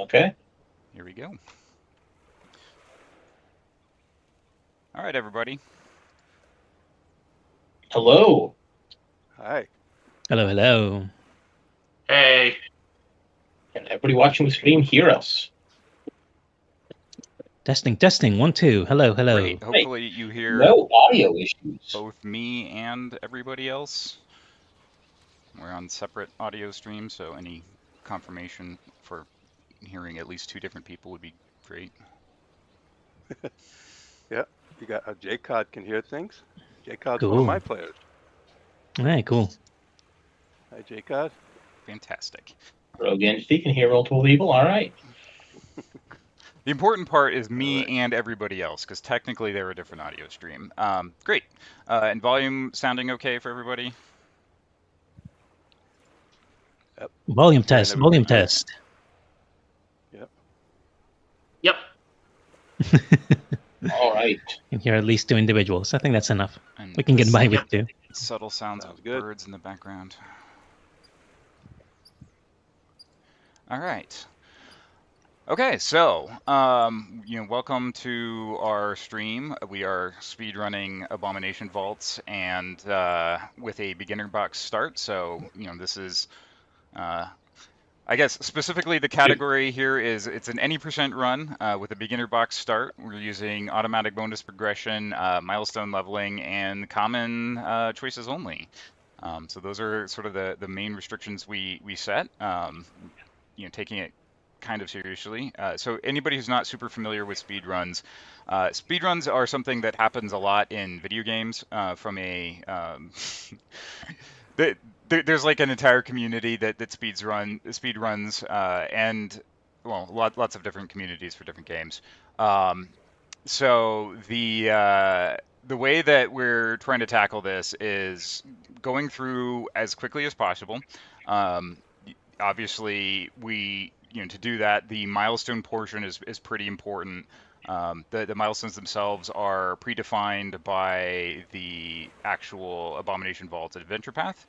Okay. Here we go. All right, everybody. Hello. Hi. Hello, hello. Hey. Can everybody watching the stream hear us? Testing, testing. 1, 2. Hello, hello. Great. Hopefully you hear No audio issues. both me and everybody else. We're on separate audio streams, so any confirmation for hearing at least 2 different people would be great. Yeah, you got J-Cod can hear things. J-Cod's one Cool. of my players. All right, cool. Hi, J-Cod. Fantastic. Rogue Entity can hear multiple people. All right. The important part is me Right. and everybody else, because technically they're a different audio stream. Great. And volume sounding okay for everybody? Yep. Volume Hearing test, everybody volume good? test. Yep. All right. You can hear at least 2 individuals. I think that's enough. And We can get by with 2. subtle sounds Sounds of good. birds in the background. All right. Okay, so welcome to our stream. We are speedrunning Abomination Vaults, and with a beginner box start. So this is, I guess specifically the category here is it's an any % run with a beginner box start. We're using automatic bonus progression, milestone leveling, and common choices only. So those are sort of the main restrictions we set. Taking it kind of seriously. So anybody who's not super familiar with speedruns, speedruns are something that happens a lot in video games from a... there's like an entire community that speedruns, and well, lots of different communities for different games. So the way that we're trying to tackle this is going through as quickly as possible. Obviously, to do that, the milestone portion is pretty important. The milestones themselves are predefined by the actual Abomination Vaults adventure path.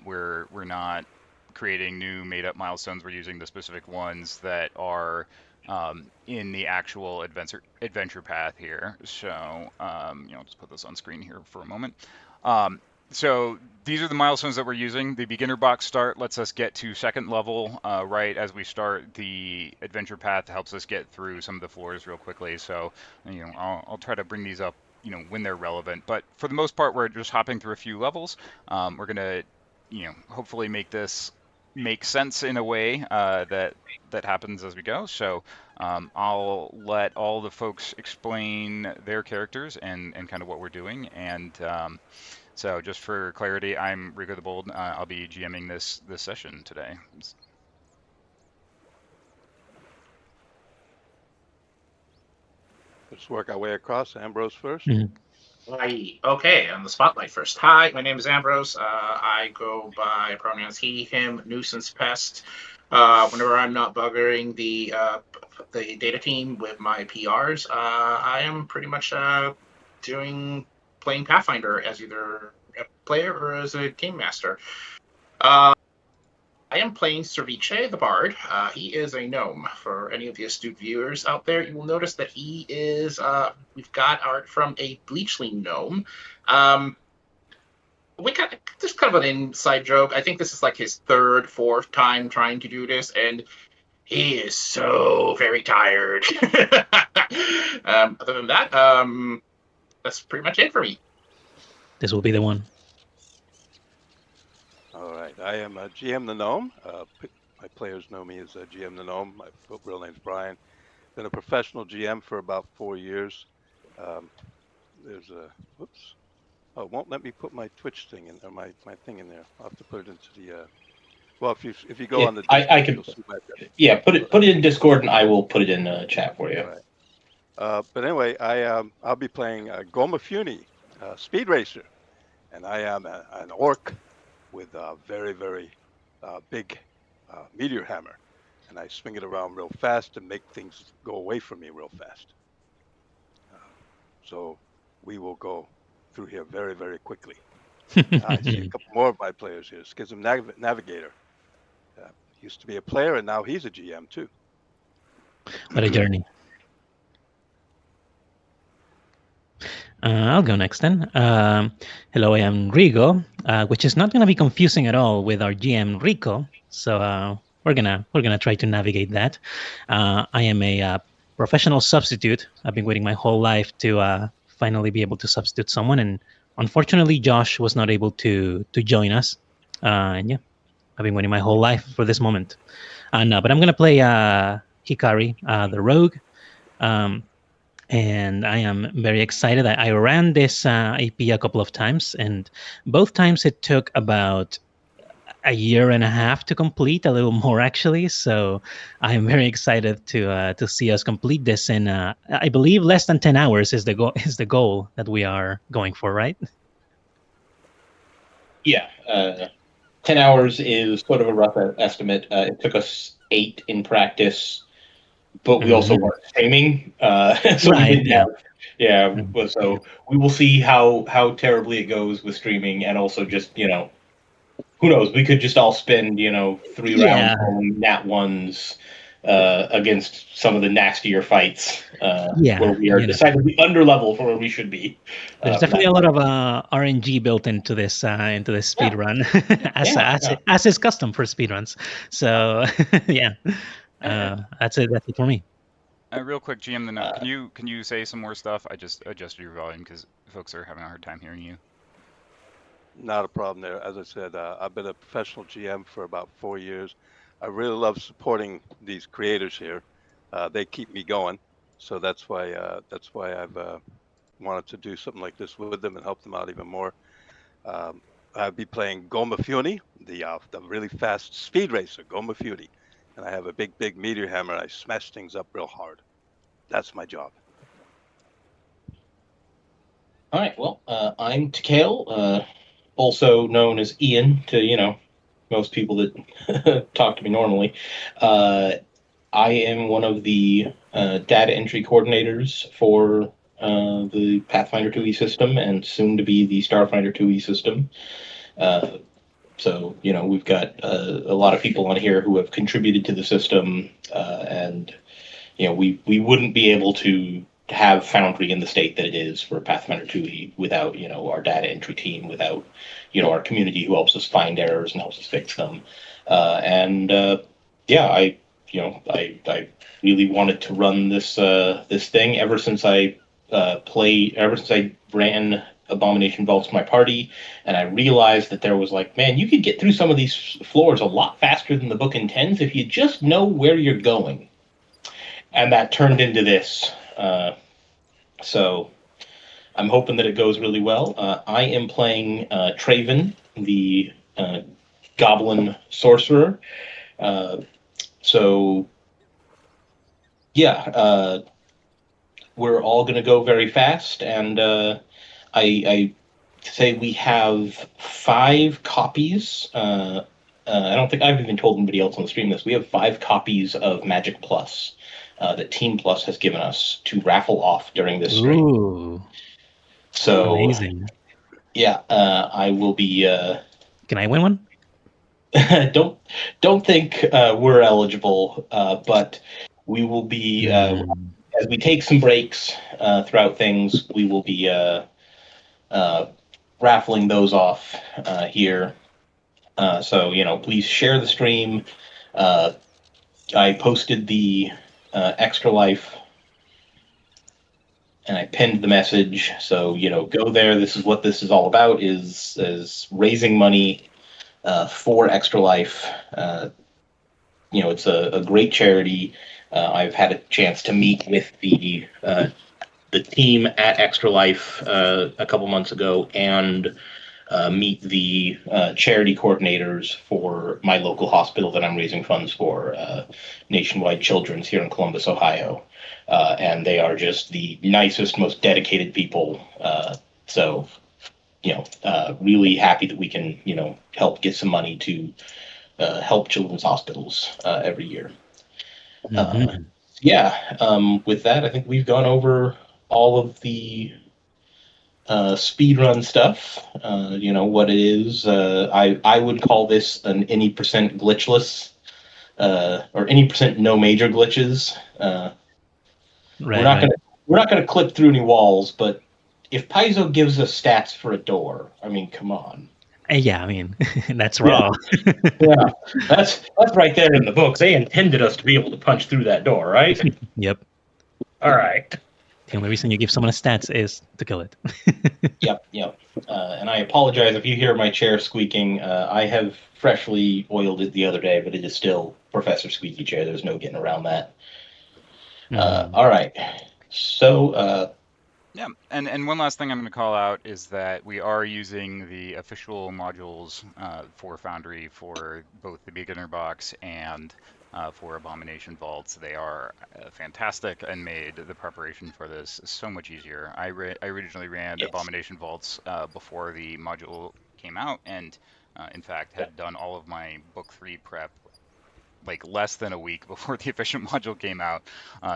We're not creating new made-up milestones. We're using the specific ones that are in the actual adventure path here. So, just put this on screen here for a moment. So these are the milestones that we're using. The beginner box start lets us get to 2nd level right as we start. The adventure path helps us get through some of the floors real quickly. So, I'll try to bring these up, when they're relevant. But for the most part, we're just hopping through a few levels. We're gonna, hopefully make this make sense in a way that happens as we go. So I'll let all the folks explain their characters and kind of what we're doing. And so just for clarity, I'm Rico the Bold. I'll be GMing this session today. Let's work our way across. Ambrose first. Okay, on the spotlight first. Hi, my name is Ambrose. I go by pronouns he, him, nuisance, pest. Whenever I'm not buggering the data team with my PRs, I am pretty much playing Pathfinder as either a player or as a game master. I am playing Ceviche the Bard. He is a gnome. For any of the astute viewers out there, you will notice that he is, we've got art from a Bleachling gnome. We got this kind of an inside joke. I think this is like his 3rd, 4th time trying to do this, and he is so very tired. Other than that, that's pretty much it for me. This will be the one. All right. I am GM the Gnome. My players know me as GM the Gnome. My real name's Brian. Been a professional GM for about 4 years. There's a whoops. Oh, it won't let me put my Twitch thing in, or my thing in there. I'll have to put it into the. Well, if you go on the Discord, I can. you'll see my. Yeah, put it in Discord, and I will put it in the chat for you. Right. But anyway, I'll be playing Goma Funi, Speed Racer, and I am an orc with a very, very big meteor hammer, and I swing it around real fast to make things go away from me real fast. So we will go through here very, very quickly. I see a couple more of my players here. Schism Navigator. Used to be a player, and now he's a GM too. What a journey. I'll go next then. Hello, I am Rigo, which is not going to be confusing at all with our GM Rico. So we're gonna try to navigate that. I am a professional substitute. I've been waiting my whole life to finally be able to substitute someone, and unfortunately, Josh was not able to join us. And yeah, I've been waiting my whole life for this moment. No, but I'm gonna play Hikari, the rogue. And I am very excited. I ran this AP a couple of times, and both times it took about a year and a half to complete, a little more actually. So I'm very excited to see us complete this in I believe less than 10 hours is the goal that we are going for, right? Yeah, 10 hours is sort of a rough estimate. It took us 8 in practice, but we also weren't streaming, so Right, we didn't yeah. have. Yeah, so we will see how terribly it goes with streaming, and also just who knows? We could just all spend 3 Yeah. rounds on nat ones against some of the nastier fights Yeah, where we are decidedly under level for where we should be. There's definitely a lot of RNG built into this speed run, as is custom for speedruns. So yeah, that's it. That's it for me. Real quick, GM the note. Can you say some more stuff? I just adjusted your volume because folks are having a hard time hearing you. Not a problem there. As I said, I've been a professional GM for about 4 years. I really love supporting these creators here. They keep me going, so that's why I've wanted to do something like this with them and help them out even more. I'll be playing Goma Funi, the really fast speed racer, Goma Funi, and I have a big meteor hammer. And I smash things up real hard. That's my job. All right. Well, I'm Takale, also known as Ian to most people that talk to me normally. I am one of the data entry coordinators for the Pathfinder 2e system, and soon to be the Starfinder 2e system. So we've got a lot of people on here who have contributed to the system, and we wouldn't be able to have Foundry in the state that it is for Pathfinder 2e without our data entry team, without our community who helps us find errors and helps us fix them. I really wanted to run this thing ever since I ran Abomination Vaults my party, and I realized that there was man, you could get through some of these floors a lot faster than the book intends if you just know where you're going. And that turned into this. So I'm hoping that it goes really well. I am playing Traven, the goblin sorcerer. We're all going to go very fast, and I say we have 5 copies. I don't think I've even told anybody else on the stream this. We have 5 copies of Magic Plus that Team Plus has given us to raffle off during this stream. Ooh, so amazing! Yeah, I will be. Can I win one? Don't think we're eligible, but we will be as we take some breaks throughout things. We will be raffling those off here. So please share the stream. I posted the Extra Life, and I pinned the message. So go there. This is what this is all about: is raising money for Extra Life. It's a great charity. I've had a chance to meet with the team at Extra Life a couple months ago, and meet the charity coordinators for my local hospital that I'm raising funds for, Nationwide Children's here in Columbus, Ohio. And they are just the nicest, most dedicated people. So really happy that we can, help get some money to help children's hospitals every year. With that, I think we've gone over all of the speedrun stuff. What it is. I would call this an any % glitchless, or any % no major glitches. We're not gonna clip through any walls, but if Paizo gives us stats for a door, I mean, come on. Yeah, I mean, that's raw. Yeah, that's right there in the books. They intended us to be able to punch through that door, right? Yep. All right. The only reason you give someone a stats is to kill it. Yep. And I apologize if you hear my chair squeaking. I have freshly oiled it the other day, but it is still Professor Squeaky Chair. There's no getting around that. All right. So, Yeah, and one last thing I'm going to call out is that we are using the official modules for Foundry for both the beginner box and for Abomination Vaults. They are fantastic and made the preparation for this so much easier. I originally ran Abomination Vaults before the module came out, and in fact had done all of my book 3 prep like less than a week before the official module came out.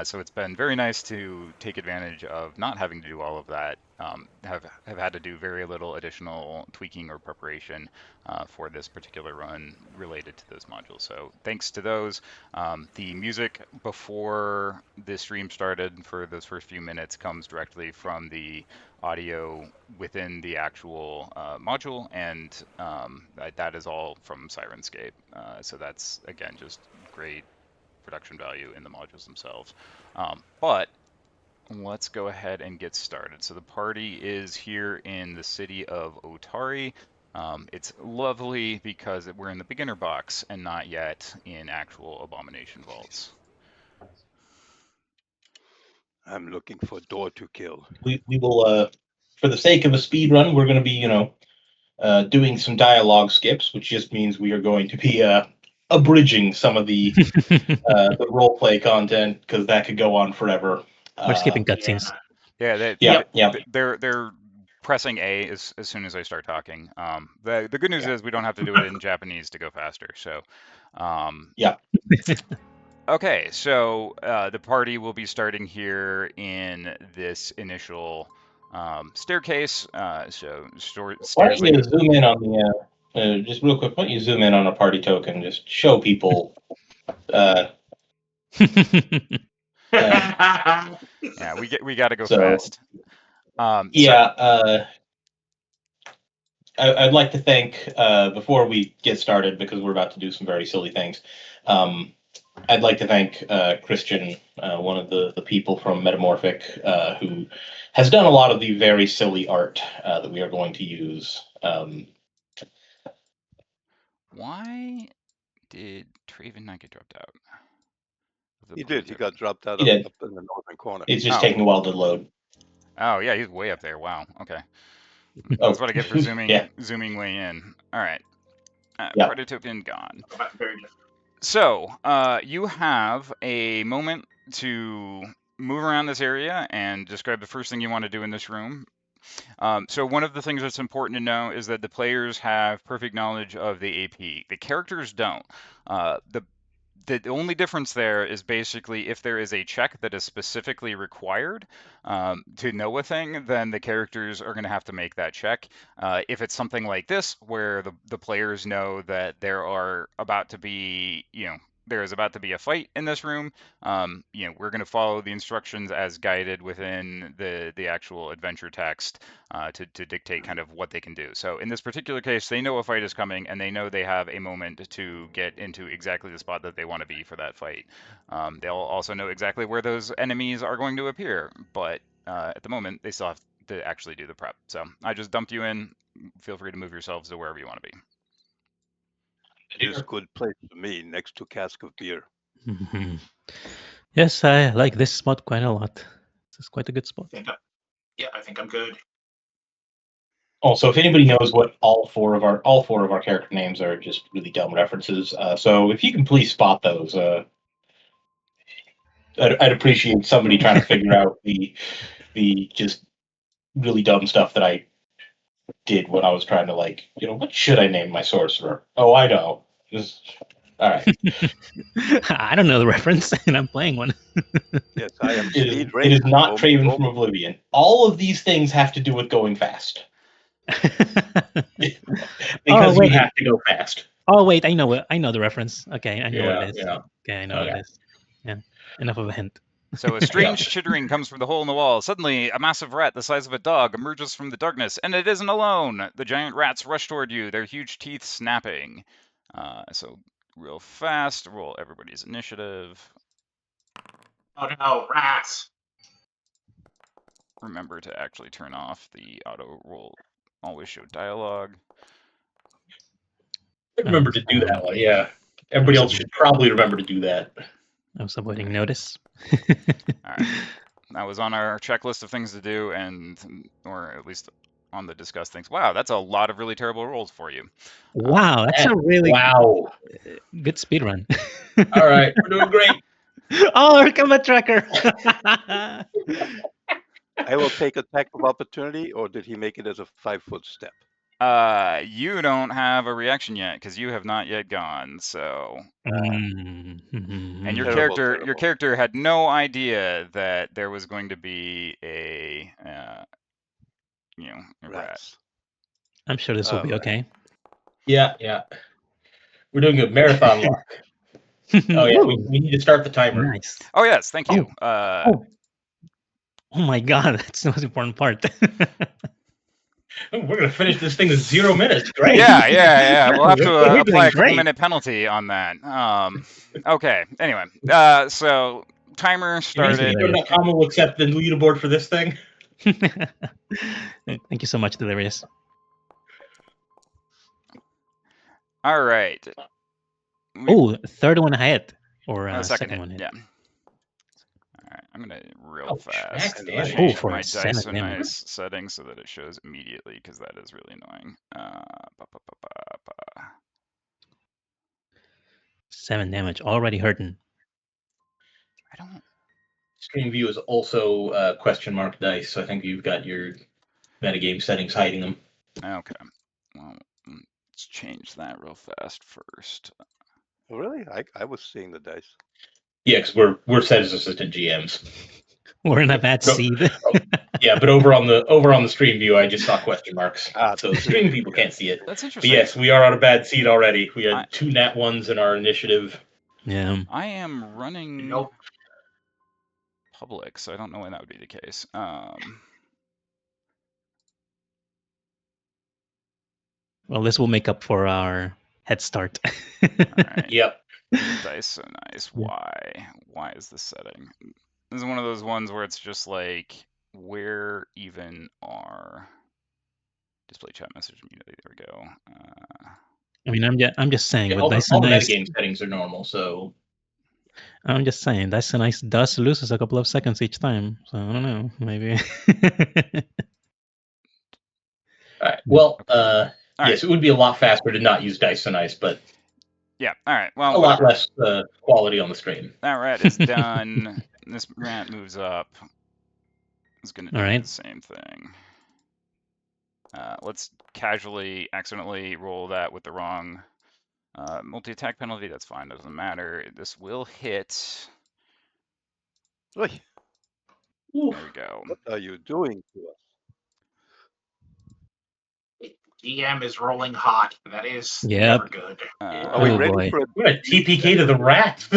So it's been very nice to take advantage of not having to do all of that. Have had to do very little additional tweaking or preparation for this particular run related to those modules. So thanks to those. The music before the stream started for those first few minutes comes directly from the audio within the actual module, and that is all from Sirenscape. So that's, again, just great production value in the modules themselves. But let's go ahead and get started. So the party is here in the city of Otari. It's lovely because we're in the beginner box and not yet in actual Abomination Vaults. I'm looking for a door to kill. we will, for the sake of a speed run, we're going to be, doing some dialogue skips, which just means we are going to be abridging some of the roleplay content because that could go on forever. We're skipping cutscenes. They're pressing A as soon as I start talking. The good news is we don't have to do it in Japanese to go faster. So, Okay, so the party will be starting here in this initial staircase. Why don't you zoom in on the just real quick? Why don't you zoom in on a party token? Just show people. Yeah, we got to go fast. I'd like to thank before we get started, because we're about to do some very silly things. I'd like to thank Christian, one of the people from Metamorphic, who has done a lot of the very silly art that we are going to use. Why did Traven not get dropped out? He did. He got dropped out up in the northern corner. It's just taking a while to load. Oh, yeah, he's way up there. Wow. Okay. That's what I get for zooming way in. All right. Party token gone. So, you have a moment to move around this area and describe the first thing you want to do in this room. So one of the things that's important to know is that the players have perfect knowledge of the AP. The characters don't. The only difference there is basically if there is a check that is specifically required to know a thing, then the characters are going to have to make that check. If it's something like this, where the players know that there is about to be a fight in this room, we're going to follow the instructions as guided within the actual adventure text to dictate kind of what they can do. So in this particular case, they know a fight is coming, and they know they have a moment to get into exactly the spot that they want to be for that fight. They'll also know exactly where those enemies are going to appear, but at the moment, they still have to actually do the prep. So I just dumped you in. Feel free to move yourselves to wherever you want to be. It is a good place for me, next to cask of beer. Mm-hmm. Yes, I like this spot quite a lot. This is quite a good spot. I think I'm good. Also, if anybody knows what all four of our character names are, just really dumb references. So if you can please spot those, I'd appreciate somebody trying to figure out the just really dumb stuff that I did when I was trying to, like, what should I name my sorcerer? Oh, I know. All right. I don't know the reference, and I'm playing one. Yes, I am Speedrun. It is not Traven from Oblivion. All of these things have to do with going fast. Because we have to go fast. Oh wait, I know the reference. Okay, I know what it is. Yeah. Okay, I know what it is. Yeah, enough of a hint. So a strange chittering comes from the hole in the wall. Suddenly, a massive rat the size of a dog emerges from the darkness, and it isn't alone. The giant rats rush toward you, their huge teeth snapping. So real fast, roll everybody's initiative. Oh no, rats! Remember to actually turn off the auto roll. Always show dialogue. Remember to do that one, yeah. Everybody else should probably remember to do that. I was avoiding notice. All right. That was on our checklist of things to do, or at least on the discuss things. Wow, that's a lot of really terrible rolls for you. Wow, that's a really good speed run. All right, we're doing great. Oh, here come a tracker. I will take attack of opportunity, or did he make it as a 5-foot step? You don't have a reaction yet because you have not yet gone. So, and your character had no idea that there was going to be a rat. I'm sure this will be okay. Yeah. We're doing a marathon luck. Oh yeah, we need to start the timer. Nice. Oh yes, thank you. Oh my God, that's the most important part. We're gonna finish this thing in 0 minutes. Great. Yeah. We'll have to apply a couple-minute penalty on that. Okay. Anyway, so timer started. Speedrun.com will accept the leaderboard for this thing. Thank you so much, Delirious. All right. Oh, third one ahead, or second one ahead. Yeah. All right, I'm gonna real fast change my dice and nice settings so that it shows immediately because that is really annoying. 7 damage already hurting. I don't. Stream view is also question mark dice, so I think you've got your metagame settings hiding them. Okay. Well, let's change that real fast first. Oh, really? I was seeing the dice. Yeah, because we're set as assistant GMs. We're in a bad seed. Yeah, but over on the stream view, I just saw question marks. So the stream people can't see it. That's interesting. But yes, we are on a bad seed already. We had 2 nat 1s in our initiative. Yeah. I am running public, so I don't know why that would be the case. Well, this will make up for our head start. All right. Yep. Dice so nice. Why? Why is this setting? This is one of those ones where it's just like, where even are display chat message immunity? There we go. I mean, I'm just saying, all Dice the Nice metagame settings are normal, so. I'm just saying, Dice Nice does lose us a couple of seconds each time, so I don't know, maybe. All right. Well, yes, it would be a lot faster to not use Dice and Ice, but yeah. All right. Well, a lot less quality on the stream. That rat is done. This rat moves up. It's going to do the same thing. Let's casually, accidentally roll that with the wrong multi-attack penalty. That's fine. Doesn't matter. This will hit. Oy. There we go. What are you doing to us? GM is rolling hot. That is never good. Are we ready for a TPK to the rat?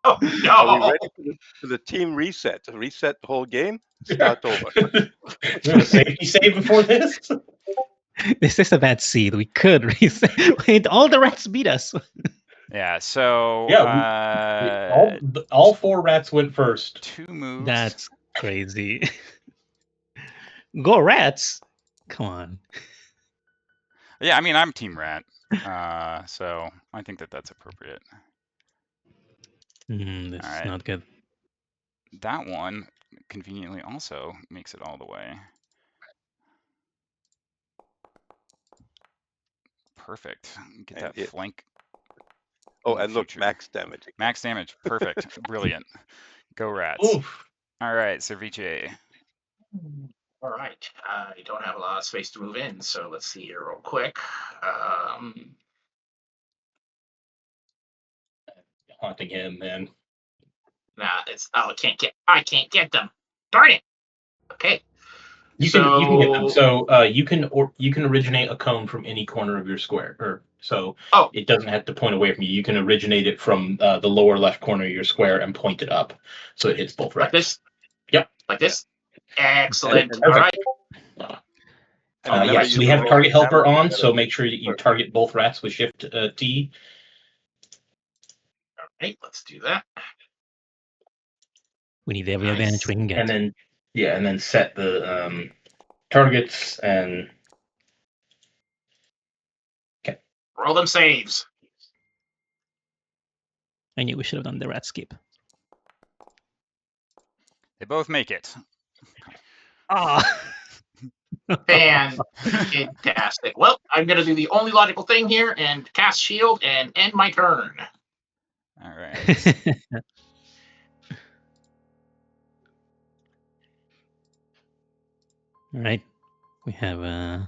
Oh no! Are we ready for the team reset? To reset the whole game? Start over. Safety save before this? This is a bad seed. We could reset. Wait, all the rats beat us. Yeah, so all 4 rats went first. 2 moves. That's crazy. Go rats! Come on. Yeah, I mean, I'm Team Rat, so I think that's appropriate. This is not good. That one conveniently also makes it all the way. Perfect. Get that flank. Oh, and look, max damage. Max damage. Perfect. Brilliant. Go Rats. Oof. All right, Cerviche. All right. I don't have a lot of space to move in, so let's see here real quick. Haunting him, man. Nah, I can't get them. Darn it. Okay. You can get them. So you can originate a cone from any corner of your square, it doesn't have to point away from you. You can originate it from the lower left corner of your square and point it up, so it hits both rats. Like this? Yep. Like this? Excellent. And- All right. Yes, we have target helper on, so make sure that you target both rats with Shift T. All right, let's do that. We need every advantage we can get. And then set the targets and Roll them saves. I knew we should have done the rat skip. They both make it. Ah. Fantastic. Well, I'm going to do the only logical thing here and cast shield and end my turn. All right. All right. We have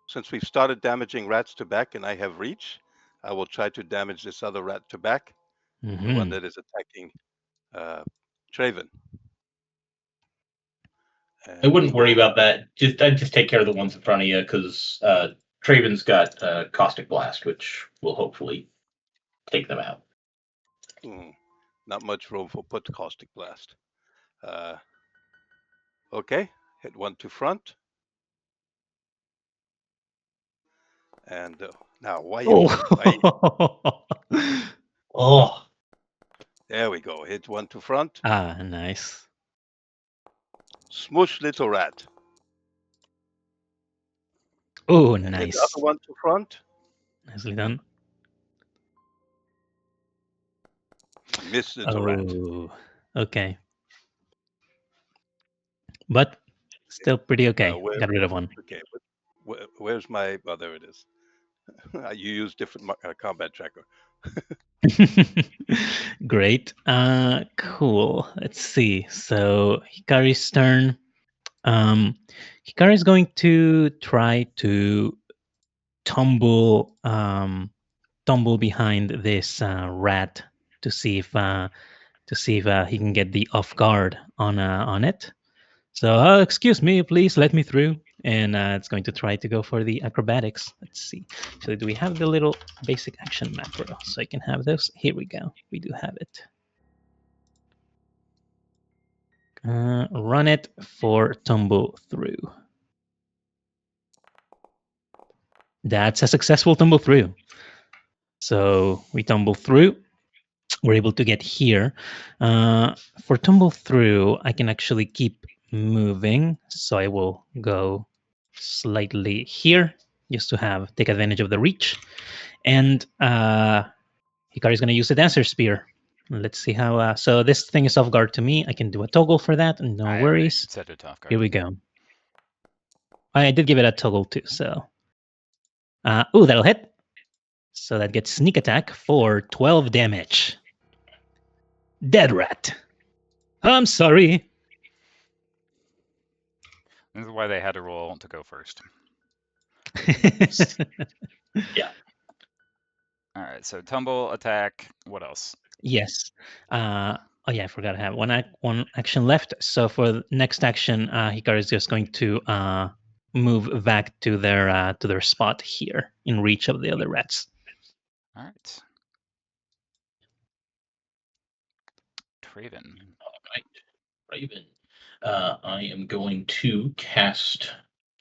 Since we've started damaging rats to back and I have reach, I will try to damage this other rat to back, the one that is attacking Traven. I wouldn't worry about that. I'd just take care of the ones in front of you because Traven's got Caustic Blast, which will hopefully take them out. Not much room for put Caustic Blast. Okay, hit one to front. And now, why? Oh. There we go. Hit one to front. Ah, nice. Smush little rat. Oh, and nice. Hit the other one to front. Nicely done. Miss little rat. Okay. But still pretty okay. Got rid of one. Okay, but where's my? Oh, there it is. You use different combat tracker. Great. Cool. Let's see. So Hikari's turn. Hikari's going to try to tumble behind this rat to see if he can get the off guard on it. So, excuse me, please let me through. And it's going to try to go for the acrobatics. Let's see. So, do we have the little basic action macro? So I can have this. Here we go. We do have it. Run it for tumble through. That's a successful tumble through. So we tumble through. We're able to get here. For tumble through, I can actually keep moving. So I will go slightly here just to take advantage of the reach. And Hikari's going to use the Dancer Spear. Let's see how. So this thing is off guard to me. I can do a toggle for that. No worries. Set it off guard. Here we go. I did give it a toggle too. So, that'll hit. So that gets sneak attack for 12 damage. Dead rat. I'm sorry. This is why they had to roll to go first. Yeah. All right. So tumble, attack. What else? Yes. I forgot I have one action left. So for the next action, Hikari is just going to move back to their spot here in reach of the other rats. All right. Traven. All right. Raven. I am going to cast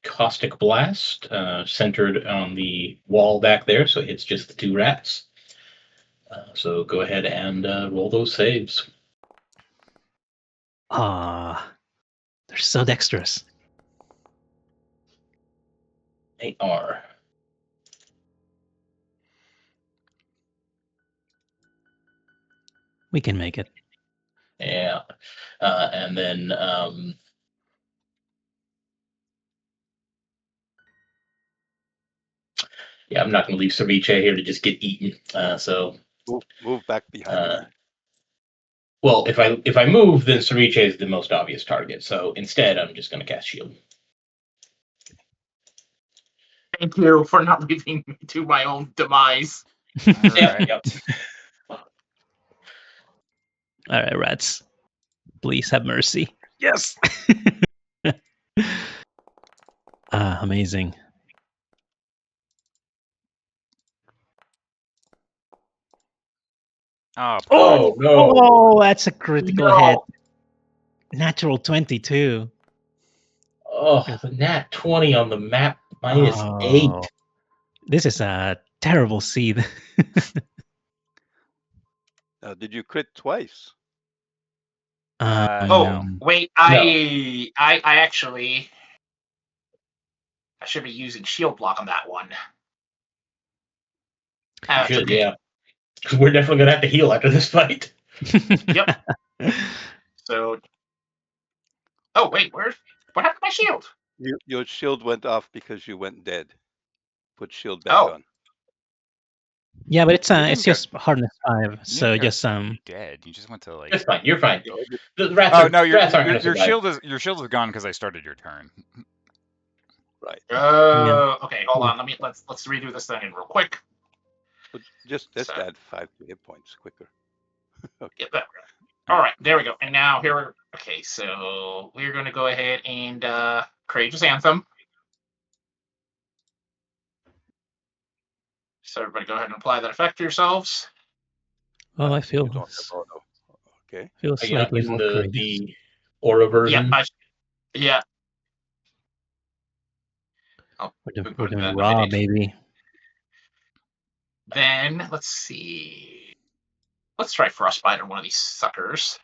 Caustic Blast, centered on the wall back there, so it's just the two rats. So go ahead and roll those saves. They're so dexterous. They are. We can make it. Yeah. And then I'm not going to leave Ceviche here to just get eaten. So move back behind me. Well, if I move, then Ceviche is the most obvious target. So instead, I'm just going to cast shield. Thank you for not leaving me to my own demise. All right. Yep. All right, rats. Please have mercy. Yes. Amazing. Oh, Oh no! Oh, that's a critical No. hit. Natural 22. Oh, the nat 20 on the map -8. This is a terrible seed. Did you crit twice? Oh, wait, I actually I should be using shield block on that one. You should, yeah. Because we're definitely gonna have to heal after this fight. Yep. So, oh wait, what happened to my shield? Your shield went off because you went dead. Put shield back on. Yeah, but it's didn't just hardness 5, so didn't go just dead. You just went to like. It's fine. You're fine. No, The rats Oh are, no, rats aren't gonna your survive. shield is gone because I started your turn. right. Okay, hold on. Let's redo this thing in real quick. But just So- add 5 hit points quicker. Okay. Get that. All right, there we go. And now here we're okay. So we're going to go ahead and Courageous Anthem. So everybody, go ahead and apply that effect to yourselves. I feel You don't have auto. Okay. feel Are you not slightly using more the courageous. aura version? Yeah. We're doing raw, baby. Then let's see. Let's try Frostbite on one of these suckers.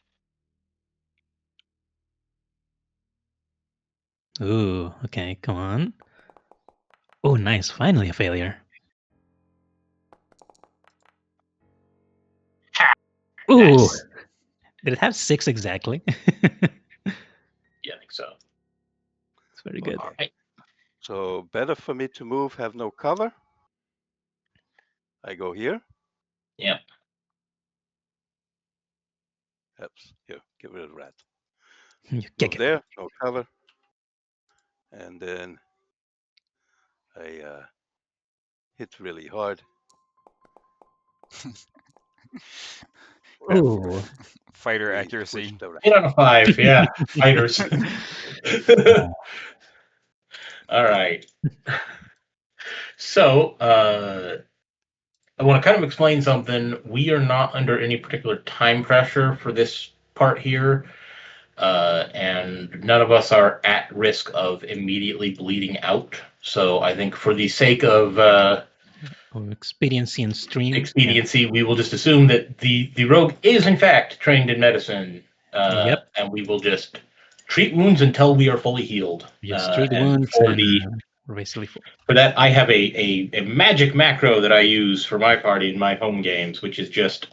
Ooh, okay, come on. Oh, nice. Finally a failure. Ha! Ooh. Nice. Did it have 6 exactly? Yeah, I think so. It's very good. All right. So better for me to move, have no cover. I go here. Yeah. Oops. Here, get rid of the rat. You Move kick it. there, no cover. And then I hit really hard. Ooh. Fighter We accuracy. pushed the rat. 8 out of 5. Yeah, fighters. All right. So, I want to kind of explain something. We are not under any particular time pressure for this part here, and none of us are at risk of immediately bleeding out. So, I think for the sake of Expediency and stream. expediency, we will just assume that the rogue is in fact trained in medicine, Yep. and we will just treat wounds until we are fully healed. Just treat wounds and basically for that, I have a magic macro that I use for my party in my home games, which is just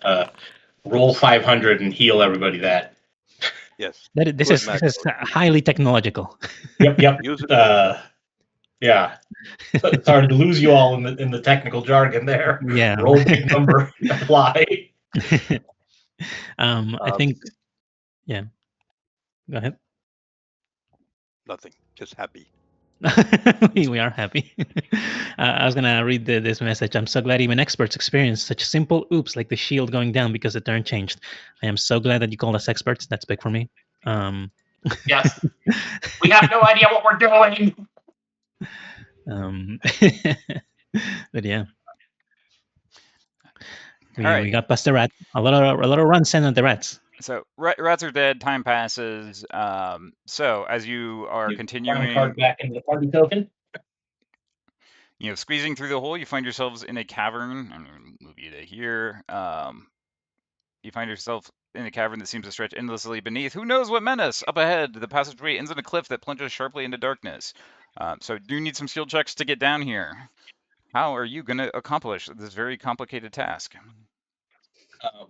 roll 500 and heal everybody that. Yes. this is highly technological. Yep. Use it. Yeah. Sorry to lose you all in the technical jargon there. Yeah. Roll big number, apply. I think. Yeah. Go ahead. Nothing. Just happy. We are happy. I was gonna read this message. I'm so glad even experts experience such simple oops like the shield going down because the turn changed. I am so glad that you called us experts. That's big for me. Yes. We have no idea what we're doing. But yeah. Right. We got past the rat. A lot of runs sent at the rats. So rats are dead. Time passes. So as you are continuing, card back into the party token. Squeezing through the hole, you find yourselves in a cavern. I'm going to move you to here. You find yourself in a cavern that seems to stretch endlessly beneath. Who knows what menace? Up ahead, the passageway ends in a cliff that plunges sharply into darkness. So do need some skill checks to get down here. How are you going to accomplish this very complicated task?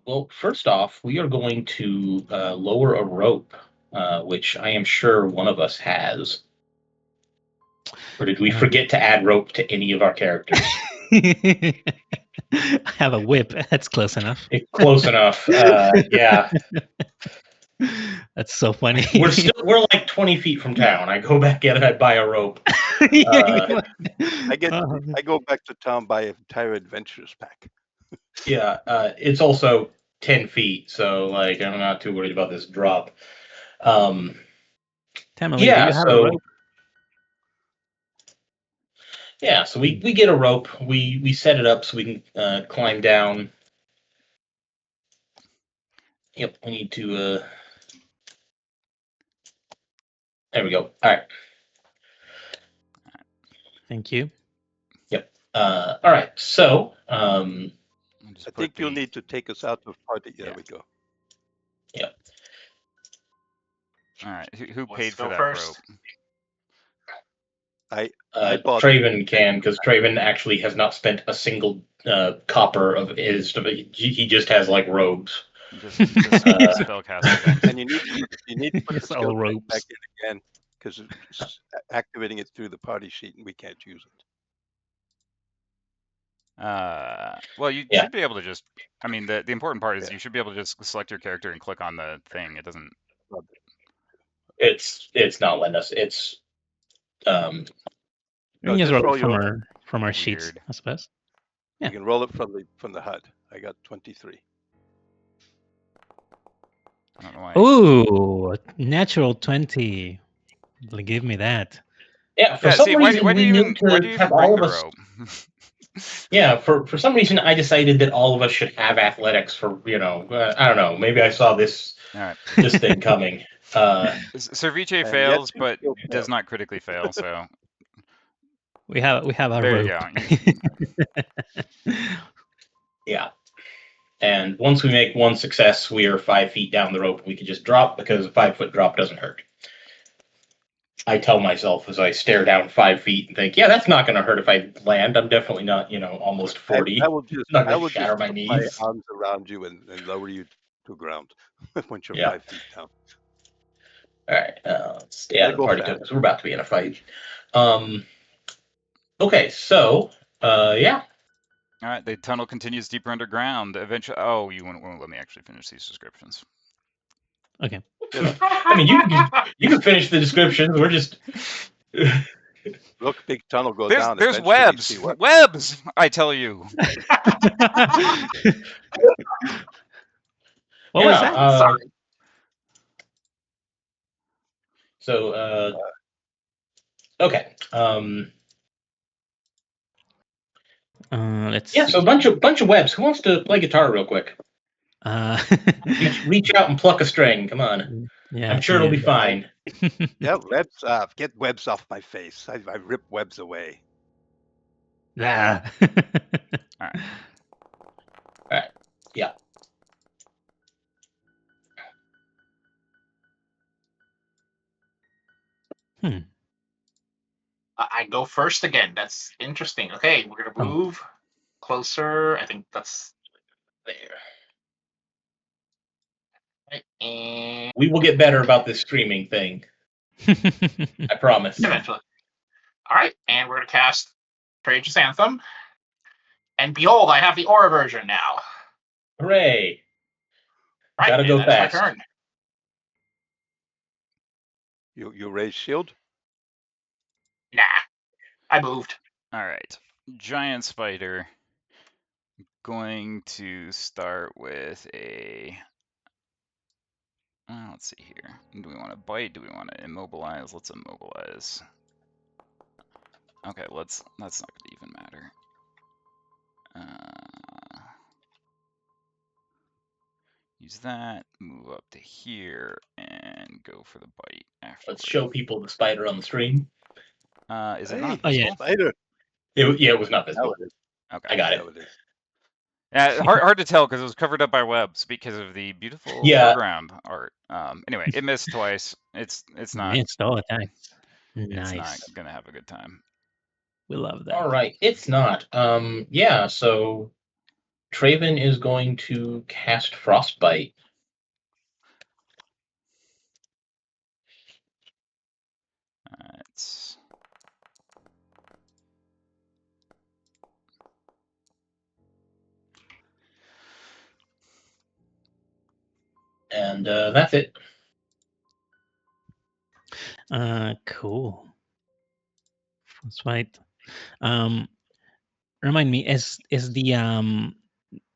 Well, first off, we are going to lower a rope, which I am sure one of us has. Or did we forget to add rope to any of our characters? I have a whip. That's close enough. Close enough. Yeah. That's so funny. We're like 20 feet from town. I go back in and I buy a rope. I go back to town, buy an entire adventures pack. Yeah, it's also 10 feet, so like I'm not too worried about this drop. Tamale, do you have a rope? Yeah, so we get a rope. We set it up so we can climb down. Yep, we need to. There we go. All right. Thank you. Yep. All right. So. I think you'll need to take us out to the party. There we go. Yep. All right. Who Let's paid for go that first. rope? I bought Traven can, because Traven actually has not spent a single copper of his. He just has like robes. Just spellcaster things. And you need to put the It's skill all check ropes. back in again, because activating it through the party sheet and we can't use it. Well, you Yeah. should be able to just. I mean, the important part is you should be able to just select your character and click on the thing. It doesn't. It's not letting us. It's We No, can just just roll roll it from our Weird. sheets, I suppose. Yeah. You can roll it from the HUD. I got 23. I don't know why. Ooh, natural 20. Give me that. yeah. For Yeah. some See, reason, why do we you need even to have bring all the of us. rope? Yeah, for some reason, I decided that all of us should have athletics for I don't know. Maybe I saw this All right. this thing coming. Cerviche And fails, yet but you does fail. not critically fail. So We have our there you rope. go. Yeah. And once we make one success, we are 5 feet down the rope. We can just drop because a 5-foot drop doesn't hurt. I tell myself as I stare down 5 feet and think, yeah, that's not going to hurt if I land. I'm definitely not, almost 40. I will just Not I going will to shatter just my put knees. my arms around you and lower you to ground once you're Yeah. 5 feet down. All right. Let's stay out of the Go party fast. because we're about to be in a fight. Okay, so, yeah. All right. The tunnel continues deeper underground. Eventually. Oh, you won't let me actually finish these descriptions. Okay. I mean, you can finish the descriptions. We're just. Look, big tunnel go There's down. there's Eventually we webs. see what. Webs. I tell you. What was that? Sorry. So, okay. Let's Yeah, see. so a bunch of webs. Who wants to play guitar real quick? Reach out and pluck a string. Come on. Yeah, I'm sure it'll be fine. Yeah, webs. Get webs off my face. I rip webs away. Yeah. All right. Yeah. I go first again. That's interesting. Okay, we're gonna move closer. I think that's there. Right, and We will get better about this streaming thing. I promise. eventually. All right, and we're gonna cast Trajan's Anthem. And behold, I have the aura version now. Hooray! Right, Gotta go that's my fast. turn. You raise shield? Nah, I moved. All right. Giant spider. Going to start with a. Let's see here. Do we want to bite? Do we want to immobilize? Let's immobilize. Okay, that's not gonna even matter. Use that, move up to here, and go for the bite afterwards. Let's show people the spider on the stream. Is it not Oh, yeah. visible? Spider. It was not visible. Now it is. Okay. I got it. Now it is. Yeah, hard to tell because it was covered up by webs because of the beautiful foreground art. Anyway, it missed twice. It's not. It's all attacks. It's Nice. not gonna have a good time. We love that. All right, it's not. Yeah. So, Traven is going to cast Frostbite. It's And that's it. Cool. Frostbite. Remind me, is the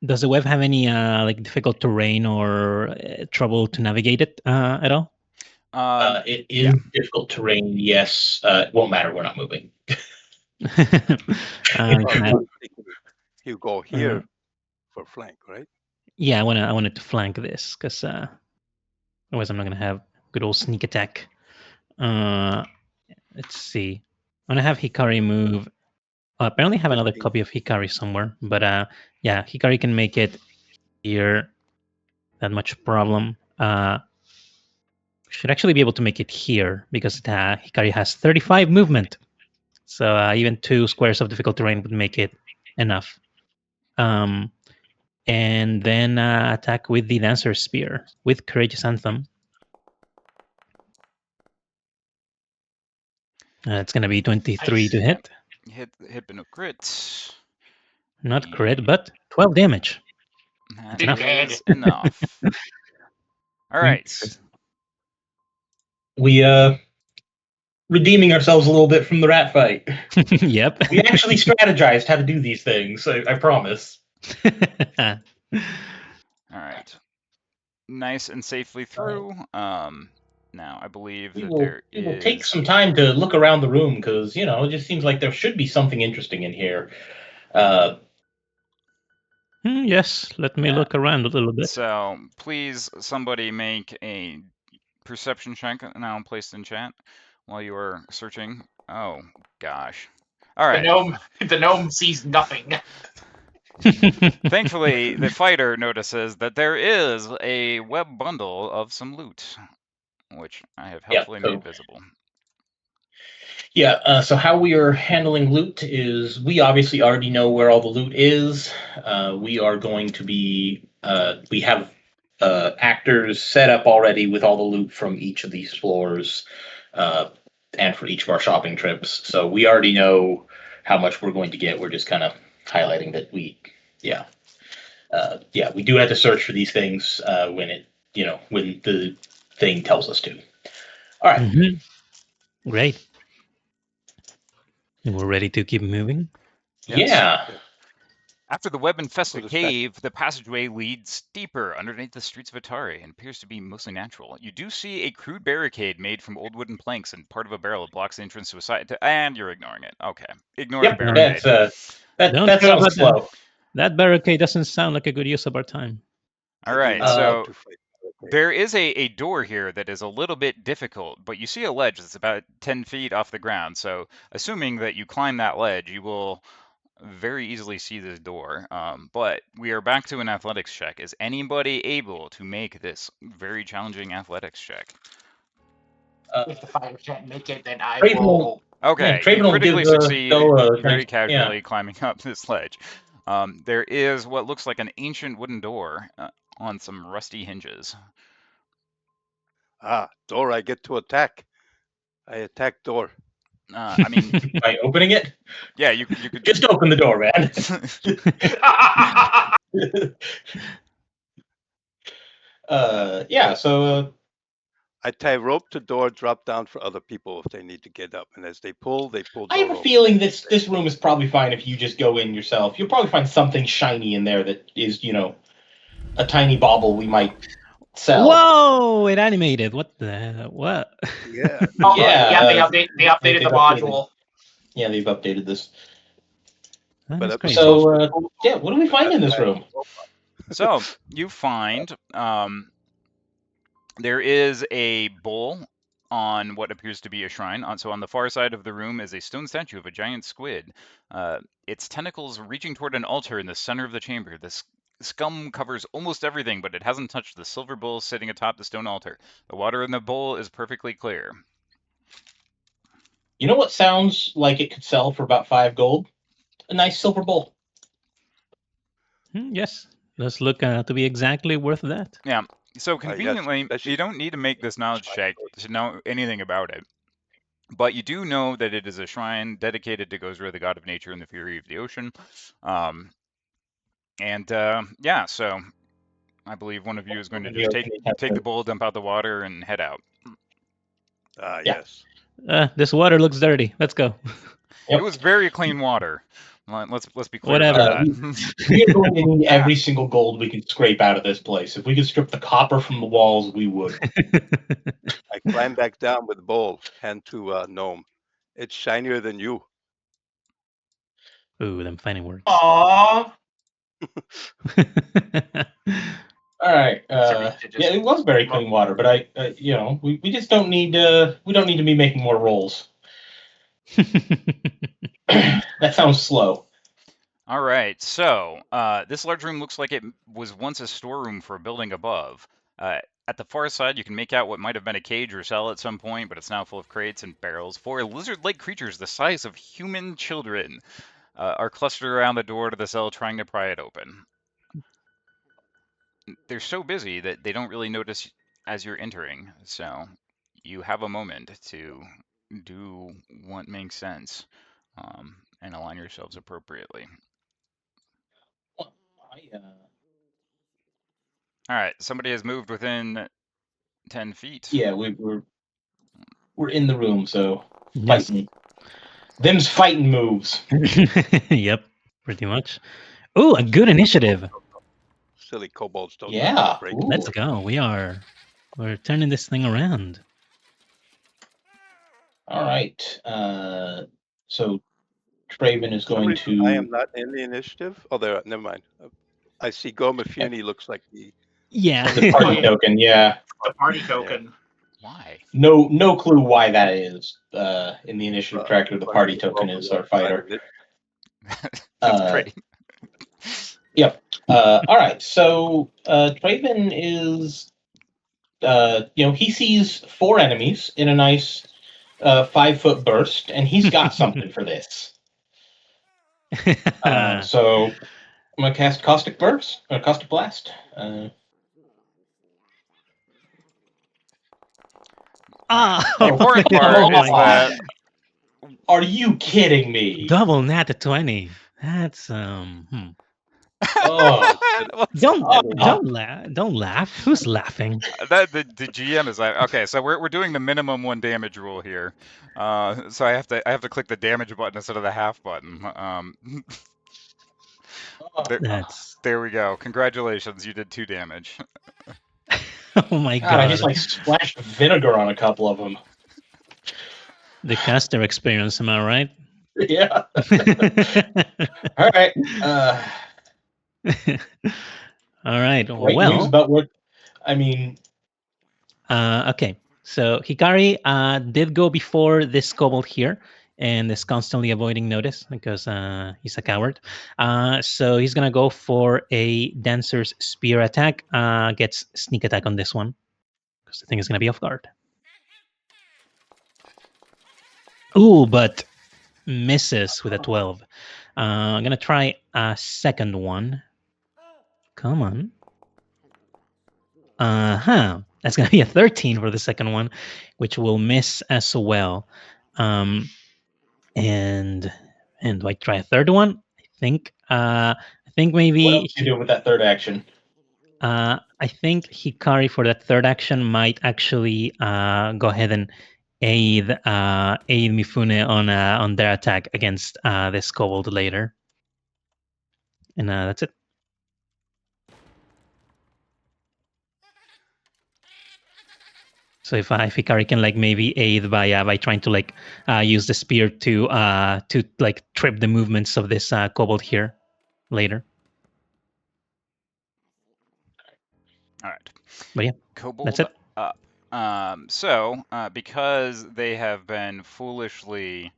does the web have any like difficult terrain or trouble to navigate it at all? It is difficult terrain. Yes. It won't matter. We're not moving. You go here for flank, right? Yeah, I wanted to flank this because otherwise I'm not gonna have good old sneak attack. Let's see. I'm gonna have Hikari move. I apparently have another 15. copy of Hikari somewhere, but yeah, Hikari can make it here. That much problem. Should actually be able to make it here because Hikari has 35 movement. So even 2 squares of difficult terrain would make it enough. And then attack with the Dancer Spear with Courageous Anthem. It's going to be 23 Nice. to hit. Hit but no crit. Not crit, but 12 damage. That enough. is enough. All right. We redeeming ourselves a little bit from the rat fight. Yep. We actually strategized how to do these things. I promise. All right. Nice and safely through. Now I believe We that will take some time to look around the room because it just seems like there should be something interesting in here. Yes, let me look around a little bit. So please, somebody make a perception check now placed in chat while you are searching. Oh gosh. All right. The gnome sees nothing. Thankfully, the fighter notices that there is a web bundle of some loot, which I have helpfully made visible. Yeah, so how we are handling loot is we obviously already know where all the loot is. We are going to be, we have actors set up already with all the loot from each of these floors and for each of our shopping trips. So we already know how much we're going to get. We're just kind of highlighting that we do have to search for these things when the thing tells us to. All right. Mm-hmm. Great. And we're ready to keep moving? Yes. Yeah. After the web-infested cave, the passageway leads deeper underneath the streets of Otari and appears to be mostly natural. You do see a crude barricade made from old wooden planks and part of a barrel that blocks the entrance to a site. And you're ignoring it. Okay. Ignore the barricade. That sounds slow. That barricade doesn't sound like a good use of our time. All right, so there is a door here that is a little bit difficult, but you see a ledge that's about 10 feet off the ground. So assuming that you climb that ledge, you will very easily see this door. But we are back to an athletics check. Is anybody able to make this very challenging athletics check? If the fighter can't make it, then I Traven will. Okay, Traven you will critically give, succeed very casually climbing up this ledge. There is what looks like an ancient wooden door on some rusty hinges. Door I get to attack. I attack door. I mean, by opening it? Yeah, you could just open the door, man. So I tie rope to door, drop down for other people if they need to get up, and as they pull door. I have a feeling this room is probably fine if you just go in yourself. You'll probably find something shiny in there that is, a tiny bauble we might sell. Whoa! It animated. What the what? Yeah. They updated the module. Yeah, they've updated this. But so what do we find in this room? So you find there is a bowl on what appears to be a shrine. So on the far side of the room is a stone statue of a giant squid. Its tentacles reaching toward an altar in the center of the chamber. This scum covers almost everything, but it hasn't touched the silver bowl sitting atop the stone altar. The water in the bowl is perfectly clear. You know what sounds like it could sell for about 5 gold? A nice silver bowl. Yes, let's look to be exactly worth that. Yeah. So conveniently, you don't need to make this knowledge check to know anything about it. But you do know that it is a shrine dedicated to Gozra, the god of nature and the fury of the ocean. So I believe one of you is going to just take the bowl, dump out the water, and head out. Yes. This water looks dirty. Let's go. It was very clean water. Let's be clear Whatever. about that. We're going to need every single gold we can scrape out of this place. If we could strip the copper from the walls, we would. I climb back down with the bowl, hand to Gnome. It's shinier than you. Ooh, them fighting words. Aww. All right. Sorry to just- Yeah, it was very clean water, but we just don't need we don't need to be making more rolls. That sounds slow. All right, so this large room looks like it was once a storeroom for a building above. At the far side, you can make out what might have been a cage or cell at some point, but it's now full of crates and barrels. 4 lizard-like creatures the size of human children are clustered around the door to the cell, trying to pry it open. They're so busy that they don't really notice as you're entering, so you have a moment to do what makes sense and align yourselves appropriately. Well, All right, somebody has moved within 10 feet. Yeah, we're in the room, so Yes. fighting. Them's fighting moves. Yep, pretty much. Ooh, a good initiative. Silly kobolds don't know how Yeah. to break. Ooh. Let's go. We're turning this thing around. All right. So Traven is For some going reason, to. I am not in the initiative. Oh, there. Never mind. I see Gomafuni looks like the Yeah. The party token, yeah. The party token. Why? No clue why that is. In the initiative tracker, the party token is our fighter. That's great. Yep. All right. So Traven is, he sees 4 enemies in a nice 5-foot burst, and he's got something for this. So I'm gonna cast Caustic Burst or Caustic Blast. Oh, Oh, the important oh part is my that Are you kidding me? double nat 20. That's Oh, Don't laugh. Who's laughing? that the GM is like, okay, so we're doing the minimum 1 damage rule here. So I have to click the damage button instead of the half button. There we go. Congratulations, you did 2 damage. Oh my God, I god. just splashed vinegar on a couple of them. The caster experience, am I right? Yeah. All right. All right. Great Well, news about what. I mean, okay. So Hikari did go before this kobold here and is constantly avoiding notice because he's a coward. So he's gonna go for a dancer's spear attack. Gets sneak attack on this one because the thing is gonna be off guard. Ooh, but misses with a 12. I'm gonna try a second one. Come on. That's gonna be a 13 for the second one, which will miss as well. And do I try a third one? I think maybe what else you do with that third action? I think Hikari for that third action might actually go ahead and aid Mifune on their attack against this kobold later. And that's it. So if Hikari can maybe aid by trying to use the spear to trip the movements of this kobold here later. All right. But yeah, Kobold that's it. up. So because they have been foolishly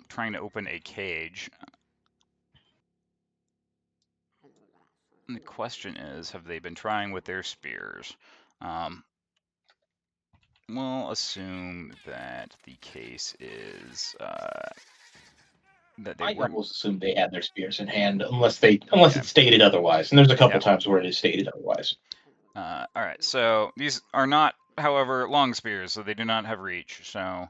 trying to open a cage, the question is, have they been trying with their spears? We'll assume that the case is that they I weren't. almost assume they had their spears in hand, unless it's stated otherwise. And there's a couple times where it is stated otherwise. All right, so these are not, however, long spears, so they do not have reach. So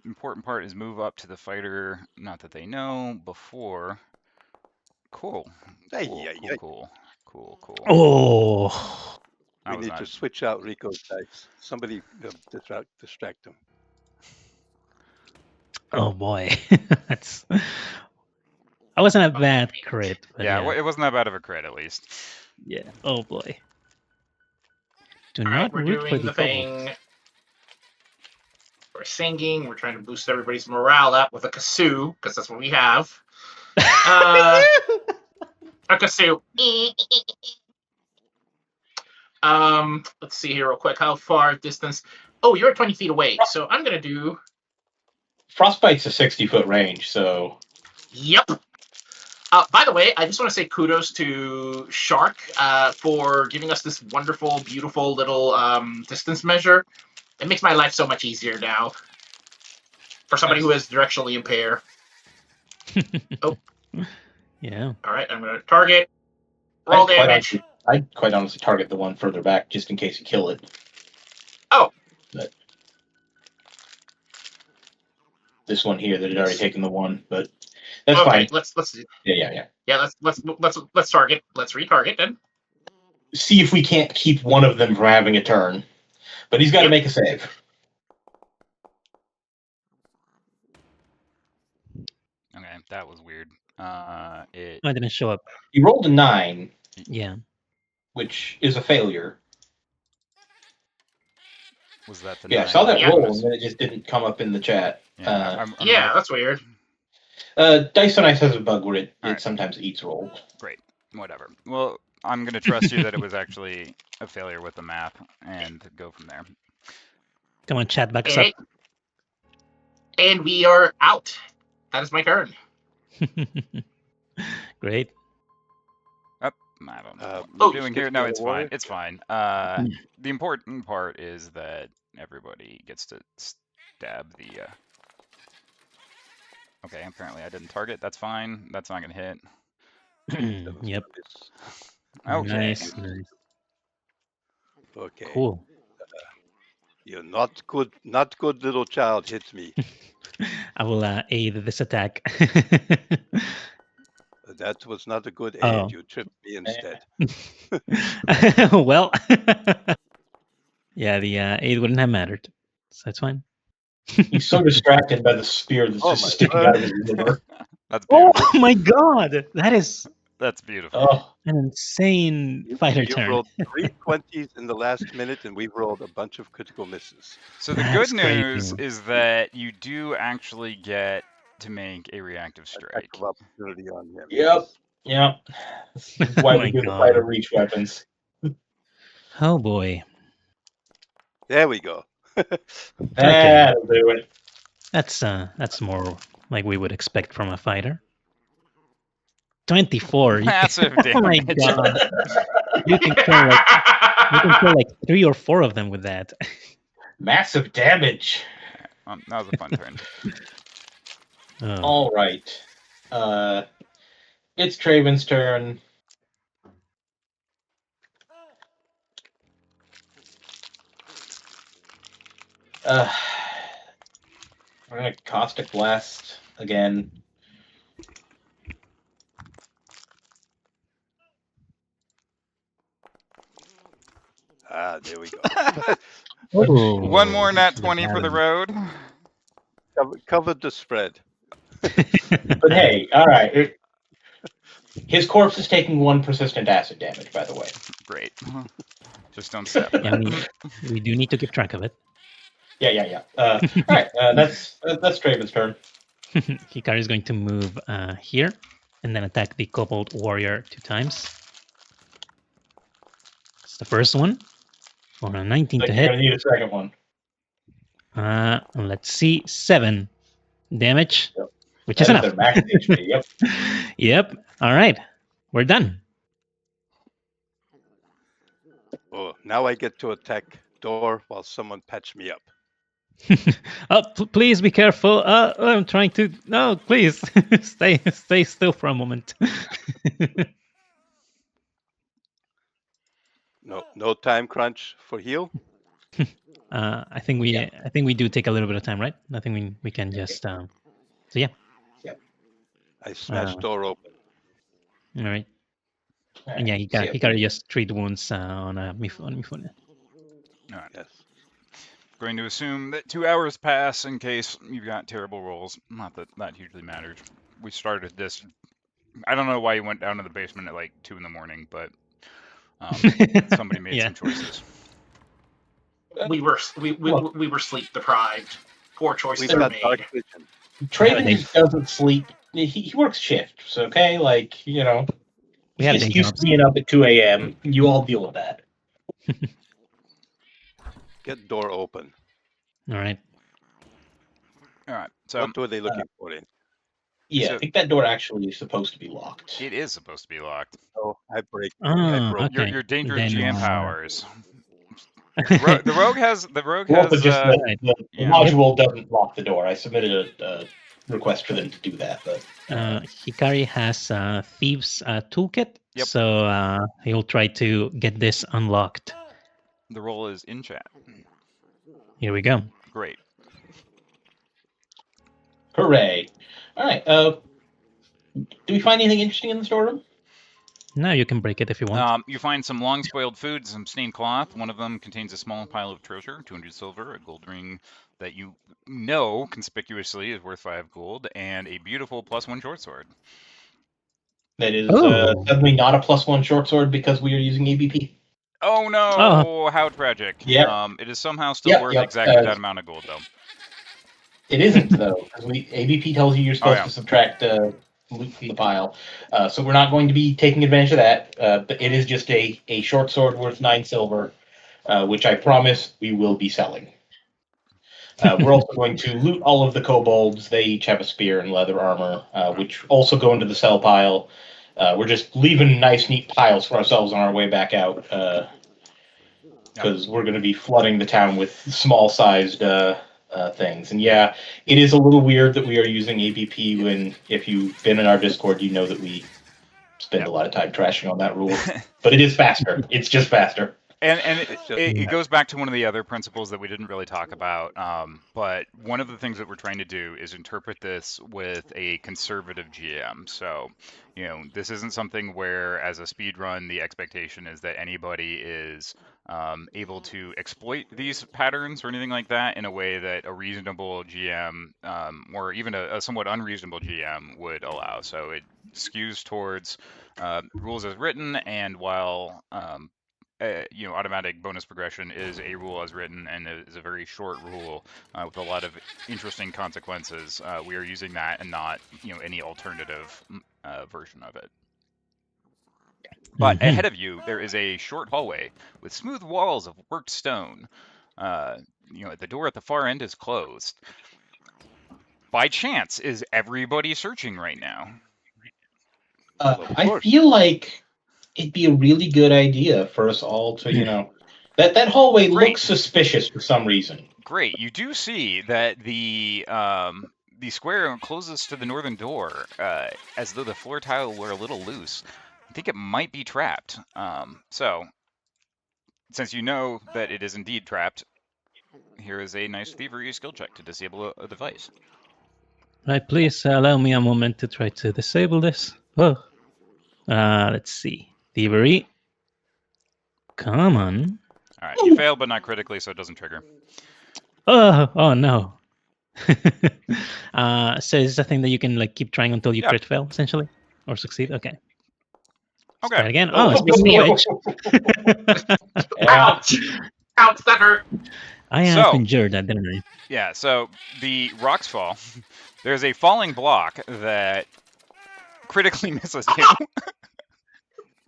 important part is move up to the fighter, not that they know, before. Cool. Cool. Oh. We need to switch out Rico's dice. Somebody distract him. Oh boy, that wasn't a bad crit. But yeah, it wasn't that bad of a crit, at least. Yeah. Oh boy. Do All not right, we're root for doing the thing. We're singing. We're trying to boost everybody's morale up with a kazoo because that's what we have. Akasu. Let's see here real quick. How far distance? Oh, you're 20 feet away. So I'm gonna do. Frostbite's a 60-foot range, so Yep. By the way, I just want to say kudos to Shark for giving us this wonderful, beautiful little distance measure. It makes my life so much easier now. For somebody who is directionally impaired. Oh. Yeah. All right, I'm going to target. Roll damage. I'd quite honestly target the one further back just in case you kill it. Oh. But this one here that had already taken the one, but that's fine. Let's Yeah. Yeah, let's target. Let's retarget then. See if we can't keep one of them from having a turn. But he's got to make a save. Okay, that was weird. I didn't show up. He rolled a 9. Yeah. Which is a failure. Was that the 9? I saw that roll, and then it just didn't come up in the chat. Yeah, that's weird. Dice on Ice has a bug where it sometimes eats rolls. Great, whatever. Well, I'm going to trust you that it was actually a failure with the map and go from there. Come on, chat backs up. And we are out. That is my turn. Great. I don't know what I'm doing here. No, it's fine. It's fine. The important part is that everybody gets to stab the... Okay, apparently I didn't target. That's fine. That's not going to hit. Yep. Okay. Nice. Okay. Cool. You're not good little child hits me. I will aid this attack. That was not a good aid. You tripped me instead. Well, yeah, the aid wouldn't have mattered. So that's fine. He's so distracted by the spear that's just sticking out of his liver. That's beautiful. Oh my god! That's beautiful. Oh. An insane fighter turn. You rolled 3 20s in the last minute, and we rolled a bunch of critical misses. So the good news is that you do actually get to make a reactive strike. Opportunity on him. Yep. That's why we give the fighter reach weapons. Oh boy. There we go. That'll do it. That's more like we would expect from a fighter. 24. Massive damage. Oh my god. You can kill like 3 or 4 of them with that. Massive damage. That was a fun turn. All right. It's Traven's turn. We're gonna Caustic Blast again. There we go. One more nat 20 for the road. Covered the spread. But hey, all right. His corpse is taking 1 persistent acid damage, by the way. Great. Just don't step. Yeah, we do need to keep track of it. Yeah. All right, that's Traven's turn. Hikari is going to move here and then attack the Kobold Warrior 2 times. It's the first one for a 19 to hit. You're gonna need a second one. Let's see, 7 damage, which is That enough. their max HP. Yep. Yep. All right, we're done. Oh, now I get to attack door while someone patch me up. Please be careful. I'm trying to. No, please stay still for a moment. No time crunch for heal. I think we do take a little bit of time, right? I think we can just. So yeah. Yep. I smashed door open. All right. And yeah, he got just 3 wounds on Mifune. All right. Yes. Going to assume that 2 hours pass in case you've got terrible rolls. Not that that hugely matters. We started this. I don't know why you went down to the basement at like 2 in the morning, but somebody made some choices. We were sleep deprived. Poor choices were made. Traven doesn't sleep he works shifts, okay? Like, you know, We have he's day just used jobs. to being up at 2 a.m. You all deal with that. Get door open. All right. All right. So What door are they looking for? Then? Yeah, So- I think that door actually is supposed to be locked. it is supposed to be locked. Oh, I break. Ah, broke okay. Your dangerous Then, GM powers. The rogue has Also, just the, Right. the yeah. module doesn't lock the door. I submitted a request for them to do that, but Hikari has Thieves Toolkit, Yep. so he'll try to get this unlocked. The roll is in chat. Here we go. Great. hooray! All right. Do we find anything interesting in the storeroom? Now you can break it if you want. You find some long spoiled food, some stained cloth. One of them contains a small pile of treasure, 200 silver, a gold ring that you know conspicuously is worth 5 gold, and a beautiful +1 short sword. That is Oh. suddenly not a +1 short sword because we are using ABP. Oh no! How tragic. Yep. It is somehow still worth exactly that amount of gold, though. It isn't though, because ABP tells you you're supposed yeah. to subtract loot from the pile. So we're not going to be taking advantage of that. But it is just a short sword worth 9 silver, which I promise we will be selling. We're also going to loot all of the kobolds. They each have a spear and leather armor, which also go into the sell pile. We're just leaving nice, neat piles for ourselves on our way back out, because we're going to be flooding the town with small-sized things. And yeah, it is a little weird that we are using ABP when, if you've been in our Discord, you know that we spend a lot of time trashing on that rule. But it is faster. It's just faster. And it goes back to one of the other principles that we didn't really talk about. But one of the things that we're trying to do is interpret this with a conservative GM. So, you know, this isn't something where, as a speed run, the expectation is that anybody is able to exploit these patterns or anything like that in a way that a reasonable GM or even a somewhat unreasonable GM would allow. So it skews towards rules as written, and while you know, automatic bonus progression is a rule as written and is a very short rule with a lot of interesting consequences. We are using that and not, you know, any alternative version of it. But ahead of you, there is a short hallway with smooth walls of worked stone. You know, the door at the far end is closed. By chance, is everybody searching right now? I feel like it'd be a really good idea for us all to, you know, that hallway looks suspicious for some reason. Great. You do see that the square closes to the northern door, as though the floor tile were a little loose. I think it might be trapped. So, since you know that it is indeed trapped, here is a nice thievery skill check to disable a device. Right, please allow me a moment to try to disable this. Oh, let's see. Thievery. Come on. All right, you failed, but not critically, so it doesn't trigger. Oh no. So it's a thing that you can like keep trying until you crit fail, essentially, or succeed. Okay. Okay. Try again. Oh, speaking of which. Ouch! Ouch! That hurt. I have endured that, didn't I? Yeah. So the rocks fall. There's a falling block that critically misses you.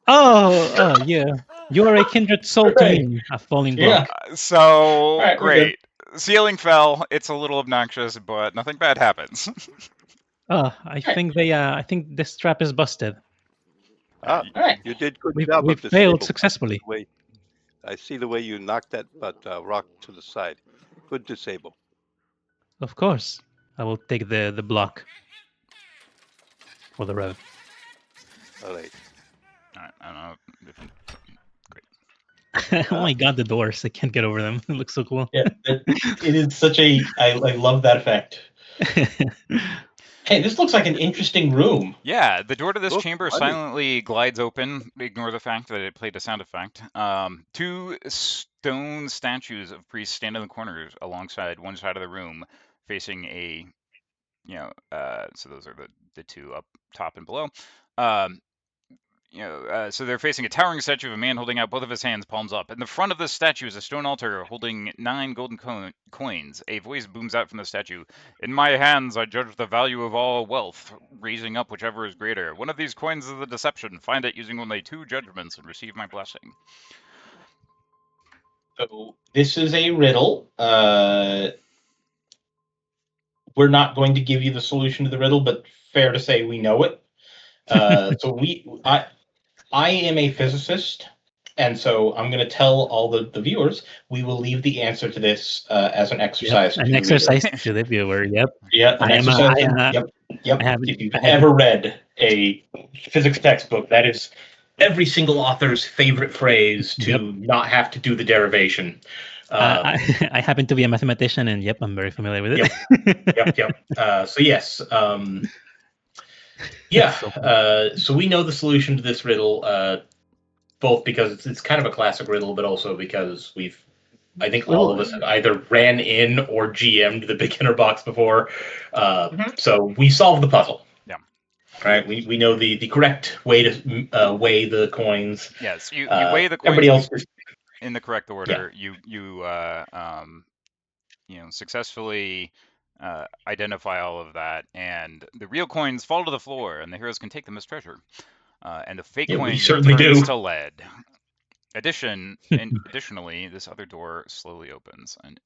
Oh, yeah. You are a kindred soul to me, a falling block. So, right, great. Ceiling fell. It's a little obnoxious, but nothing bad happens. I think I think this trap is busted. All right. You did good job. We failed successfully. I see the way you knocked that rock to the side. Good disable. Of course. I will take the block for the road. All right. I don't know. Great. Oh my god, the doors. I can't get over them. It looks so cool. Yeah, it is such a... I love that effect. Hey, this looks like an interesting room. Yeah, the door to this chamber silently glides open. Ignore the fact that it played a sound effect. 2 stone statues of priests stand in the corners alongside one side of the room, facing a, you know, so those are the 2 up top and below. So they're facing a towering statue of a man holding out both of his hands, palms up. In the front of the statue is a stone altar holding 9 golden coins. A voice booms out from the statue. In my hands, I judge the value of all wealth, raising up whichever is greater. One of these coins is a deception. Find it using only 2 judgments and receive my blessing. So this is a riddle. We're not going to give you the solution to the riddle, but fair to say we know it. I am a physicist, and so I'm going to tell all the viewers we will leave the answer to this as an exercise. An exercise to the viewer. Yep. Yeah, an exercise. Yep. If you've ever read a physics textbook, that is every single author's favorite phrase to not have to do the derivation. I happen to be a mathematician, and I'm very familiar with it. Yep. So yes. So we know the solution to this riddle, both because it's kind of a classic riddle, but also because I think all of us have either ran in or GM'd the beginner box before. So we solved the puzzle. Yeah. Right. We know the correct way to weigh the coins. Yes, you weigh the coins. Everybody else in the correct order. You successfully identify all of that, and the real coins fall to the floor, and the heroes can take them as treasure. And the fake coin turns to lead. Additionally, this other door slowly opens, and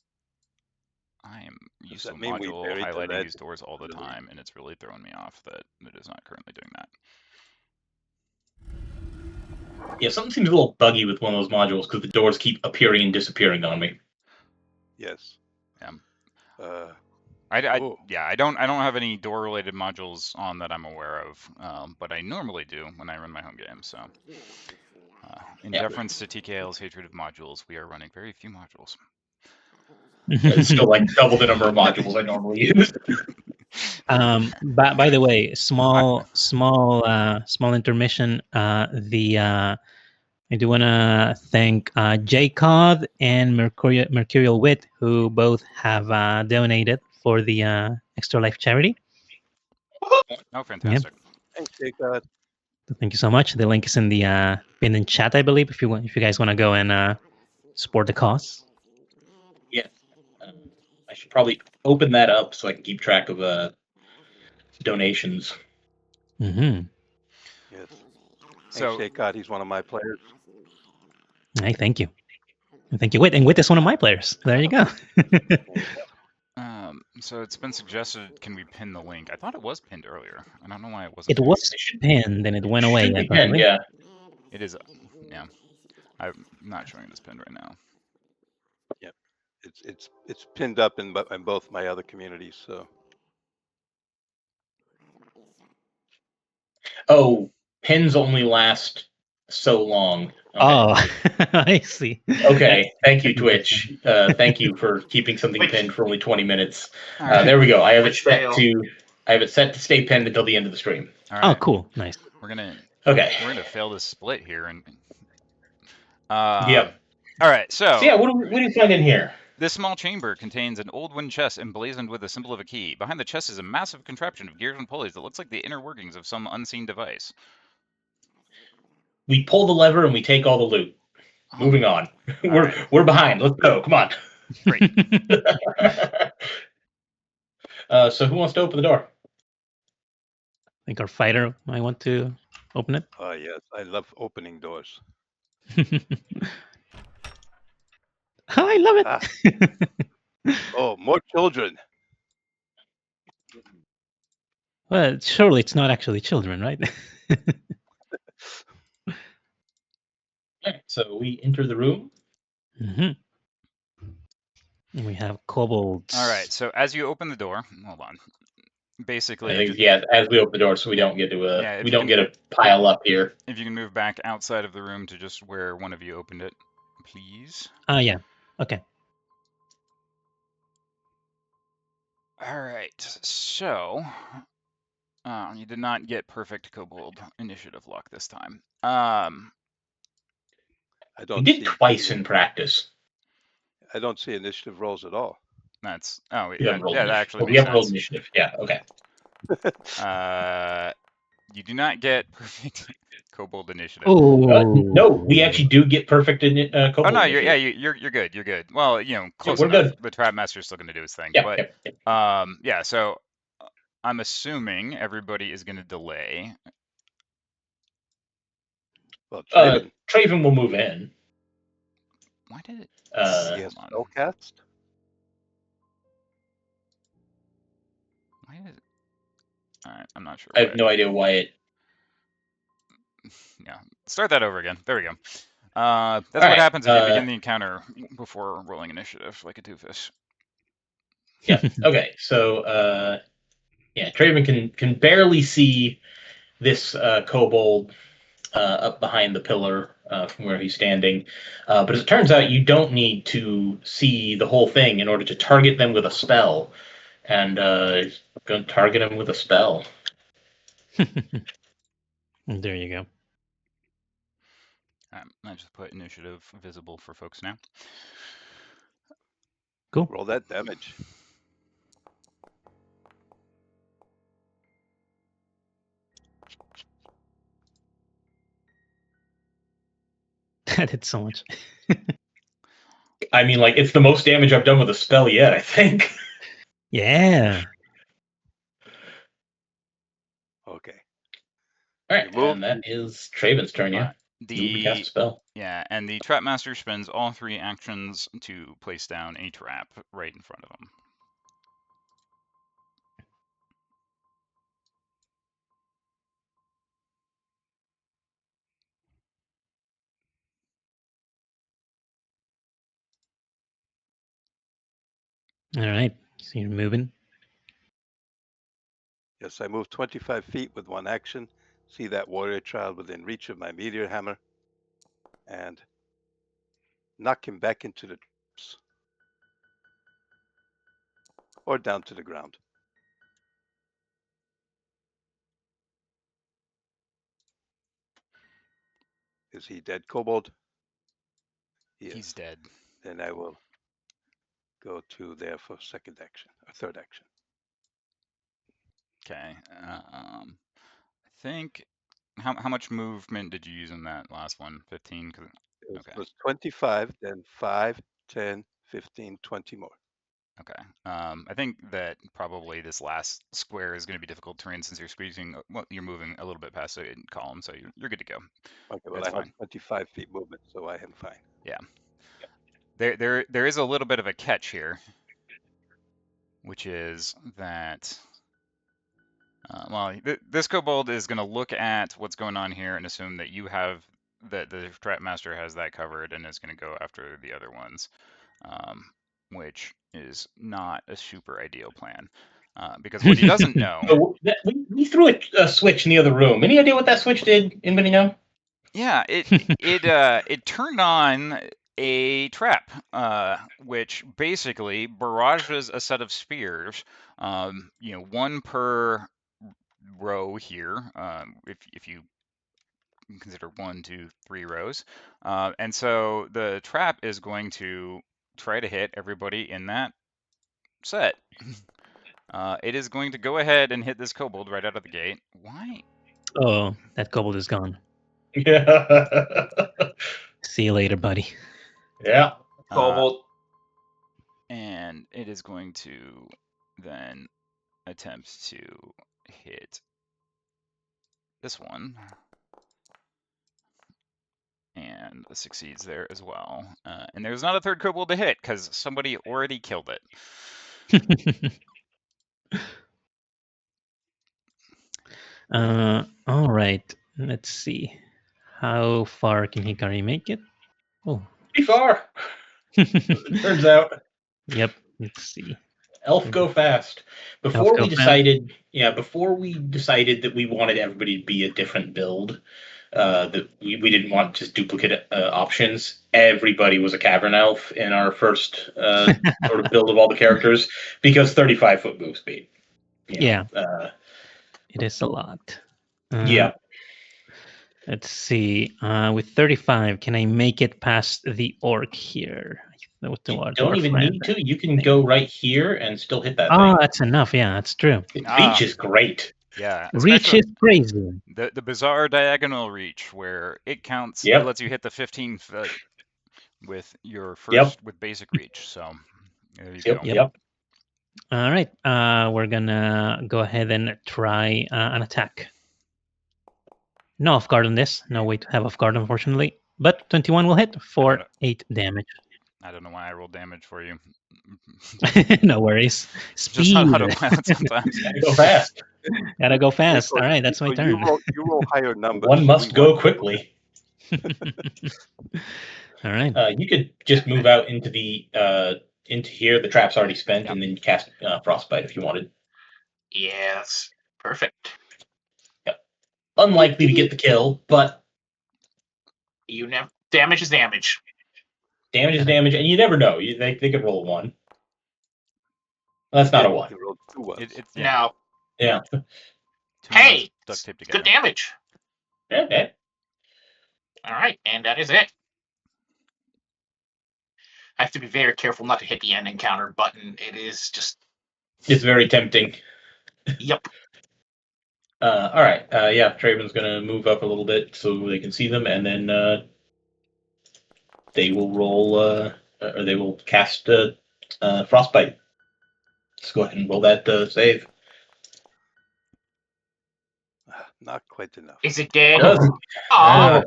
I am used to module highlighting these doors all the time, and it's really throwing me off that it is not currently doing that. Yeah, something seems a little buggy with one of those modules because the doors keep appearing and disappearing on me. Yes. Yeah. I don't have any door related modules on that I'm aware of, but I normally do when I run my home game. So, in deference to TKL's hatred of modules, we are running very few modules. It's still like double the number of modules I normally use. By the way, small intermission. I do want to thank J-Cod and Mercurial Wit, who both have donated for the Extra Life charity. Oh, fantastic! Thanks, J-Cod. Thank you so much. The link is in the pinned chat, I believe. If you guys want to go and support the cause. Yeah, I should probably open that up so I can keep track of donations. Mm-hmm. Yes. So, J-Cod, he's one of my players. Hey, thank you. Thank you. And Wit is one of my players. There you go. So it's been suggested, can we pin the link? I thought it was pinned earlier. I don't know why it wasn't. It was pinned, and it went away. Pinned, yeah. It is. Yeah. I'm not showing it as pinned right now. Yep. It's pinned up in both my other communities. So. Oh, pins only last so long. Okay. Oh, I see. Okay, thank you, Twitch. Thank you for keeping something pinned for only 20 minutes. There we go. I have it set to stay pinned until the end of the stream. All right. Oh, cool. Nice. We're gonna fail this split here, and yep. All right. So yeah, what do you find in here? This small chamber contains an old wooden chest emblazoned with the symbol of a key. Behind the chest is a massive contraption of gears and pulleys that looks like the inner workings of some unseen device. We pull the lever and we take all the loot. Moving on. We're behind. Let's go. Come on. Great. So who wants to open the door? I think our fighter might want to open it. Oh, yes. I love opening doors. I love it. Oh, more children. Well, surely it's not actually children, right? So we enter the room. Mm-hmm. And we have kobolds. All right. So as you open the door, hold on. Basically, as we open the door, so we don't get to get a pile up here. If you can move back outside of the room to just where one of you opened it, please. Yeah. Okay. All right. So you did not get perfect kobold initiative luck this time. You did twice in practice. I don't see initiative rolls at all. That's that actually we have rolled initiative. Yeah, okay. You do not get perfect kobold initiative. No, we actually do get perfect kobold Oh no, initiative. you're good. You're good. Well, close we're enough. good. The Trap Master's still going to do his thing. Yeah, But yeah. yeah. So I'm assuming everybody is going to delay. Well, Traven will move in. Why did it? he has spellcast. Why did it? All right, I'm not sure. I have no idea why it. Yeah, start that over again. There we go. That's All what right, happens if you begin the encounter before rolling initiative, like a doofus. Yeah. Okay. So, yeah, Traven can barely see this kobold up behind the pillar from where he's standing. But as it turns out, you don't need to see the whole thing in order to target them with a spell. And going to target him with a spell. There you go. I just put initiative visible for folks now. Cool. Roll that damage. That did so much. I mean, like, it's the most damage I've done with a spell yet, I think. Yeah. Okay. All right, and that is Traven's turn, yeah. You can cast a spell. Yeah, and the Trap Master spends all 3 actions to place down a trap right in front of him. All right. So you're moving. Yes, I move 25 feet with 1 action. See that warrior child within reach of my meteor hammer, and knock him back into the traps or down to the ground. Is he dead, Kobold? He's dead. Then I will go to there for second action or third action. Okay. I think how much movement did you use in that last one? 15. It was 25, then 5, 10, 15, 20 more. Okay. I think that probably this last square is going to be difficult terrain since you're squeezing. Well, you're moving a little bit past the column, so you're good to go. Okay, well, I have 25 feet movement, so I am fine. Yeah. There is a little bit of a catch here, which is that this kobold is going to look at what's going on here and assume that you have that the Trap Master has that covered and is going to go after the other ones, which is not a super ideal plan. Because what he doesn't know. So we threw a switch in the other room. Any idea what that switch did? Anybody know? Yeah, it turned on a trap, which basically barrages a set of spears, one per row here, if you consider 1, 2, 3 rows, and so the trap is going to try to hit everybody in that set. It is going to go ahead and hit this kobold right out of the gate. Why? Oh, that kobold is gone. Yeah. See you later, buddy. Yeah. Kobold. And it is going to then attempt to hit this one. And succeeds there as well. And there's not a third kobold to hit because somebody already killed it. All right. Let's see. How far can Hikari make it? Oh, pretty far. Turns out. Yep. Let's see. Elf go fast. Before we decided that we wanted everybody to be a different build, that we didn't want just duplicate options. Everybody was a cavern elf in our first sort of build of all the characters because 35-foot move speed. Yeah. It is a lot. Yeah. Let's see. With 35, can I make it past the orc here? You don't even need to. You can go right here and still hit that thing. Oh, that's enough. Yeah, that's true. Reach is great. Yeah, Reach especially is crazy. the bizarre diagonal reach where it counts. It Yep. lets you hit the 15 foot with your Yep. first with basic reach. So there you Yep. go. Yep. All right. We're gonna go ahead and try an attack. No off guard on this. No way to have off guard, unfortunately. But 21 will hit for 8 damage. I don't know why I rolled damage for you. No worries. Speed. Just on autopilot sometimes. Gotta go fast. Gotta go fast. Rico, All right, that's my Rico, turn. You roll higher numbers. One so must we go want- quickly. All right. You could just move out into the into here. The trap's already spent, Yep. and then cast Frostbite if you wanted. Yes. Perfect. Unlikely to get the kill, but You never damage is damage. damage is damage, and you never know. They could roll a 1. That's not a 1. You rolled 2 ones. It's Now, Yeah. two hey, ones duct taped together. good damage. Okay. All right, and that is it. I have to be very careful not to hit the end encounter button. It is just. It's very tempting. Yep. All right. Yeah, Traven's gonna move up a little bit so they can see them, and then they will roll, or they will cast Frostbite. Let's go ahead and roll that save. Not quite enough. Is it dead? Doesn't. Oh,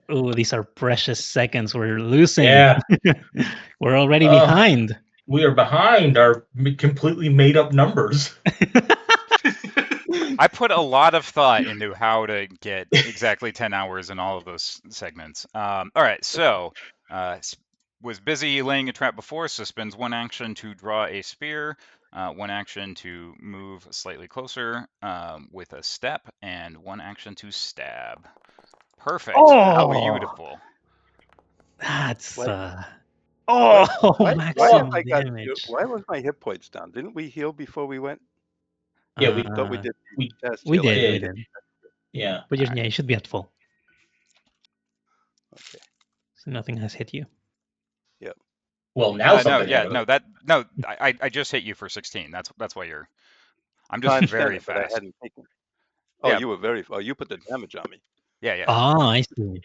Oh, these are precious seconds we're losing. Yeah. We're already Oh. behind. We are behind our completely made up numbers. I put a lot of thought into how to get exactly 10 hours in all of those segments. All right, so was busy laying a trap before, so spends 1 action to draw a spear, 1 action to move slightly closer with a step, and 1 action to stab. Perfect. Oh! Beautiful. That's What? oh, maximum Why damage. why was my hit points down? Didn't we heal before we went? Yeah, we Thought we did. we- test We heal. did. Yeah. But yeah, you should be at full. Okay. So nothing has hit you. Well, now No, something. yeah, happened. I just hit you for 16. That's why you're. I'm No, I just understand very that, but I fast. hadn't taken. Oh, Yeah. you were very. Oh, you put the damage on me. Yeah. Ah, I see.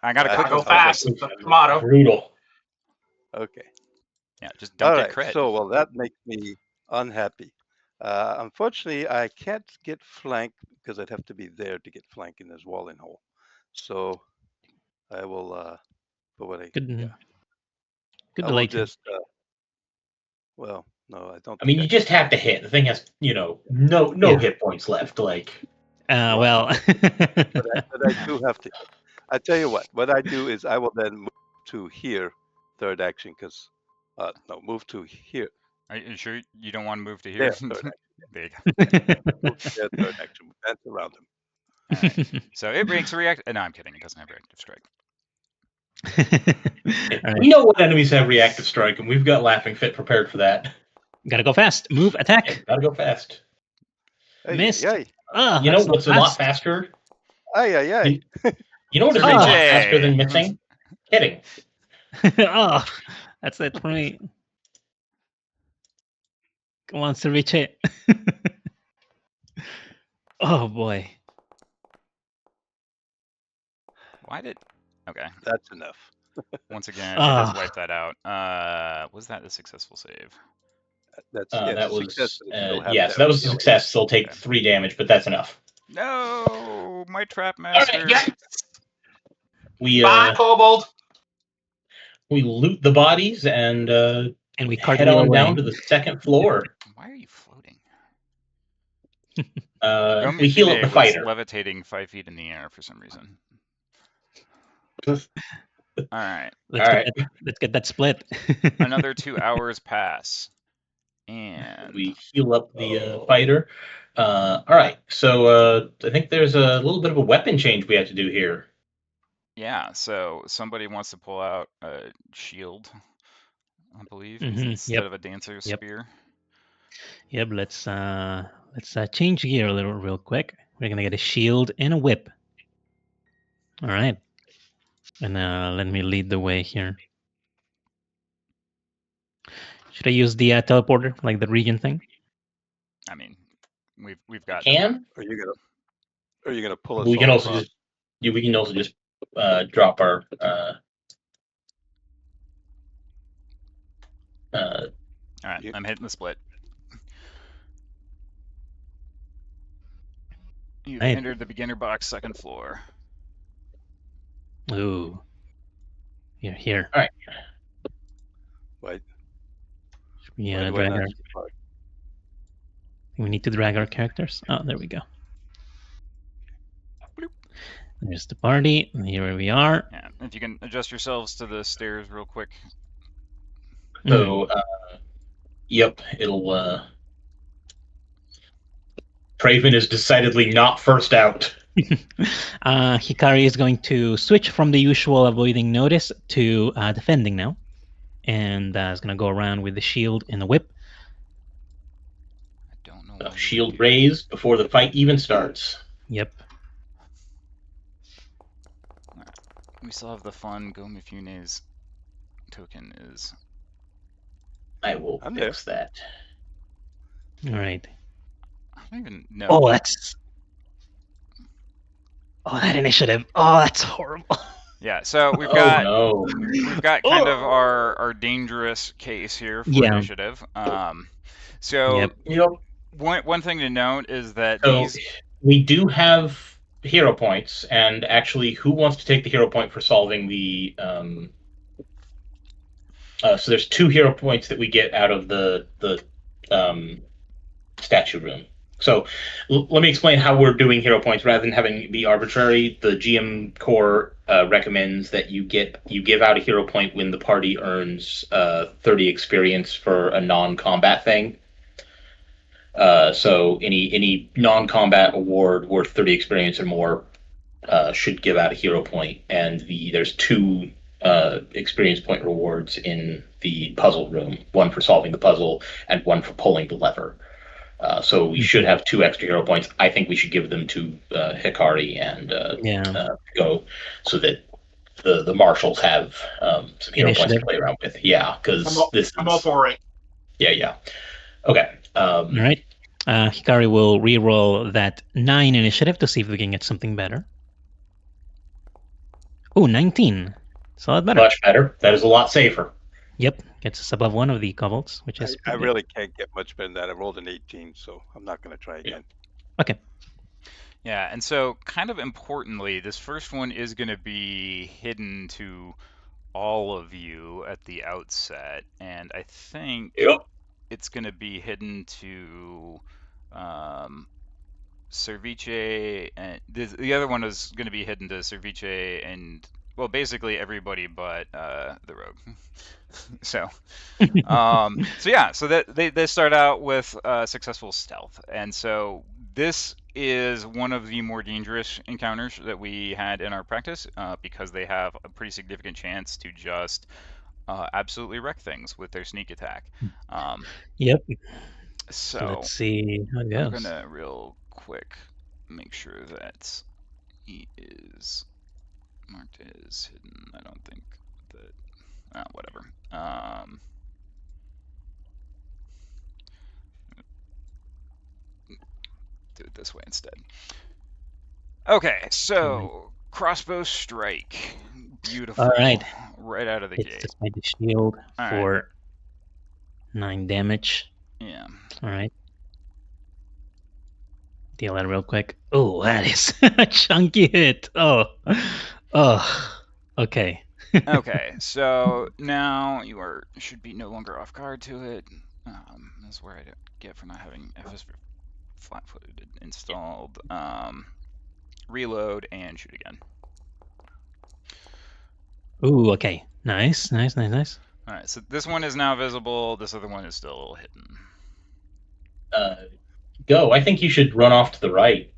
I got a I quick. gotta go was fast. like, The tomato. Brutal. Okay. Yeah, just All don't right. get crit. So, well, that makes me unhappy. Unfortunately, I can't get flank because I'd have to be there to get flank in this walling hole. So, I will. But what I Good. yeah, Good I will delay too. just. Well, no, I don't. I mean, think you just have to hit. The thing has, no Yeah. hit points left. Like, Well. But I do have to. I tell you what. What I do is I will then move to here, third action, because no, move to here. Are you sure you don't want to move to There, here? third action. There you go. Move to there, third action. Dance around him. All right. So it ranks react. No, I'm kidding. It doesn't have reactive strike. All right. we know what enemies have reactive strike, and we've got Laughing Fit prepared for that. Gotta go fast. Move, attack. Yeah, gotta go fast. Ay, Missed. Ay, Ah, You know that's not what's a lot fast. faster? ay, ay, ay. ay. You know what is a lot Ceviche. faster than missing? Hitting. Oh, that's it for me. Come on, Ceviche. Oh boy. Why did? Okay. That's enough. Once again, it has Ah. wiped that out. Was that a successful save? That's That was success, but it still has yes, to that have was a healed. success. They'll take Okay. 3 damage, but that's enough. No, my trap All master. right, yeah. We Bye, Kobold. we loot the bodies and And we head cartwheel on away. down to the 2nd floor. Why are you floating? We heal up the was fighter. levitating 5 feet in the air for some reason. All right. Let's get that split. Another 2 hours pass. And We heal up the fighter. All right, so I think there's a little bit of a weapon change we have to do here. yeah, so somebody wants to pull out a shield, I believe, Mhm, instead yep, of a dancer's yep. spear. Yep, let's change gear a little real quick. We're gonna get a shield and a whip. All right. And let me lead the way here. Should I use the teleporter, like the region thing? I mean, we've got. Can? Are you gonna pull us We can all also across? just drop our All right, You- I'm hitting the split. You've Right. entered the beginner box, second floor. Ooh. You're here. All right. Wait. Yeah, Why do I drag not our. see part? We need to drag our characters. Oh, there we go. Bloop. There's the party. And here we are. Yeah, if you can adjust yourselves to the stairs real quick. So, yep, it'll. Craven is decidedly not first out. Hikari is going to switch from the usual avoiding notice to defending now. And is going to go around with the shield and the whip. I don't know. Why Shield raised before the fight even starts. Yep. We still have the fun Go Mifune's token is. I will I'm fix that. All right. I don't even know. Oh, that's. Oh, that initiative. Oh, that's horrible. Yeah, so we've Oh got no. we've got kind of our dangerous case here for Yeah. initiative. So Yep. one thing to note is that So these. we do have hero points, and actually, who wants to take the hero point for solving the? So there's 2 hero points that we get out of the statue room. So let me explain how we're doing hero points rather than having it be arbitrary. The GM core recommends that you give out a hero point when the party earns 30 experience for a non-combat thing. So any non-combat award worth 30 experience or more should give out a hero point, and there's 2 experience point rewards in the puzzle room, one for solving the puzzle and one for pulling the lever. So we should have 2 extra hero points. I think we should give them to Hikari and Go, so that the marshals have some hero points to play around with. Yeah, because I'm all for it. Yeah. Okay. All right. Hikari will re-roll that 9 initiative to see if we can get something better. Oh, 19. So that's better. Much better. That is a lot safer. Yep. Gets us above one of the kobolds, which is I really can't get much better than that. I rolled an 18, so I'm not going to try again. Okay. Yeah, and so kind of importantly, this first one is going to be hidden to all of you at the outset, and I think it's going to be hidden to Cervice, and the other one is going to be hidden to Cervice and, well, basically everybody but the rogue. So that they start out with successful stealth, and so this is one of the more dangerous encounters that we had in our practice because they have a pretty significant chance to just absolutely wreck things with their sneak attack. Yep. So let's see how it goes. I'm gonna real quick make sure that he is marked as hidden. I don't think that. Whatever. Do it this way instead. Okay, so crossbow strike. Beautiful. All right. Right out of the gate. It's just made the shield for 9 damage. Yeah. All right. Deal that real quick. Oh, that is a chunky hit. Oh. Okay. Okay, so now you should be no longer off guard to it. That's where I get for not having FS flat-footed installed. Reload and shoot again. Ooh, okay. Nice. All right, so this one is now visible. This other one is still hidden. Go. I think you should run off to the right.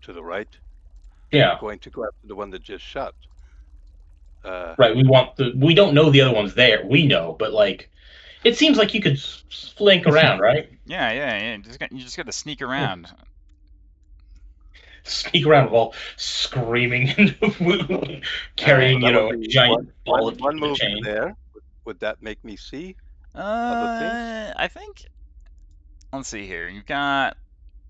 To the right? Yeah. I'm going to go after the one that just shot. Right. We don't know the other one's there. We know, but like, it seems like you could flank around, right? Yeah. You just got to sneak around. Sneak around while screaming and carrying, a giant ball of one move chain. there. Would that make me see? I think let's see here. You've got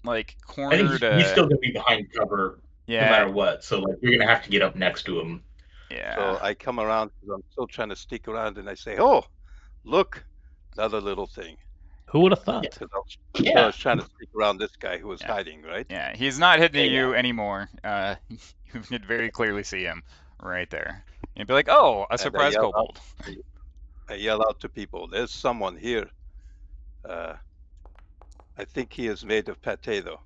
like I cornered. think he's still gonna be behind cover yeah, no matter what. So like you're gonna have to get up next to him. yeah. So I come around because I'm still trying to sneak around, and I say, "Oh, look, another little thing." Who would have thought? Because Yeah. I was trying to sneak around this guy who was Yeah. hiding, right? Yeah, he's not hitting Yeah, you anymore. You could very clearly see him right there. You'd be like, "Oh, a And I surprise yell out- kobold." I yell out to people, "There's someone here." I think he is made of pate, though.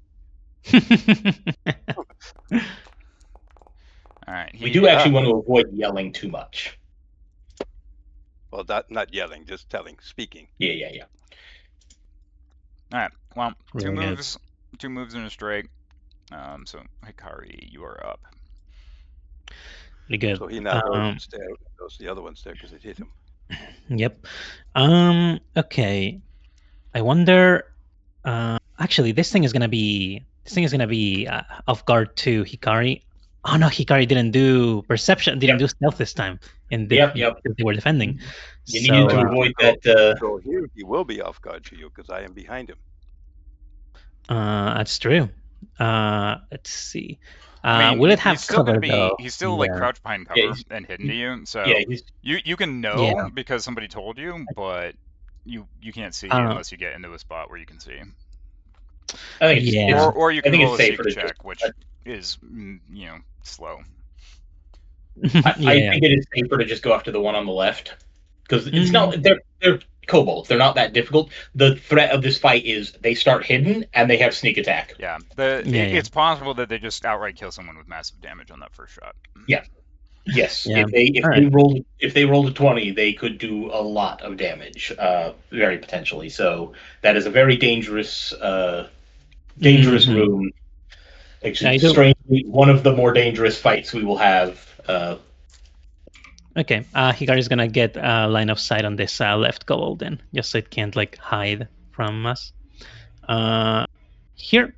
All right. We do actually want to avoid yelling too much. Well, not yelling, just speaking. Yeah. All right. Well, Really good. two moves in a strike. So Hikari, you are up. Pretty good. So he now goes the other one's there because it hit him. Yep. Okay. I wonder. Actually, this thing is gonna be off guard to Hikari. Oh no, Hikari didn't do perception. Didn't do stealth this time. And Yep. They were defending. You needed to avoid that. So here he will be off guard to you because I am behind him. That's true. Let's see. I mean, will it have he's still cover gonna be, though? He's still like crouched behind cover and hidden to you. So you can know because somebody told you, but you can't see unless you get into a spot where you can see. I think or you can roll a safer sneak check, which is slow. I think it is safer to just go after the one on the left because it's not they're kobolds. They're not that difficult. The threat of this fight is they start hidden and they have sneak attack. Yeah, it's possible that they just outright kill someone with massive damage on that first shot. Yeah. Yes. Yeah. If they rolled a 20, they could do a lot of damage, very potentially. So that is a very dangerous room. Actually, strangely, one of the more dangerous fights we will have. Okay, Hikari's gonna get line of sight on this left kobold then, just so it can't like hide from us. Here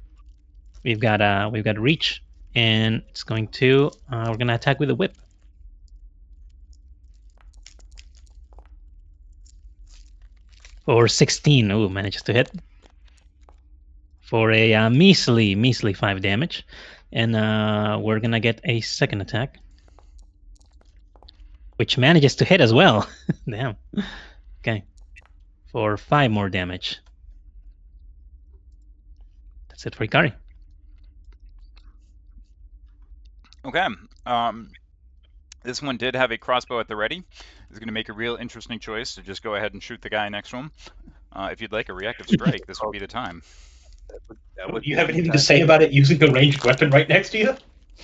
we've got reach, and it's going to we're gonna attack with a whip. For 16, ooh, manages to hit. For a measly 5 damage, and we're gonna get a second attack, which manages to hit as well. Damn. Okay. For 5 more damage. That's it for Hikari. Okay. This one did have a crossbow at the ready. He's going to make a real interesting choice to just go ahead and shoot the guy next to him. If you'd like a reactive strike, this would be the time. You have anything to say about it using a ranged weapon right next to you?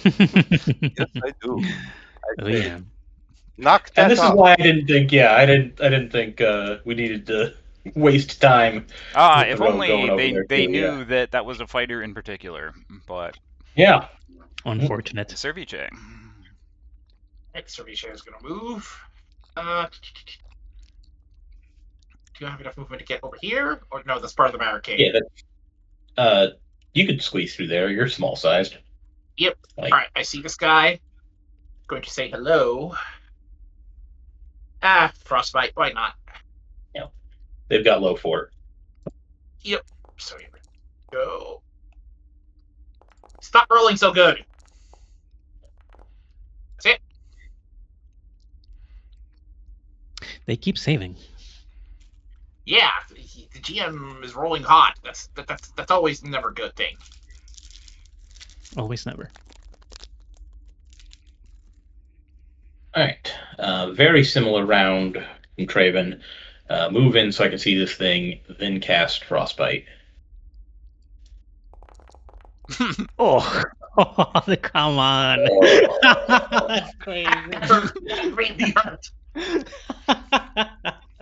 Yes, I do. Knock that and this off. is why I didn't think. Yeah, I didn't think we needed to waste time. If only they knew that was a fighter in particular. But yeah, unfortunate. Cerviche. Cerviche is gonna move. Do I have enough movement to get over here? Or no, that's part of the barricade. Yeah, you could squeeze through there. You're small sized. Yep. Alright, I see this guy. Going to say hello. Frostbite, why not? Yeah. They've got low fort. Yep. So here we go. Stop rolling so good. That's it. They keep saving. Yeah, the GM is rolling hot. That's always never a good thing. Always never. All right. Very similar round from Traven. Move in so I can see this thing, then cast Frostbite. Oh, come on. That's crazy. Really hurt.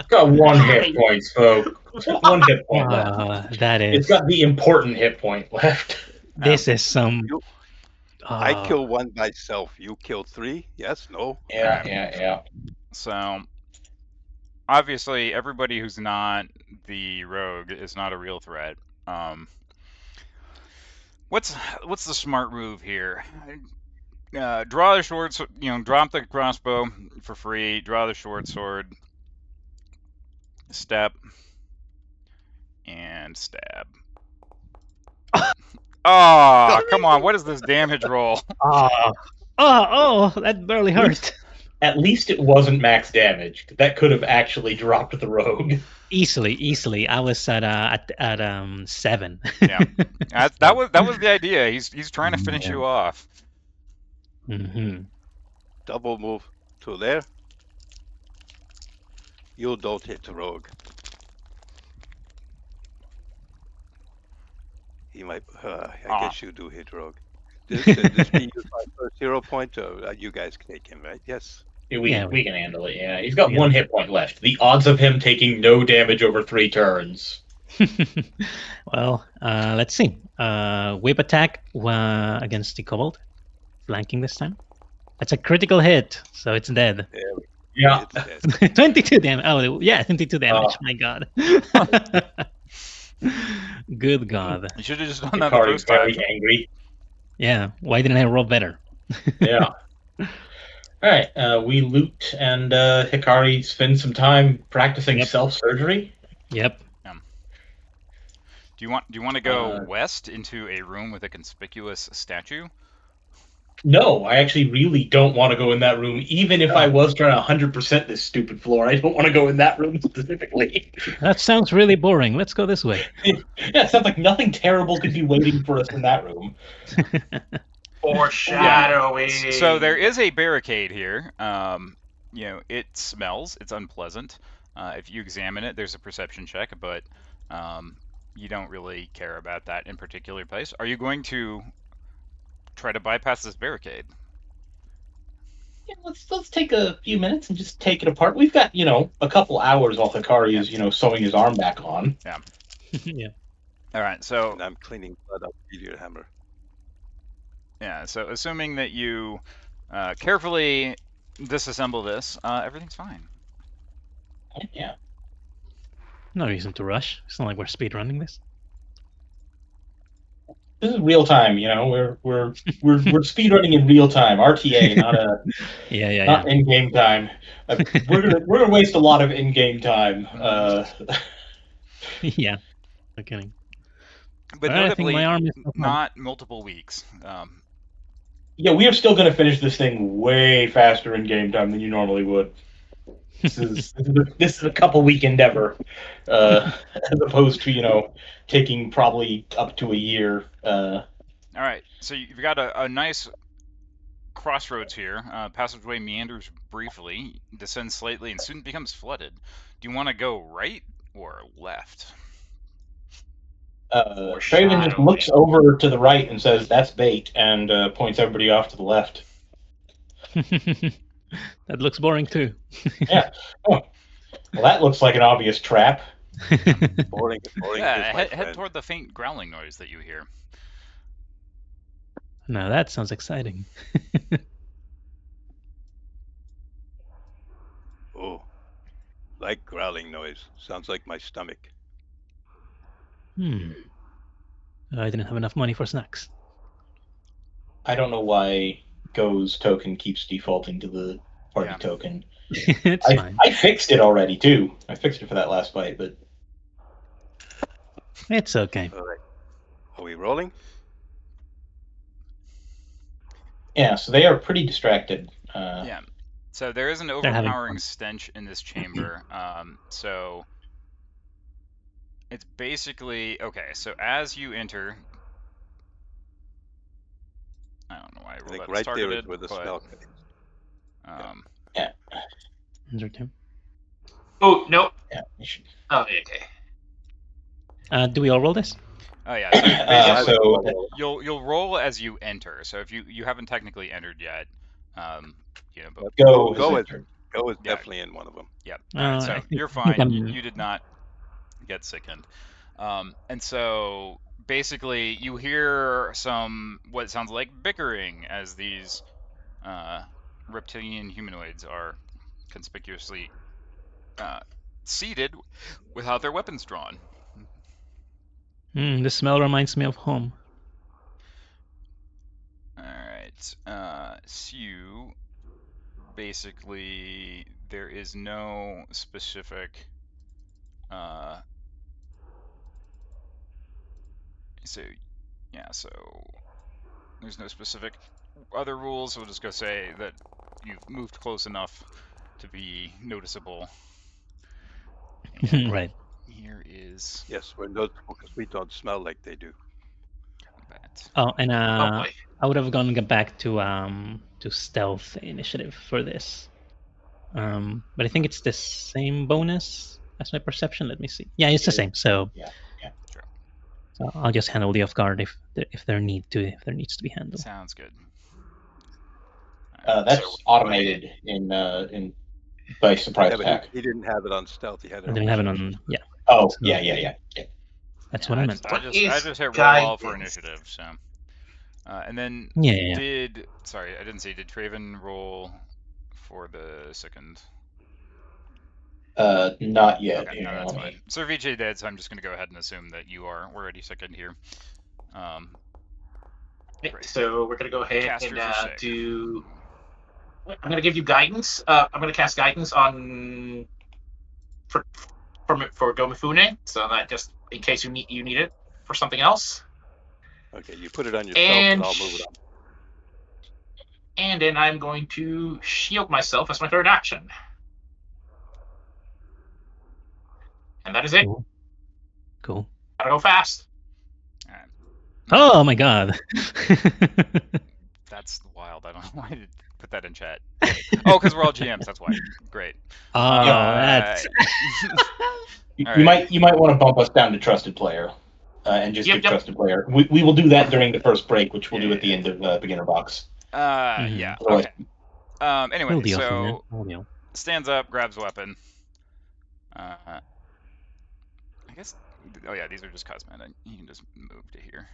Got 1 hit point, folks. 1 hit point left. That is. It's got the important hit point left. This is some. I kill 1 myself. You kill 3? Yes? No? Yeah. So, obviously, everybody who's not the rogue is not a real threat. What's the smart move here? Draw the short, drop the crossbow for free. Draw the short sword. Step. and stab. Oh, come on! What is this damage roll? Oh, that barely hurt. At least it wasn't max damage. That could have actually dropped the rogue. Easily. I was at 7. Yeah, that was the idea. He's trying to finish you off. Mm-hmm. Double move to there. You don't hit the rogue. He might. I guess you do hit rogue. This be my first hero point, or you guys can take him, right? Yes. We can handle it. Yeah, he's got 1 hit point left. The odds of him taking no damage over 3 turns. Well, let's see. Whip attack against the kobold, flanking this time. That's a critical hit, so it's dead. Yeah. 22 damage. Oh, yeah, 22 damage. My God. Good God. You should have just done that the first time. Very angry. Yeah. Why didn't I roll better? Yeah. All right. We loot, and Hikari spends some time practicing self-surgery. Yep. Do you want to go west into a room with a conspicuous statue? No, I actually really don't want to go in that room. Even if I was trying to 100% this stupid floor, I don't want to go in that room specifically. That sounds really boring. Let's go this way. Yeah, it sounds like nothing terrible could be waiting for us in that room. Foreshadowing. Yeah. So there is a barricade here. It smells. It's unpleasant. If you examine it, there's a perception check, but you don't really care about that in particular place. Are you going to try to bypass this barricade? Yeah, let's take a few minutes and just take it apart. We've got, a couple hours while Hikari is, sewing his arm back on. Yeah. Yeah. All right, so... And I'm cleaning blood up with your hammer. Yeah, so assuming that you carefully disassemble this, everything's fine. Yeah. No reason to rush. It's not like we're speedrunning this. This is real time, we're speedrunning in real time. RTA, not not in-game time. We're gonna waste a lot of in-game time. Yeah, no kidding. But notably, not multiple weeks. Yeah, we are still gonna finish this thing way faster in game time than you normally would. This is a couple week endeavor, as opposed to taking probably up to a year. All right, so you've got a nice crossroads here. Passageway meanders briefly, descends slightly, and soon becomes flooded. Do you want to go right or left? Sheridan just looks over to the right and says, "That's bait," and points everybody off to the left. That looks boring too. Yeah. Oh. Well, that looks like an obvious trap. Boring. Yeah, head toward the faint growling noise that you hear. Now that sounds exciting. Oh, like growling noise. Sounds like my stomach. I didn't have enough money for snacks. I don't know why Go's token keeps defaulting to the party token. It's fine. I fixed it already, too. I fixed it for that last fight, but... It's okay. All right. Are we rolling? Yeah, so they are pretty distracted. Yeah. So there is an overpowering stench in this chamber. So it's basically... Okay, so as you enter... I don't know why I rolled that right targeted, there is where the smell comes. Yeah. Is there two? Oh, no. Yeah. Oh, okay. Do we all roll this? Oh yeah. So you'll roll as you enter. So if you haven't technically entered yet, but Go is definitely in one of them. Yep. Right, so you're fine. You did not get sickened. And so basically you hear what sounds like bickering as these reptilian humanoids are conspicuously seated without their weapons drawn. The smell reminds me of home. Alright, so basically there is no specific So yeah, so there's no specific other rules. We'll just go say that you've moved close enough to be noticeable. And Right. here is Yes, we're noticeable because we don't smell like they do. combat. Oh, and Oh boy. I would have gone back to stealth initiative for this. But I think it's the same bonus as my perception. Let me see. Yeah, it's the same. So Yeah. Sure. so I'll just handle the off guard if there needs to be handled. Sounds good. That's automated in by surprise Yeah, but attack. he didn't have it on stealth. He had it I on didn't have it perception. on. Yeah, Oh, So- yeah. that's Yeah, what I meant. I just hit roll Guy all for is- initiative. So, and then Yeah. sorry, I didn't see. Did Traven roll for the second? Not yet. Okay, Here, no, that's let me- fine. So VJ did, so I'm just going to go ahead and assume that you are already second here. Okay, Great. so we're gonna go ahead Casters are and sick. do. I'm gonna give you guidance. I'm gonna cast guidance on for Gomifune, so that just in case you need it for something else. Okay, you put it on yourself, and I'll move it on. And then I'm going to shield myself as my third action. And that is it. Cool. Gotta go fast. All right. Oh my god. That's wild. I don't know why I did put that in chat. Oh, because we're all GMs. That's why. Great. Oh, that's. You, All you right. might want to bump us down to trusted player, and just do trusted player. We will do that during the first break, which we'll do at the end of beginner box. Yeah. Otherwise- Okay. Anyway, We'll deal from there. so We'll deal. stands up, grabs weapon. I guess. Oh yeah, these are just cosmetic. You can just move to here.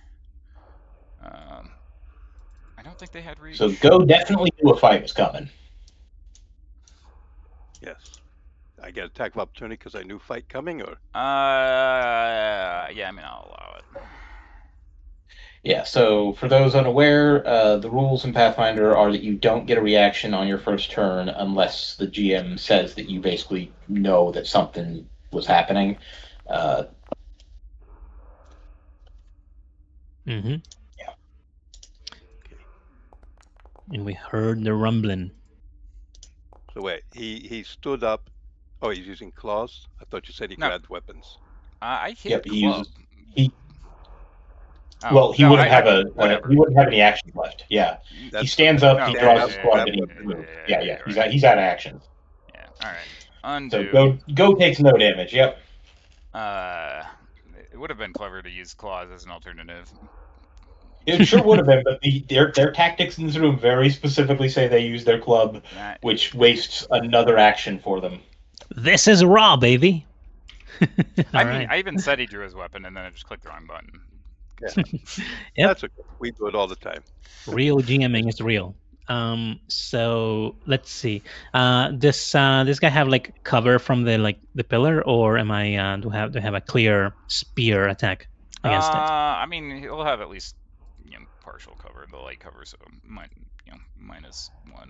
I don't think they had reach. So go definitely knew a fight was coming. Yes. I get attack of opportunity because I knew fight coming, or Yeah. I mean, I'll allow it. Yeah, so for those unaware, the rules in Pathfinder are that you don't get a reaction on your first turn unless the GM says that you basically know that something was happening. Mm-hmm. Yeah. Okay. And we heard the rumbling. so wait, he stood up. Oh, he's using claws. I thought you said he No. grabbed weapons. I hit Yep, he club. uses- he- Oh, Well, he no, wouldn't have whatever. he wouldn't have any action left. Yeah, he That's stands up, No, he yeah, draws yeah, his yeah, club, and he yeah, moves. yeah, Yeah, right. he's out of action. Yeah. All right. Undo. So go takes no damage. Yep. It would have been clever to use claws as an alternative. It sure would have been, but their tactics in this room very specifically say they use their club, That- which wastes another action for them. This is raw, baby. I All mean, right. I even said he drew his weapon, and then I just clicked the wrong button. Yep. That's okay. We do it all the time. Real GMing is real. So let's see. This guy have like cover from the pillar, or am I do I have a clear spear attack against it? I mean, he'll have at least partial cover, the light cover, so -1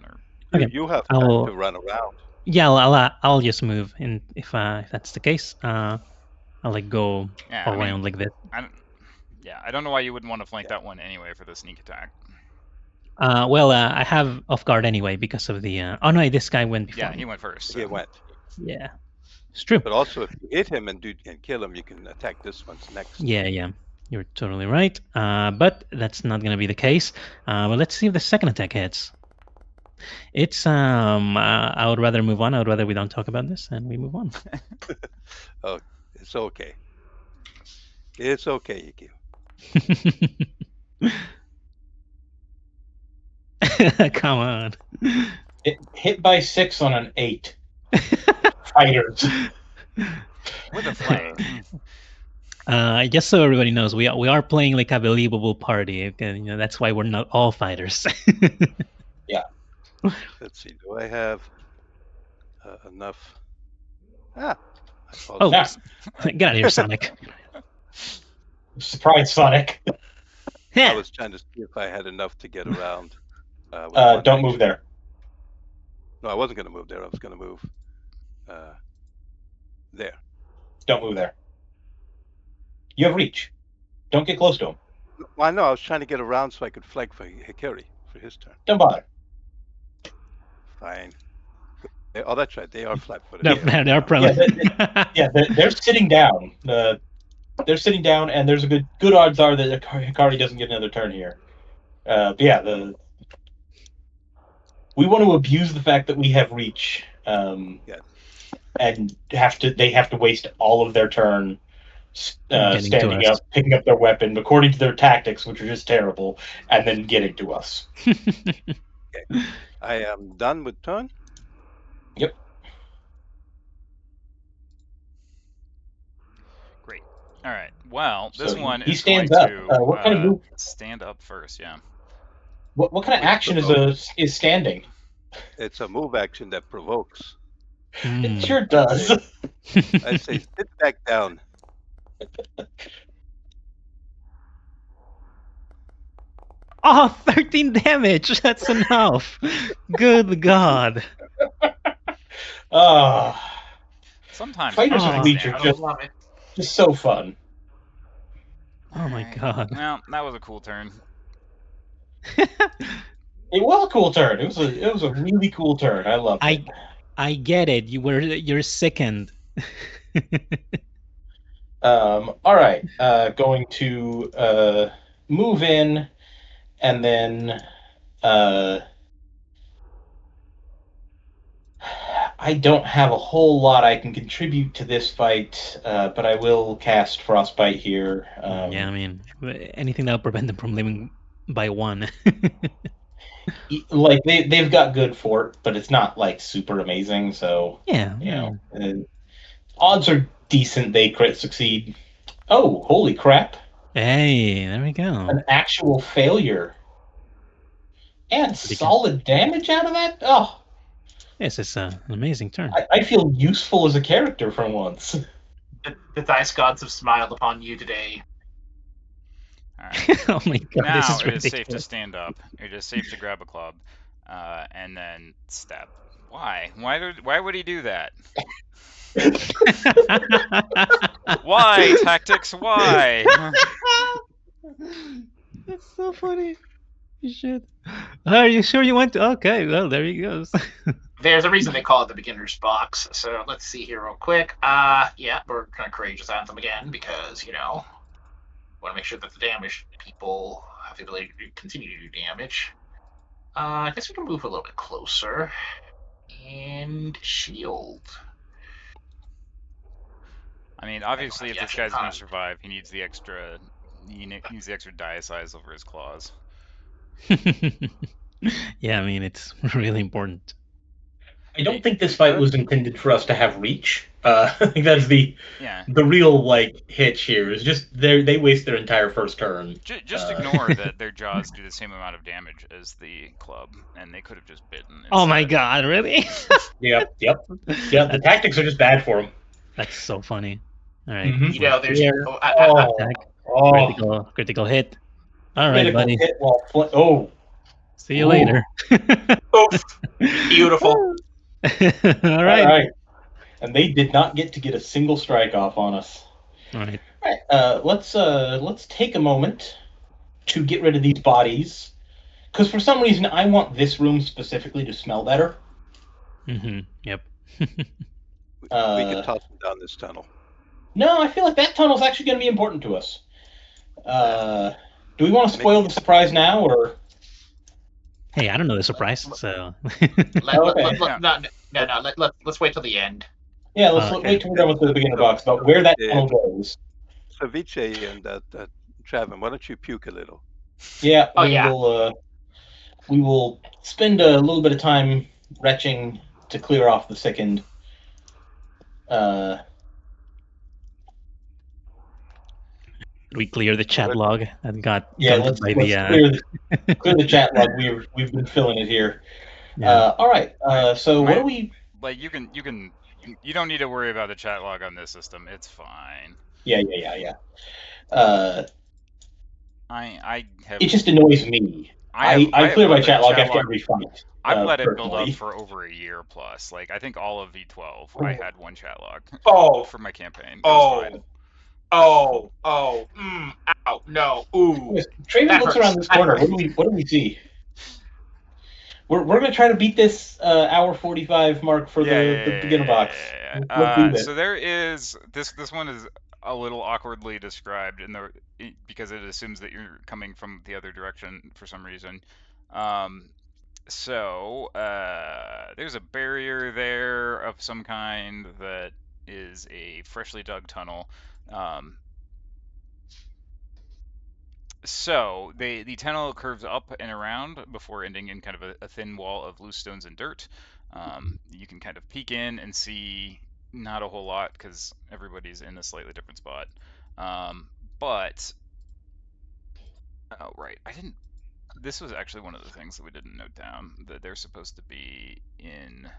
or. Okay. You have I'll- time to run around. Yeah, I'll just move, and if that's the case, I'll like go Yeah, I mean, around like this. I don't know why you wouldn't want to flank that one anyway for the sneak attack. Well, I have off guard anyway because of the. Oh no, this guy went before. Yeah, me. he went first. He so- went. Yeah, it's true. But also, if you hit him and kill him, you can attack this one's next. Yeah, you're totally right. But that's not gonna be the case. But let's see if the second attack hits. It's I would rather move on. I would rather we don't talk about this and we move on. It's okay. It's okay, Yuki. Come on. It hit by 6 on an 8. Fighters. With a flank. Just so everybody knows, we are playing like a believable party. And, that's why we're not all fighters. Let's see. Do I have enough? I Oh, apologize. get out of here, Sonic. Surprise, Sonic. I was trying to see if I had enough to get around. with one Don't action. move there. No, I wasn't going to move there. I was going to move there. Don't move there. You have reach. Don't get close to him. Well, I know. I was trying to get around so I could flank for Hikari for his turn. Don't bother. Fine. Oh, that's right. They are flat-footed. They're prone. They're sitting down. They're sitting down, and there's a good odds are that Hikari doesn't get another turn here. We want to abuse the fact that we have reach, and they have to waste all of their turn standing up, picking up their weapon according to their tactics, which are just terrible, and then getting to us. Okay. I am done with turn. Yep. Great. All right. Well, this So one he is stands going up. to What kind of move? stand up first. Yeah. What kind of action is standing? It's a move action that provokes. It sure does. I say sit back down. Oh, 13 damage. That's enough. Good God. Sometimes fighters with reach are just so fun. Oh my God. Well, that was a cool turn. It was a cool turn. It was a really cool turn. I loved it. I get it. You're second. All right. Going to move in, and then I don't have a whole lot I can contribute to this fight, but I will cast Frostbite here. Yeah, I mean, anything that'll prevent them from living by one. Like they've got good fort, but it's not like super amazing. So yeah, odds are decent. They crit succeed. Oh, holy crap! Hey, there we go. An actual failure. And solid damage out of that? Oh. Yes, it's an amazing turn. I feel useful as a character for once. The dice gods have smiled upon you today. All right. Oh my God, now this is it ridiculous. is safe to stand up. It is safe to grab a club, and then step. Why? Why would he do that? Why tactics? Why? That's so funny. You should. Are you sure you want to? Okay, well there he goes. There's a reason they call it the beginner's box. So let's see here real quick. Yeah, we're gonna Courageous Anthem again because want to make sure that the damage people have the ability to continue to do damage. I guess we can move a little bit closer and shield. I mean, obviously, if this guy's going to survive, he needs the extra. He needs the extra die size over his claws. Yeah, I mean, it's really important. I don't think this fight was intended for us to have reach. I think that's the real hitch here. Is just they waste their entire first turn. Just ignore that their jaws do the same amount of damage as the club, and they could have just bitten. Instead. Oh my God, really? Yep. The tactics are just bad for them. That's so funny. All right. There's critical hit. All right, buddy. Hit See you later. Beautiful. All right. And they did not get a single strike off on us. All right. Let's take a moment to get rid of these bodies, because for some reason I want this room specifically to smell better. Yep. We can toss them down this tunnel. No, I feel like that tunnel's actually going to be important to us. Do we want to spoil the surprise now, or? Hey, I don't know the surprise, so. Let's wait till the end. Yeah, let's wait till we're done with the beginner box about where that tunnel goes. Ceviche and Travin, why don't you puke a little? Yeah, we will spend a little bit of time retching to clear off the sickened. We clear the chat log that got let's clear the chat log. We've been filling it here. Yeah. All right. So what do we? You don't need to worry about the chat log on this system. It's fine. Yeah. It just annoys me. I clear my chat log after every fight. I've let it build up for over a year plus. I think all of V12, I had one chat log for my campaign. ow, no, ooh. Traven That looks hurts. around this corner. What do we see? We're gonna try to beat this hour 45 mark for the beginner box. Let's do this. So there is this one is a little awkwardly described because it assumes that you're coming from the other direction for some reason. So there's a barrier there of some kind that is a freshly dug tunnel. So the tunnel curves up and around before ending in kind of a thin wall of loose stones and dirt. You can kind of peek in and see not a whole lot because everybody's in a slightly different spot. But oh right, I didn't. This was actually one of the things that we didn't note down, that they're supposed to be in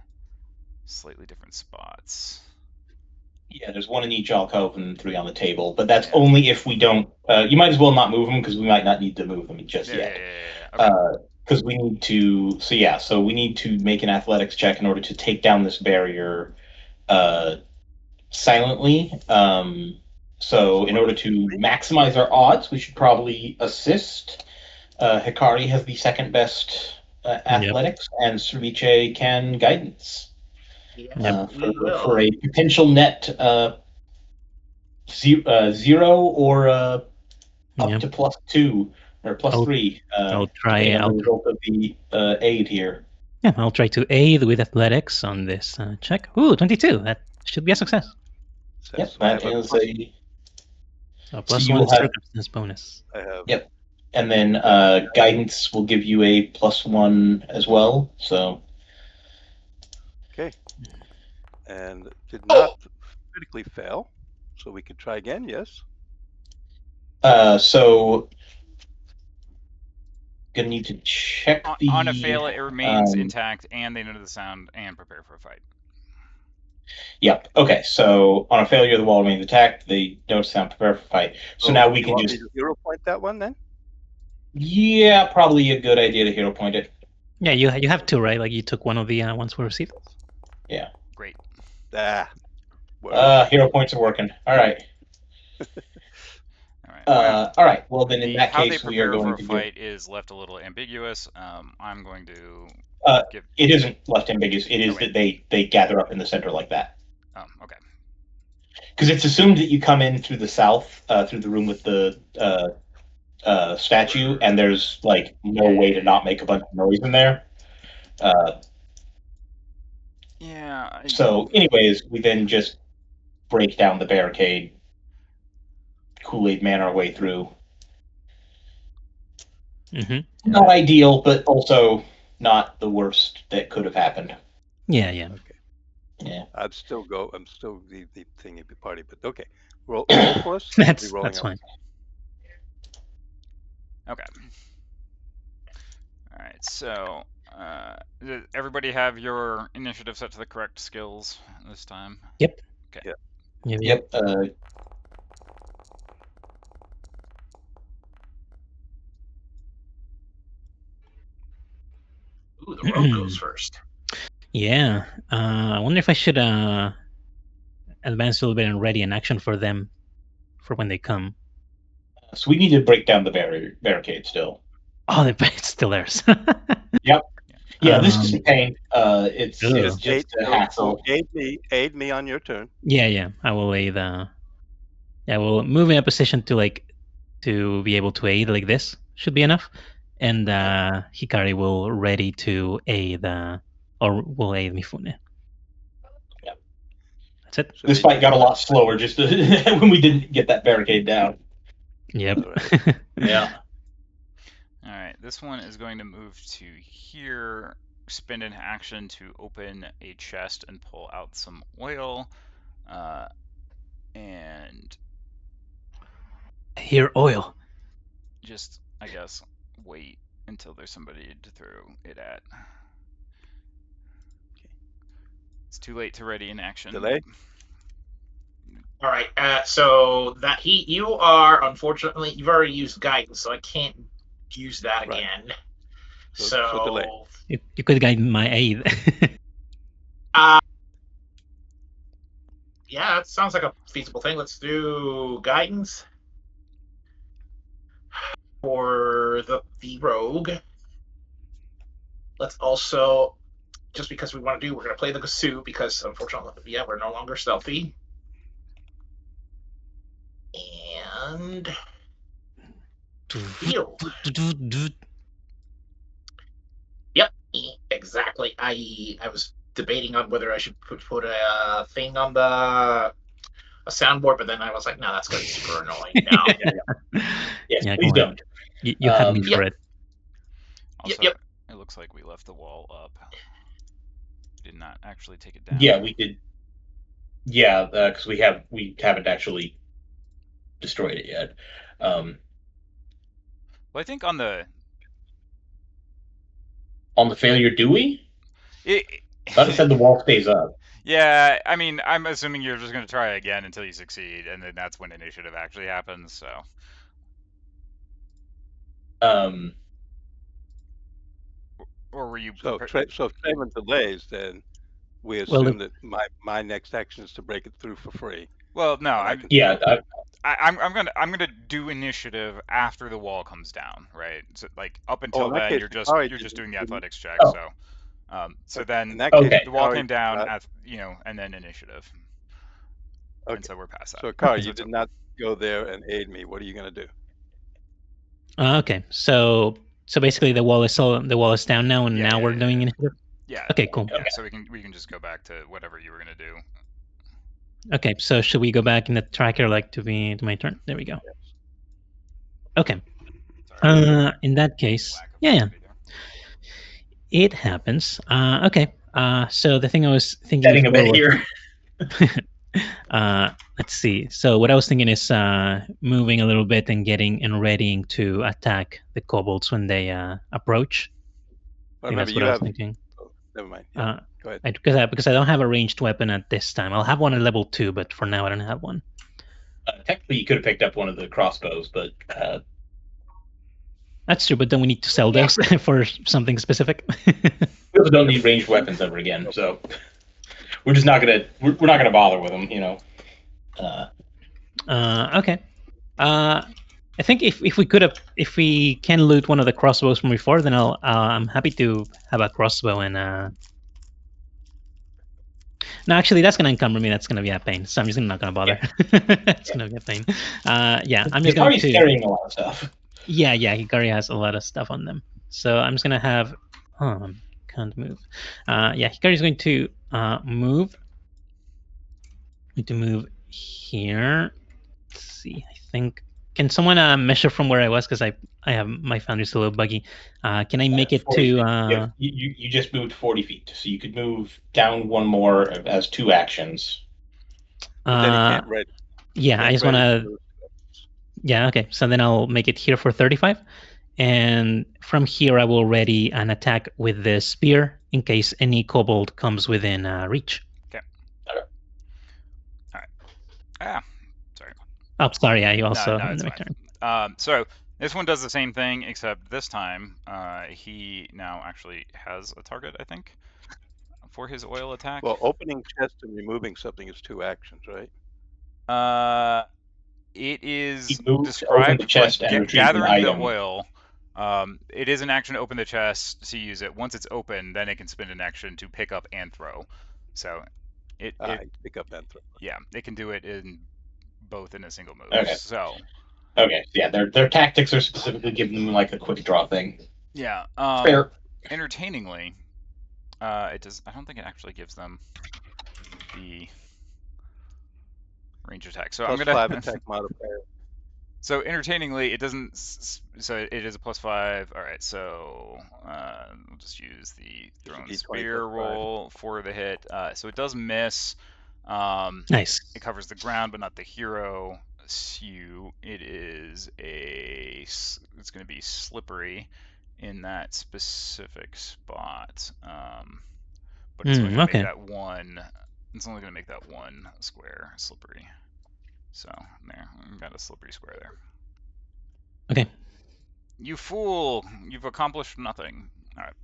slightly different spots. Yeah, there's one in each alcove and 3 on the table, but that's only if we don't. You might as well not move them because we might not need to move them just yet. Because we need to. So we need to make an athletics check in order to take down this barrier silently. So in order to maximize our odds, we should probably assist. Hikari has the second best athletics, and Ceviche can guidance. For a potential net 0 or up to +2 or +3. I'll try the result of the aid here. Yeah, I'll try to aid with athletics on this check. Ooh, 22. That should be a success. Yep, that is a. So +1 circumstance bonus. Yep, and then guidance will give you a +1 as well. So. Okay. And did not critically fail, so we could try again. Yes. So. Gonna need to check on a fail, it remains intact, and they notice the sound and prepare for a fight. Yep. Okay. So on a failure, the wall remains intact. They notice the sound, prepare for fight. So now we can just hero point that one then. Yeah, probably a good idea to hero point it. Yeah, you have 2, right? Like you took one of the ones we received. Yeah. Great. Hero points are working. All right. All right. Well, then in that case, we are going to fight is left a little ambiguous. I'm going to. It isn't left ambiguous. It is that they gather up in the center like that. Oh, okay. Because it's assumed that you come in through the south, through the room with the statue, and there's like no way to not make a bunch of noise in there. Yeah. So, anyways, we then just break down the barricade. Kool-Aid Man our way through. Mm-hmm. Not ideal, but also not the worst that could have happened. Yeah. Okay. Yeah. I'm still the thingy party, but okay. Roll for us. That's fine. Okay. All right. So, did everybody have your initiative set to the correct skills this time? Yep. Okay. Yep. Ooh, the rogue goes first. Yeah. I wonder if I should advance a little bit and ready an action for them for when they come. So we need to break down the barricade still. Oh, it's still theirs. Yep. Yeah, this is a pain. It's just a hassle. Aid me on your turn. Yeah. I will aid. I will move in a position to be able to aid like this. Should be enough. And Hikari will ready to aid, or will aid Mifune. Yep. That's it. This fight got a lot slower just when we didn't get that barricade down. Yep. Yeah. All right, this one is going to move to here, spend an action to open a chest and pull out some oil, and here oil. Just, I guess, wait until there's somebody to throw it at. It's too late to ready in action. Delay. All right. So that you are unfortunately you've already used guidance, so I can't use that again. So delay. You could guide my aid. Yeah, it sounds like a feasible thing. Let's do guidance for the rogue. Let's also, just because we're going to play the Gasu because unfortunately, yeah, we're no longer stealthy. And heal. Yep, exactly. I was debating on whether I should put a thing on a soundboard, but then I was like, no, that's going to be super annoying now. Yes, Yeah, please go on. don't. You had me for it. Also, Yep. it looks like we left the wall up. We did not actually take it down. Yeah, we did. Yeah, because we haven't actually destroyed it yet. Well, I think on the failure, do we? it Thought it said the wall stays up. Yeah, I mean, I'm assuming you're just going to try again until you succeed, and then that's when initiative actually happens. So, or were you? So if Traven delays, then we Well, assume that my next action is to break it through for free. Well, no, And I'm gonna do initiative after the wall comes down, right? So like up until in that then, case, you're just doing the didn't- athletics check. Oh. So then in that case, Okay. the wall Akari came down, did not- and then initiative, Okay. and so we're past that. So Akari, you That's did not go there and aid me. What are you going to do? Okay, so basically the wall is down now, and now we're doing initiative. Yeah. Okay, cool. Yeah, so we can just go back to whatever you were gonna do. Okay, so should we go back in the tracker to my turn? There we go. Okay. In that case, yeah, it happens. Okay. So the thing I was thinking Setting a bit here. Let's see. So what I was thinking is moving a little bit and readying to attack the kobolds when they approach. I think that's what I was thinking. Oh, never mind. Yeah, go ahead. Because I don't have a ranged weapon at this time. I'll have one at level 2, but for now I don't have one. Technically, you could have picked up one of the crossbows, but that's true. But then we need to sell those for something specific. We also don't need ranged weapons ever again, so we're just not gonna we're not gonna bother with them, Okay. I think if we can loot one of the crossbows from before, then I'm happy to have a crossbow and. No, actually, that's gonna encumber me. That's gonna be a pain. So I'm just not gonna bother. It's gonna be a pain. Yeah, I'm just going to. carrying a lot of stuff. Yeah, Hikari has a lot of stuff on them. So I'm just gonna have. Oh, can't move. Yeah, Hikari's going to move. Going to move here. Let's see. I think. Can someone measure from where I was? Because I have my foundry's a little buggy. Can I make it to? You just moved 40 feet, so you could move down one more as 2 actions. But then he can't ready. Yeah, I just want to. Yeah, okay. So then I'll make it here for 35. And from here, I will ready an attack with the spear in case any kobold comes within reach. Okay. All right. Ah, sorry. Oh, sorry. Yeah, you also. No, it's fine. So this one does the same thing, except this time he now actually has a target, I think, for his oil attack. Well, opening chest and removing something is 2 actions, right? It is described the chest and gathering the oil. It is an action to open the chest to use it. Once it's open, then it can spend an action to pick up and throw. So it pick up and throw. Yeah, it can do it in both in a single move. Okay. So. Okay. Yeah, their tactics are specifically giving them like a quick draw thing. Yeah. Fair. Entertainingly, it does. I don't think it actually gives them the range attack. So plus I'm gonna 5 attack modifier. So entertainingly, it doesn't. So it is a +5. All right. So we'll just use the thrown spear roll for the hit. So it does miss. Nice. It covers the ground, but not the hero. It is it's going to be slippery in that specific spot. But it's only going to make that one. It's only going to make that one square slippery. So there, I've got a slippery square there. Okay. You fool! You've accomplished nothing. All right.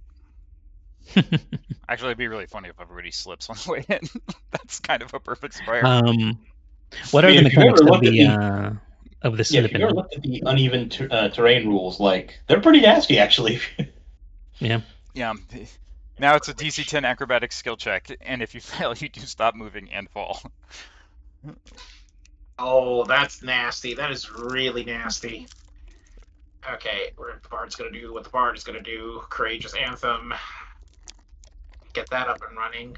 Actually, it'd be really funny if everybody slips on the way in. That's kind of a perfect spire. What I are mean, the if you've mechanics ever of looked at the the of the yeah, if you've ever slipping? looked at the uneven terrain rules, like they're pretty nasty actually. Yeah. Yeah. Now it's a DC 10 acrobatics skill check, and if you fail, you do stop moving and fall. Oh, that's nasty. That is really nasty. Okay, the bard's gonna do what the bard is gonna do. Courageous Anthem. Get that up and running.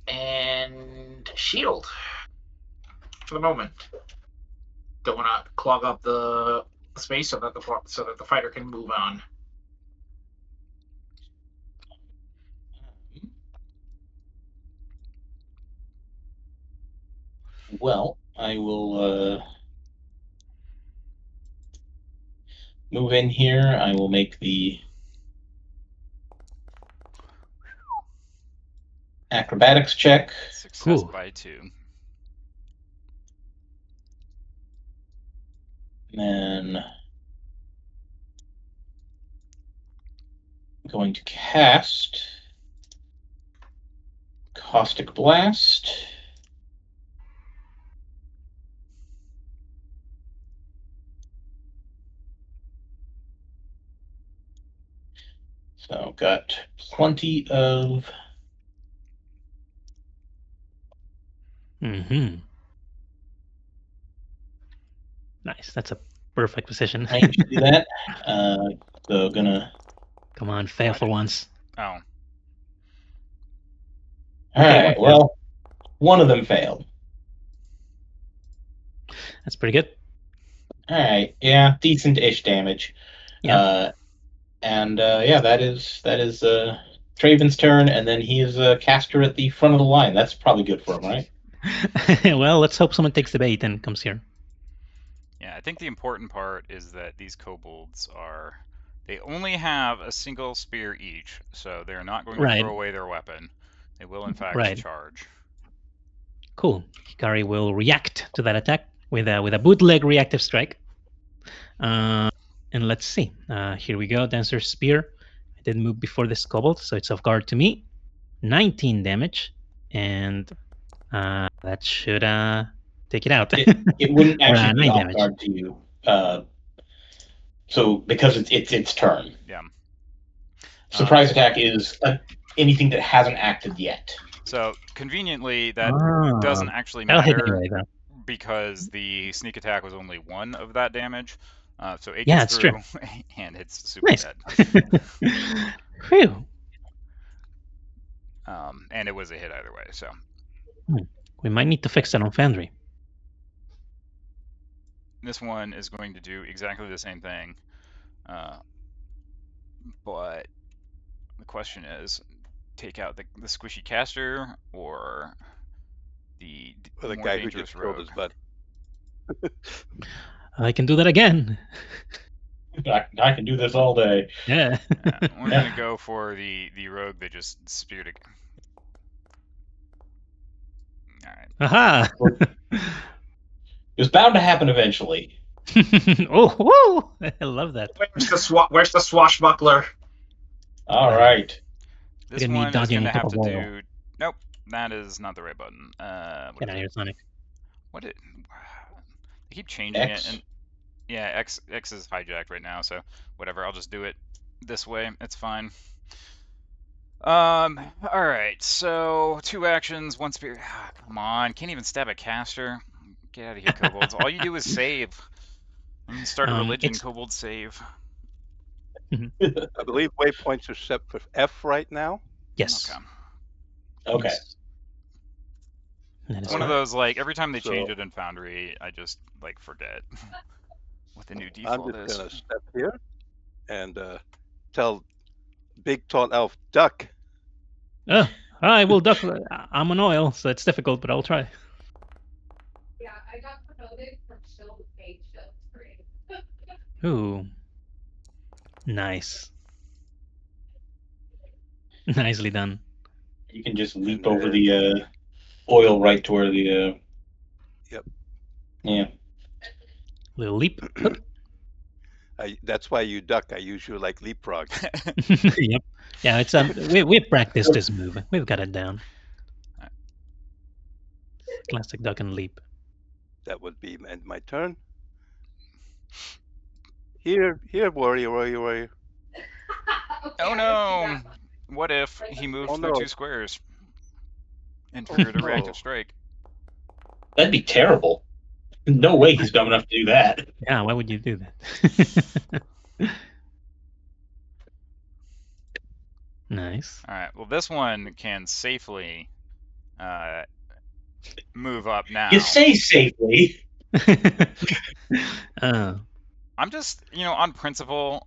And shield. For the moment. Don't want to clog up the space so that the fighter can move on. Well, I will move in here. I will make the acrobatics check. Success Ooh. by 2. And then I'm going to cast Caustic Blast. So got plenty of Nice. That's a perfect position. range to do that. So gonna. Come on, fail Why for did- once. Oh. All Okay, right. Well, one of them failed. That's pretty good. All right. Yeah, decent-ish damage. Yeah. Yeah, that is Traven's turn, and then he is a caster at the front of the line. That's probably good for him, right? Well, let's hope someone takes the bait and comes here. Yeah, I think the important part is that these kobolds they only have a single spear each, so they're not going to throw away their weapon. They will, in fact, charge. Cool. Hikari will react to that attack with a bootleg reactive strike. And let's see. Here we go. Dancer's Spear. I did move before this kobold, so it's off guard to me. 19 damage, and that should take it out. It wouldn't actually be 9 off damage. guard to you. So because it's its turn. Yeah. Surprise attack is anything that hasn't acted yet. So conveniently, that doesn't actually That'll hit matter anyway, though. because the sneak attack was only 1 of that damage. So 8 Yeah, gets it's through, true. and it's super Nice. dead. Phew. And it was a hit either way. So We might need to fix that on Foundry. this one is going to do exactly the same thing. But the question is, take out the squishy caster or the more guy who just dangerous killed rogue. his butt. I can do that again. I can do this all day. Yeah. We're going to go for the rogue that just speared it. All right. Aha! It was bound to happen eventually. Oh, whoa! I love that. Where's the swashbuckler? All right. This Gonna need one is dodging going to on top have to of do. oil. Nope, that is not the right button. Get out of here, Sonic. What it? They keep changing X? it, and yeah, X is hijacked right now. So whatever, I'll just do it this way. It's fine. All right. So 2 actions, 1 spear. Come on, can't even stab a caster. Get out of here, kobolds. All you do is save. Start a religion, kobold save. I believe waypoints are set for F right now. Yes. Okay. Yes. It's one of those, like, every time they change it in Foundry, I just, like, forget what the new default I'm is. just going to step here and tell Big Tall Elf, duck. Oh, I will duck. I'm on oil, so it's difficult, but I'll try. Yeah, I got promoted from shield to page shield 3. Ooh. Nice. Nicely done. You can just leap over the oil right to where the. Yep. Yeah. Little leap. That's why you duck. I use you like leapfrog. Yep. Yeah, it's we've practiced this move. We've got it down. Classic duck and leap. That would be my turn. Here, warrior. Oh no! What if he moved Oh, through no. 2 squares and triggered a no. reactive strike? That'd be terrible. No way he's dumb enough to do that. Yeah, why would you do that? Nice. All right. Well, this one can safely move up now. You say safely. I'm just, on principle,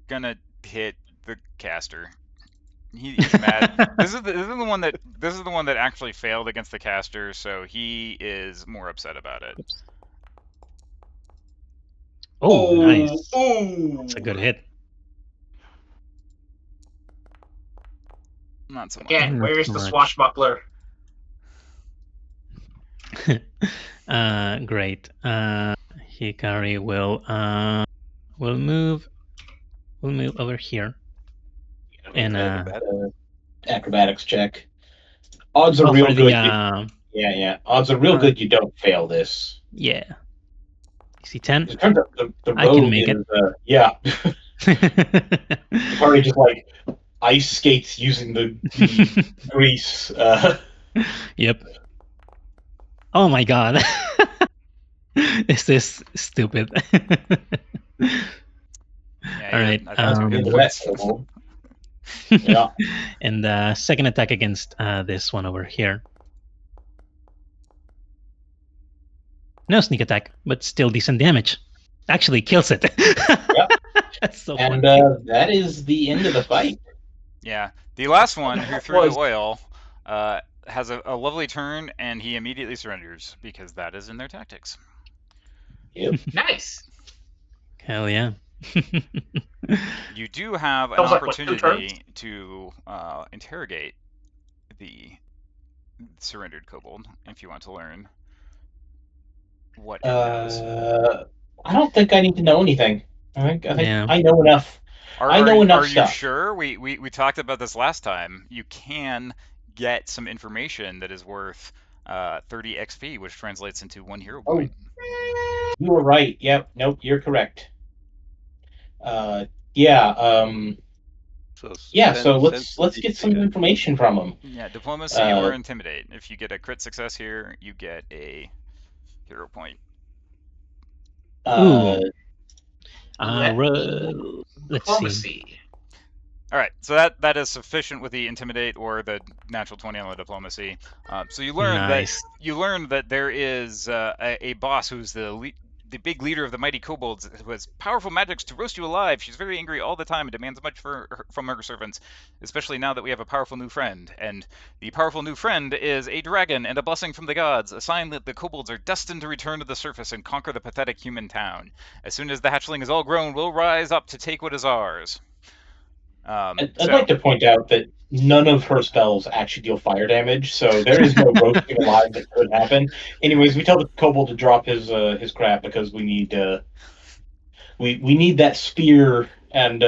gonna hit the caster. He's mad. This is the one that actually failed against the caster, so he is more upset about it. Oh, nice. Oh, That's a good hit. Not so much. Again, where is so the much. swashbuckler? Great. Hikari will move over here. And acrobatics check. Odds are real for good. the Yeah. Odds are real good you don't fail this. yeah. See 10. It turns out the road I can make is, yeah. Hikari just like ice skates using the grease. Yep. Oh my god. Is this stupid? Yeah, All right. those are good points. Yeah. And second attack against this one over here. No sneak attack, but still decent damage. Actually kills it. Yep. That's so And funny. that is the end of the fight. Yeah. The last one who threw Was- the oil has a lovely turn, and he immediately surrenders because that is in their tactics. Yep. Nice. Hell yeah. You do have an That was like, what, 2 opportunity to interrogate the surrendered kobold if you want to learn what it knows. I don't think I need to know anything. I think Yeah. I know enough. I know enough Are stuff. you sure? We talked about this last time. You can get some information that is worth 30 XP, which translates into 1 hero point. You were right. Yep. Nope. You're correct. Yeah. So let's get some information from him. Yeah, diplomacy or intimidate. If you get a crit success here, you get a hero point. Let's see. Diplomacy. All right, so that is sufficient with the intimidate or the natural 20 on the diplomacy. So you learn that there is a boss who's the big leader of the mighty kobolds who has powerful magics to roast you alive. She's very angry all the time and demands much from her servants, especially now that we have a powerful new friend. And the powerful new friend is a dragon and a blessing from the gods, a sign that the kobolds are destined to return to the surface and conquer the pathetic human town. As soon as the hatchling is all grown, we'll rise up to take what is ours. I'd like to point out that none of her spells actually deal fire damage, so there is no roasting alive that could happen. Anyways, we tell the kobold to drop his crap because we need we need that spear and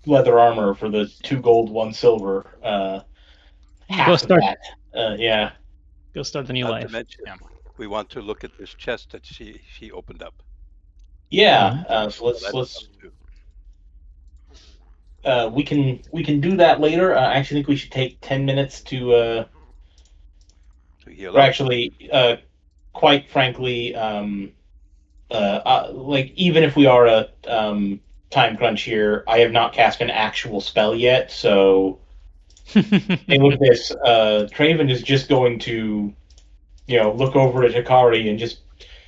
leather armor for the 2 gold, 1 silver. Half of that. Yeah. Go start the new life. We want to look at this chest that she opened up. Yeah. So let's. We can do that later. I actually think we should take 10 minutes to heal up. Actually, quite frankly, like even if we are a time crunch here, I have not cast an actual spell yet. So, hey, look at this. Traven is just going to, look over at Hikari and just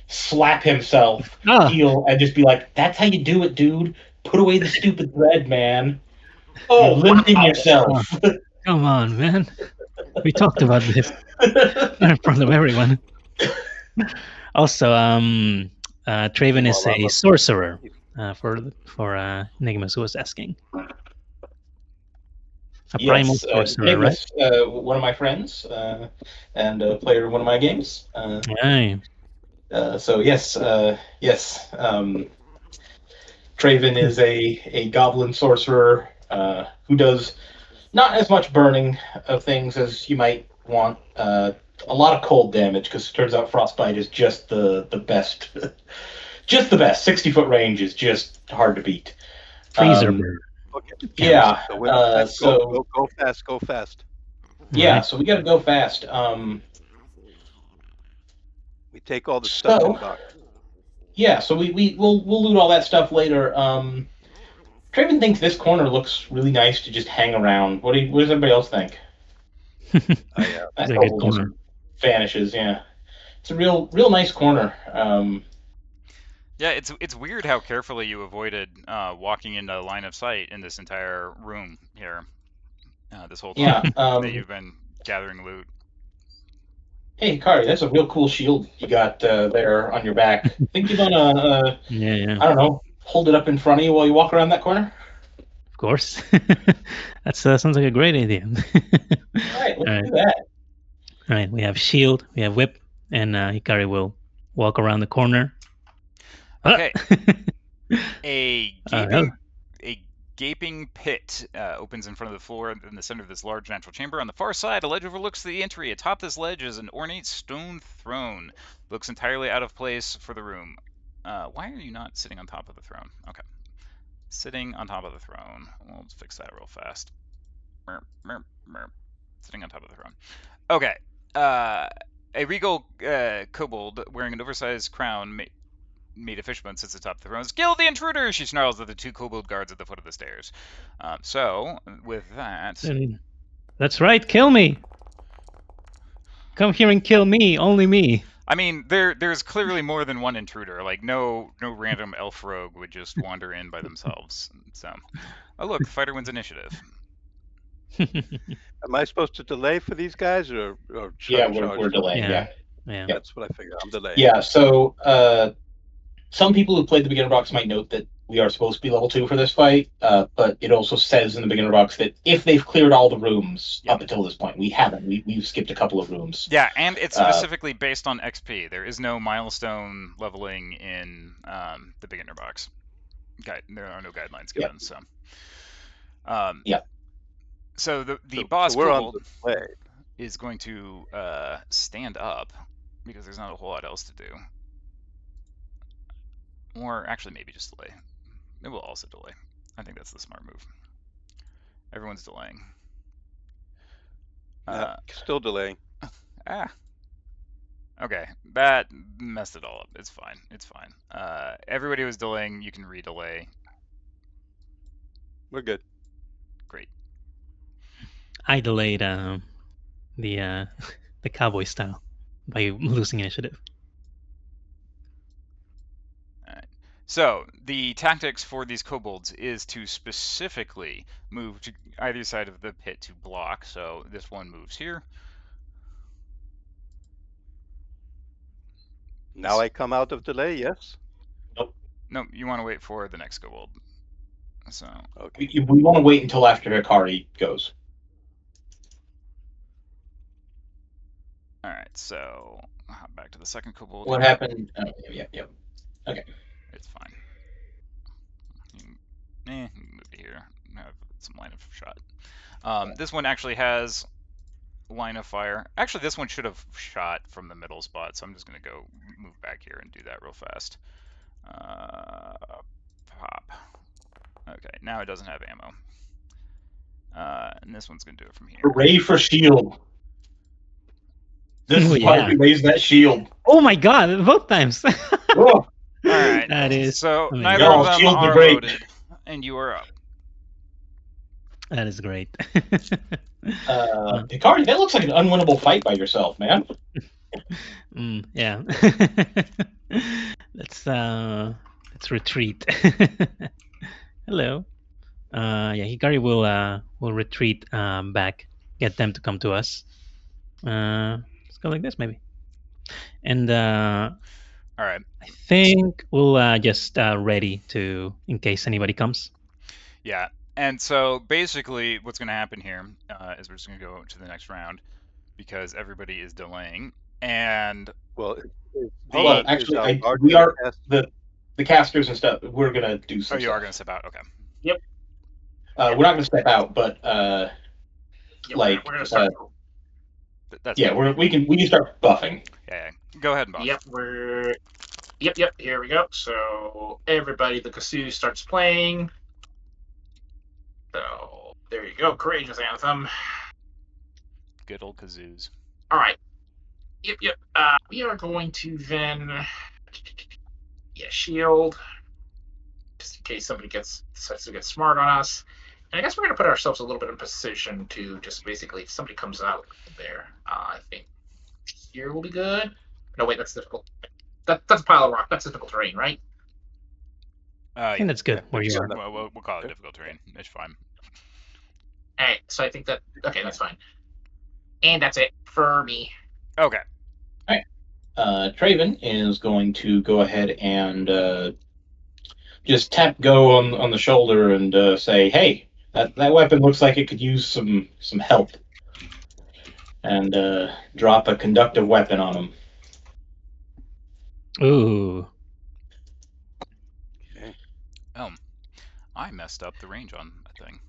slap himself, heal, and just be like, "That's how you do it, dude. Put away the stupid thread, man. You're limiting yourself." Come on, man. We talked about this in front of everyone. Also, Traven is a sorcerer. For Nicomas, who was asking. A primal sorcerer, Nicomas, right? One of my friends, and a player in one of my games. So yes. Traven is a goblin sorcerer who does not as much burning of things as you might want. A lot of cold damage, because it turns out frostbite is just the best. Just the best. 60-foot range is just hard to beat. Freezer burn. Okay. Yeah. So, let's So go fast. Go fast. yeah. Right. So we got to go fast. We take all the stuff in box. Yeah. So we'll loot all that stuff later. Traven thinks this corner looks really nice to just hang around. What does everybody else think? It's That a good couple just corner. vanishes. Yeah. It's a real nice corner. Yeah, it's weird how carefully you avoided walking into line of sight in this entire room here. This whole time that you've been gathering loot. Hey, Kari, that's a real cool shield you got there on your back. Think you're gonna, Yeah. I don't know, hold it up in front of you while you walk around that corner? Of course. That sounds like a great idea. All right, let's do that. All right, we have shield, we have whip, and Hikari will walk around the corner. Okay. A gaping pit opens in front of the floor in the center of this large natural chamber. On the far side, a ledge overlooks the entry. Atop this ledge is an ornate stone throne. Looks entirely out of place for the room. Why are you not sitting on top of the throne? Okay. Sitting on top of the throne. We'll fix that real fast. Sitting on top of the throne. Okay. A regal kobold wearing an oversized crown made of fishbone sits atop the throne. Kill the intruder! She snarls at the two kobold guards at the foot of the stairs. So, with that... That's right, kill me! Come here and kill me, only me. I mean, there's clearly more than one intruder. Like, no random elf rogue would just wander in by themselves. So, oh look, the fighter wins initiative. Am I supposed to delay for these guys, or yeah, we're delaying. Yeah. That's what I figured. I'm delaying. Yeah. So some people who played the beginner box might note that we are supposed to be level 2 for this fight, but it also says in the beginner box that if they've cleared all the rooms up until this point, we haven't. We've skipped a couple of rooms. Yeah, and it's specifically based on XP. There is no milestone leveling in the beginner box. There are no guidelines given. So, So the boss kobold is going to stand up because there's not a whole lot else to do. Or actually, maybe just delay. It will also delay. I think that's the smart move. Everyone's delaying. Still delaying. Okay, that messed it all up. It's fine. It's fine. Everybody was delaying. You can redelay. We're good. Great. I delayed the cowboy style by losing initiative. So, the tactics for these kobolds is to specifically move to either side of the pit to block. So, this one moves here. Now I come out of delay, yes? Nope. No, you want to wait for the next kobold. So, okay. We want to wait until after Hikari goes. Alright, so, I'll hop back to the second kobold. What happened? Oh, yep. Okay. It's fine. Move to here. Have some line of shot. This one actually has line of fire. Actually, this one should have shot from the middle spot, so I'm just going to go move back here and do that real fast. Pop. Okay, now it doesn't have ammo. And this one's going to do it from here. Hooray for shield! This is why we raised that shield. Oh my god, both times! Oh. Alright, that is so amazing. neither of them are loaded, and you are up. That is great. Hikari, that looks like an unwinnable fight by yourself, man. Yeah. Let's retreat. Hello. Yeah, Hikari will retreat back, get them to come to us. Let's go like this, maybe. And all right. I think we'll just ready to in case anybody comes. Yeah. And so basically what's going to happen here is we're just going to go to the next round because everybody is delaying. And actually, we are the casters and stuff, we're gonna do some. Oh, you stuff. are going to step out. Okay. We're not gonna step out, but Yeah, like we're gonna start. That's yeah, fine. we can start buffing. Yeah. Go ahead and buff. Yep. Here we go. So everybody, the kazoo starts playing. So there you go, Courageous Anthem. Good old kazoos. All right. Yep. We are going to then, shield, just in case somebody decides to get smart on us. And I guess we're going to put ourselves a little bit in position to just basically, if somebody comes out there, I think here will be good. No, wait, that's difficult. That's a pile of rock. That's difficult terrain, right? I think that's good Yeah, where you yeah, are. We'll call it difficult terrain. It's fine. All right, so I think that's fine. And that's it for me. Okay. Traven is going to go ahead and just tap Go on the shoulder and say, "Hey, that weapon looks like it could use some help," and drop a conductive weapon on him. Ooh. Okay. I messed up the range on that thing.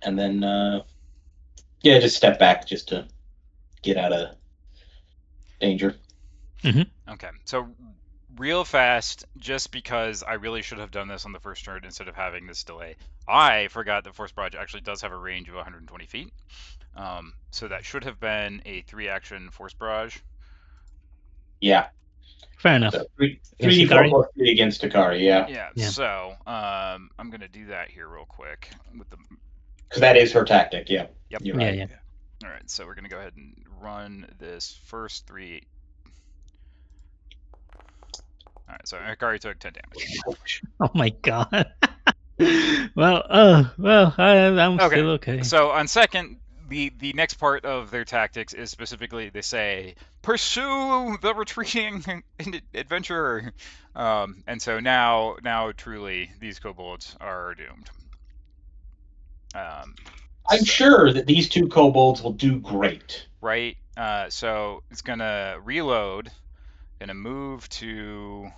And then just step back just to get out of danger. Okay, so real fast, just because I really should have done this on the first turn instead of having this delay. I forgot that Force Barrage actually does have a range of 120 feet. So that should have been a 3-action Force Barrage. Yeah. Fair enough. So 3d4 Hikari? plus 3 against Otari, yeah. Yeah. So I'm gonna do that here real quick with the. Because that is her tactic, yeah. Yep. You're right. Yeah. All right, so we're gonna go ahead and run this first 3. All right, so Hikari took 10 damage. Oh my god. I'm Okay. still okay. So on second, the next part of their tactics is specifically they say pursue the retreating adventurer, and so now truly these kobolds are doomed. I'm sure that these 2 kobolds will do great. Right. So it's gonna reload, gonna move to.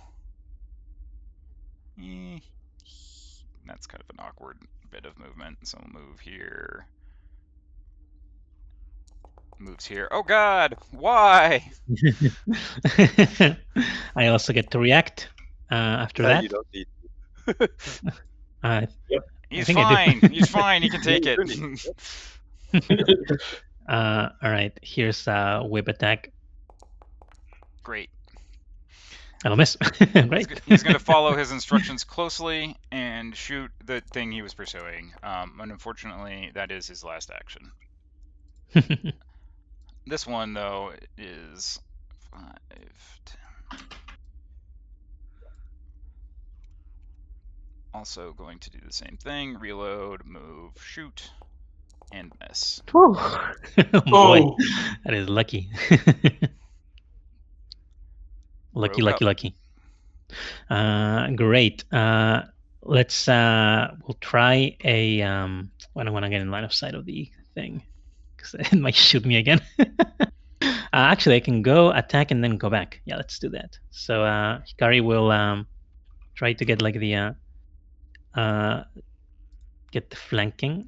That's kind of an awkward bit of movement. So we'll move here. Moves here. Oh God! Why? I also get to react after that. You don't need. He's think I do. fine. He's fine. He can take it. All right. Here's a whip attack. Great. I'll miss. Great. He's going to follow his instructions closely and shoot the thing he was pursuing. And unfortunately, that is his last action. This one, though, is 5, 10. Also going to do the same thing. Reload, move, shoot, and miss. Oh boy, that is lucky. Lucky. Great. Let's we'll try a I don't want to get in line of sight of the thing because it might shoot me again. Actually, I can go attack and then go back. Yeah, let's do that. So Hikari will try to get like the get the flanking,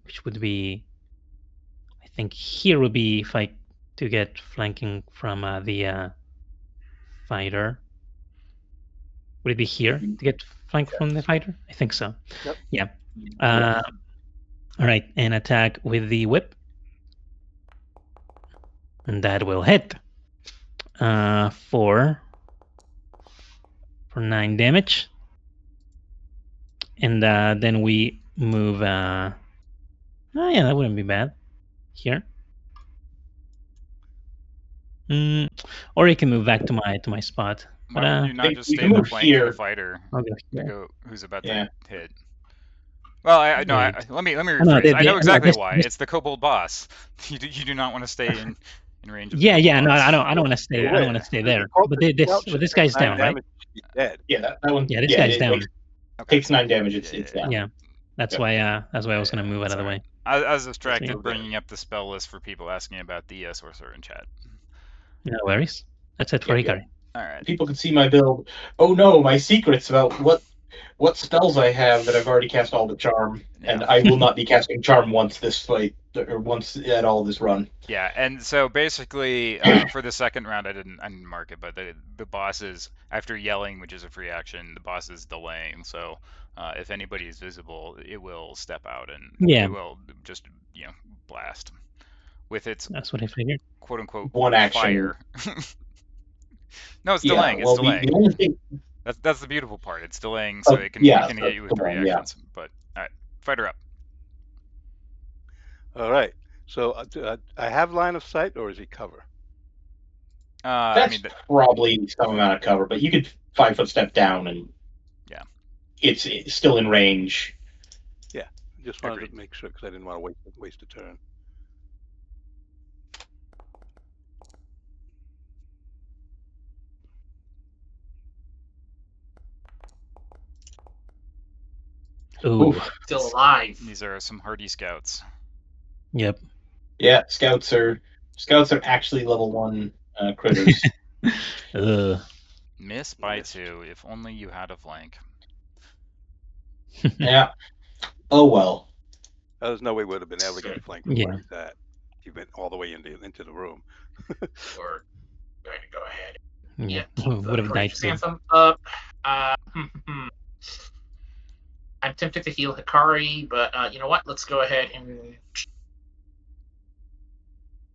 which would be, I think here would be if I to get flanking from the fighter. Would it be here to get flanked from the fighter? I think so. Yep. Yeah. All right, and attack with the whip. And that will hit for 9 damage. And then we move. Oh yeah, that wouldn't be bad. Here. Or you can move back to my spot. Why would you not just you stay can in the move flank here. of the fighter who's about Yeah. to hit? Well, let me rephrase. I know exactly why. It's the kobold boss. You do not want to stay in range of the kobold No, boss. I don't want to stay. I don't want to stay there. But this guy's down, right? He's dead. Yeah, that one. Yeah, this guy's down. Takes 9 damage. It's down. Yeah, that's why I was gonna move out of the way. I was distracted So- bringing up the spell list for people asking about the sorcerer in chat. No worries. That's it for Yeah, Hikari. All right. People can see my build. Oh no, my secrets about what spells I have that I've already cast all the charm, and Yeah. I will not be casting charm once this fight or once at all this run. Yeah, and so basically, for the second round, I didn't mark it, but the boss is, after yelling, which is a free action, the boss is delaying. So if anybody is visible, it will step out and Yeah. it will just blast with its That's what I figured. quote unquote One action. fire. No, it's Yeah, delaying. It's well, delaying. the only thing. That's the beautiful part. It's delaying, so it can Yeah, hit you with the one, 3 yeah. actions. But all right, fight her up. All right. So I have line of sight, or is he cover? I That's mean, probably some amount of cover, but you could 5-foot step down and yeah, it's still in range. Yeah. Just wanted Agreed. to make sure because I didn't want to waste a turn. Ooh. Oof. Still alive. these are some hardy scouts. Yep. Yeah, scouts are actually level 1 critters. Miss by 2. If only you had a flank. Yeah. Oh well. There's no way we would have been able to get a flank Yeah. like that. You went all the way into the room. We're going to go ahead. Yeah. Keep the Would have died courageous too. anthem up. I'm tempted to heal Hikari, but you know what? Let's go ahead and.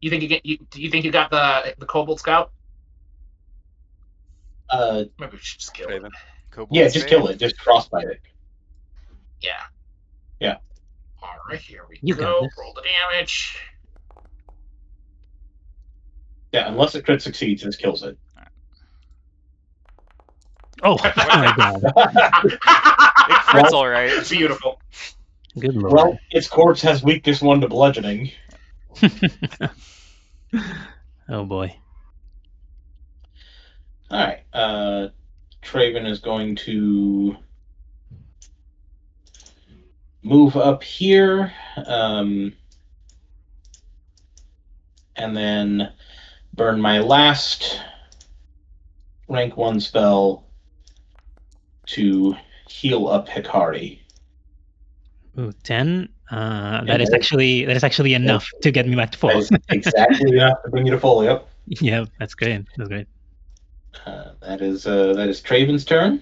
You think you got the Kobold Scout? Maybe we should just kill it. Raven. Yeah, just kill it. Just frostbite it. Yeah. Yeah. All right, here we You got go. this. Roll the damage. Yeah, unless it crit succeeds, this kills it. Oh my god. It crits all right. Beautiful. Good lord. Well, its corpse has weakness 1 to bludgeoning. Oh boy. All right. Traven is going to move up here, and then burn my last rank 1 spell to heal up Hikari. Ooh, 10. That Yeah, is actually enough to get me back to full. That is exactly enough to bring you to full. Yep. Yeah, that's great. That's great. That is Traven's turn.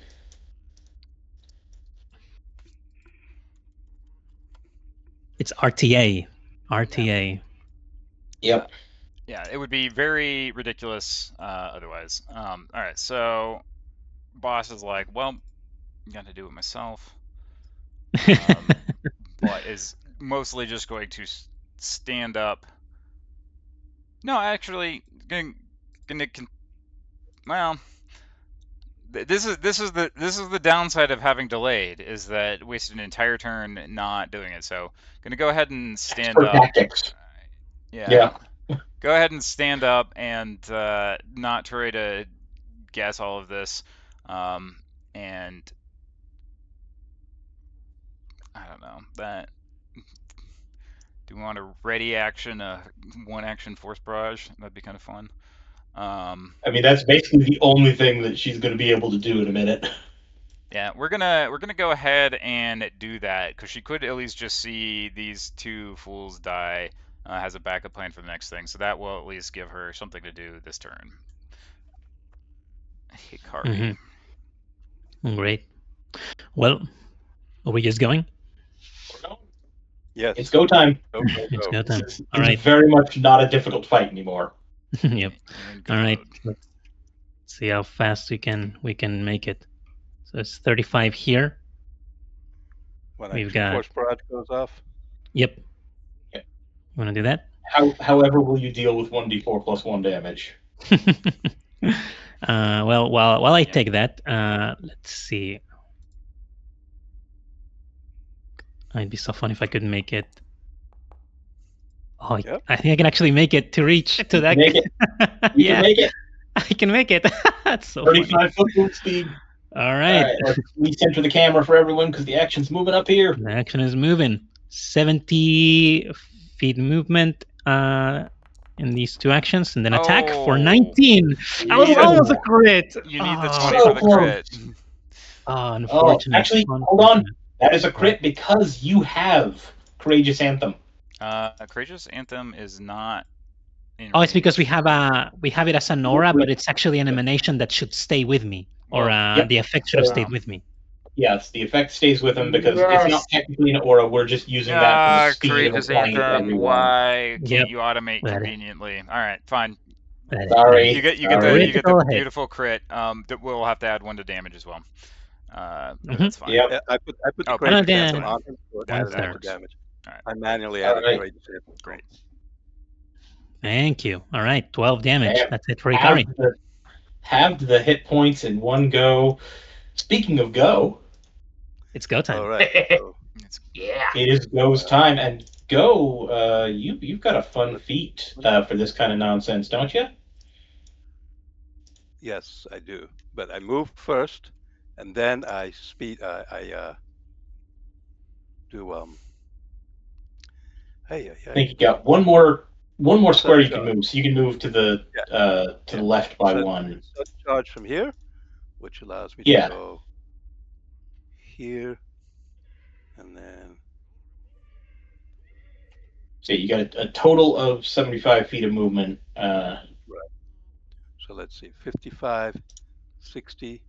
It's RTA. RTA. Yep. Yeah, it would be very ridiculous otherwise. All right, so boss is like, well, I'm going to do it myself. But is mostly just going to stand up. No, actually, well, this is the downside of having delayed, is that wasted an entire turn not doing it. So gonna go ahead and stand For up. tactics. Yeah. Go ahead and stand up and not try to guess all of this. And I don't know that. Do we want to ready action a 1-action force barrage? That'd be kind of fun. I mean, that's basically the only thing that she's going to be able to do in a minute. Yeah, we're gonna go ahead and do that because she could at least just see these 2 fools die. Has a backup plan for the next thing, so that will at least give her something to do this turn. Hikari. Great. Well, are we just going? Yes. It's go time. It's go time. It's All right. very much not a difficult fight anymore. Yep. All right. Let's see how fast we can make it. So it's 35 here. When We've a got- force barrage goes off. Yep. Yeah. Want to do that? However, will you deal with 1d4 plus 1 damage? Well, while I take that, let's see. It'd be so fun if I could make it. Oh, Yep. I think I can actually make it to reach to that. Make it. You Yeah, can make it. I can make it. That's so funny. 35-foot move speed. All right. All right, let's recenter the camera for everyone because the action's moving up here. The action is moving. 70 feet movement. in these 2 actions, and then attack for Oh. 19. That was Yeah. almost a crit. You need the Oh, 20 so for the crit. unfortunate. Actually, hold on. That is a crit because you have Courageous Anthem. Courageous Anthem is not in Oh, it's because we range. have it as an aura, but it's actually an emanation that should stay with me, or Yep. the effect should have So- stayed with me. Yes, the effect stays with him because it's not technically an aura. We're just using that for the speed of Courageous applying it to Anthem, everyone. why can't Yep. you automate Got it. conveniently? All right, fine. Sorry. You get Sorry. the beautiful crit. That we'll have to add 1 to damage as well. That's fine. Yep. Yeah, I put the Oh, Courageous then- Anthem on him, so it added One extra third. damage. All right. I manually All added right. Courageous Anthem. Great. Thank you. All right, 12 damage. Damn. That's it for Ikari. Halved the hit points in one go. Speaking of go, It's go time. All right. So, Yeah. it is go's time, and go. You've got a fun feat for this kind of nonsense, don't you? yes, I do. But I move first, and then I speed. I do. Hey, I think you got one more square you can Charge. move. So you can move to the the left by So- one. so charge from here, which allows me Yeah. to go here, and then So you got a total of 75 feet of movement. so let's see, 55, 60,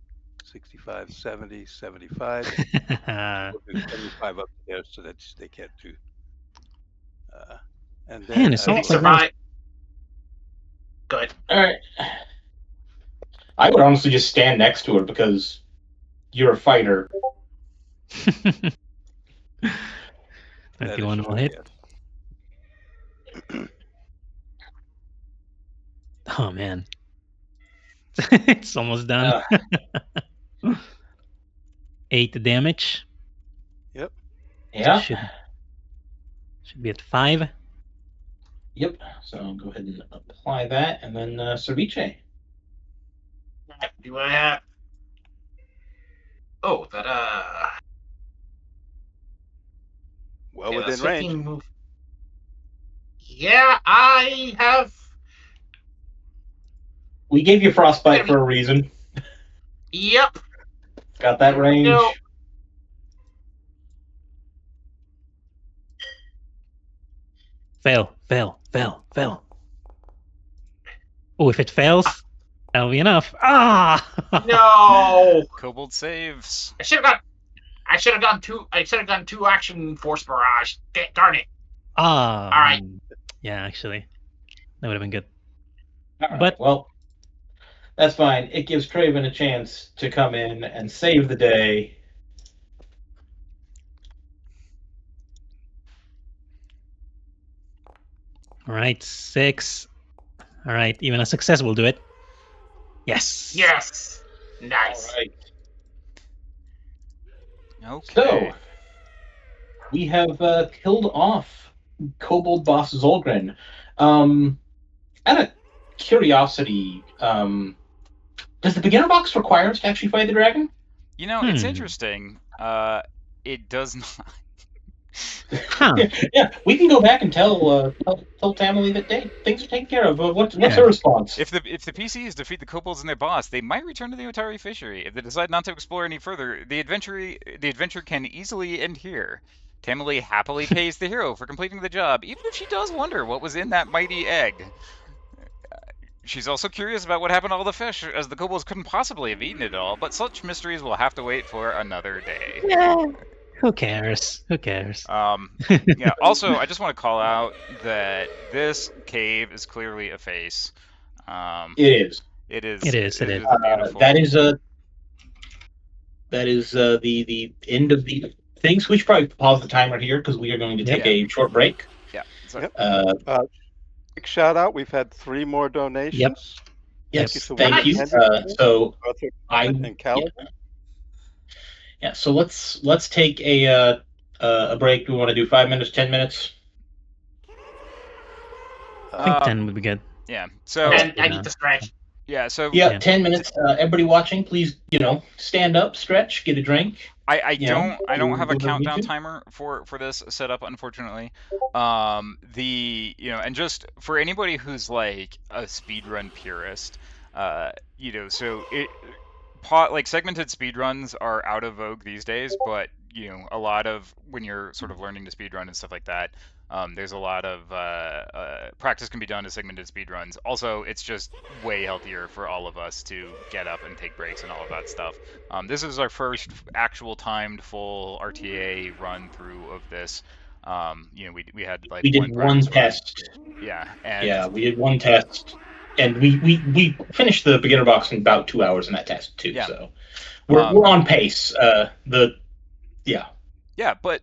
65, 70, 75. We'll do 75 up there so that they can't do. And then Man, it's Did he not like survive? Good. All right. I would honestly just stand next to her because you're a fighter. 21 will hit. yes. Oh man. It's almost done. 8 damage. Yeah. Should be at 5. Yep. So I'll go ahead and apply that, and then Ceviche. Do I have? Oh, that Well yeah, within that's range. 15 move. Yeah, I have. We gave you frostbite for a reason. Yep. Got that range. No. Fail. Oh, if it fails, that'll be enough. Ah! No. Kobold saves. I should have done two action force barrage. Darn it. Ah. All right. Yeah, actually, that would have been good. All right, But- well, that's fine. It gives Traven a chance to come in and save the day. All right, 6. All right, even a success will do it. Yes. Yes. Nice. All right. Okay. So we have killed off Kobold Boss Zolgren. Out of curiosity, does the beginner box require us to actually fight the dragon? You know, it's Hmm. interesting. It does not. Huh. Yeah, we can go back and tell Tamily that things are taken care of. What's her response? If the PCs defeat the kobolds and their boss, they might return to the Otari fishery. If they decide not to explore any further, the adventure can easily end here. Tamily happily pays the hero for completing the job, even if she does wonder what was in that mighty egg. She's also curious about what happened to all the fish, as the kobolds couldn't possibly have eaten it all, but such mysteries will have to wait for another day. Yeah. Who cares? Yeah. Also, I just want to call out that this cave is clearly a face. It is. It is. It is. Beautiful. That is the end of the things. We should probably pause the timer here because we are going to take a short break. Yeah. So, Yep. Big shout out. We've had 3 more donations. Yes, Thank thank you you. so much. So Arthur I'm and Callum. yeah. So let's take a break. Do we want to do 5 minutes, 10 minutes? I think 10 would be good. yeah. So And I need to stretch. Yeah. So Yeah, Yeah. 10 minutes. Everybody watching, please, stand up, stretch, get a drink. I don't have a do whatever you need countdown to. timer for this setup, unfortunately. And just for anybody who's like a speedrun purist, so like segmented speedruns are out of vogue these days, but a lot of when you're sort of learning to speedrun and stuff like that, there's a lot of practice can be done to segmented speedruns. Also, it's just way healthier for all of us to get up and take breaks and all of that stuff. This is our first actual timed full RTA run through of this. We had like We did one one practice run. test. Yeah, and Yeah, we did one test, and we finished the beginner box in about 2 hours in that test too. Yeah. So we're on pace. Yeah, but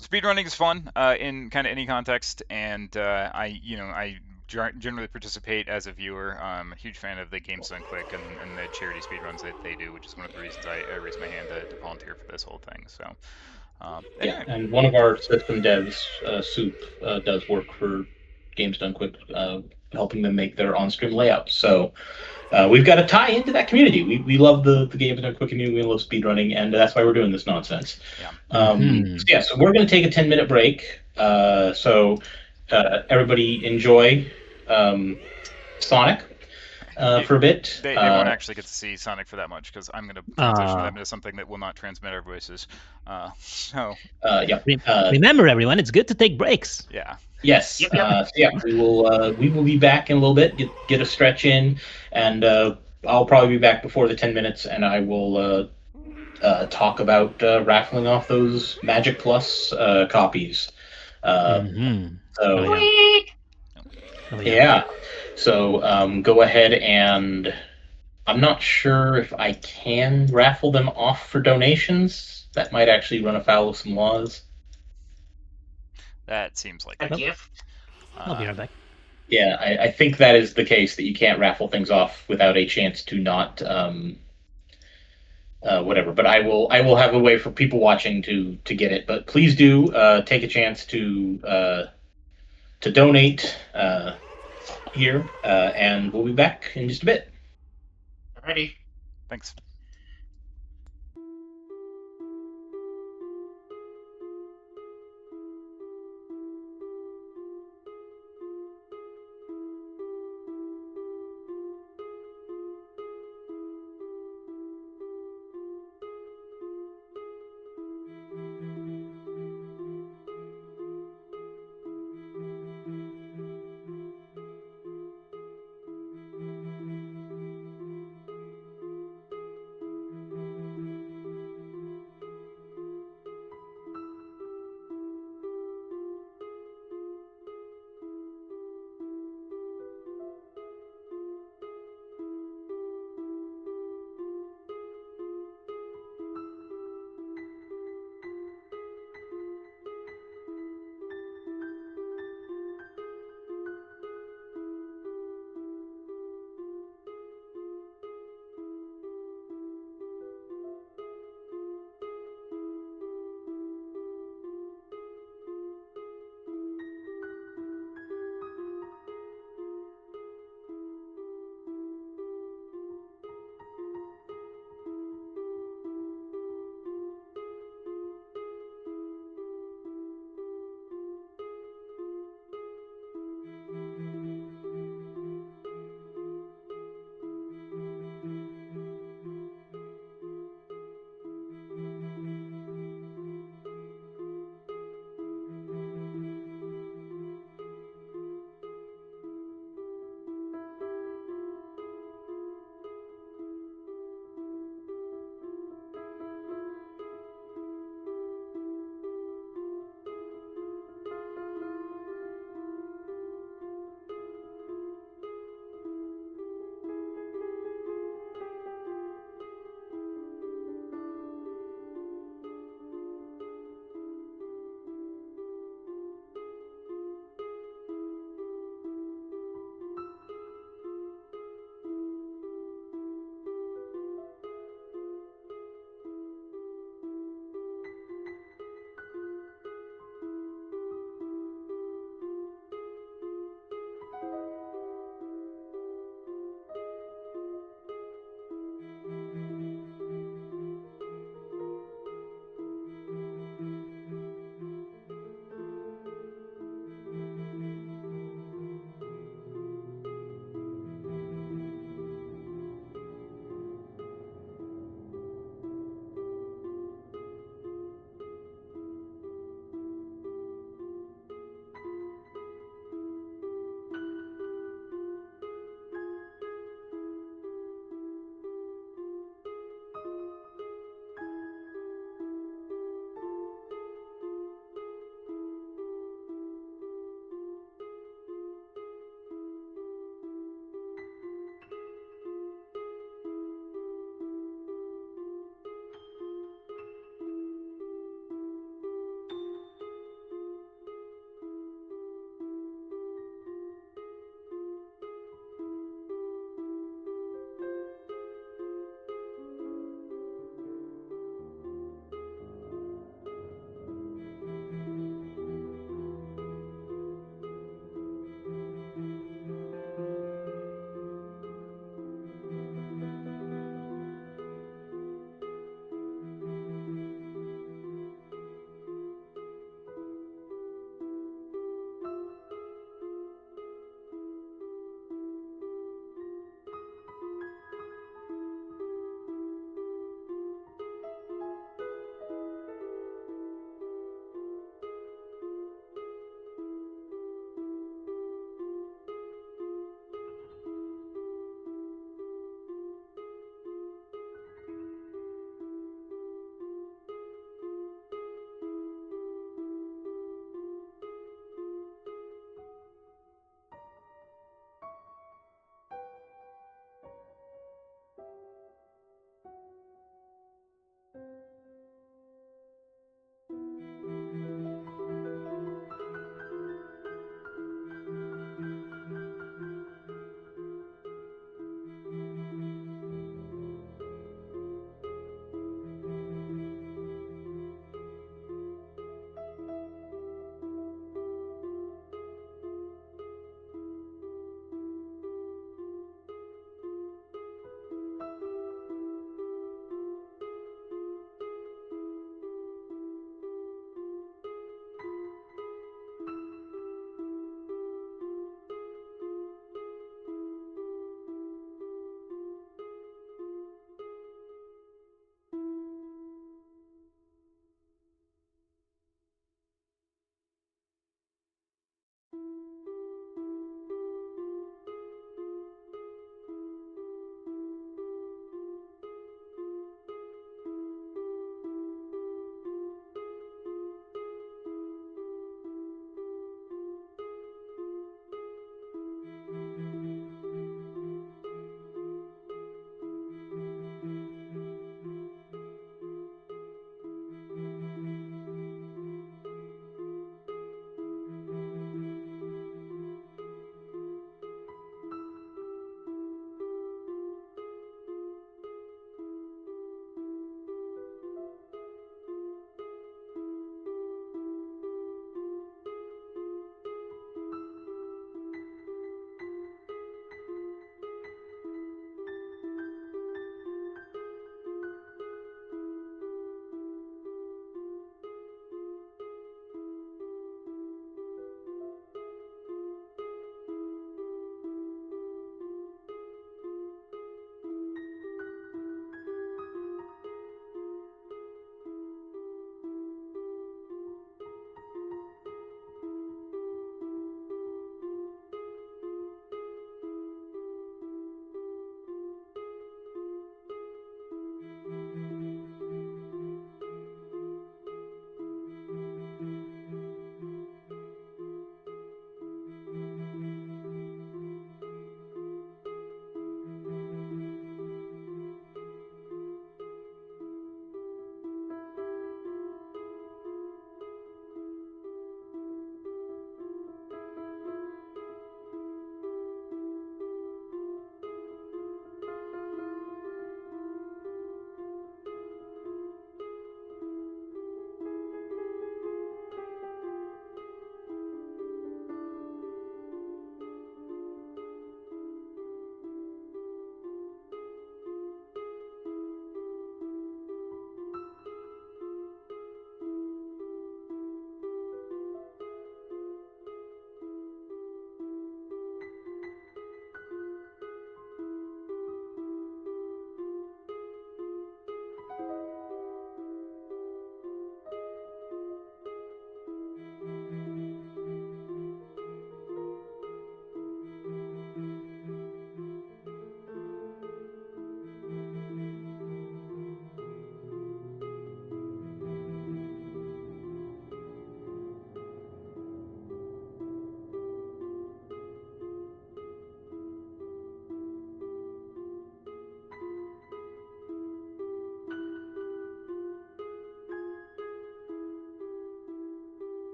speedrunning is fun in kind of any context, and I generally participate as a viewer. I'm a huge fan of the Games Done Quick and the charity speedruns that they do, which is one of the reasons I raised my hand to volunteer for this whole thing. So, Yeah, anyway. and one of our system devs, Soup, does work for Games Done Quick, helping them make their on-stream layouts. So we've got to tie into that community. We love the Games Done Quick community. We love speedrunning, and that's why we're doing this nonsense. Yeah. So we're going to take a 10-minute break. So everybody enjoy Sonic for a bit. They won't actually get to see Sonic for that much because I'm going to transition them into something that will not transmit our voices. Remember, everyone, it's good to take breaks. Yeah. Yes. Yep. We will be back in a little bit. Get a stretch in, and I'll probably be back before the 10 minutes, and I will talk about raffling off those Magic Plus copies. So yeah. So go ahead and I'm not sure if I can raffle them off for donations. That might actually run afoul of some laws. That seems like A gift. I'll be right back. Yeah, I think that is the case, that you can't raffle things off without a chance to not whatever. But I will have a way for people watching to get it. But please do take a chance to donate here, and we'll be back in just a bit. Alrighty. Thanks.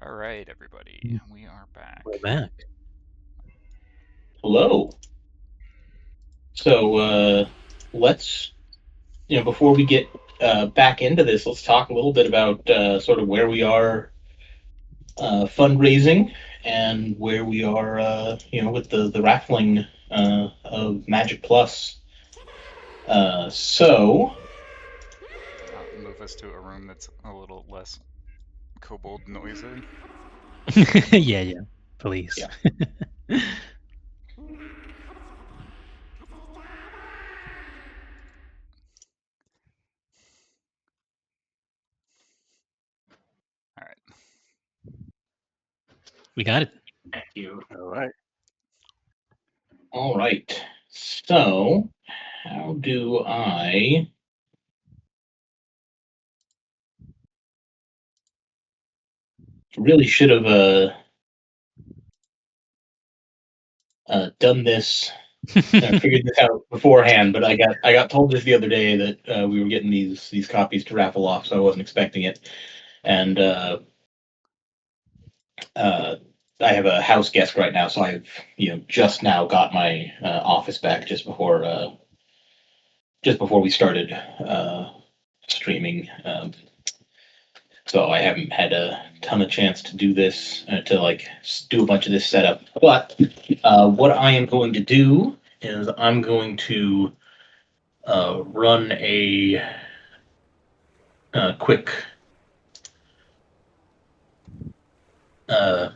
All right, everybody, we are back. We're back. Hello. So let's, before we get back into this, let's talk a little bit about sort of where we are fundraising and where we are, with the raffling of Magic Plus. So Move us to a room that's a little less kobold noisy. Yeah, please. Yeah. All right. We got it. Thank you. All right. All right. So how do I? Really should have done this. Figured this out beforehand, but I got told this the other day that we were getting these copies to raffle off, so I wasn't expecting it. And uh, I have a house guest right now, so I've just now got my office back just before we started streaming. So I haven't had a ton of chance to do this to do a bunch of this setup. But what I am going to do is I'm going to run a quick uh,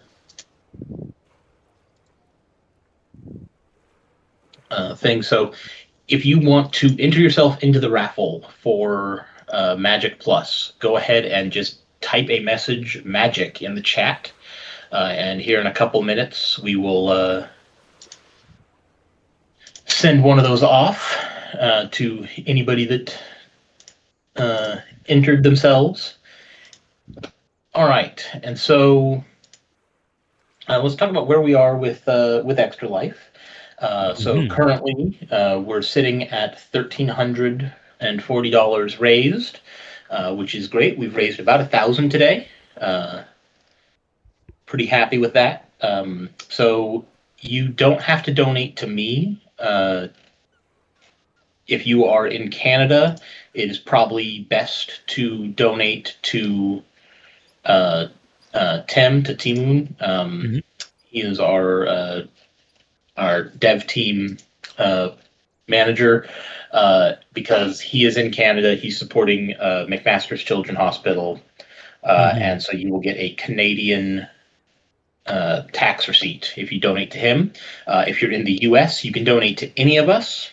thing. So if you want to enter yourself into the raffle for Magic Plus, go ahead and just type a message "Magic" in the chat. And here in a couple minutes, we will send one of those off to anybody that entered themselves. All right, and so let's talk about where we are with Extra Life. So Mhm. currently, we're sitting at $1,340 raised, which is great. We've raised about 1,000 today. Pretty happy with that. So you don't have to donate to me. If you are in Canada, it is probably best to donate to uh, Timoon. Mhm. He is our dev team manager because he is in Canada. He's supporting McMaster's Children's Hospital, Mhm. and so you will get a Canadian tax receipt if you donate to him. If you're in the U.S., you can donate to any of us.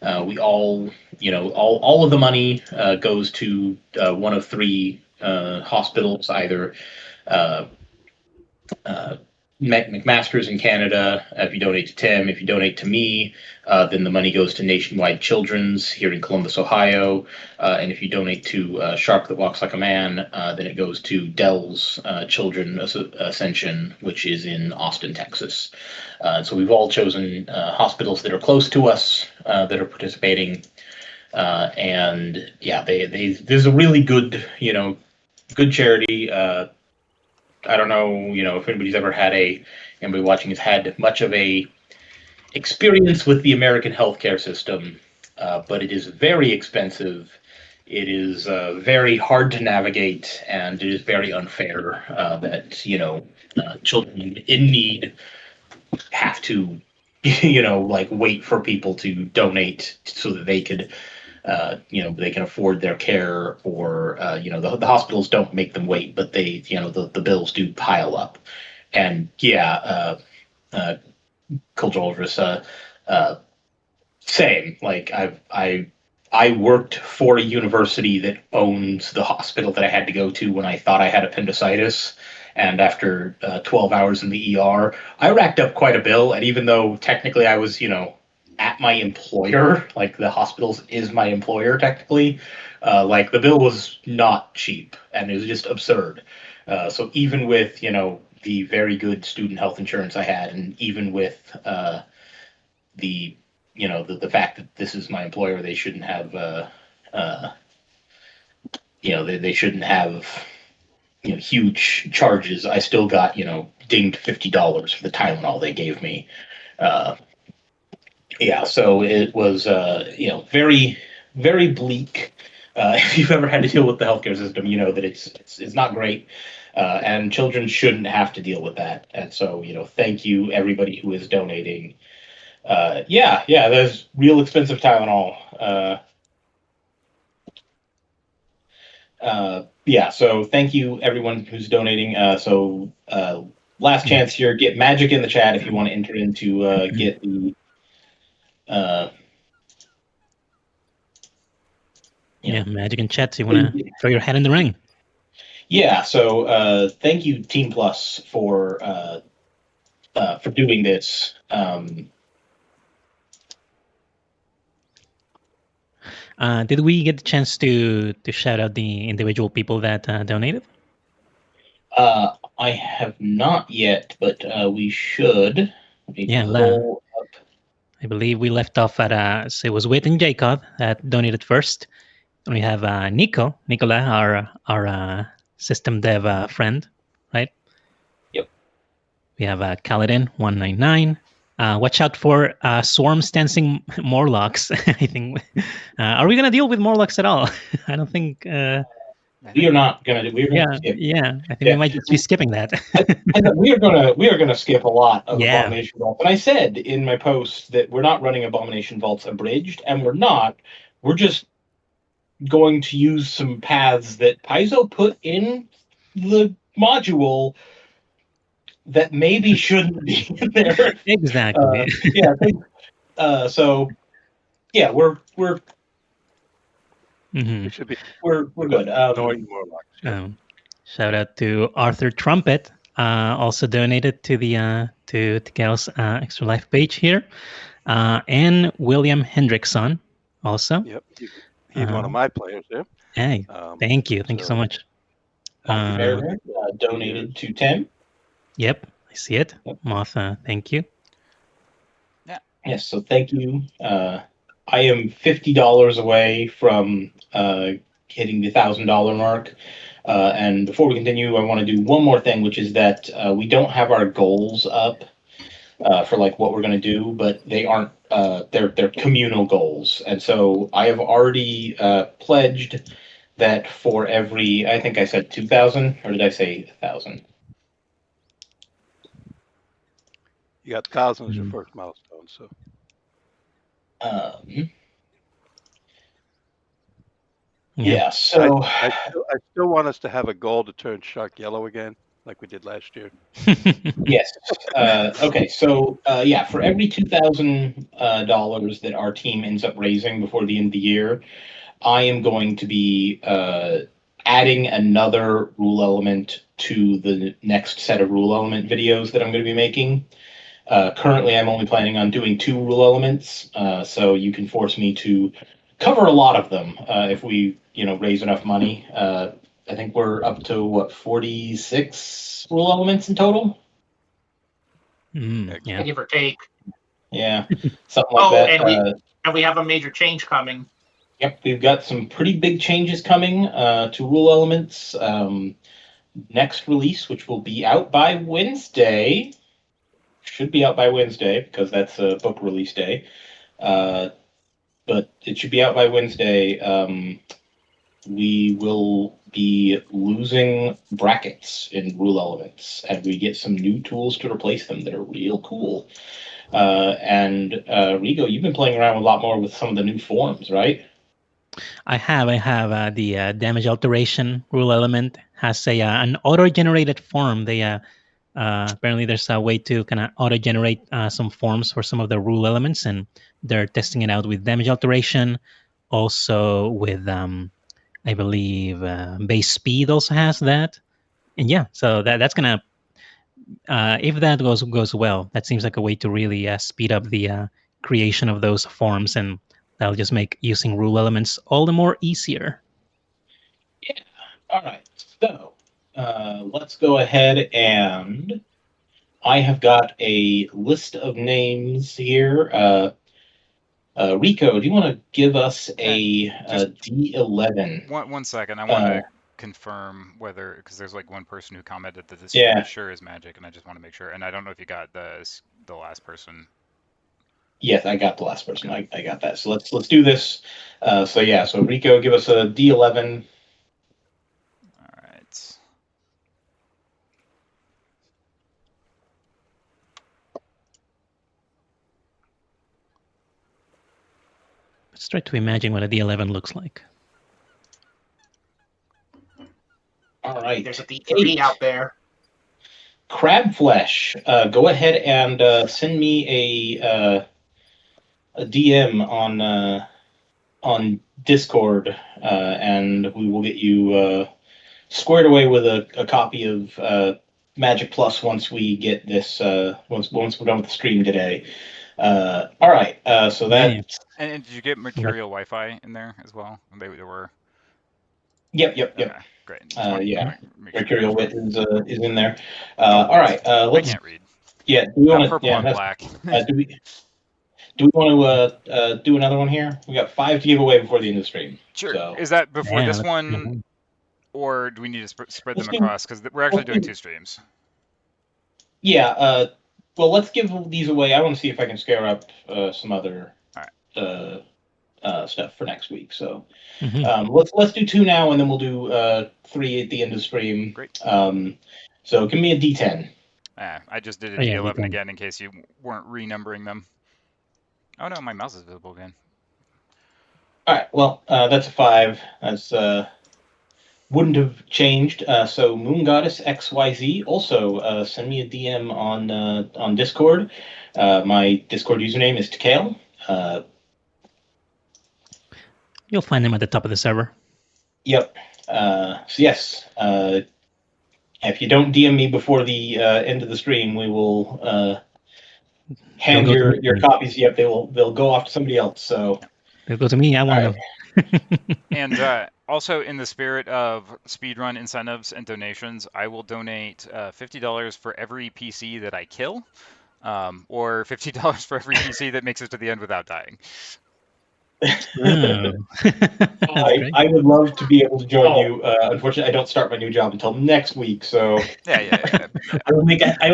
We all, all of the money goes to one of three hospitals, either uh, uh, McMaster's in Canada. If you donate to Tim, if you donate to me, then the money goes to Nationwide Children's here in Columbus, Ohio. And if you donate to Shark That Walks Like a Man, then it goes to Dell's Children Ascension, which is in Austin, Texas. So we've all chosen hospitals that are close to us that are participating. And yeah, there's a really good, good charity. I don't know, if anybody's ever had anybody watching has had much of a experience with the American healthcare system, but it is very expensive. It is very hard to navigate, and it is very unfair that children in need have to, wait for people to donate so that they could they can afford their care, or the hospitals don't make them wait, but they the bills do pile up. And yeah, cultural Ulrus, same. Like I worked for a university that owns the hospital that I had to go to when I thought I had appendicitis. And after 12 hours in the ER, I racked up quite a bill. And even though technically I was, at my employer, like the hospitals is my employer technically, like the bill was not cheap and it was just absurd. So even with, the very good student health insurance I had, and even with the the fact that this is my employer, they shouldn't have they shouldn't have huge charges, I still got dinged $50 for the Tylenol they gave me. So it was very, very bleak. If you've ever had to deal with the healthcare system, you know that it's not great, and children shouldn't have to deal with that. And so thank you everybody who is donating. There's real expensive Tylenol. So thank you everyone who's donating. Last chance here, get magic in the chat if you want to enter into get the magic in chat. So you want to throw your hat in the ring? Yeah. So thank you Team Plus for doing this. Did we get the chance to shout out the individual people that donated? I have not yet, but we should. I believe we left off at so it was Wit and Jacob that donated first. And we have Nicola, our system dev friend, right? Yep. We have Kaladin 199. Watch out for swarms dancing Morlocks. I think. Are we gonna deal with Morlocks at all? I don't think. We are not gonna. We're gonna skip. Yeah. I think we might just be skipping that. we are gonna skip a lot of Abomination Vaults. And I said in my post that we're not running Abomination Vaults abridged, and we're not. We're just going to use some paths that Paizo put in the module that maybe shouldn't be in there. Exactly. We're We should be. We're good. Shout out to Arthur Trumpet, also donated to the to Gal's Extra Life page here, and William Hendrickson also. Yep, he's one of my players there. Hey, thank you so much. Donated to Tim. Yep, I see it. Yep. Martha, thank you. Yeah. Yes, so thank you. I am $50 away from hitting the $1,000 mark. And before we continue, I want to do one more thing, which is that we don't have our goals up for like what we're going to do, but they aren't. They're communal goals, and so I have already pledged that for every, I think I said 2,000, or did I say 1,000? You got 1,000 as your first milestone, so. So I still want us to have a goal to turn Shark yellow again, like we did last year. Yes. Okay. So for every $2,000 that our team ends up raising before the end of the year, I am going to be adding another rule element to the next set of rule element videos that I'm going to be making. Currently, I'm only planning on doing 2 rule elements, so you can force me to cover a lot of them if we, raise enough money. I think we're up to 46 rule elements in total. Yeah. Give or take. Yeah, something like that. And we have a major change coming. Yep, we've got some pretty big changes coming to rule elements. Next release, which will be out by Wednesday. Should be out by Wednesday because that's a book release day. But it should be out by Wednesday. We will be losing brackets in rule elements, and we get some new tools to replace them that are real cool. And Rigo, you've been playing around a lot more with some of the new forms, right? I have the damage alteration rule element has an auto-generated form. They apparently there's a way to kind of auto-generate some forms for some of the rule elements, and they're testing it out with damage alteration, also with I believe base speed also has that, and so that's gonna if that goes well, that seems like a way to really speed up the creation of those forms, and that'll just make using rule elements all the more easier. Yeah. All right. So let's go ahead and I have got a list of names here. Rico, do you want to give us a D11? One second. I want to confirm whether, because there's like one person who commented that this Yeah. sure is magic, and I just want to make sure. And I don't know if you got the last person. Yes, I got the last person. I got that. So let's do this. So Rico, give us a D11. All right. Let's try to imagine what a D11 looks like. All right. There's a D3 out there. Crab Flesh. Go ahead and send me a DM on Discord, and we will get you squared away with a copy of Magic Plus once we get this once we're done with the stream today. All right. So that. Yeah. And did you get Mercurial Wi-Fi in there as well? They were. Yep. Okay, great. Just wanted to Yeah. make sure. Mercurial Wit is in there. All right. I Let's. can't read. Yeah. Do we want to? Purple Yeah. and black. Do we want to do another one here? We got 5 to give away before the end of the stream. Sure. So. Is that before Yeah, this let's one, do or do we need to spread Let's them do- across? Because we're actually let's doing do- 2 streams. Yeah. Well, let's give these away. I want to see if I can scare up some other stuff for next week. So let's do 2 now, and then we'll do 3 at the end of the stream. Great. So give me a D10. I just did a Oh, yeah, D11 D10. again in case you weren't renumbering them. Oh no, my mouse is visible again. All right. Well, that's a 5. That's wouldn't have changed. So Moon Goddess XYZ, also send me a DM on Discord. My Discord username is Takale. You'll find them at the top of the server. Yep. So yes, if you don't DM me before the end of the stream, we will hand They'll go to your me. copies. Yep, they'll go off to somebody else. So They'll go to me. I want All them. And also, in the spirit of speedrun incentives and donations, I will donate $50 for every PC that I kill, or $50 for every PC that makes it to the end without dying. Oh. That's great. I would love to be able to join you. Unfortunately, I don't start my new job until next week, so Yeah. I will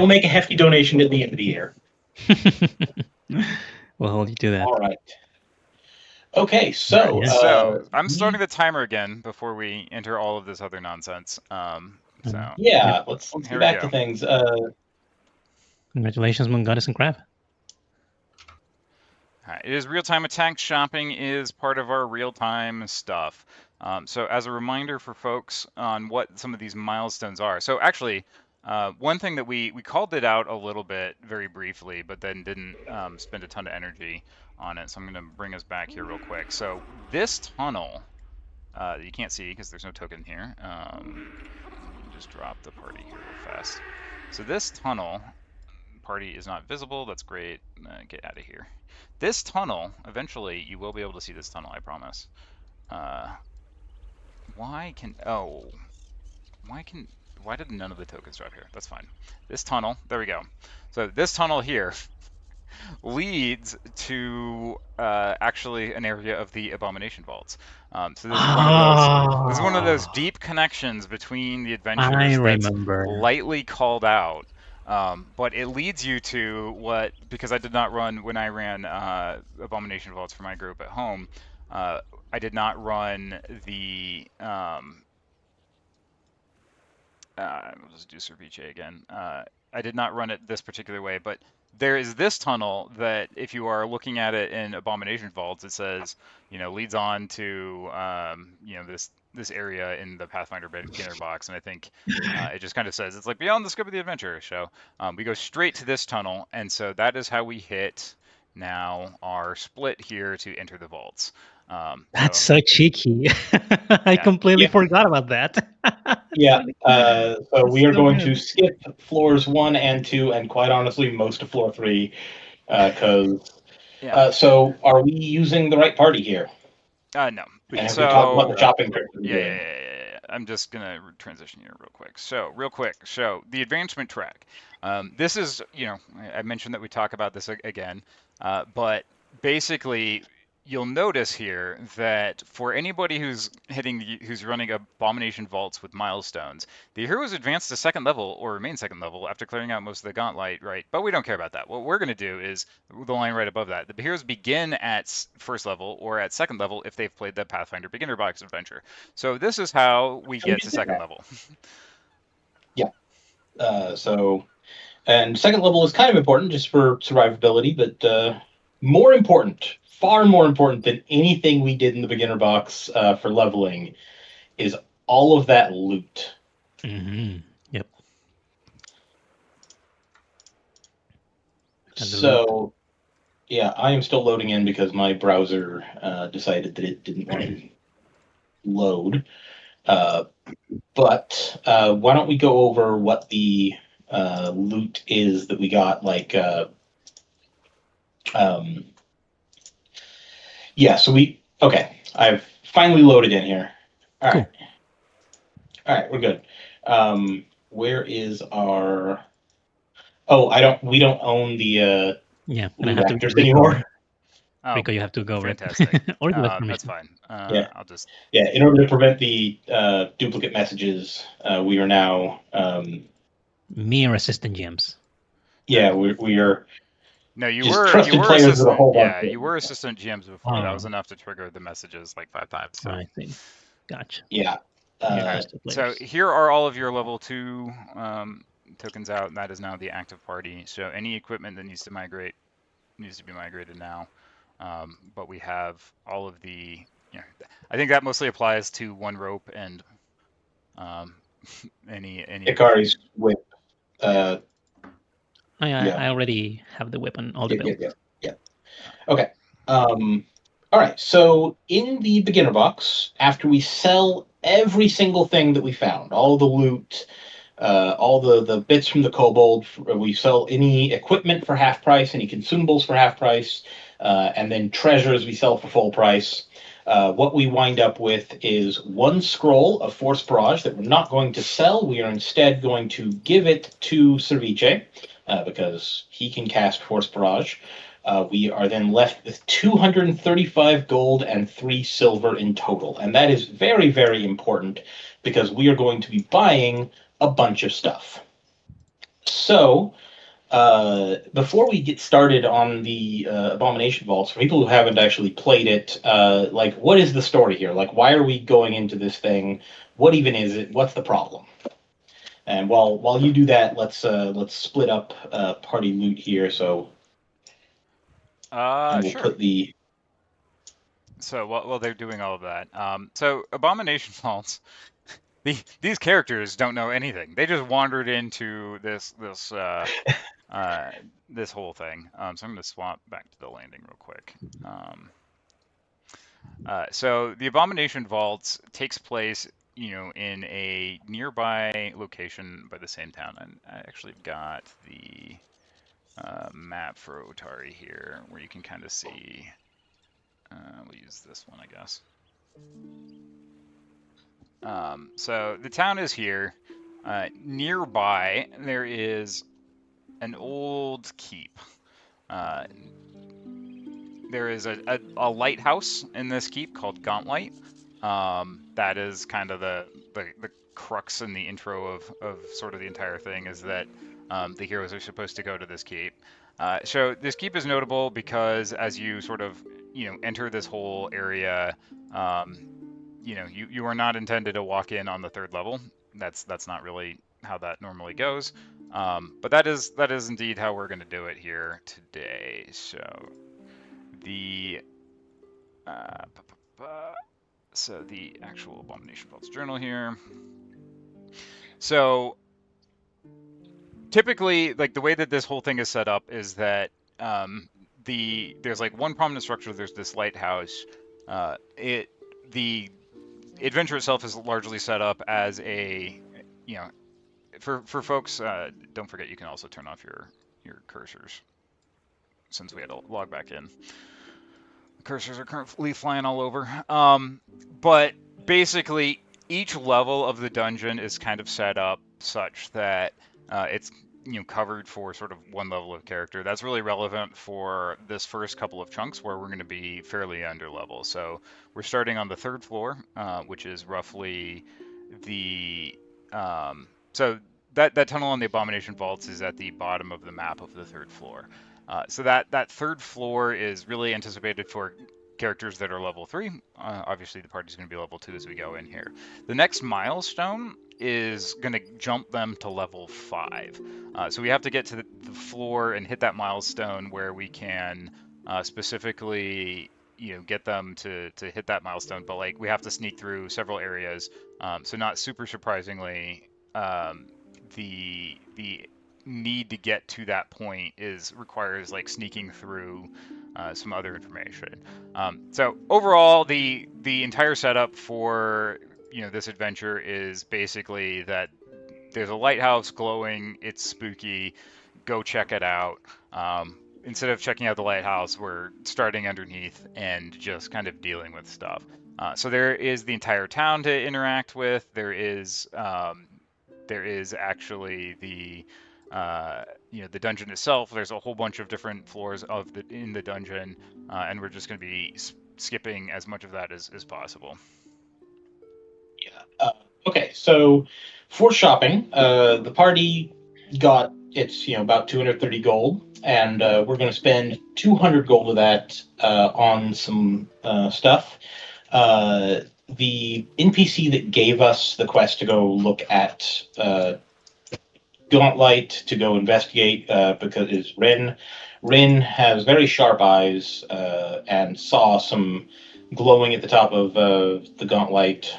make a hefty donation at the end of the year. We'll hold you to that. All right. Okay, so So I'm starting the timer again before we enter all of this other nonsense. So yeah, let's Here get we back go. to things. Congratulations, Moon Goddess and Crab. It is real-time attack. Shopping is part of our real-time stuff. So as a reminder for folks on what some of these milestones are. So actually, one thing that we called it out a little bit very briefly, but then didn't spend a ton of energy on it. So I'm going to bring us back here real quick. So this tunnel, you can't see because there's no token here. Let me just drop the party here real fast. So this tunnel, party is not visible. That's great. Get out of here. This tunnel, eventually you will be able to see this tunnel, I promise. Why did none of the tokens drop here? That's fine. This tunnel, there we go. So this tunnel here leads to actually an area of the Abomination Vaults. So this is one of those deep connections between the adventures that's lightly called out. But it leads you to what, because I did not run, when I ran Abomination Vaults for my group at home, I did not run the, we'll just do Cerviche again. I did not run it this particular way, but there is this tunnel that if you are looking at it in Abomination Vaults, it says, leads on to, this area in the Pathfinder beginner box, and I think it just kind of says it's like beyond the scope of the adventure. So we go straight to this tunnel, and so that is how we hit now our split here to enter the vaults. That's so cheeky. I completely forgot about that. Yeah, so we are going to skip floors 1 and 2, and quite honestly, most of floor 3, because. So, are we using the right party here? No. And have we talked about the shopping trip? Yeah. I'm just gonna transition here real quick. So, the advancement track. This is, I mentioned that we talk about this again, but basically, you'll notice here that for anybody who's running Abomination Vaults with milestones, the heroes advance to second level or remain second level after clearing out most of the gauntlet, right? But we don't care about that. What we're going to do is the line right above that. The heroes begin at first level or at second level if they've played the Pathfinder Beginner Box Adventure. So this is how we get to second level. Yeah. And second level is kind of important just for survivability, but more important, far more important than anything we did in the beginner box for leveling is all of that loot. Mm-hmm. Yep. So, yeah, I am still loading in because my browser decided that it didn't want to load. But why don't we go over what the loot is that we got? Okay. I've finally loaded in here. All right. Cool. All right, we're good. Where is our? Oh, we don't own the gonna have to actors anymore. Oh, Rico, you have to go. fantastic. Or give us That's permission. fine. Yeah. I'll just. Yeah, in order to prevent the duplicate messages, we are now. Mere assistant GMs. Yeah, we are. No, you just were trusted players with a assistant. whole bunch Yeah, of you were assistant GMs before. That was Oh. enough to trigger the messages like 5 times. So. I see. Gotcha. Yeah. So here are all of your level 2 tokens out, and that is now the active party. So any equipment that needs to migrate needs to be migrated now. But we have all of the. I think that mostly applies to one rope and any. Ikari's whip. I already have the weapon, all the build. Yeah. Okay. All right. So in the beginner box, after we sell every single thing that we found, all the loot, all the bits from the kobold, we sell any equipment for half price, any consumables for half price, and then treasures we sell for full price. What we wind up with is one scroll of Force Barrage that we're not going to sell. We are instead going to give it to Cerviche because he can cast Force Barrage. We are then left with 235 gold and 3 silver in total. And that is very, very important because we are going to be buying a bunch of stuff. So, before we get started on the Abomination Vaults, for people who haven't actually played it, what is the story here? Like, why are we going into this thing? What even is it? What's the problem? And while you do that, let's split up party loot here. So, and we'll sure. put the. So while they're doing all of that, so Abomination Vaults, these characters don't know anything. They just wandered into this whole thing. So I'm going to swap back to the landing real quick. So the Abomination Vaults takes place, in a nearby location by the same town. And I actually got the map for Otari here, where you can kind of see. We'll use this one, I guess. So the town is here. Nearby, there is an old keep. There is a lighthouse in this keep called Gauntlet. That is kind of the crux in the intro of sort of the entire thing, is that the heroes are supposed to go to this keep. So this keep is notable because as you sort of enter this whole area, you are not intended to walk in on the 3rd level. That's not really how that normally goes. But that is indeed how we're going to do it here today. So the actual Abomination Vaults journal here. So typically, like, the way that this whole thing is set up is that there's like one prominent structure. There's this lighthouse. The adventure itself is largely set up as a, for folks. Don't forget, you can also turn off your cursors, since we had to log back in. The cursors are currently flying all over. But basically, each level of the dungeon is kind of set up such that it's covered for sort of one level of character. That's really relevant for this first couple of chunks where we're going to be fairly under level. So we're starting on the third floor, which is roughly the so that tunnel on the Abomination Vaults is at the bottom of the map of the third floor. So that third floor is really anticipated for characters that are level 3. Obviously, the party's going to be level 2 as we go in here. The next milestone is going to jump them to level 5. So we have to get to the floor and hit that milestone where we can specifically get them to hit that milestone, but like we have to sneak through several areas. So not super surprisingly, the need to get to that point requires like sneaking through some other information. So overall, the entire setup for this adventure is basically that there's a lighthouse glowing. It's spooky. Go check it out. Instead of checking out the lighthouse, we're starting underneath and just kind of dealing with stuff. So there is the entire town to interact with. There is actually the the dungeon itself. There's a whole bunch of different floors in the dungeon, and we're just going to be skipping as much of that as possible. Yeah. Okay, so for shopping, the party got its about 230 gold, and we're going to spend 200 gold of that on some stuff. The NPC that gave us the quest to go look at Gauntlight, to go investigate, because is Rin. Rin has very sharp eyes and saw some glowing at the top of the Gauntlight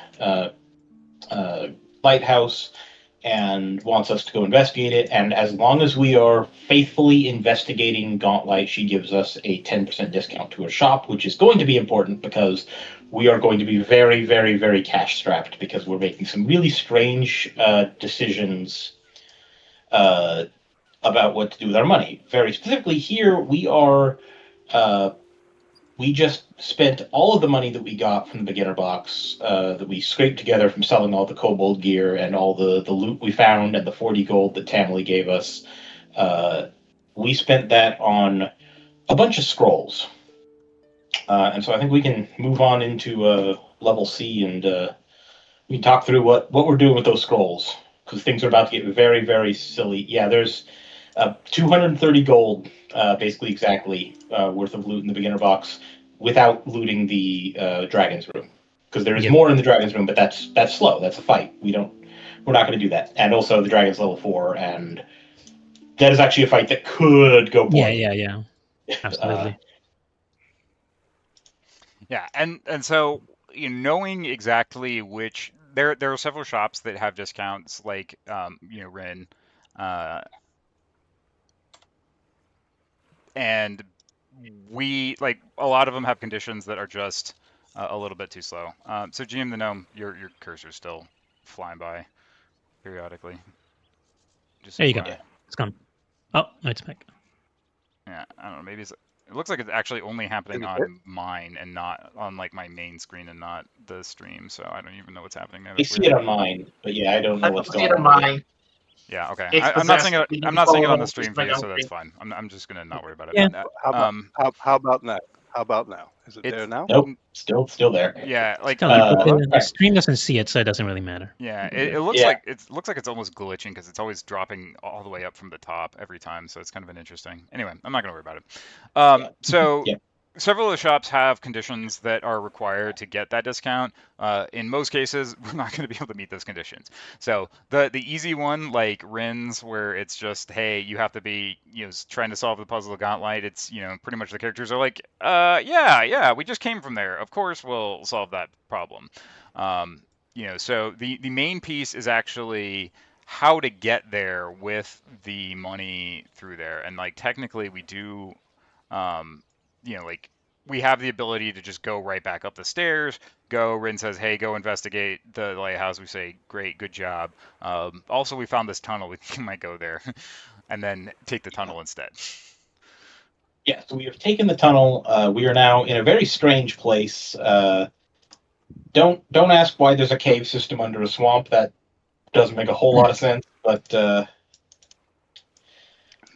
lighthouse and wants us to go investigate it. And as long as we are faithfully investigating Gauntlight, she gives us a 10% discount to her shop, which is going to be important because we are going to be very, very, very cash strapped because we're making some really strange decisions about what to do with our money. Very specifically, here we are. We just spent all of the money that we got from the beginner box that we scraped together from selling all the kobold gear and all the loot we found and the 40 gold that Tamily gave us. We spent that on a bunch of scrolls. And so I think we can move on into level C and we can talk through what we're doing with those scrolls because things are about to get very, very silly. Yeah, there's 230 gold, basically exactly, worth of loot in the beginner box without looting the dragon's room, because there is more in the dragon's room, but that's slow. That's a fight. We're not going to do that. And also, the dragon's level 4, and that is actually a fight that could go poorly. Yeah. Absolutely. Yeah, and so knowing exactly which there are several shops that have discounts, like Rin. And we like a lot of them have conditions that are just a little bit too slow. So GM the Gnome, your cursor's still flying by periodically. Just there you go. It's gone. Oh, no, it's back. Yeah, I don't know. Maybe it looks like it's actually only happening on mine and not on like my main screen and not the stream. So I don't even know what's happening there. I see it on mine, but yeah, I don't know what's going on. I don't see it on mine. Yeah, okay. I'm not seeing it on the stream feed, so that's fine. I'm just gonna not worry about it. Yeah. How about now? How about now? Is it there now? Nope, still there. Yeah, like the stream doesn't see it, so it doesn't really matter. Yeah, it looks like it's almost glitching because it's always dropping all the way up from the top every time. So it's kind of an interesting. Anyway, I'm not gonna worry about it. So. Yeah. Several of the shops have conditions that are required to get that discount. In most cases, we're not going to be able to meet those conditions. So the easy one, like Rin's, where it's just, hey, you have to be, trying to solve the puzzle of Gauntlight. It's, pretty much the characters are like, yeah, we just came from there. Of course, we'll solve that problem. So the main piece is actually how to get there with the money through there. And like technically, we do. We have the ability to just go right back up the stairs. Rin says, hey, go investigate the lighthouse. We say, great, good job. Also, we found this tunnel. We might go there. And then take the tunnel instead. Yeah, so we have taken the tunnel. We are now in a very strange place. Don't ask why there's a cave system under a swamp. That doesn't make a whole lot of sense. But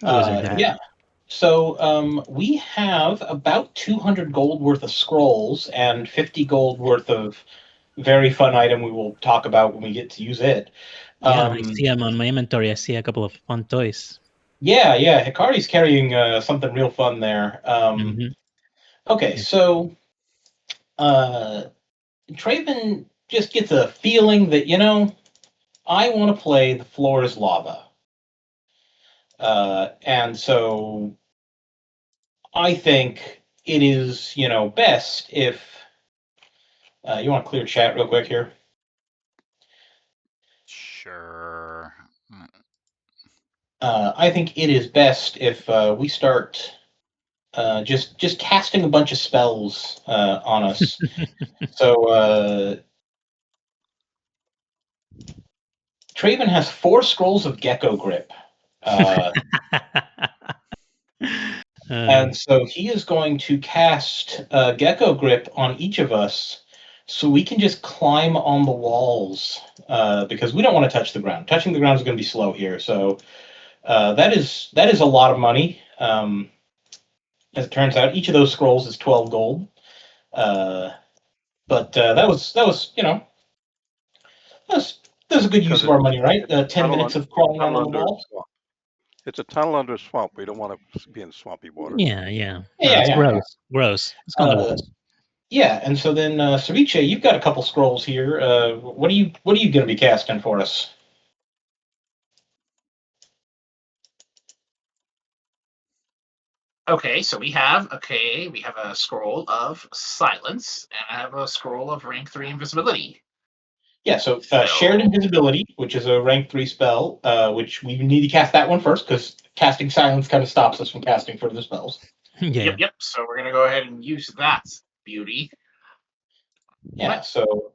Wizard hat. Yeah. So we have about 200 gold worth of scrolls and 50 gold worth of very fun item we will talk about when we get to use it. Yeah, I see them on my inventory. I see a couple of fun toys. Yeah. Hikari's carrying something real fun there. Mhm. Okay, Yes. so Traven just gets a feeling that, I want to play The Floor is Lava. And so I think it is, best if you want to clear chat real quick here. Sure. I think it is best if we start just casting a bunch of spells on us. So Traven has 4 scrolls of Gecko Grip. And so he is going to cast Gecko Grip on each of us so we can just climb on the walls because we don't want to touch the ground. Touching the ground is going to be slow here. So that is a lot of money. As it turns out, each of those scrolls is 12 gold. But that was that was a good use of our money, right? 10 minutes of crawling around on the wall. It's a tunnel under a swamp. We don't want to be in swampy water. Yeah. Yeah, It's yeah. gross. Let's go on the walls. Yeah, and so then Ceviche, you've got a couple scrolls here. What are you going to be casting for us? Okay, so we have a scroll of silence, and I have a scroll of rank 3 invisibility. Yeah, so shared invisibility, which is a rank 3 spell, which we need to cast that one first because casting silence kind of stops us from casting further spells. Yeah. Yep. So we're gonna go ahead and use that beauty. Yeah. So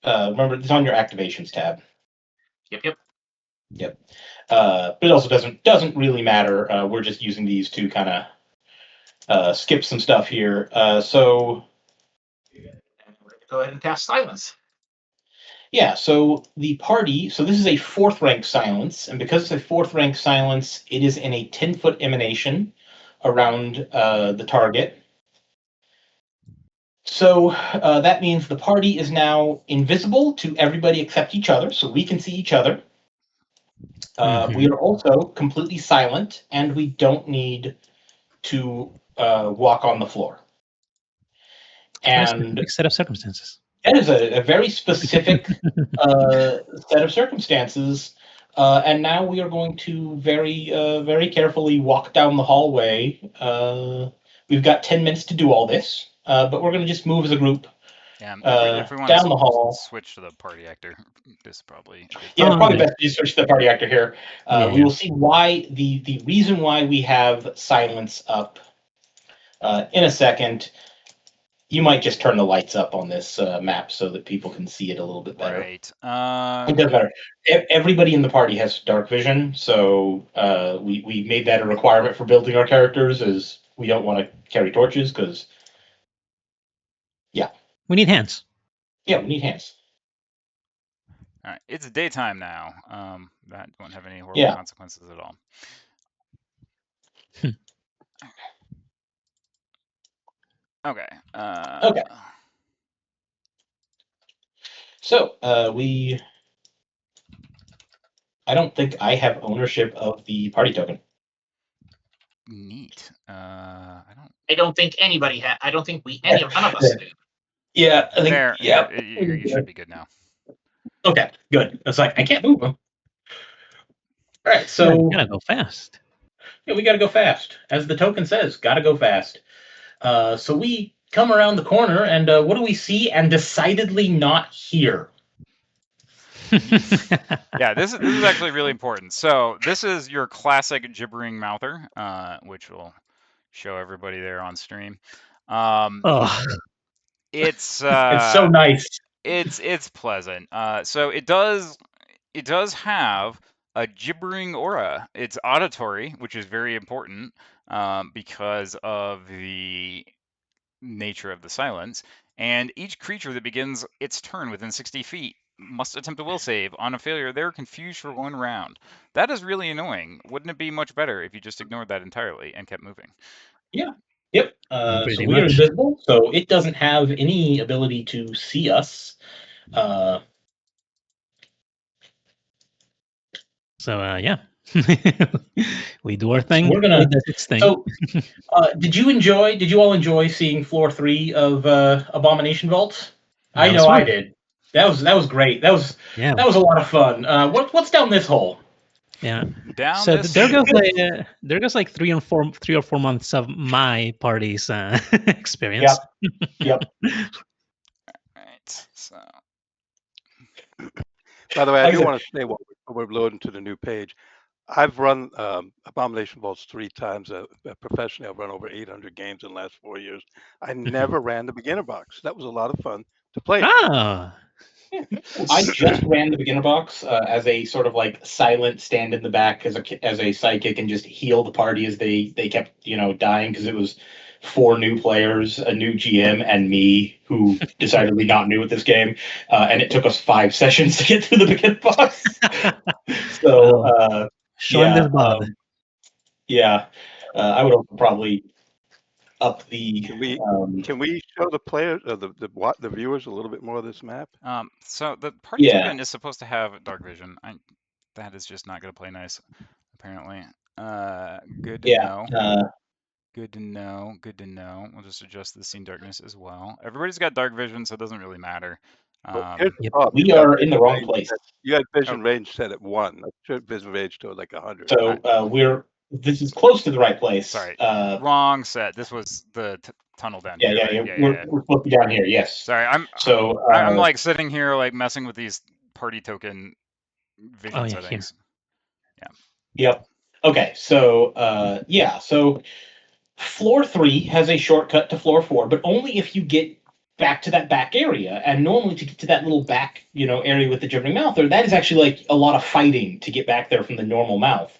remember, it's on your activations tab. Yep. But it also doesn't really matter. We're just using these to kind of skip some stuff here. So And we're gonna go ahead and cast silence. yeah, so the party, so this is a 4th rank silence, and because it's a 4th rank silence, it is in a 10-foot emanation around the target. So that means the party is now invisible to everybody except each other, so we can see each other. We are also completely silent, and we don't need to walk on the floor. And Specific set of circumstances. that is a very specific set of circumstances. And now we are going to very carefully walk down the hallway. We've got 10 minutes to do all this, but we're going to just move as a group. Yeah, if we want down to the hall. switch to the party actor, this is probably a good Yeah, time. probably best to switch to the party actor here. We will see why the reason why we have silence up in a second. You might just turn the lights up on this map so that people can see it a little bit better. Right. It does better. Everybody in the party has dark vision, so we made that a requirement for building our characters. Is we don't want to carry torches because, we need hands. Yeah, we need hands. All right, it's daytime now. That won't have any horrible consequences at all. Okay. Okay. So I don't think I have ownership of the party token. Neat. I don't think anybody had. I don't think none of us did. Yeah, I think. There. Yeah, you should be good now. Okay, good. It's like I can't move them. All right, so you gotta go fast. Yeah, we gotta go fast, as the token says. Gotta go fast. So we come around the corner, and what do we see? And decidedly not here. Yeah, this is actually really important. So this is your classic gibbering mouther, which will show everybody there on stream. It's so nice. It's pleasant. So it does have a gibbering aura. It's auditory, which is very important because of the nature of the silence. And each creature that begins its turn within 60 feet must attempt a will save. On a failure, they're confused for 1 round. That is really annoying. Wouldn't it be much better if you just ignored that entirely and kept moving? Yeah. Yep. Pretty So we are much. invisible, so it doesn't have any ability to see us. So yeah, we do our thing. We're gonna- It does its thing. So, did you all enjoy seeing floor 3 of Abomination Vaults? I That was know I fun. did. That was great. That was Yeah, a lot of fun. What's down this hole? yeah. Down So this. there goes like 3 or 4 months of my party's experience. Yep. Right. So By the way, I Like I do said- want to say while we're loading to the new page, I've run Abomination Vaults 3 times professionally. I've run over 800 games in the last 4 years. I never ran the beginner box. That was a lot of fun to play. Ah, I just ran the beginner box as a sort of like silent stand in the back as a psychic and just heal the party as they kept dying because it was 4 new players, a new GM, and me who decidedly not new at this game, and it took us 5 sessions to get through the beginner box. So showing yeah, this bod. I would have probably up the. Can we show the players, the viewers, a little bit more of this map? so the party Yeah. token is supposed to have dark vision. That is just not going to play nice, apparently. Good to know. Good to know. Good to know. We'll just adjust the scene darkness as well. Everybody's got dark vision, so it doesn't really matter. Here's the Yep. problem. We You got are in the vision wrong range place. You had vision range set at 1. I should vision range to like 100. So this is close to the right place. Sorry, wrong set. This was the tunnel down Yeah, here. yeah, right? We're supposed to be down here. Yes. Sorry, I'm like sitting here like messing with these party token vision settings. Yeah. Yep. Okay. So So floor 3 has a shortcut to floor 4, but only if you get back to that back area. And normally to get to that little back, area with the dribbling mouth, that is actually like a lot of fighting to get back there from the normal mouth.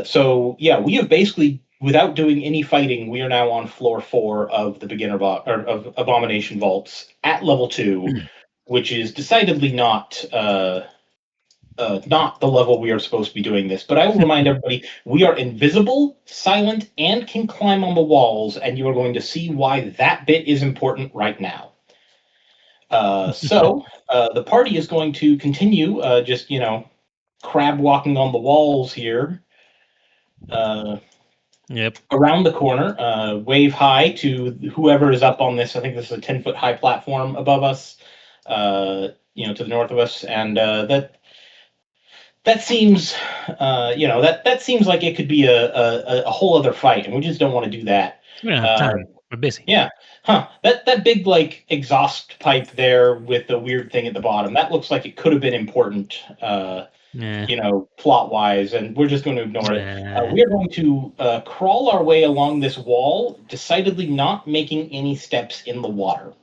So yeah, we have basically, without doing any fighting, we are now on floor 4 of the beginner of Abomination Vaults at level 2, which is decidedly not the level we are supposed to be doing this. But I will remind everybody, we are invisible, silent, and can climb on the walls, and you are going to see why that bit is important right now. So the party is going to continue just crab walking on the walls here. Yep. Around the corner, wave hi to whoever is up on this. I think this is a 10-foot high platform above us, to the north of us, and that seems, that seems like it could be a whole other fight, and we just don't want to do that. We don't have time. We're busy. Yeah. That big like exhaust pipe there with the weird thing at the bottom. That looks like it could have been important. Plot wise, and we're just going to ignore it. We are going to crawl our way along this wall, decidedly not making any steps in the water.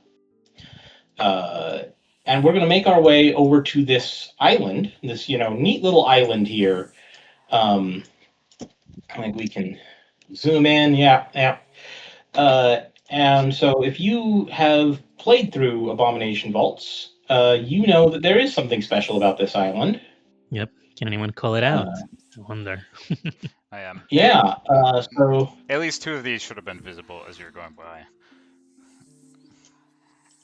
And we're going to make our way over to this island, this neat little island here. I think we can zoom in. Yeah. And so if you have played through Abomination Vaults, you know that there is something special about this island. Yep. Can anyone call it out? I wonder. I am. Yeah. So at least 2 of these should have been visible as you're going by.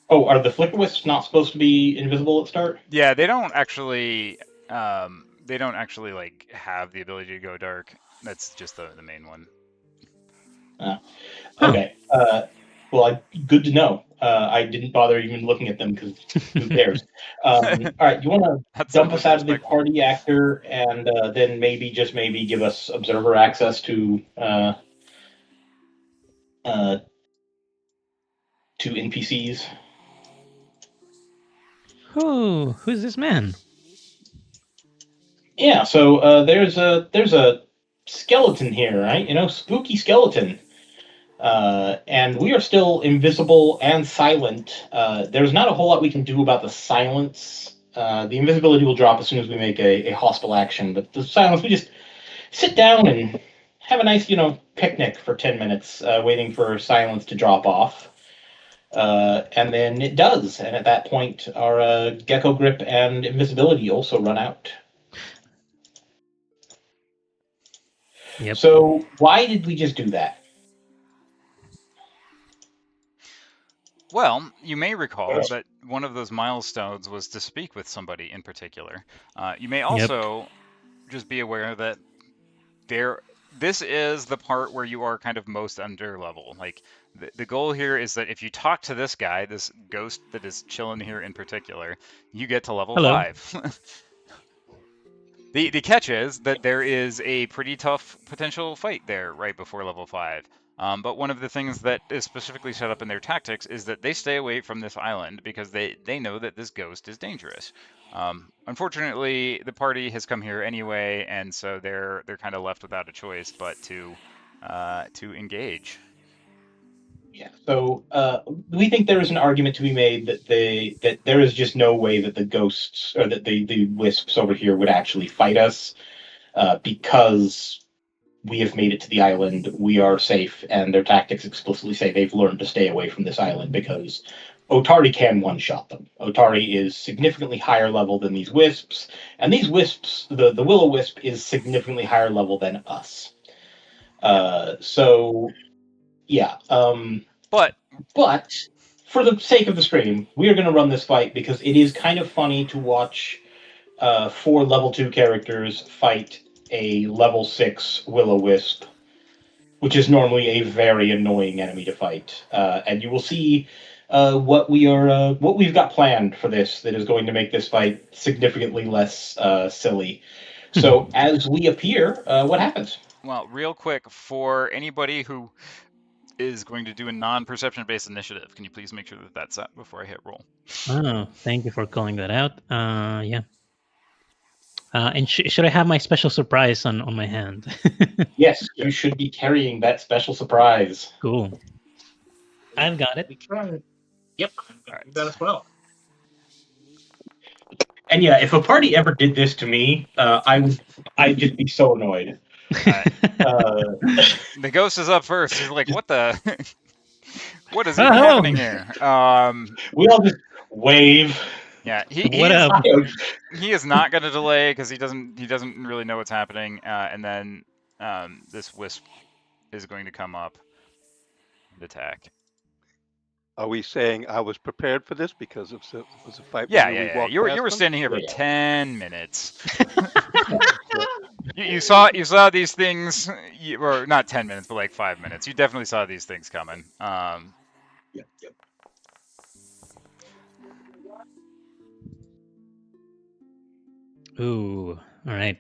Oh, are the flicker wisps not supposed to be invisible at start? Yeah, they don't actually. Like have the ability to go dark. That's just the main one. Okay. Well, good to know. I didn't bother even looking at them because who cares? All right, you want to dump us out of the party actor and then maybe, just maybe, give us observer access to NPCs? Who's this man? Yeah, so there's a skeleton here, right? Spooky skeleton. And we are still invisible and silent. There's not a whole lot we can do about the silence. The invisibility will drop as soon as we make a hostile action, but the silence, we just sit down and have a nice, picnic for 10 minutes, waiting for silence to drop off. And then it does, and at that point, our Gecko Grip and Invisibility also run out. Yep. So why did we just do that? Well, you may recall that one of those milestones was to speak with somebody in particular. You may also just be aware that this is the part where you are kind of most under level. Like the goal here is that if you talk to this guy, this ghost that is chilling here in particular, you get to level Hello. 5. The catch is that there is a pretty tough potential fight there right before level 5. But one of the things that is specifically set up in their tactics is that they stay away from this island because they know that this ghost is dangerous. Unfortunately, the party has come here anyway, and so they're kind of left without a choice but to engage. Yeah. So we think there is an argument to be made that there is just no way that the ghosts or that the wisps over here would actually fight us because we have made it to the island. We are safe, and their tactics explicitly say they've learned to stay away from this island because Otari can one-shot them. Otari is significantly higher level than these wisps, and these wisps, the Will-O-Wisp, is significantly higher level than us. So, yeah. But for the sake of the stream, we are going to run this fight because it is kind of funny to watch 4 level 2 characters fight a level 6 Will-O-Wisp, which is normally a very annoying enemy to fight. And you will see what we've got planned for this that is going to make this fight significantly less silly. So as we appear, what happens? Well, real quick, for anybody who is going to do a non-perception based initiative, can you please make sure that that's set before I hit roll? Oh, thank you for calling that out. Yeah. And should I have my special surprise on my hand? Yes, you should be carrying that special surprise. Cool. I've got it. We try. Yep, I'm gonna do that Alright. as well. And yeah, if a party ever did this to me, I'd just be so annoyed. Alright. Uh, The ghost is up first. He's like, "What the? What is Oh, even hello. happening here?" we all just wave. Yeah, What up? he is not going to delay because he doesn't really know what's happening. And then this wisp is going to come up and attack. Are we saying I was prepared for this because it was a fight? Yeah. You were standing here for 10 minutes. You saw these things, or not 10 minutes, but like 5 minutes. You definitely saw these things coming. Yep. Ooh, all right.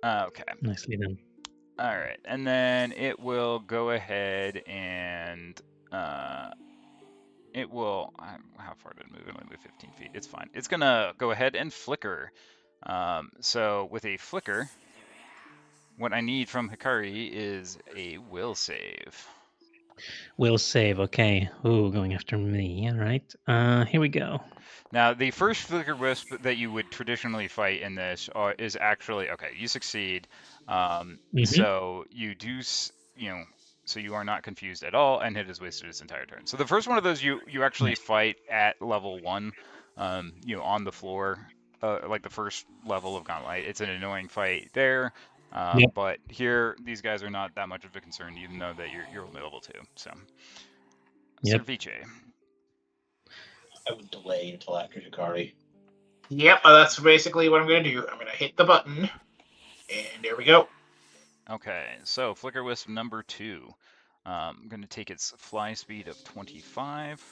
Okay. Nicely done. All right, and then it will go ahead and it will. How far did it move? It only moved 15 feet. It's fine. It's gonna go ahead and flicker. So with a flicker, what I need from Hikari is a will save. Will save. Okay. Ooh, going after me. All right. Here we go. Now, the first flicker wisp that you would traditionally fight in this is actually okay. You succeed. So you do, so you are not confused at all, and it has wasted its entire turn. So the first one of those you actually fight at level 1, on the floor, like the first level of Gauntlet. It's an annoying fight there, but here these guys are not that much of a concern, even though that you're only level 2. So, Cervice. I would delay until after Hikari. Yep, that's basically what I'm going to do. I'm going to hit the button, and there we go. Okay, so Flicker Wisp number 2. I'm going to take its fly speed of 25.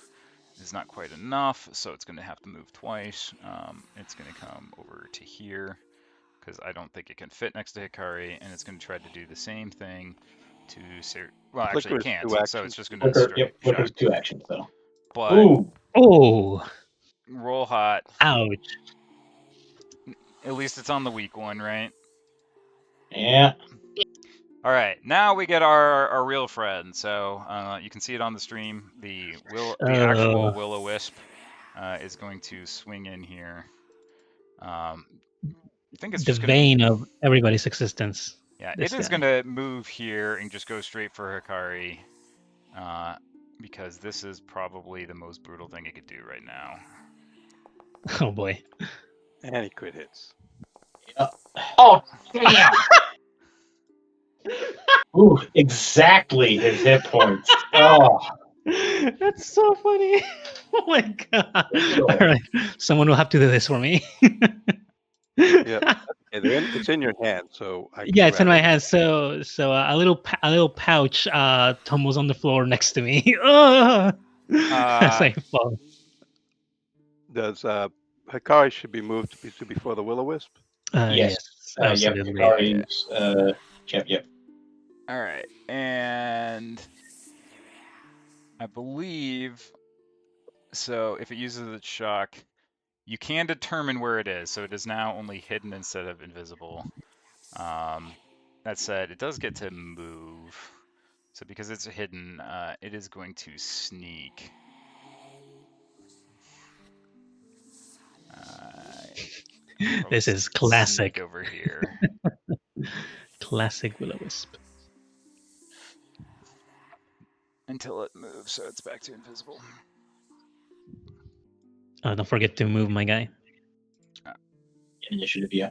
It's not quite enough, so it's going to have to move twice. It's going to come over to here, because I don't think it can fit next to Hikari, and it's going to try to do the same thing to... Well, actually it can't, so it's just going to straight Flicker's 2 actions, though. But Ooh. Oh. Roll hot. Ouch. At least it's on the weak one, right? Yeah. All right, now we get our real friend. So you can see it on the stream. The actual Will-O-Wisp is going to swing in here. I think it's the just vein of everybody's existence. Yeah, This it is guy. going to move here and just go straight for Hikari, because this is probably the most brutal thing it could do right now. Oh boy. And he crit hits. Oh, damn! Ooh, exactly his hit points. Oh, That's so funny. Oh my god. Brutal. All right. Someone will have to do this for me. Yep. Yeah, it's in your hand, so I can Yeah, it's in grab my it. hand. So a little pouch tumbles on the floor next to me. Ugh! As I fall. Does Hikari should be moved to before the Will-O-Wisp? yes. Yes, Yep. absolutely. Hikari's. Yep. All right, and I believe so. If it uses its shock, you can determine where it is. So it is now only hidden instead of invisible. That said, it does get to move. So because it's hidden, it is going to sneak. This is classic. Sneak over here. Classic Will-O-Wisp. Until it moves, so it's back to invisible. Oh, don't forget to move, my guy. Initiative, yeah.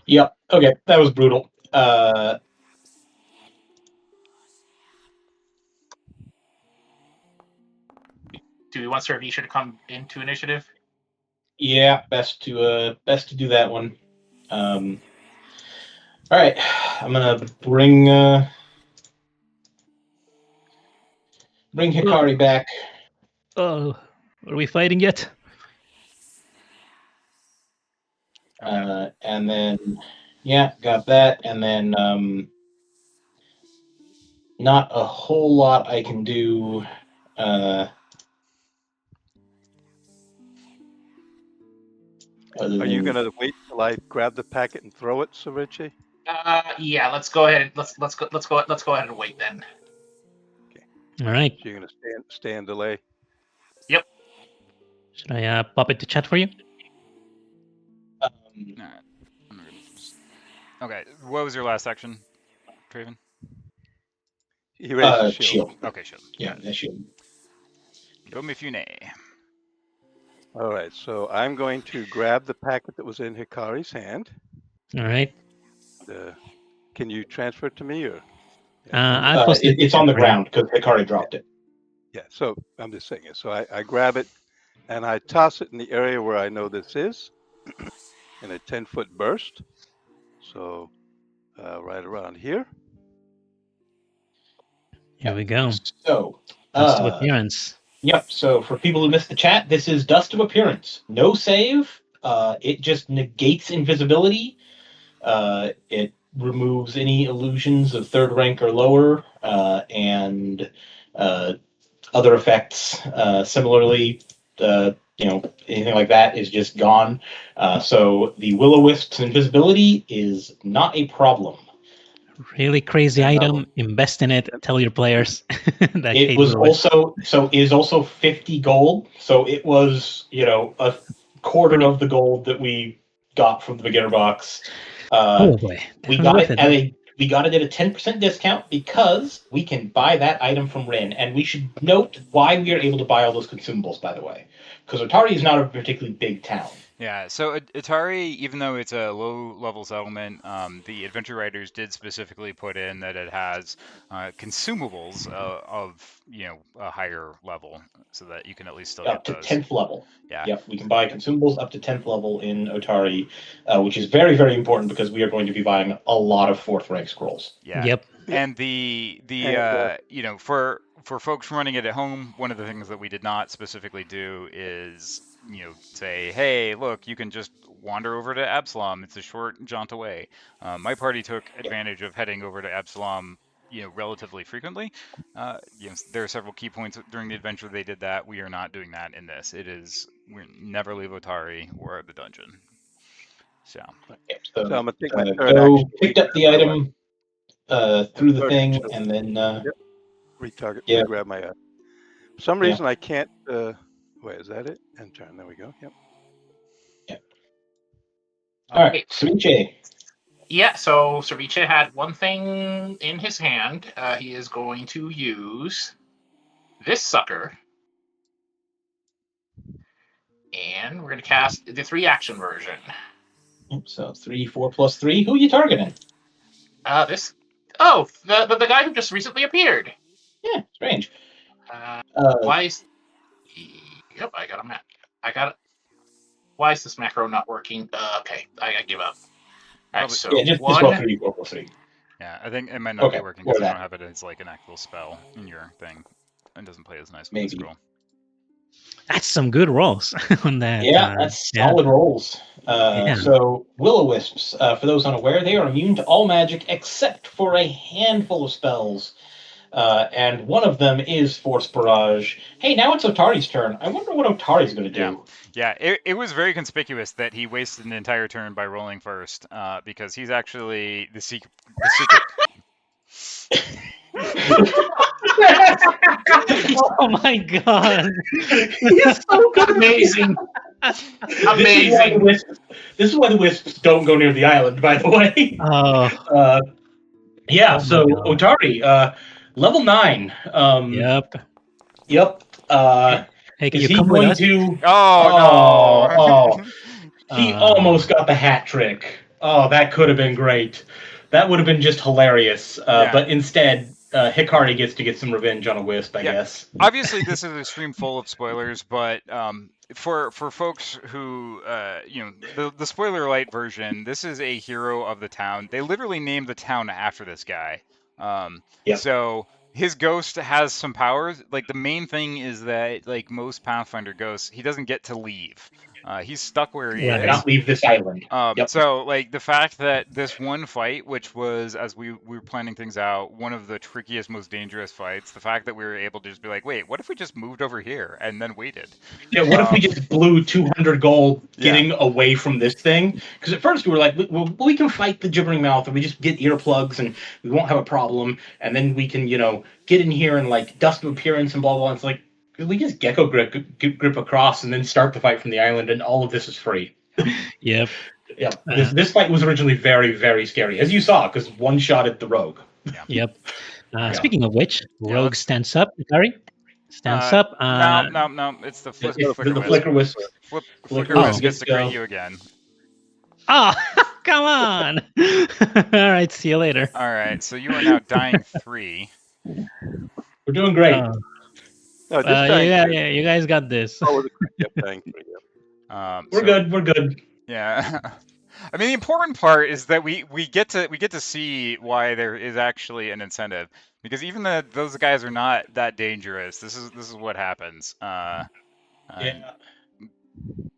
Yep. Okay, that was brutal. Do we want Servisha to come into initiative? Yeah, best to do that one. All right, I'm gonna bring Hikari back. Oh, are we fighting yet? And then yeah, got that, and then not a whole lot I can do. Are you going to wait till I grab the packet and throw it, Savicci? Yeah. Let's go ahead. Let's go ahead and wait then. All right. So you're going to stay and delay? Yep. Should I pop it to chat for you? All right. Okay. What was your last action, Traven? He raised his shield. Okay, shield. Yeah, that shield. Go Mifune. All right, so I'm going to grab the packet that was in Hikari's hand. All right. Can you transfer it to me, or? It's on the ground because Hikari dropped it. Yeah, so I'm just saying it. So I grab it and I toss it in the area where I know this is in a 10-foot burst. So right around here. Here we go. So, Dust of Appearance. Yep. So for people who missed the chat, this is Dust of Appearance. No save. It just negates invisibility. It removes any illusions of third rank or lower, and other effects. Similarly, anything like that is just gone. So the Will-O-Wisp's invisibility is not a problem. Really crazy item. Invest in it. Tell your players. that It was also 50 gold. So it was a quarter of the gold that we got from the beginner box. Oh boy, we got it at a 10% discount because we can buy that item from Rin, and we should note why we are able to buy all those consumables. By the way, because Otari is not a particularly big town. Yeah, so Atari, even though it's a low-level settlement, the Adventure Writers did specifically put in that it has consumables of a higher level, so that you can at least still up get to those. 10th level. Yeah. Yep, we can buy consumables up to 10th level in Otari, which is very, very important because we are going to be buying a lot of 4th rank scrolls. Yeah. Yep. And for folks running it at home, one of the things that we did not specifically do is say, hey, look, you can just wander over to Absalom. It's a short jaunt away. My party took advantage of heading over to Absalom relatively frequently. There are several key points during the adventure they did that. We are not doing that in this. We never leave Otari or the dungeon. So I'm gonna take my third action. Picked up the item through the thing, and then retarget. Regrab my. For some reason I can't. Wait, is that it? And turn. There we go. Yep. All right, Ceviche. Yeah, so Ceviche had one thing in his hand. He is going to use this sucker. And we're going to cast the 3-action version. So 3, 4 plus 3. Who are you targeting? This. Oh, the guy who just recently appeared. Yeah, strange. Why is. Yep, I got a map. I got it. Why is this macro not working? Okay, I give up. All right, so yeah, just one. roll 3, 4 plus 3. Yeah, I think it might not be working because or I that. don't have it as like an actual spell in your thing. It doesn't play as nice with Maybe. the scroll. That's some good rolls on that. Yeah, that's solid rolls. Yeah. So will-o-wisps, for those unaware, they are immune to all magic except for a handful of spells. And one of them is Force Barrage. Hey, now it's Otari's turn. I wonder what Otari's going to do. Yeah, it was very conspicuous that he wasted an entire turn by rolling first, because he's actually the secret. Oh my god! He's so good. Amazing. Amazing. This is why the wisps don't go near the island, by the way. Oh. Yeah, Oh so my God. Otari, level 9. Yep. Yep. Hey, can Is you he come with going us? to? Oh, no! He almost got the hat trick. Oh, that could have been great. That would have been just hilarious. Yeah. But instead, Hikari gets to get some revenge on a wisp, I guess. Obviously, this is a stream full of spoilers, but for folks who the spoiler light version, this is a hero of the town. They literally named the town after this guy. Yep. So his ghost has some powers. Like the main thing is that, like most Pathfinder ghosts, he doesn't get to leave. He's stuck where he is. Cannot leave this island. Yep. So, like, the fact that this one fight, which was, as we were planning things out, one of the trickiest, most dangerous fights, the fact that we were able to just be like, wait, what if we just moved over here and then waited? Yeah, what if we just blew 200 gold getting away from this thing? Because at first we were like, we can fight the gibbering mouth, or we just get earplugs and we won't have a problem, and then we can, get in here and, like, dust of appearance and blah, blah, blah. It's like, we just gecko grip across and then start the fight from the island, and all of this is free. Yep. Yeah, this fight was originally very, very scary, as you saw, because one-shotted the rogue. Yep. Speaking of which, rogue stands up. Sorry, stands up. No. It's the flicker wisp. Flicker wisp gets to crit you again. Oh, come on! All right, see you later. All right, so you are now dying 3. We're doing great. You guys got this. Oh, dying 3. We're good. Yeah. I mean, the important part is that we get to see why there is actually an incentive, because even though those guys are not that dangerous, this is what happens.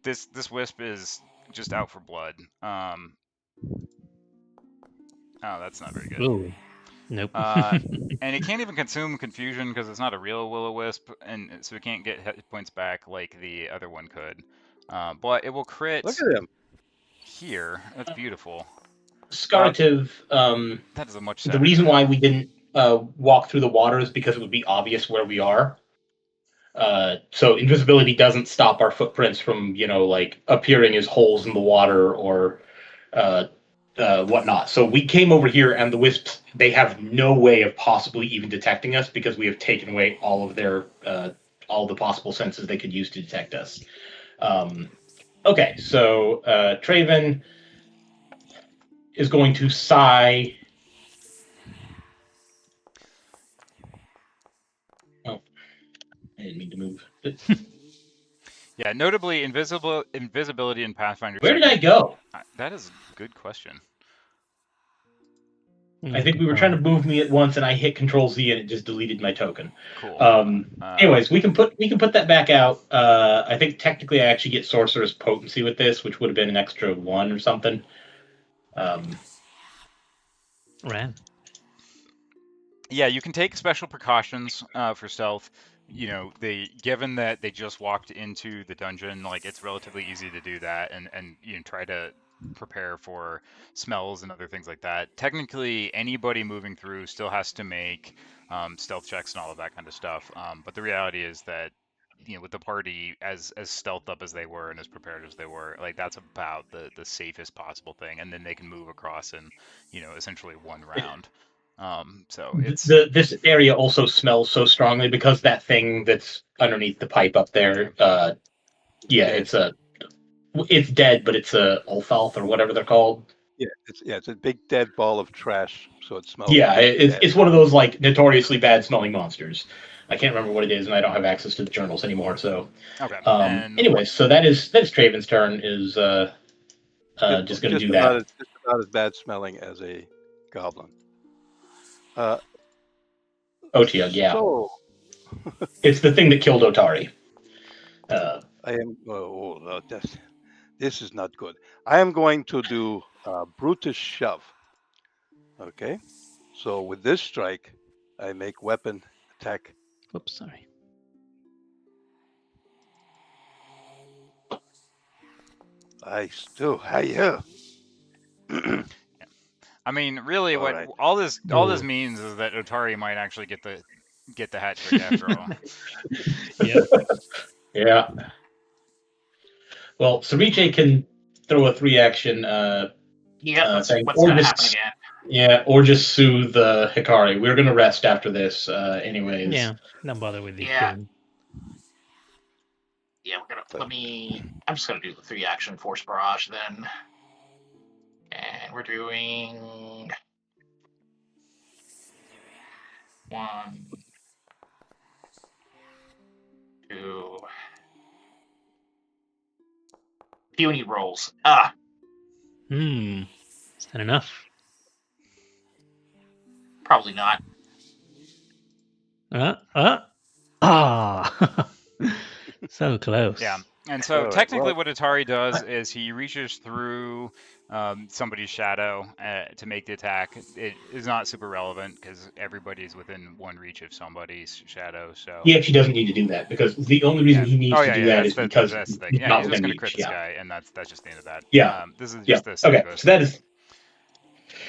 This wisp is just out for blood. Oh, that's not very good. Ooh. Nope. And it can't even consume confusion because it's not a real will-o-wisp, and so it can't get hit points back like the other one could. But it will crit. Look at him. Here, that's beautiful. Scarrative, that is a much. The reason why we didn't walk through the water is because it would be obvious where we are. So invisibility doesn't stop our footprints from, like appearing as holes in the water or whatnot. So we came over here, and the wisps, they have no way of possibly even detecting us because we have taken away all of their all the possible senses they could use to detect us. Okay, so Traven is going to sigh. Oh, I didn't mean to move. Yeah, notably, invisibility in Pathfinder. Where did I go? That is a good question. I think we were trying to move me at once, and I hit Control-Z, and it just deleted my token. Cool. Anyways, we can put that back out. I think technically I actually get Sorcerer's Potency with this, which would have been an extra 1 or something. Right. Yeah, you can take special precautions for stealth. Given that they just walked into the dungeon, like it's relatively easy to do that, and try to prepare for smells and other things like that. Technically, anybody moving through still has to make stealth checks and all of that kind of stuff. But the reality is that with the party as stealthed up as they were and as prepared as they were, like that's about the safest possible thing, and then they can move across in essentially one round. So it's this area also smells so strongly because that thing that's underneath the pipe up there. Dead. It's dead, but it's a alfalfa or whatever they're called. Yeah, it's a big dead ball of trash, so it smells. Yeah, it's dead. it's one of those like notoriously bad smelling monsters. I can't remember what it is, and I don't have access to the journals anymore. So, okay. anyway, so that is Traven's turn. Is just going to do that. Just about as bad smelling as a goblin. Otiug, yeah. So It's the thing that killed Otari. I am. This is not good. I am going to do brutish shove. Okay. So with this strike, I make weapon attack. Oops, sorry. I still higher. I mean, really, what Alright. all this means is that Otari might actually get the hat trick after all. Yeah. Yeah. Well, Sariche can throw a 3-action What's thing, going or to just happen again? or just soothe Hikari. We're going to rest after this, anyways. Yeah. Don't bother with the Yeah. healing. Yeah, I'm just gonna do the 3-action force barrage then. And we're doing 1, 2. Puny rolls. Is that enough? Probably not. So close. Yeah. And so Alright, technically well- what Otari does is he reaches through somebody's shadow to make the attack. It is not super relevant because everybody's within one reach of somebody's shadow. So He actually doesn't need to do that because the only reason he needs to do that is because that's the thing. he's Yeah, not he's just within going to reach. crit this guy, and that's just the end of that. Yeah. This is Yeah. just the Okay. bonus. So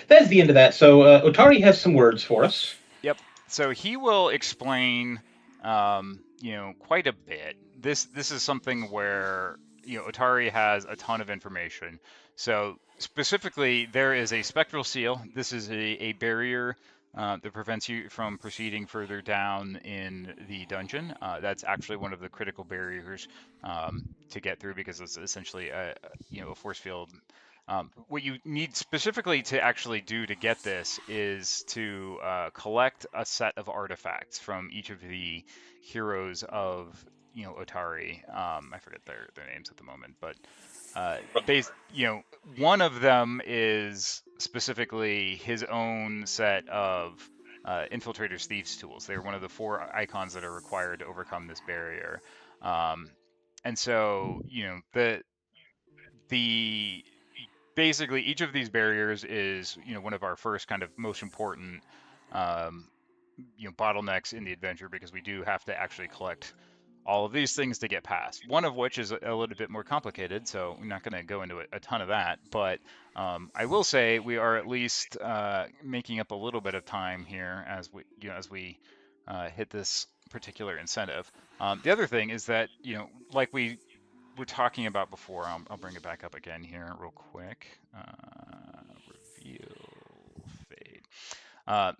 that is the end of that. So Otari has some words for us. Yep. So he will explain, quite a bit. This is something where Otari has a ton of information. So specifically, there is a spectral seal. This is a barrier that prevents you from proceeding further down in the dungeon. That's actually one of the critical barriers to get through because it's essentially a force field. What you need specifically to actually do to get this is to collect a set of artifacts from each of the heroes of Otari. I forget their names at the moment, but one of them is specifically his own set of infiltrators, thieves tools. They're one of the 4 icons that are required to overcome this barrier. And so the basically each of these barriers is one of our first kind of most important bottlenecks in the adventure because we do have to actually collect all of these things to get past, one of which is a little bit more complicated, so we're not going to go into a ton of that, but I will say we are at least making up a little bit of time here as we hit this particular incentive. The other thing is that like we were talking about before, I'll bring it back up again here real quick. Reveal fade.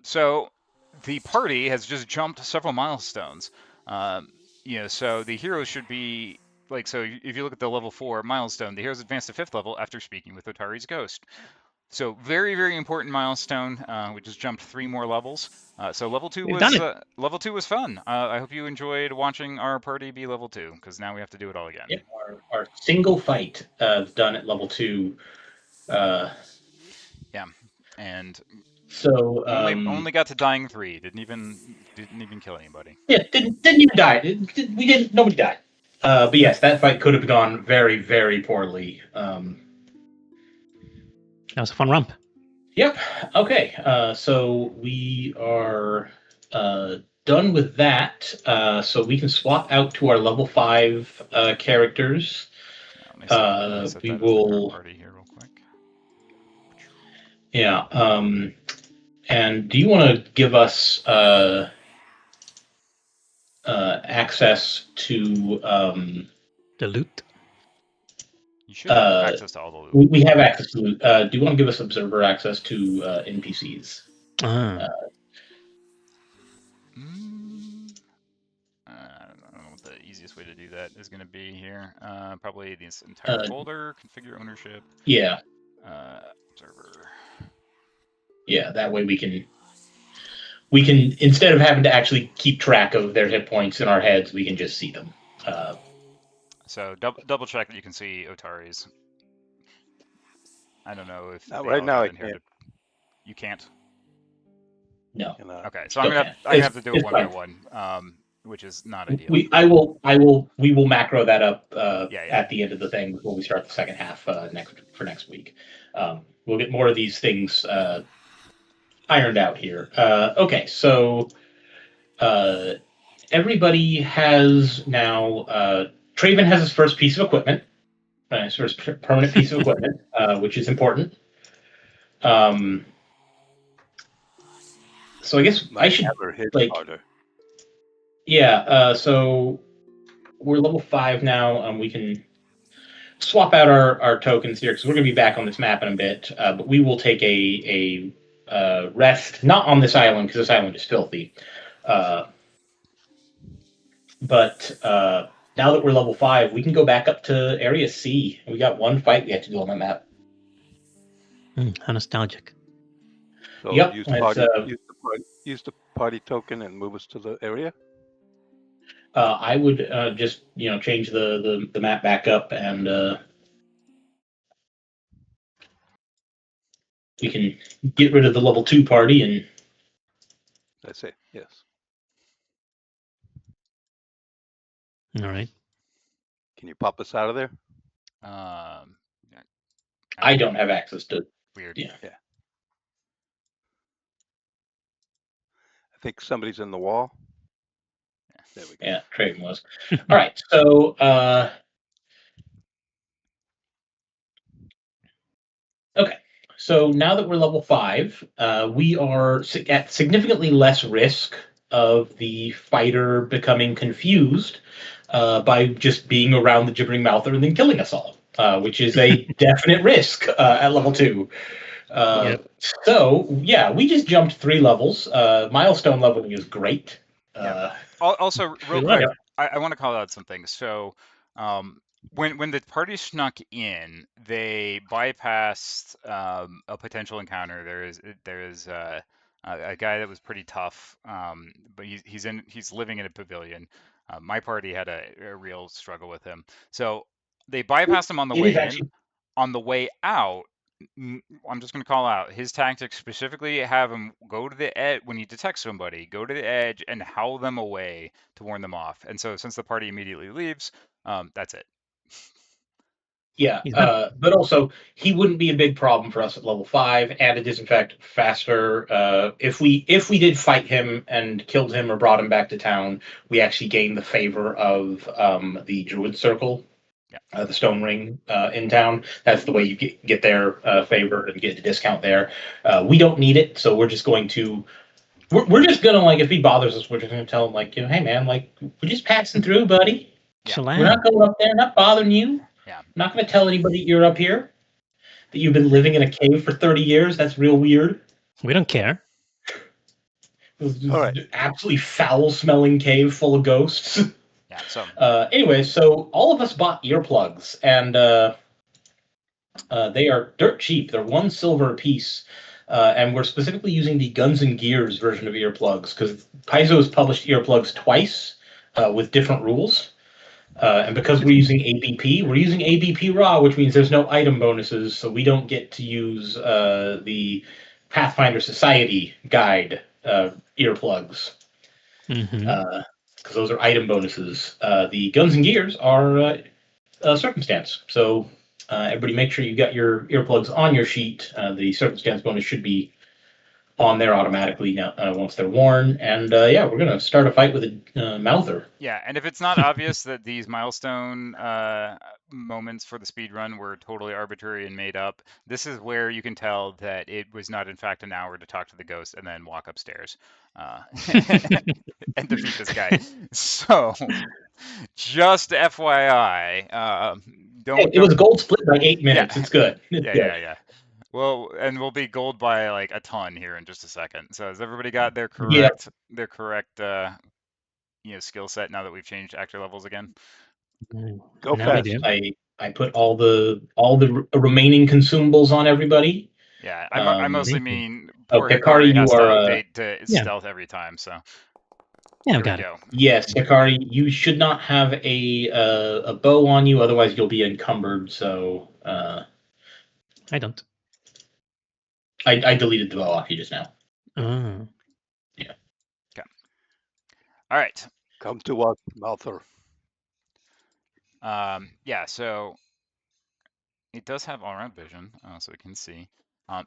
So the party has just jumped several milestones. So the heroes should be so if you look at the level 4 milestone, the heroes advance to 5th level after speaking with Otari's ghost. So very, very important milestone. We just jumped 3 more levels. So level 2 was fun. I hope you enjoyed watching our party be level 2 because now we have to do it all again. Yep, our single fight done at level 2. Yeah, and so only got to dying 3. Didn't even kill anybody. Yeah, didn't even die. Nobody died. But yes, that fight could have gone very, very poorly. That was a fun romp. Yep. Okay. So we are done with that. So we can swap out to our level 5 characters. We will. Party here real quick. Yeah. And do you want to give us access to. The loot. You should have access to all the loot. We have access to loot. Do you want to give us observer access to NPCs? Ah. I don't know what the easiest way to do that is going to be here. Probably this entire folder, configure ownership. Yeah. Observer. Yeah, that way we can instead of having to actually keep track of their hit points in our heads, we can just see them. So double check that you can see Otari's. I don't know if right now I can't. You can't. No. Okay, so I'm gonna have to do it one by one, which is not ideal. We will macro that up at the end of the thing before we start the second half next week. We'll get more of these things ironed out here. Okay, so everybody has now. Traven has his first piece of equipment, his first permanent piece of equipment, which is important. So I guess I should harder. Yeah. So we're level 5 now. We can swap out our tokens here because we're going to be back on this map in a bit. But we will take a rest, not on this island because this island is filthy. But now that we're level 5, we can go back up to Area C. We got one fight we have to do on that map. How nostalgic. So yep. use the party token and move us to the area? I would just change the map back up and we can get rid of the level 2 party and. I say yes. All right. Can you pop us out of there? I don't have access to. Weird. Yeah. I think somebody's in the wall. There we go. Yeah, Traven was. All right, so okay. So now that we're level 5, we are at significantly less risk of the fighter becoming confused by just being around the gibbering mouther and then killing us all, which is a definite risk at level 2. So yeah, we just jumped 3 levels. Milestone leveling is great. Also, real quick, I want to call out something. So, when the party snuck in, they bypassed a potential encounter. There is a guy that was pretty tough, but he's living in a pavilion. My party had a real struggle with him, so they bypassed him on the way in. On the way out, I'm just going to call out his tactics specifically. Have him go to the edge when you detect somebody, go to the edge and howl them away to warn them off. And so since the party immediately leaves, that's it. Yeah, but also he wouldn't be a big problem for us at level 5, and it is in fact faster. If we did fight him and killed him or brought him back to town, we actually gain the favor of the Druid Circle, the Stone Ring in town. That's the way you get their favor and get a discount there. We don't need it, so we're just going to. We're just gonna if he bothers us, we're just gonna tell him hey man, we're just passing through, buddy. Yeah. We're not going up there, not bothering you. Yeah. I'm not going to tell anybody you're up here, that you've been living in a cave for 30 years. That's real weird. We don't care. All right. Absolutely foul-smelling cave full of ghosts. Yeah. So. Anyway, so all of us bought earplugs, and they are dirt cheap. They're 1 silver a piece, and we're specifically using the Guns and Gears version of earplugs because Paizo has published earplugs twice with different rules. And because we're using ABP raw, which means there's no item bonuses, so we don't get to use the Pathfinder Society guide earplugs. Because those are item bonuses. The Guns and Gears are circumstance. So everybody make sure you got your earplugs on your sheet. The circumstance bonus should be on there automatically now, once they're worn. And yeah, we're gonna start a fight with a mouther. Yeah, and if it's not obvious that these milestone moments for the speed run were totally arbitrary and made up, this is where you can tell that it was not in fact an hour to talk to the ghost and then walk upstairs and defeat this guy. So, just FYI, don't. It was gold split by 8 minutes. Yeah. It's good. It's good. Yeah. Well, and we'll be gold by like a ton here in just a second. So has everybody got their correct skill set now that we've changed actor levels again? Go Now we fast. do. I put all the remaining consumables on everybody. Yeah, I mostly Thank you. mean poor Hikari, Hikari has you to are, update to yeah. stealth every time. So Yeah, here I've got we it. go. Yes, Hikari, you should not have a bow on you, otherwise you'll be encumbered. So I don't. I deleted the bow off you just now. Oh. All right. Come to us, Mouther. Yeah, so it does have all-around vision, so it can see.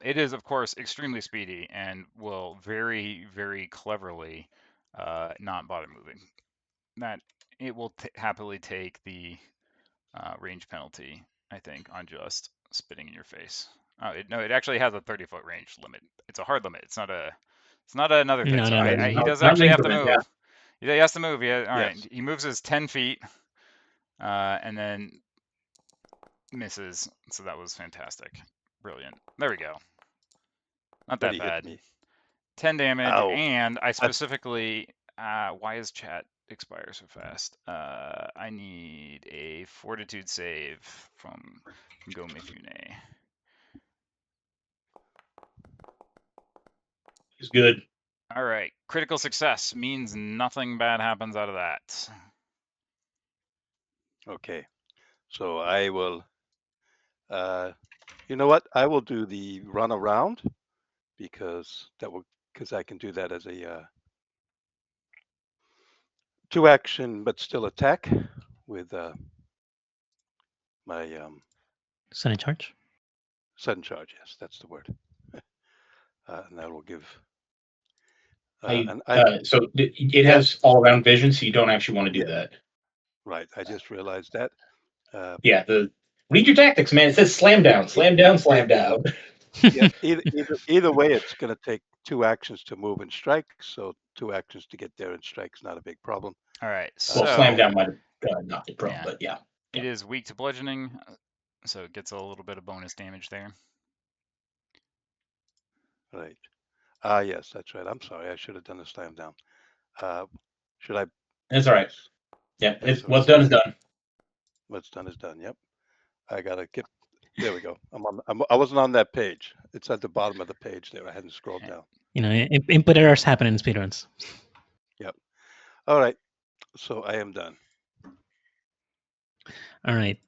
It is, of course, extremely speedy and will very, very cleverly not bother moving. That it will happily take the range penalty, I think, on just spitting in your face. It actually has a 30-foot range limit. It's a hard limit. It's not another thing. No, So no, no, he no. does Not actually have to increment, move. He has to move. Yeah. All right. Yes. He moves his 10 feet, and then misses. So that was fantastic. Brilliant. There we go. Not But that he bad. hit me. 10 damage, Ow. and I specifically. Why is chat expire so fast? I need a fortitude save from Gomifune. It's good. All right, critical success means nothing bad happens out of that. Okay. So I will. You know what? I will do the run around because I can do that as a 2-action, but still attack with my Sudden charge. sudden charge. Yes, that's the word. And that will give. So it has all around vision, so you don't actually want to do that. Right. I just realized that. Yeah, read your tactics, man. It says slam down, slam down, slam down. Yeah. Either way, it's going to take 2 actions to move and strike. So 2 actions to get there and strike's not a big problem. All right, so Well, slam down might have knocked it prone, but yeah. It is weak to bludgeoning, so it gets a little bit of bonus damage there. Right. Yes, that's right. I'm sorry. I should have done the slam down. Should I? That's all right. Yeah, That's what's done is done. What's done is done. Yep. I gotta get. There we go. I wasn't on that page. It's at the bottom of the page there. I hadn't scrolled down. You know, input errors happen in speedruns. Yep. All right. So I am done. All right.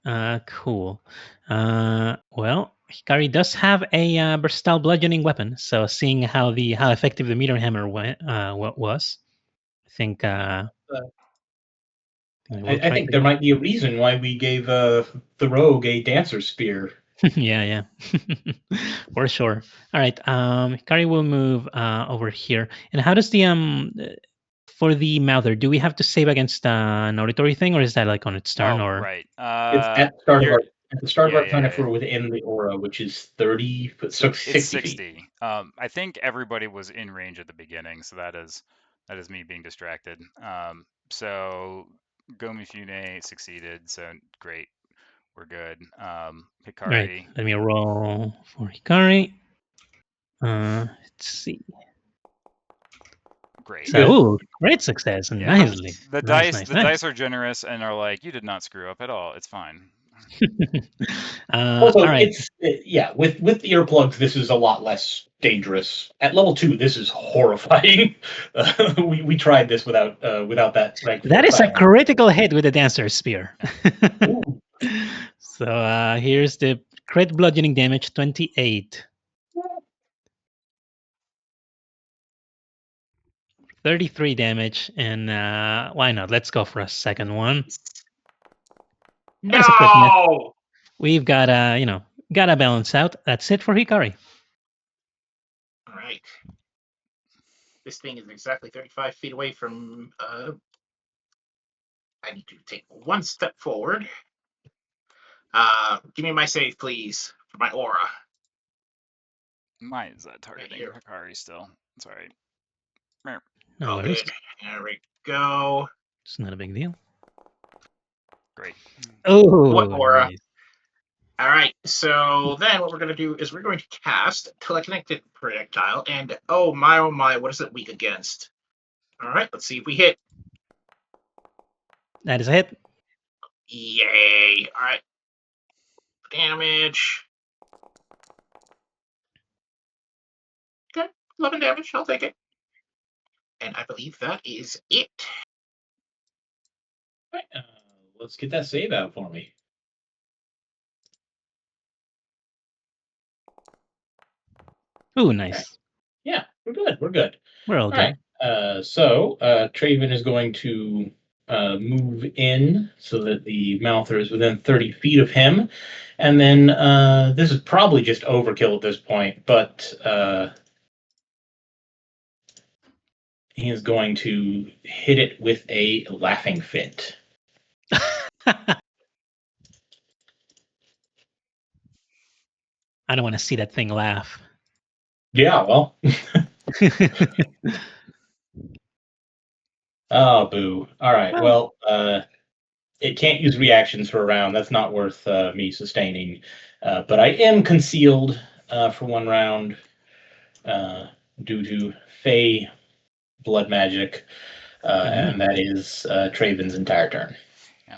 Cool. Well, Hikari does have a versatile bludgeoning weapon. So seeing how effective the meteor hammer was, I think. I think there might be a reason why we gave the rogue a dancer spear. Yeah, for sure. All right. Hikari will move over here. And how does the for the mouther, do we have to save against an auditory thing, or is that like on its turn? Oh, or right. It's at the start of our turn if we're within the aura, which is 30, so 60 it's 60. Feet. I think everybody was in range at the beginning, so that is me being distracted. So Gomifune succeeded, so great. We're good. Hikari. Right. Let me roll for Hikari. Let's see. Great. So, great success. Yeah. Nicely. The dice are generous and are like, you did not screw up at all. It's fine. Also, all right. it's with the earplugs, this is a lot less dangerous. At level 2, this is horrifying. We tried this without that rank. That is a critical hit with the dancer spear. So here's the crit bludgeoning damage, 28. 33 damage, and why not? Let's go for a second one. No! We've got gotta balance out. That's it for Hikari. All right. This thing is exactly 35 feet away from. I need to take one step forward. Give me my save, please, for my aura. Mine is targeting here. Hikari still. It's all right. No Okay, worries. there we go. It's not a big deal. Great. Oh, What aura? nice. All right, so then what we're going to do is we're going to cast Teleconnected Projectile, and oh my, what is it weak against? All right, let's see if we hit. That is a hit. Yay! All right, damage. Okay, 11 damage. I'll take it. And I believe that is it. Right, let's get that save out for me. Oh, nice. Yeah, we're good. We're good. We're all All good. right. So Traven is going to move in so that the Mouther is within 30 feet of him. And then this is probably just overkill at this point, but he is going to hit it with a laughing fit. I don't want to see that thing laugh. Yeah, well. Oh, boo. All right. Well, it can't use reactions for a round. That's not worth me sustaining. But I am concealed for one round due to Fey blood magic, and that is Traven's entire turn. Yeah.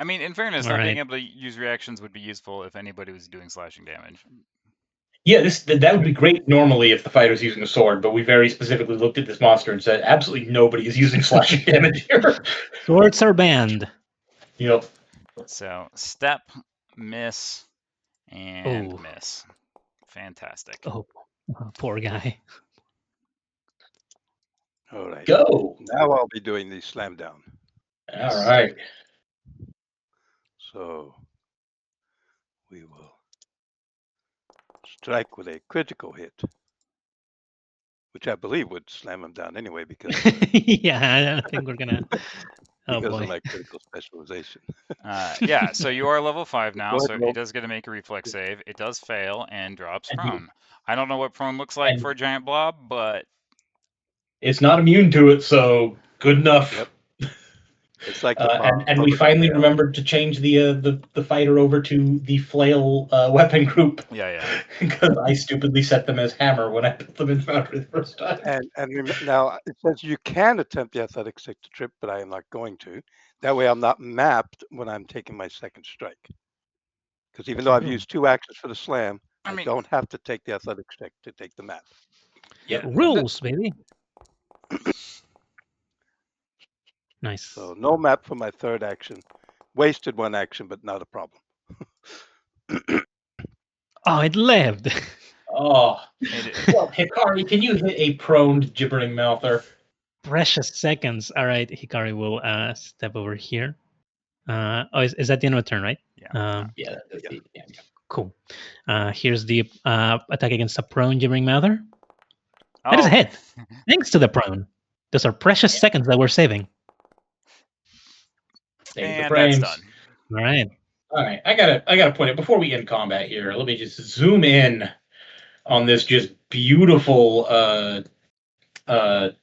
I mean, in fairness, All not right. being able to use reactions would be useful if anybody was doing slashing damage. Yeah, that would be great normally if the fighter's using a sword, but we very specifically looked at this monster and said absolutely nobody is using slashing damage here. Swords are banned. Yep. So step, miss, and Oh. miss. Fantastic. Oh, poor guy. All right. Go. Now I'll be doing the slam down. All right. So we will strike with a critical hit, which I believe would slam him down anyway because Yeah, I don't think we're gonna. Oh because boy. of my critical specialization. Yeah, so you are level 5 now, Go ahead, so roll. he does get to make a reflex save. It does fail and drops And prone. I don't know what prone looks like and- for a giant blob, but It's not immune to it, so good enough. Yep. It's like the and we finally remembered to change the fighter over to the flail weapon group. yeah. Because I stupidly set them as hammer when I put them in Foundry the first time. And now it says you can attempt the athletic stick to trip, but I am not going to. That way I'm not mapped when I'm taking my second strike. Because even though I've used 2 actions for the slam, I don't have to take the athletic stick to take the map. Yeah. Rules, baby. Nice. So no map for my third action. Wasted 1 action, but not a problem. Oh, it lived. Oh. Well, Hikari, can you hit a prone gibbering mouther? Precious seconds. All right, Hikari will step over here. Is that the end of the turn, right? Yeah. Yeah. Cool. Here's the attack against a prone gibbering mouther. That is a hit. Thanks to the prone. Those are precious seconds that we're saving. Save the that's frames. done. All right. I gotta point it before we end combat here. Let me just zoom in on this just beautiful turn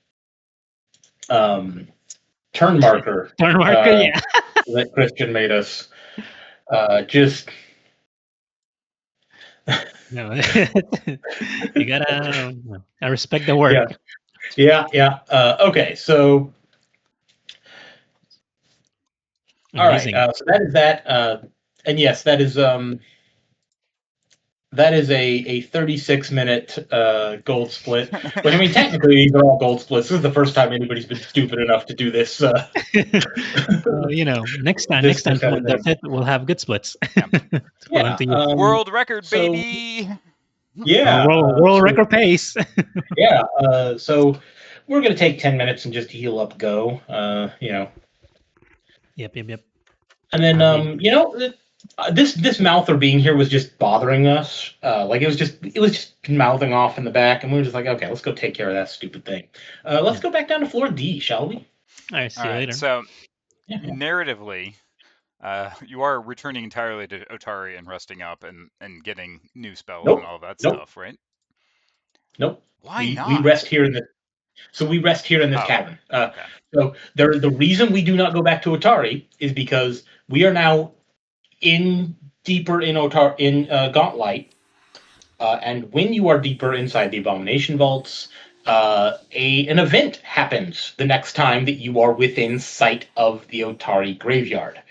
marker. Turn marker, yeah. That Christian made us. Just. No, you gotta. I respect the work. Yeah. Okay, so. Amazing. All right. So that is that. And yes, that is a 36-minute gold split. Which I mean, technically these are all gold splits. This is the first time anybody's been stupid enough to do this. Next time someone does it, we'll have good splits. World record, baby. Yeah. World record pace. Yeah. So we're gonna take 10 minutes and just heal up. Go. Yep. And then This mouther being here was just bothering us. Like it was just mouthing off in the back, and we were just like, okay, let's go take care of that stupid thing. Let's go back down to floor D, shall we? All right, see All you right. later. So Yeah. narratively, you are returning entirely to Otari and resting up and getting new spells Nope. and all that Nope. stuff, right? Nope. Why we not? rest here in the. So we rest here in this Oh, cavern. okay. So the reason we do not go back to Otari is because we are now deeper in Gauntlight, and when you are deeper inside the Abomination Vaults, an event happens the next time that you are within sight of the Otari graveyard.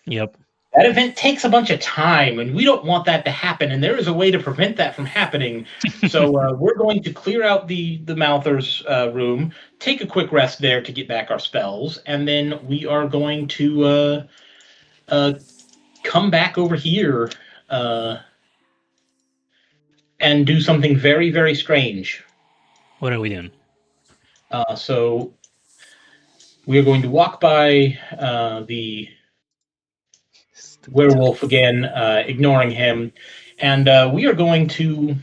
Yep. That event takes a bunch of time, and we don't want that to happen. And there is a way to prevent that from happening. So we're going to clear out the Mouther's room, take a quick rest there to get back our spells, and then we are going to come back over here and do something very, very strange. What are we doing? So we are going to walk by the werewolf again, ignoring him, and we are going to.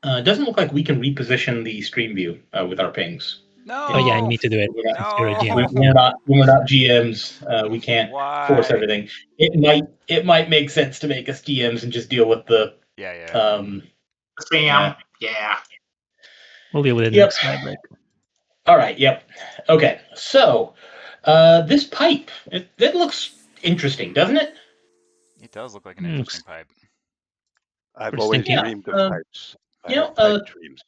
It doesn't look like we can reposition the stream view with our pings. No. Oh yeah, you need to do it. We're not, It's your GM. we're not GMs. We can't force Why? everything. It might make sense to make us GMs and just deal with the Yeah. spam. Yeah. We'll deal with it Yep. next slide break. All right. Yep. Okay. So this pipe, that looks interesting, doesn't it? It does look like an interesting pipe. I've Pretty always stinky. dreamed of pipes. I you know, have pipe dreams.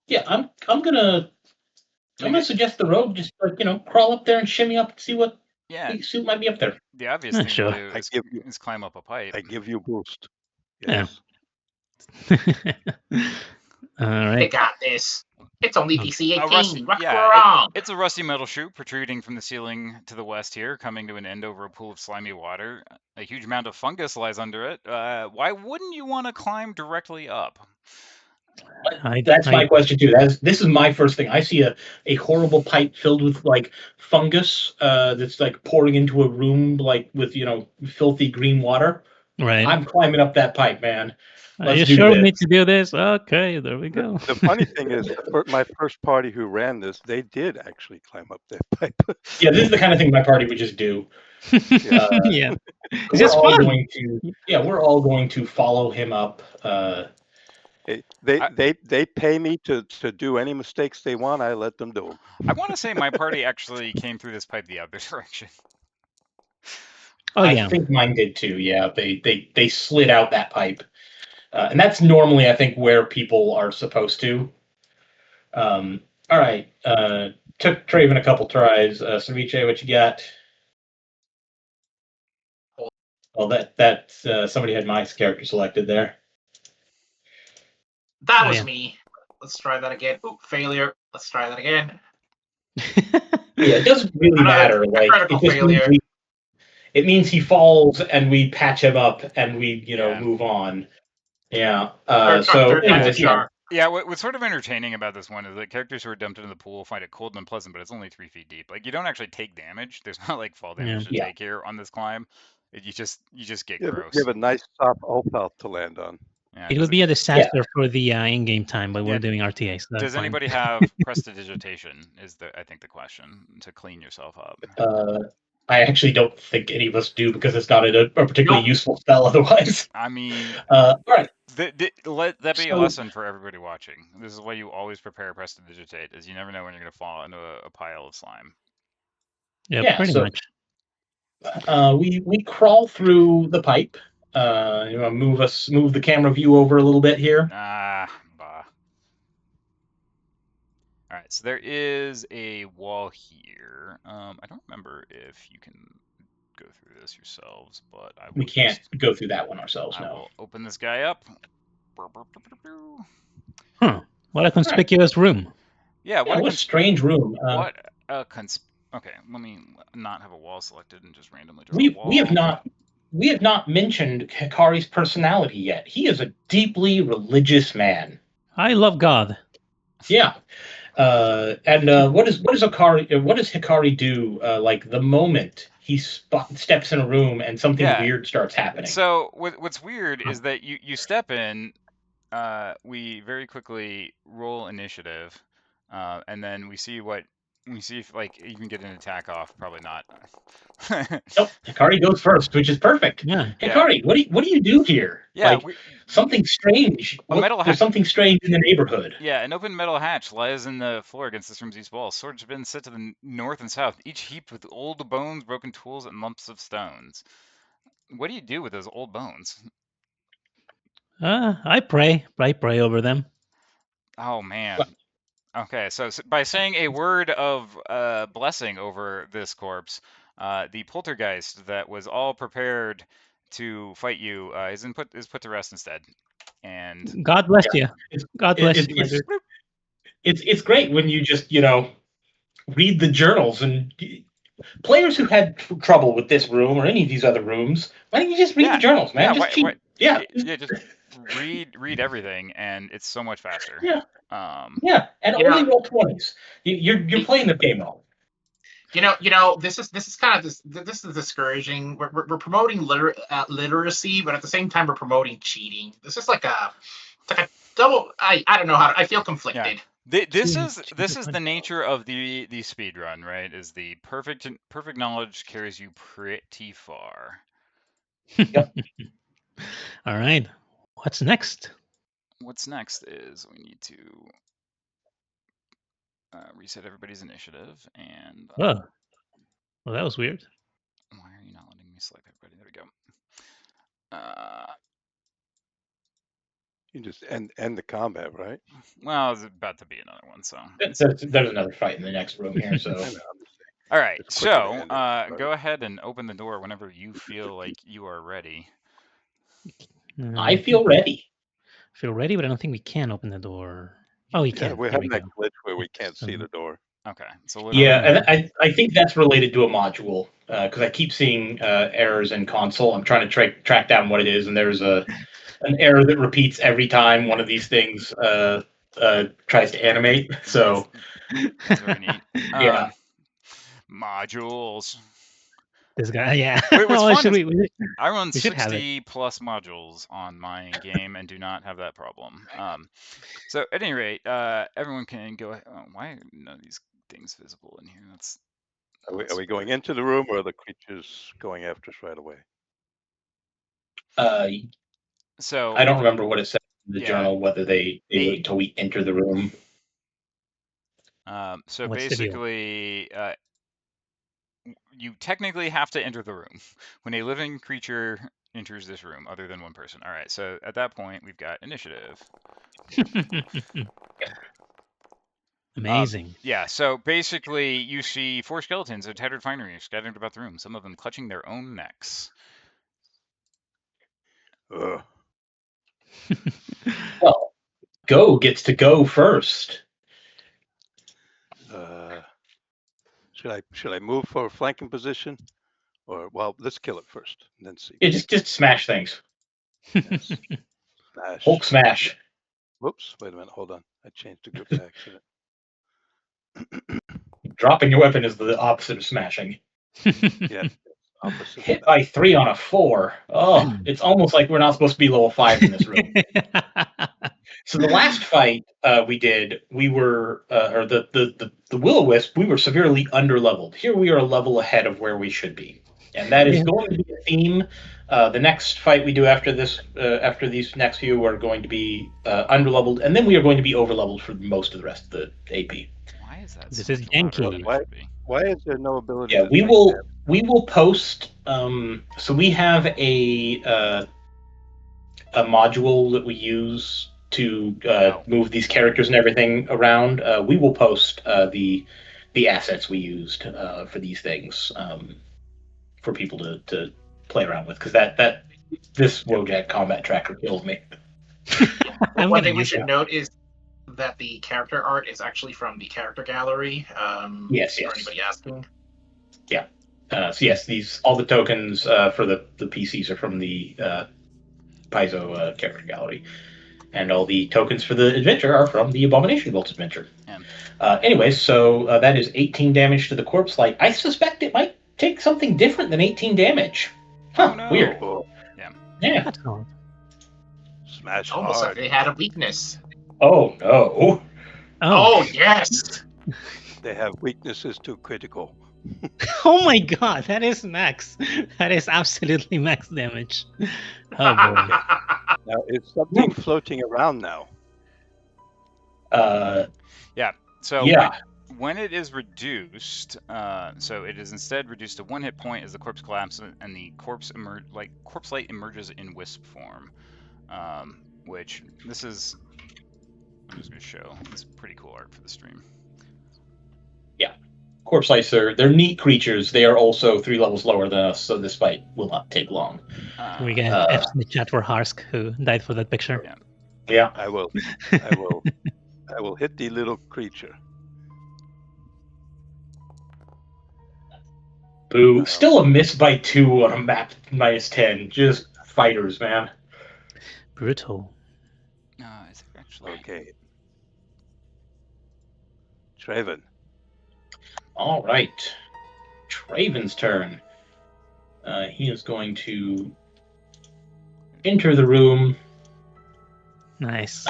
Yeah, I'm gonna suggest the road. Just crawl up there and shimmy up and see what might be up there. The obvious Yeah, thing sure. to do is climb up a pipe. I give you boost. Yeah. Yes. All They right. got this. It's only DC 18. What's yeah, wrong? it's a rusty metal chute protruding from the ceiling to the west here, coming to an end over a pool of slimy water. A huge amount of fungus lies under it. Why wouldn't you want to climb directly up? That's my question too. This is my first thing. I see a horrible pipe filled with like fungus that's like pouring into a room like with filthy green water. Right. I'm climbing up that pipe, man. Are you sure we need to do this? Okay, there we go. The funny thing is, my first party who ran this, they did actually climb up that pipe. Yeah, this is the kind of thing my party would just do. Yeah. It's We're just all fun. going to. Yeah, we're all going to follow him up. They pay me to do any mistakes they want. I let them do them. I want to say my party actually came through this pipe the other direction. Oh yeah, I think mine did too. Yeah, they slid out that pipe, and that's normally I think where people are supposed to. All right, took Traven a couple tries. Ceviche, what you got? Well, that somebody had my character selected there. That was me. Let's try that again. Oop, failure. Let's try that again. Yeah, it doesn't really matter. Like it means he falls and we patch him up and we move on. Yeah. So anyways, yeah. What's sort of entertaining about this one is that characters who are dumped into the pool find it cold and unpleasant, but it's only 3 feet deep. Like you don't actually take damage. There's not like fall damage to take here on this climb. You just get gross. You have a nice soft opal to land on. Yeah, it would be a disaster for the in-game time, but we're doing RTA. So does anybody have prestidigitation? Is I think the question to clean yourself up. I actually don't think any of us do because it's not a particularly useful spell otherwise. I mean, all right. Let that be a lesson for everybody watching. This is why you always prepare prestidigitate, is you never know when you're going to fall into a pile of slime. Yeah, pretty much. We crawl through the pipe. Move the camera view over a little bit here. Bah. All right, so there is a wall here. I don't remember if you can go through this yourselves, but we can't go through that one ourselves. I will open this guy up. Huh? What a conspicuous room. Yeah. What a strange room. Okay, let me not have a wall selected and just randomly draw a wall. We have not mentioned Hikari's personality yet. He is a deeply religious man. I love God. Yeah. What does Hikari do? Like the moment he steps in a room and something Yeah. weird starts happening. So what's weird is that you step in, we very quickly roll initiative, and then we see if like you can get an attack off. Probably not. Nope, Hikari goes first, which is perfect. Yeah. Hikari, what do you do here? Yeah, like something strange. There's something strange in the neighborhood. Yeah, an open metal hatch lies in the floor against this room's east wall. Swords have been set to the north and south, each heaped with old bones, broken tools, and lumps of stones. What do you do with those old bones? I pray over them. Oh man. Okay, so by saying a word of blessing over this corpse, the poltergeist that was all prepared to fight you is put to rest instead. And God bless you. God bless you. It's great when you just read the journals, and players who had trouble with this room or any of these other rooms, why don't you just read the journals, man? Just read everything, and it's so much faster. And only roll 20s. You're playing the game wrong. This is kind of this is discouraging. We're promoting literacy, but at the same time we're promoting cheating. This is like a double. I don't know I feel conflicted. Yeah. This is the nature of the speed run, right? Is the perfect knowledge carries you pretty far. Yep. All right. What's next? What's next is we need to reset everybody's initiative and. Well, that was weird. Why are you not letting me select everybody? There we go. You just end the combat, right? Well, there's about to be another one, so there's another fight in the next room here. So all right, so go ahead and open the door whenever you feel like you are ready. I feel ready. Feel ready, but I don't think we can open the door. Oh, you can. We're having that glitch where we can't see the door. Okay, so and I think that's related to a module because I keep seeing errors in console. I'm trying to track down what it is, and there's an error that repeats every time one of these things tries to animate. So that's very neat. Yeah, modules. This guy, yeah. Wait, what's fun is I run 60 plus modules on my game and do not have that problem. So at any rate, everyone can go. Why are none of these things visible in here? Are we going into the room, or are the creatures going after us right away? So I don't remember what it said in the journal, whether they wait until we enter the room. So basically, you technically have to enter the room when a living creature enters this room, other than one person. All right, so at that point, we've got initiative. Amazing. Yeah, so basically, you see 4 skeletons of tattered finery scattered about the room, some of them clutching their own necks. Well, Go gets to go first. Should I move for a flanking position, or let's kill it first and then see. Yeah, just smash things. Yes. Smash. Hulk smash. Whoops! Wait a minute. Hold on. I changed the group by accident. Dropping your weapon is the opposite of smashing. Yeah. Hit by 3 on a 4. Oh, it's almost like we're not supposed to be level 5 in this room. So the last fight we did, we were, or the Will-O-Wisp, we were severely underleveled. Here we are a level ahead of where we should be, and that is going to be a theme. The next fight we do after this, after these next few, are going to be underleveled, and then we are going to be overleveled for most of the rest of the AP. Why is that? This is janky. Why is there no ability? Yeah, we will post. So we have a module that we use to move these characters and everything around. We will post the assets we used for these things for people to play around with, because this Wojak combat tracker kills me. One thing we should note is that the character art is actually from the character gallery. Yes. For anybody asking. Yeah. So yes, all the tokens for the PCs are from the Paizo character gallery. And all the tokens for the adventure are from the Abomination Vaults adventure. Yeah, Anyway, so that is 18 damage to the corpse light. I suspect it might take something different than 18 damage. Huh, Oh no! weird. Oh, Yeah. That's all. smash Almost like hard. they had a weakness. Oh, no. Oh, yes. They have weaknesses too critical. Oh my god, that is max. That is absolutely max damage. Oh boy. Now, is something floating around now? So Yeah. when it is reduced, so it is instead reduced to 1 hit point as the corpse collapses and the corpse light emerges in wisp form. Which this is, I'm just gonna show. It's pretty cool art for the stream. Corpse lights they're neat creatures. They are also 3 levels lower than us, so this fight will not take long. We get F's in the chat for Harsk, who died for that picture. Yeah. I will hit the little creature. Boo. Still a miss by 2 on a map -10. Just fighters, man. Brutal. Is there actually... Okay. Traven. All right. Traven's turn. He is going to enter the room. Nice.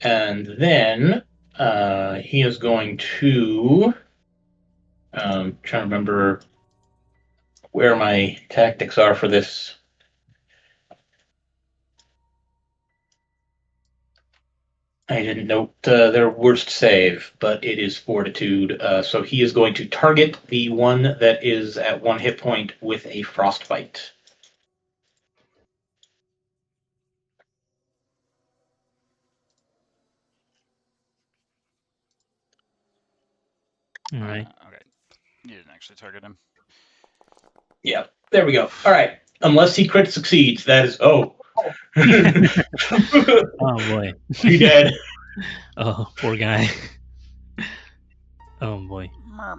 And then he is going to trying to remember where my tactics are for this. I didn't note their worst save, but it is fortitude. So he is going to target the one that is at 1 hit point with a frostbite. All right. Okay. You didn't actually target him. Yeah, there we go. All right. Unless he crit succeeds, that is... Oh. Oh boy. He dead. Oh, poor guy. Oh boy. All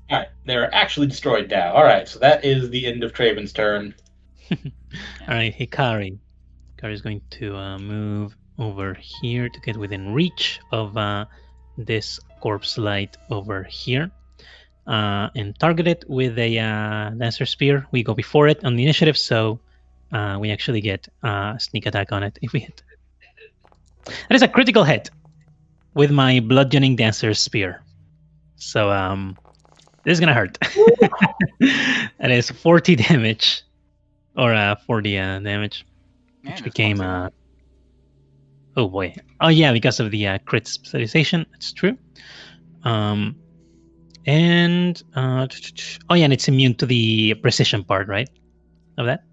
right, they're actually destroyed now. All right, so that is the end of Traven's turn. All right, Hikari. Hikari is going to move over here to get within reach of this corpse light over here. And target it with a Dancer Spear. We go before it on the initiative, so we actually get a sneak attack on it if we hit. That is a critical hit with my Bludgeoning Dancer Spear. So this is gonna hurt. That is 40 damage, or 40 damage, which became oh boy. Oh yeah, because of the crit specialization. That's true. And oh yeah, and it's immune to the precision part, right? Of that.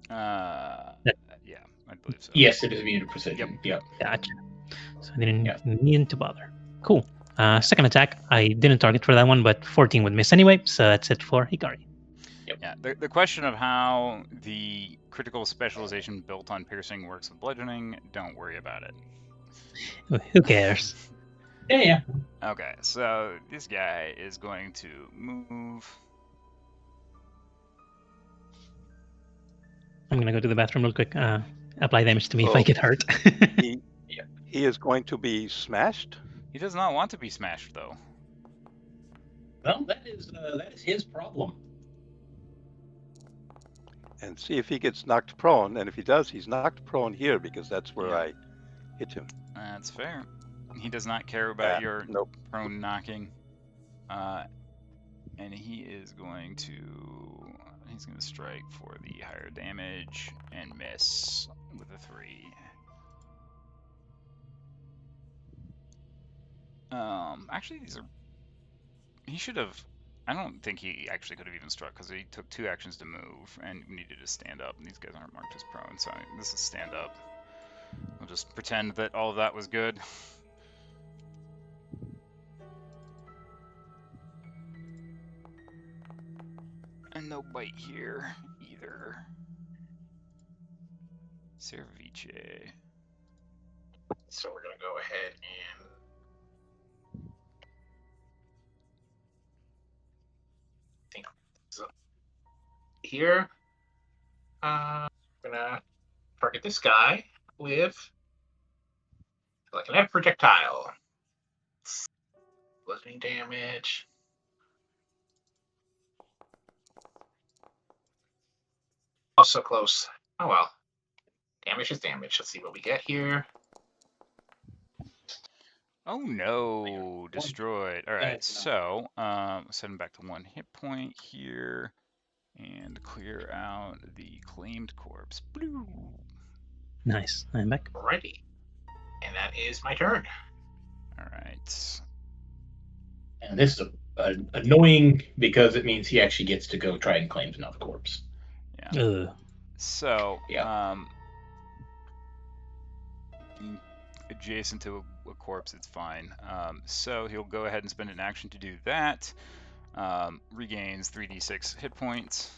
Yeah, I believe so. Yes, it is immune to precision. Yep. Gotcha. So I didn't need to bother. Cool. Second attack, I didn't target for that one, but 14 would miss anyway, so that's it for Hikari. Yep. Yeah, the question of how the critical specialization built on piercing works with bludgeoning, don't worry about it. Who cares? Yeah. Okay, so this guy is going to move. I'm gonna go to the bathroom real quick. Apply damage to me if I get hurt. He is going to be smashed. He does not want to be smashed, though. Well, that is his problem. And see if he gets knocked prone. And if he does, he's knocked prone here because that's where I hit him. That's fair. He does not care about your prone knocking. And he is going to... He's going to strike for the higher damage and miss with a 3. Actually, these are... He should have... I don't think he actually could have even struck because he took 2 actions to move and needed to stand up. And these guys aren't marked as prone, so this is stand up. I'll just pretend that all of that was good. And no bite here either. Cervice. So we're gonna go ahead and think so here. Gonna target this guy with like an F projectile. Bludgeoning damage. Oh, so close. Oh well. Damage is damage. Let's see what we get here. Oh no, destroyed. All right, so send him back to 1 hit point here, and clear out the claimed corpse. Blue. Nice. I'm back. Alrighty. And that is my turn. All right. And this is annoying because it means he actually gets to go try and claim another corpse. Yeah. Ugh. So, Yeah. Adjacent to a corpse, it's fine. So he'll go ahead and spend an action to do that. Regains 3d6 hit points.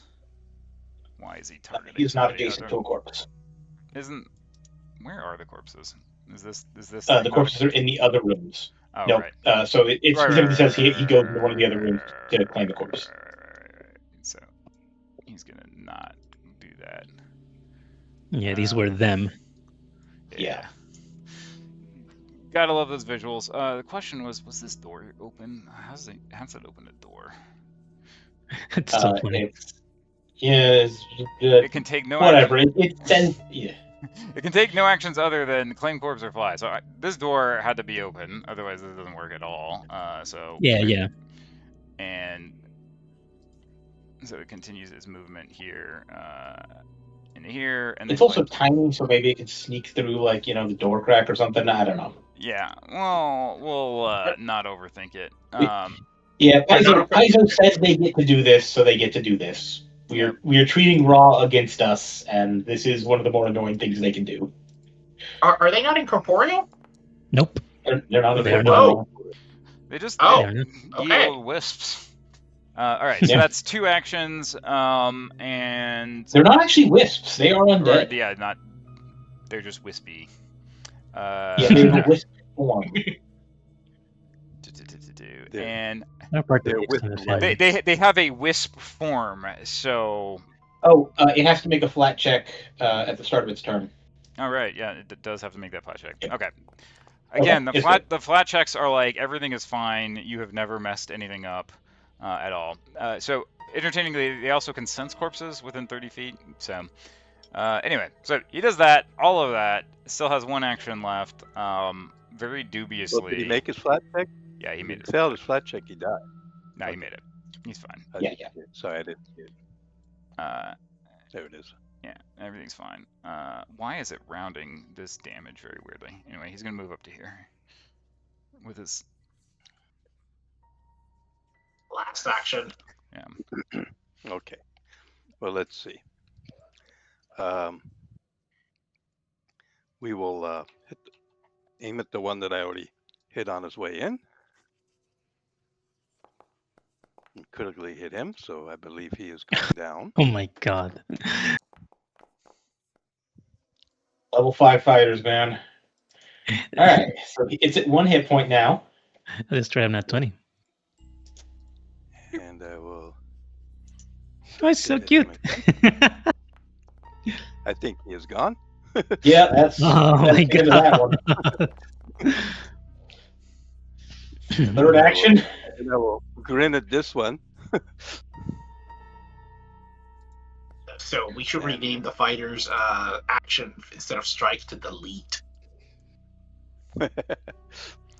Why is he targeting? He's not somebody adjacent other? to a corpse. Where are the corpses? Is this The corpses are in the other rooms. Oh, Nope. right. So it specifically says he goes into one of the other rooms to claim the corpse. Right. So he's gonna not do that. Yeah, these were them. Yeah. Gotta love those visuals. The question was this door open? How's it open a door? It's so funny. It can take no whatever. action. It sends. Yeah. It can take no actions other than claim corpse or fly. So this door had to be open, otherwise this doesn't work at all. Yeah. And so it continues its movement here, into here, and It's then, also tiny, so maybe it can sneak through, like, the door crack or something. I don't know. yeah. Well, we'll not overthink it. Yeah, Paizo says they get to do this, so they get to do this. We are treating Raw against us, and this is one of the more annoying things they can do. Are they not incorporeal? Nope. They're not They're incorporeal. They just okay. yield wisps. All right, so that's 2 actions, and They're not actually wisps. They are undead. They're just wispy. Yeah, they have a wisp form. And They're with they have a wisp form, so. Oh, it has to make a flat check at the start of its turn. All right, yeah, it does have to make that flat check. Okay. Again, the flat checks are like everything is fine. You have never messed anything up at all. So entertainingly, they also can sense corpses within 30 feet. So anyway, so he does that. All of that. Still has 1 action left. Very dubiously. Well, did he make his flat check? Yeah, he made it. Failed his flat check. He died. No, he made it. He's fine. Yeah. Sorry, I didn't see it. There it is. Yeah, everything's fine. Why is it rounding this damage very weirdly? Anyway, he's gonna move up to here with his Last action. Yeah. Okay. Well, let's see. We will aim at the one that I already hit on his way in. And critically hit him, so I believe he is going down. Oh my god. Level 5 fighters, man. All right, so it's at 1 hit point now. Let's try him at 20. And I will. Oh, it's so cute. I think he is gone. Yeah, that's Oh my the end of that one. Third action. And I will grin at this one. So we should rename the fighter's action instead of strike to delete.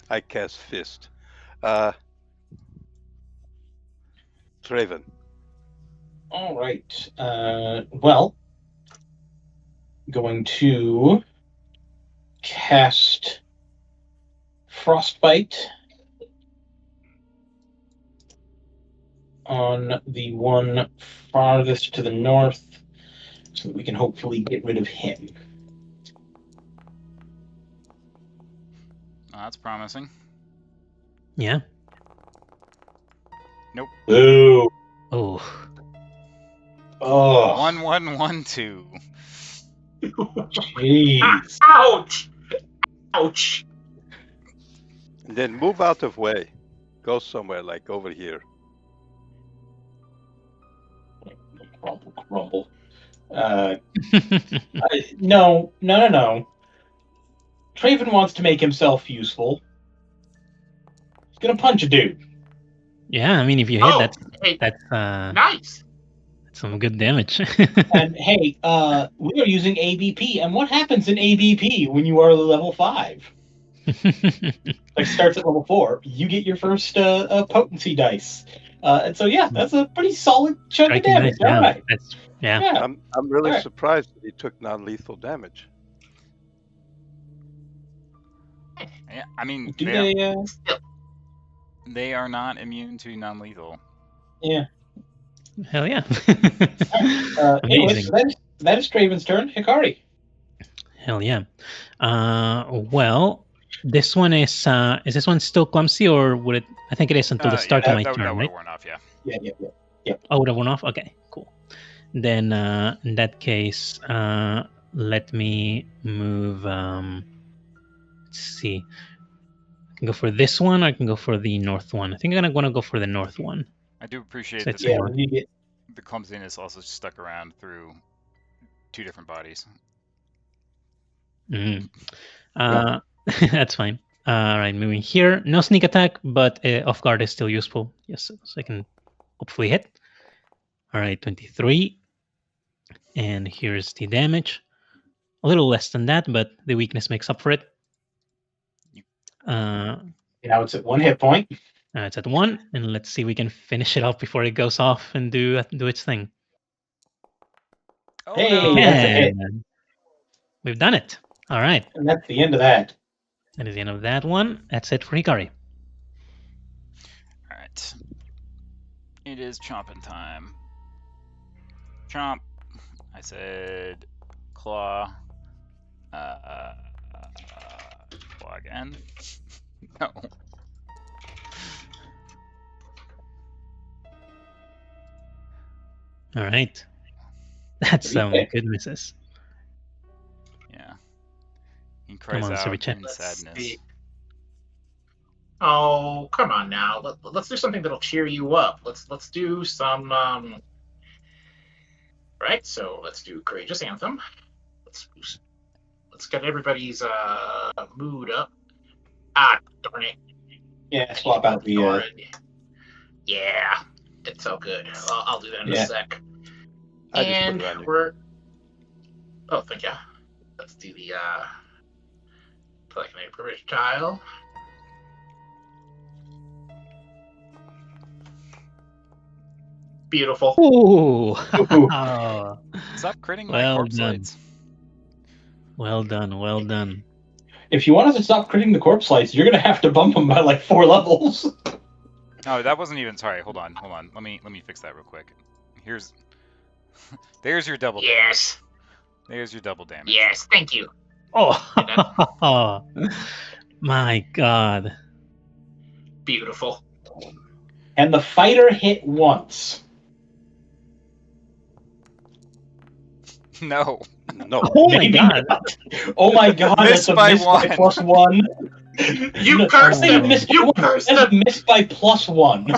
I cast fist. Traven. All right. Well, going to cast Frostbite on the one farthest to the north, so that we can hopefully get rid of him. Oh, that's promising. Yeah. Nope. Ooh. Oh. Oh. 1112. Jeez. Ouch! Ouch! And then move out of way. Go somewhere like over here. Grumble. No. Traven wants to make himself useful. He's gonna punch a dude. Yeah, I mean, if you hit, Oh, hey, that's nice. some good damage. And hey, we are using ABP, and what happens in ABP when you are level 5? Like starts at level 4, you get your first potency dice. And so yeah, that's a pretty solid chunk of Striking damage. dice, yeah. All right. That's yeah. I'm really Alright. surprised that he took non-lethal damage. Yeah, I mean, Do they? they are not immune to non-lethal. Yeah. Hell yeah. Anyways, Amazing. that is Traven's turn. Hikari. Hell yeah. Well, this one is this one still clumsy, or would it? I think it is until the start of my that turn, would right? have worn off, yeah. Yeah. Oh, would have worn off. Okay, cool. Then in that case, let me move. Let's see. I can go for this one. Or I can go for the north one. I think I'm gonna want to go for the north one. I do appreciate So that it's more. the clumsiness also stuck around through 2 different bodies. Mm. That's fine. All right, moving here. No sneak attack, but off guard is still useful. Yes, so I can hopefully hit. All right, 23. And here's the damage. A little less than that, but the weakness makes up for it. Now it's at 1 hit point. It's at 1, and let's see if we can finish it off before it goes off and do its thing. Oh, Hey, no. that's a hit. We've done it. All right. And that's the end of that. That is the end of that one. That's it for Hikari. All right. It is chomping time. Chomp. I said claw. Claw again. No. All right. That's some Okay. good misses. Yeah. He cries on, out Ceviche. in Let's sadness. see. Oh, come on now. Let's do something that'll cheer you up. Let's do some right. So let's do Courageous Anthem. Let's get everybody's mood up. Ah, darn it. Yeah, swap out the. Yeah, it's so good. I'll do that in a sec. I just put And it on you. we're. Oh, thank you. Let's do the telekinetic projectile. Beautiful. Ooh. Stop critting my Well corpse done. lights. Well done. Well done. If you want us to stop critting the corpse lights, you're gonna have to bump them by like 4 levels. No, that wasn't even. Sorry, hold on. Let me fix that real quick. There's your double. Yes. Damage. There's your double damage. Yes. Thank you. Oh. My God. Beautiful. And the fighter hit once. No. No. Oh my God. Oh my God, Missed that's a by miss one. by +1. You cursed him. Missed by You one. cursed That's a him. miss by +1.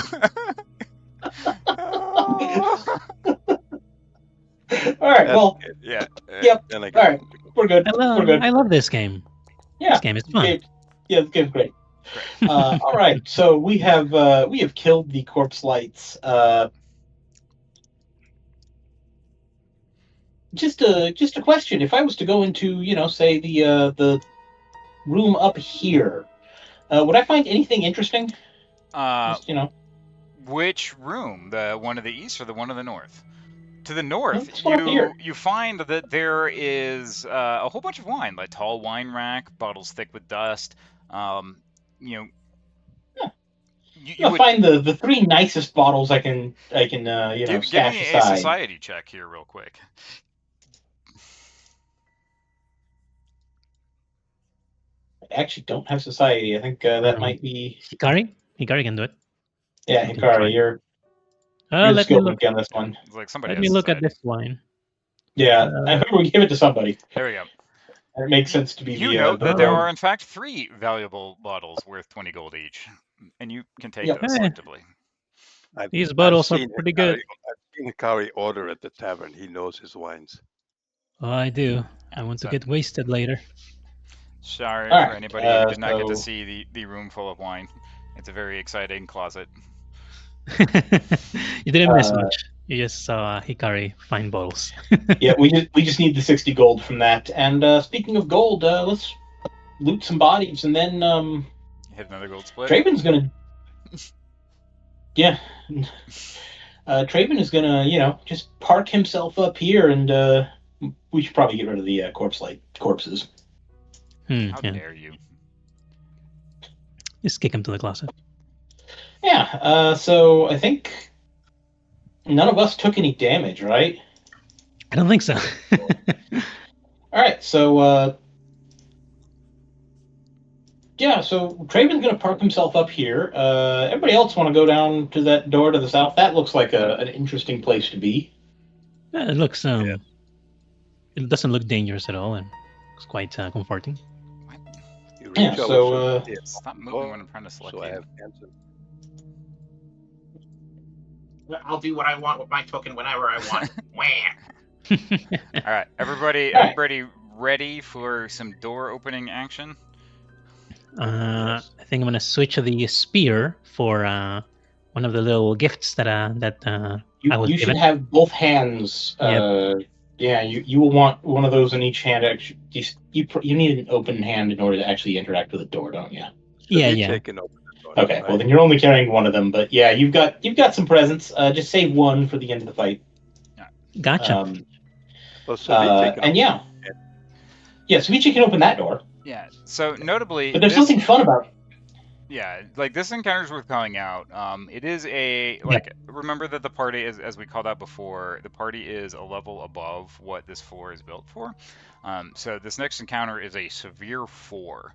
All right, well, Yeah. Yep. Then I all right, we're good. I We're good. love this game. Yeah, This game is fun. this game's great. All right, so we have killed the corpse lights. Just a question. If I was to go into, say the room up here, would I find anything interesting? Just, Which room? The one to the east or the one to the north? To the north, This one up here. you find that there is a whole bunch of wine, like tall wine rack, bottles thick with dust. You I'll would find the 3 nicest bottles I can give stash me aside. a society check here, real quick. I actually don't have society. I think that might be Hikari can do it. Yeah, You can try. Hikari, you're Let me skilled look. on this one. It's like somebody Let has me look at society. this wine. Yeah, I think we give it to somebody. There we go. It makes sense to be You the. note that the there rogue. are in fact 3 valuable bottles worth 20 gold each, and you can take Yep. those selectively. These bottles are seen pretty Hikari- good. I've King Hikari order at the tavern. He knows his wines. Oh, I do. I Yeah, want to so- get wasted later. Sorry All for right, anybody who did not get to so- see the room full of wine. It's a very exciting closet. You didn't miss Uh, much. You just saw Hikari find bottles. Yeah, we just need the 60 gold from that. And speaking of gold, let's loot some bodies, and then Hit another gold split. Traven's gonna. Yeah, Traven is gonna just park himself up here, and we should probably get rid of the corpses. How Yeah. dare you? Just kick him to the closet. Yeah. So I think none of us took any damage, right? I don't think so. All right. So yeah. So Traven's gonna park himself up here. Everybody else want to go down to that door to the south? That looks like an interesting place to be. Yeah, it looks it doesn't look dangerous at all, and it's quite comforting. You Yeah, reach over so, to the Stop moving when I'm trying to select so I you. have Hanson. I'll do what I want with my token whenever I want. Wham! All right, everybody, All right. everybody ready for some door opening action? I think I'm gonna switch the spear for one of the little gifts that I was You should given. have both hands. Yep. Yeah, you will want one of those in each hand. Actually, you need an open hand in order to actually interact with the door, don't you? Yeah, He yeah. taken over the door, Okay, right? well then you're only carrying one of them. But yeah, you've got some presents. Just save one for the end of the fight. Gotcha. Well, so he taken And over. yeah, Svichi can open that door. Yeah. So notably, But there's this, something fun about. yeah, like this encounter's worth calling out. It is a remember that the party is, as we called out before, the party is a level above what this floor is built for. So this next encounter is a severe 4.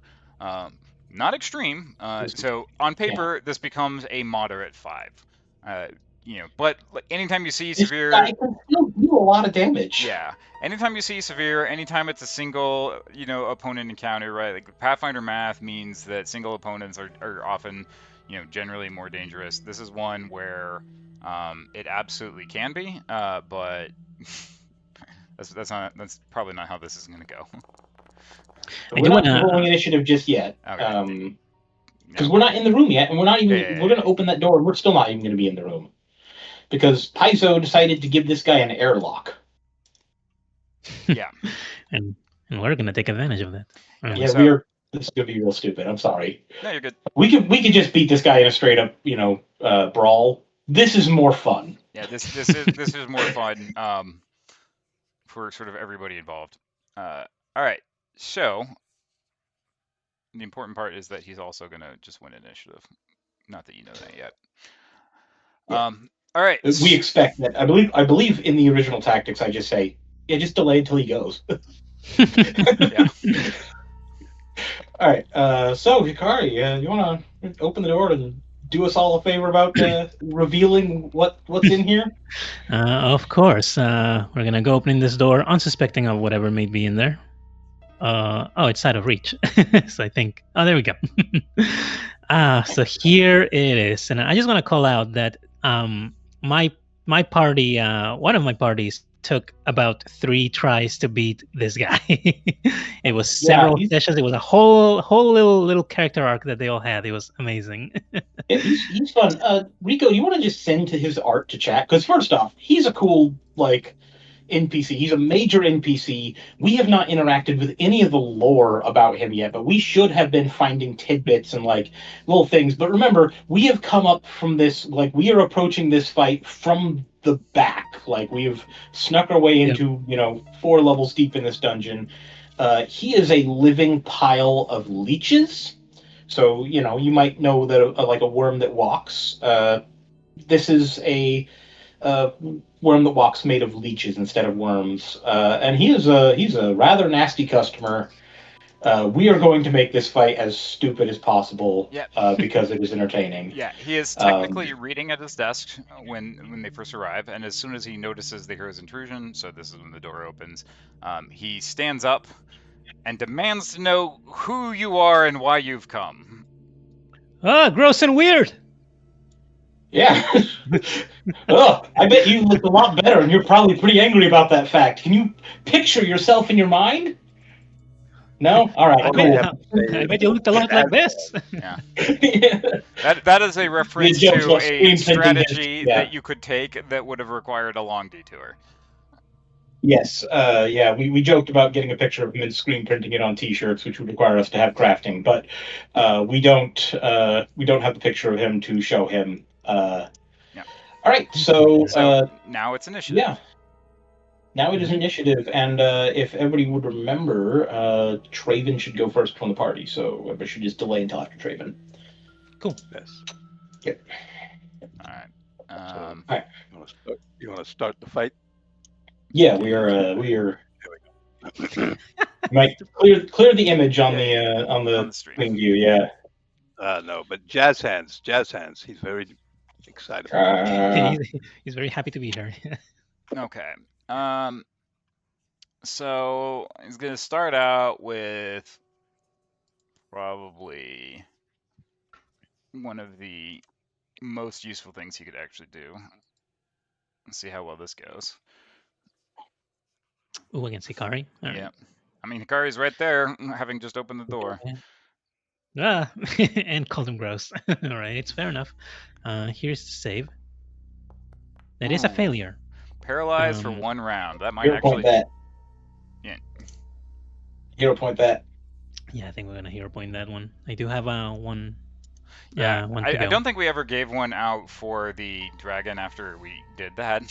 Not extreme. So on paper, this becomes a moderate 5. But anytime you see severe, I can still do a lot of damage. yeah. Anytime you see severe, anytime it's a single, opponent encounter, right? Like Pathfinder math means that single opponents are often, generally more dangerous. This is one where it absolutely can be, but that's probably not how this is going to go. We're not rolling initiative just yet. Okay. Because we're not in the room yet, and we're not even. Yeah. We're going to open that door, and we're still not even going to be in the room. Because Paizo decided to give this guy an airlock. Yeah. and we're gonna take advantage of that. Yeah, so, this is gonna be real stupid. I'm sorry. No, you're good. We could just beat this guy in a straight up, brawl. This is more fun. Yeah, this is more fun for sort of everybody involved. All right. So the important part is that he's also gonna just win initiative. Not that you know that yet. Yeah. All right. We expect that. I believe in the original tactics. I just say, yeah, just delay until he goes. Yeah. All right. So Hikari, you want to open the door and do us all a favor about revealing what's in here? Of course. We're gonna go opening this door, unsuspecting of whatever may be in there. It's out of reach. So I think. Oh, there we go. So here it is, and I just want to call out that my party, one of my parties took about 3 tries to beat this guy. It was several sessions. It was a whole little character arc that they all had. It was amazing. Yeah, he's fun. Rico, you want to just send to his art to chat? Because first off, he's a cool NPC. He's a major NPC. We have not interacted with any of the lore about him yet, but we should have been finding tidbits and little things. But remember, we have come up from this, we are approaching this fight from the back. We have snuck our way into, 4 levels deep in this dungeon. He is a living pile of leeches. So, you might know that a worm that walks. This is a worm that walks made of leeches instead of worms, and he's a rather nasty customer. We are going to make this fight as stupid as possible, because it is entertaining. Yeah, he is technically reading at his desk when they first arrive, and as soon as he notices the hero's intrusion, so this is when the door opens, he stands up and demands to know who you are and why you've come. Gross and weird. Yeah. Oh, I bet you look a lot better, and you're probably pretty angry about that fact. Can you picture yourself in your mind? No? All right, All cool. you have to say I is, bet you looked a lot like this. Yeah. Yeah. That is a The reference joke's to about a screen printing his- strategy yeah. that you could take that would have required a long detour. Yes, yeah, we joked about getting a picture of him and screen printing it on T-shirts, which would require us to have crafting, but we don't have the picture of him to show him. Yeah. All right, so Now it's initiative. yeah, now it is initiative, and if everybody would remember, Traven should go first from the party, so everybody should just delay until after Traven. Cool. yes. Yep. All right. So, Alright. you want to start the fight? Yeah, we are. There Might clear the image on On the the stream. screen view. Yeah. No, but Jazz Hands. He's very excited. He's very happy to be here. Okay. So he's gonna start out with probably one of the most useful things he could actually do. Let's see how well this goes. Ooh, against Hikari. All Yeah. right. I mean, Hikari's right there, having just opened the door. Ah, and called him gross. All right, it's fair enough. Here's the save. That is a Ooh. failure. Paralyzed for 1 round. That might Hero actually. point that. Yeah. Hero point that. Yeah, I think we're gonna hero point that one. I do have one. Yeah, one to I go. don't think we ever gave one out for the dragon after we did that.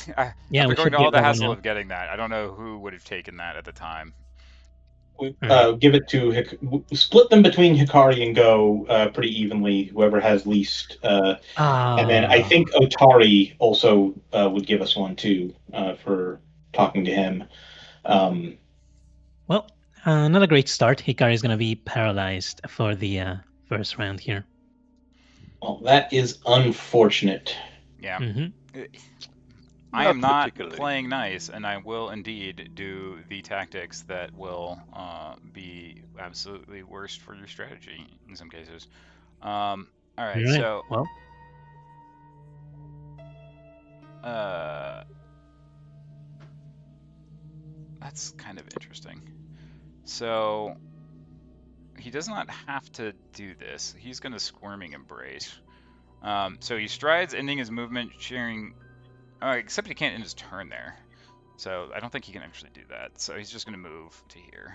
Yeah, after we going should to all give the that one hassle out. of getting that, I don't know who would have taken that at the time. Give it to split them between Hikari and Go pretty evenly. Whoever has least, and then I think Otari also would give us one too for talking to him. Well, not a great start. Hikari is gonna be paralyzed for the first round here. Well, that is unfortunate. Yeah. Mm-hmm. I am not particularly. playing nice, and I will indeed do the tactics that will be absolutely worst for your strategy in some cases. All right, so well, that's kind of interesting. So he does not have to do this. He's going to Squirming Embrace. So he strides, ending his movement, sharing. Except he can't end his turn there. So I don't think he can actually do that. So he's just going to move to here.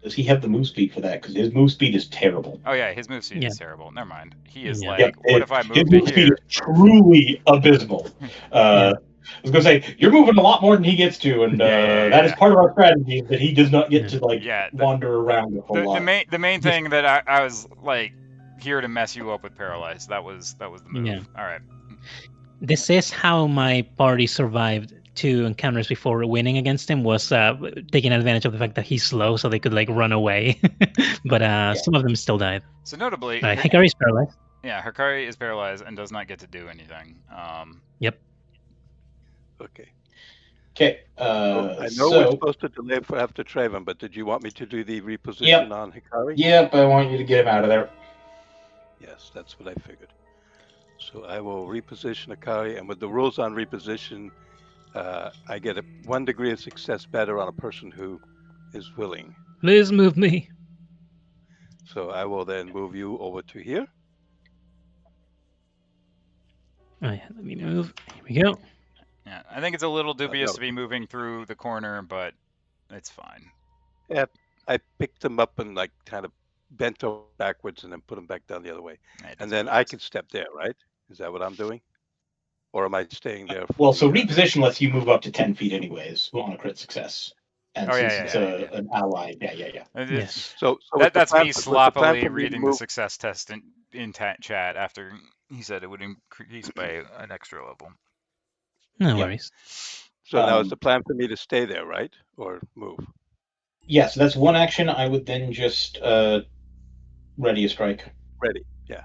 Does he have the move speed for that? Because his move speed is terrible. Oh yeah, his move speed Yeah. is terrible. Never mind. He is Yeah. like, Yep, what if I move his to move speed here? is truly abysmal. Yeah. I was gonna say you're moving a lot more than he gets to, and that is Yeah. part of our strategy that he does not get to Yeah, wander around a whole lot. The main thing that I was like here to mess you up with paralyzed. That was the move. Yeah. All right. This is how my party survived 2 encounters before winning against him, was taking advantage of the fact that he's slow, so they could like run away. But some of them still died. So notably, Hikari's paralyzed. Yeah, Hikari is paralyzed and does not get to do anything. Yep. Okay. Okay. I know we're supposed to delay for after Traven, but did you want me to do the reposition on Hikari? Yep, I want you to get him out of there. Yes, that's what I figured. So I will reposition Hikari, and with the rules on reposition, I get a 1 degree of success better on a person who is willing. Please move me. So I will then move you over to here. Let me move. Here we go. Yeah, I think it's a little dubious to be moving through the corner, but it's fine. Yeah, I picked them up and like kind of bent over backwards and then put them back down the other way. And then I can step there, right? Is that what I'm doing? Or am I staying there? Well, so reposition lets you move up to 10 feet anyways on a crit success. And since it's an ally, yeah. Yes. So that's me sloppily reading the success test in chat after he said it would increase by an extra level. No worries. So now it's the plan for me to stay there, right? Or move? Yeah, so that's one action. I would then just ready a strike. Ready, yeah.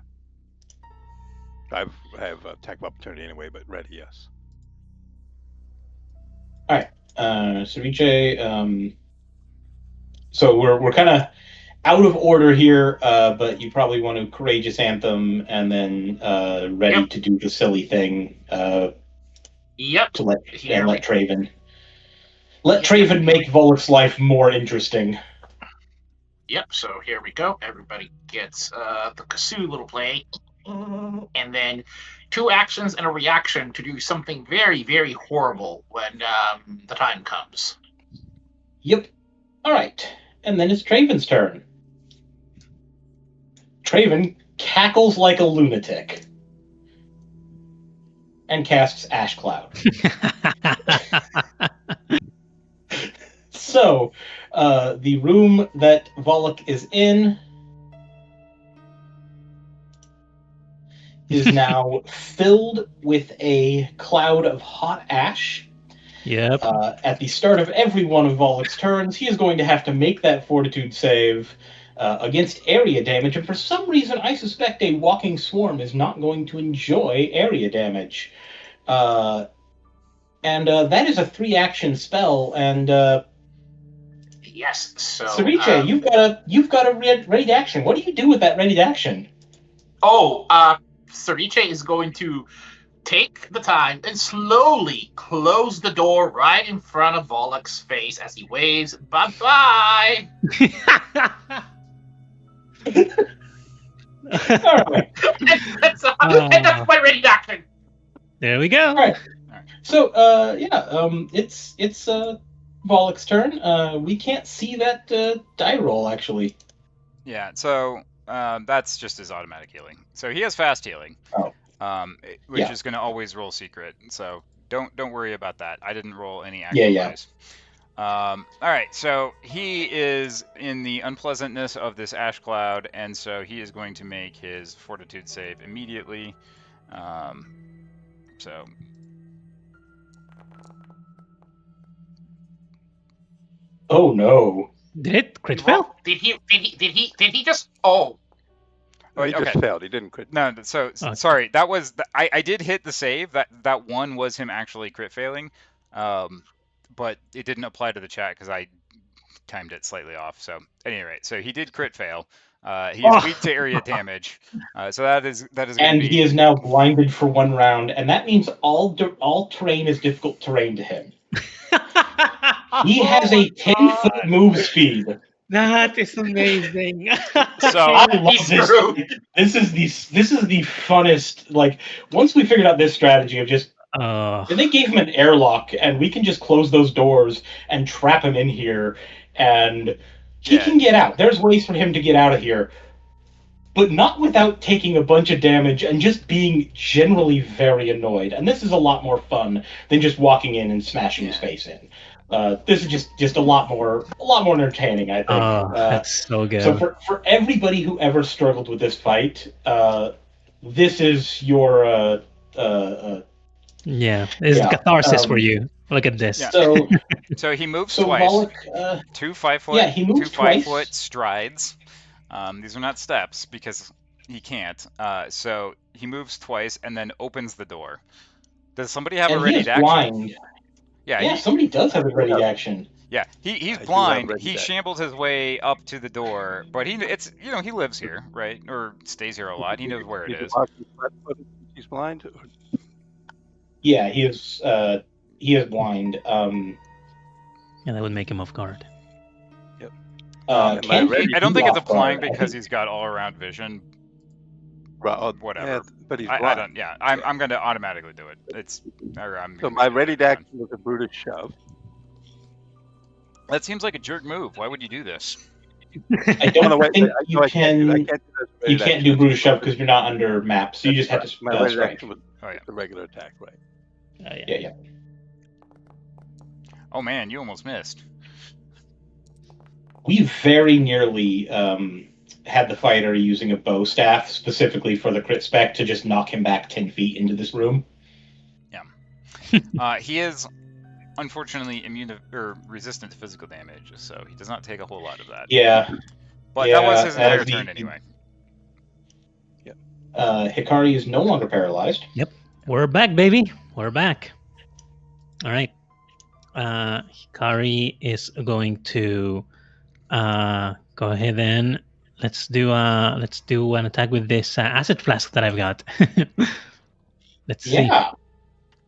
I have attack of opportunity anyway, but ready, yes. All right. So Vijay, so we're kind of out of order here, but you probably want to Courageous Anthem and then ready Yep. to do the silly thing Yep. to let Here let Traven. Let Yep. Traven make Volluk's life more interesting. Yep, so here we go. Everybody gets the Kasu little play. And then 2 actions and a reaction to do something very, very horrible when the time comes. Yep. All right. And then it's Traven's turn. Traven cackles like a lunatic and casts Ash Cloud. So, the room that Volluk is in is now filled with a cloud of hot ash. Yep. At the start of every one of Volluk's turns, he is going to have to make that Fortitude save against area damage, and for some reason, I suspect a Walking Swarm is not going to enjoy area damage. And that is a 3-action spell, and Yes, so... Ceviche, you've got a ready action. What do you do with that ready action? Ceviche is going to take the time and slowly close the door right in front of Volluk's face as he waves, bye-bye! All right. That's my ready action! There we go. All right. So, it's Volluk's turn. We can't see that die roll, actually. Yeah, so that's just his automatic healing. So he has fast healing, which is going to always roll secret. So don't worry about that. I didn't roll any actual dice. All right, so he is in the unpleasantness of this ash cloud, and so he is going to make his Fortitude save immediately. So. Oh no! Did it crit fail? Did he just? Oh. He just failed. He didn't crit. No, so sorry. That was I did hit the save. That one was him actually crit failing, but it didn't apply to the chat because I timed it slightly off. So at any rate, so he did crit fail. He is weak to area damage. So that is. And he is now blinded for 1 round, and that means all terrain is difficult terrain to him. He has a 10-foot move speed. That is amazing. So I love this. This is the funnest. Like, once we figured out this strategy of just, they gave him an airlock, and we can just close those doors and trap him in here, and he can get out. There's ways for him to get out of here, but not without taking a bunch of damage and just being generally very annoyed. And this is a lot more fun than just walking in and smashing his face in. This is just a lot more entertaining, I think. That's so good. So for everybody who ever struggled with this fight, this is your it's catharsis for you. Look at this. Yeah. So he moves twice. Volluk, 2 5-foot. he moves 2 twice. 5-foot strides. These are not steps because he can't. So he moves twice and then opens the door. Does somebody have a ready action? Blind. Yeah, somebody does have a ready action. Yeah, he's blind. He shambled his way up to the door, but he lives here, right? Or stays here a lot. He knows where it is. He's blind. Yeah, he is blind. Yeah, that would make him off guard. Yep. I don't think it's applying because he's got all-around vision. Whatever. Yeah, but he's blind. I don't. Yeah, I'm going to automatically do it. So my ready action was a brutish shove. That seems like a jerk move. Why would you do this? I don't think you can't do brutish shove because you're not under map, so you just have to. My ready action was the regular attack, right? Yeah. Oh man, you almost missed. We very nearly had the fighter using a bow staff specifically for the crit spec to just knock him back 10 feet into this room. Yeah. He is unfortunately immune to, or resistant to physical damage, so he does not take a whole lot of that. Yeah. But that was his entire turn anyway. Yep. Hikari is no longer paralyzed. Yep. We're back, baby. We're back. All right. Hikari is going to Go ahead and let's do an attack with this acid flask that I've got. Let's see. Yeah.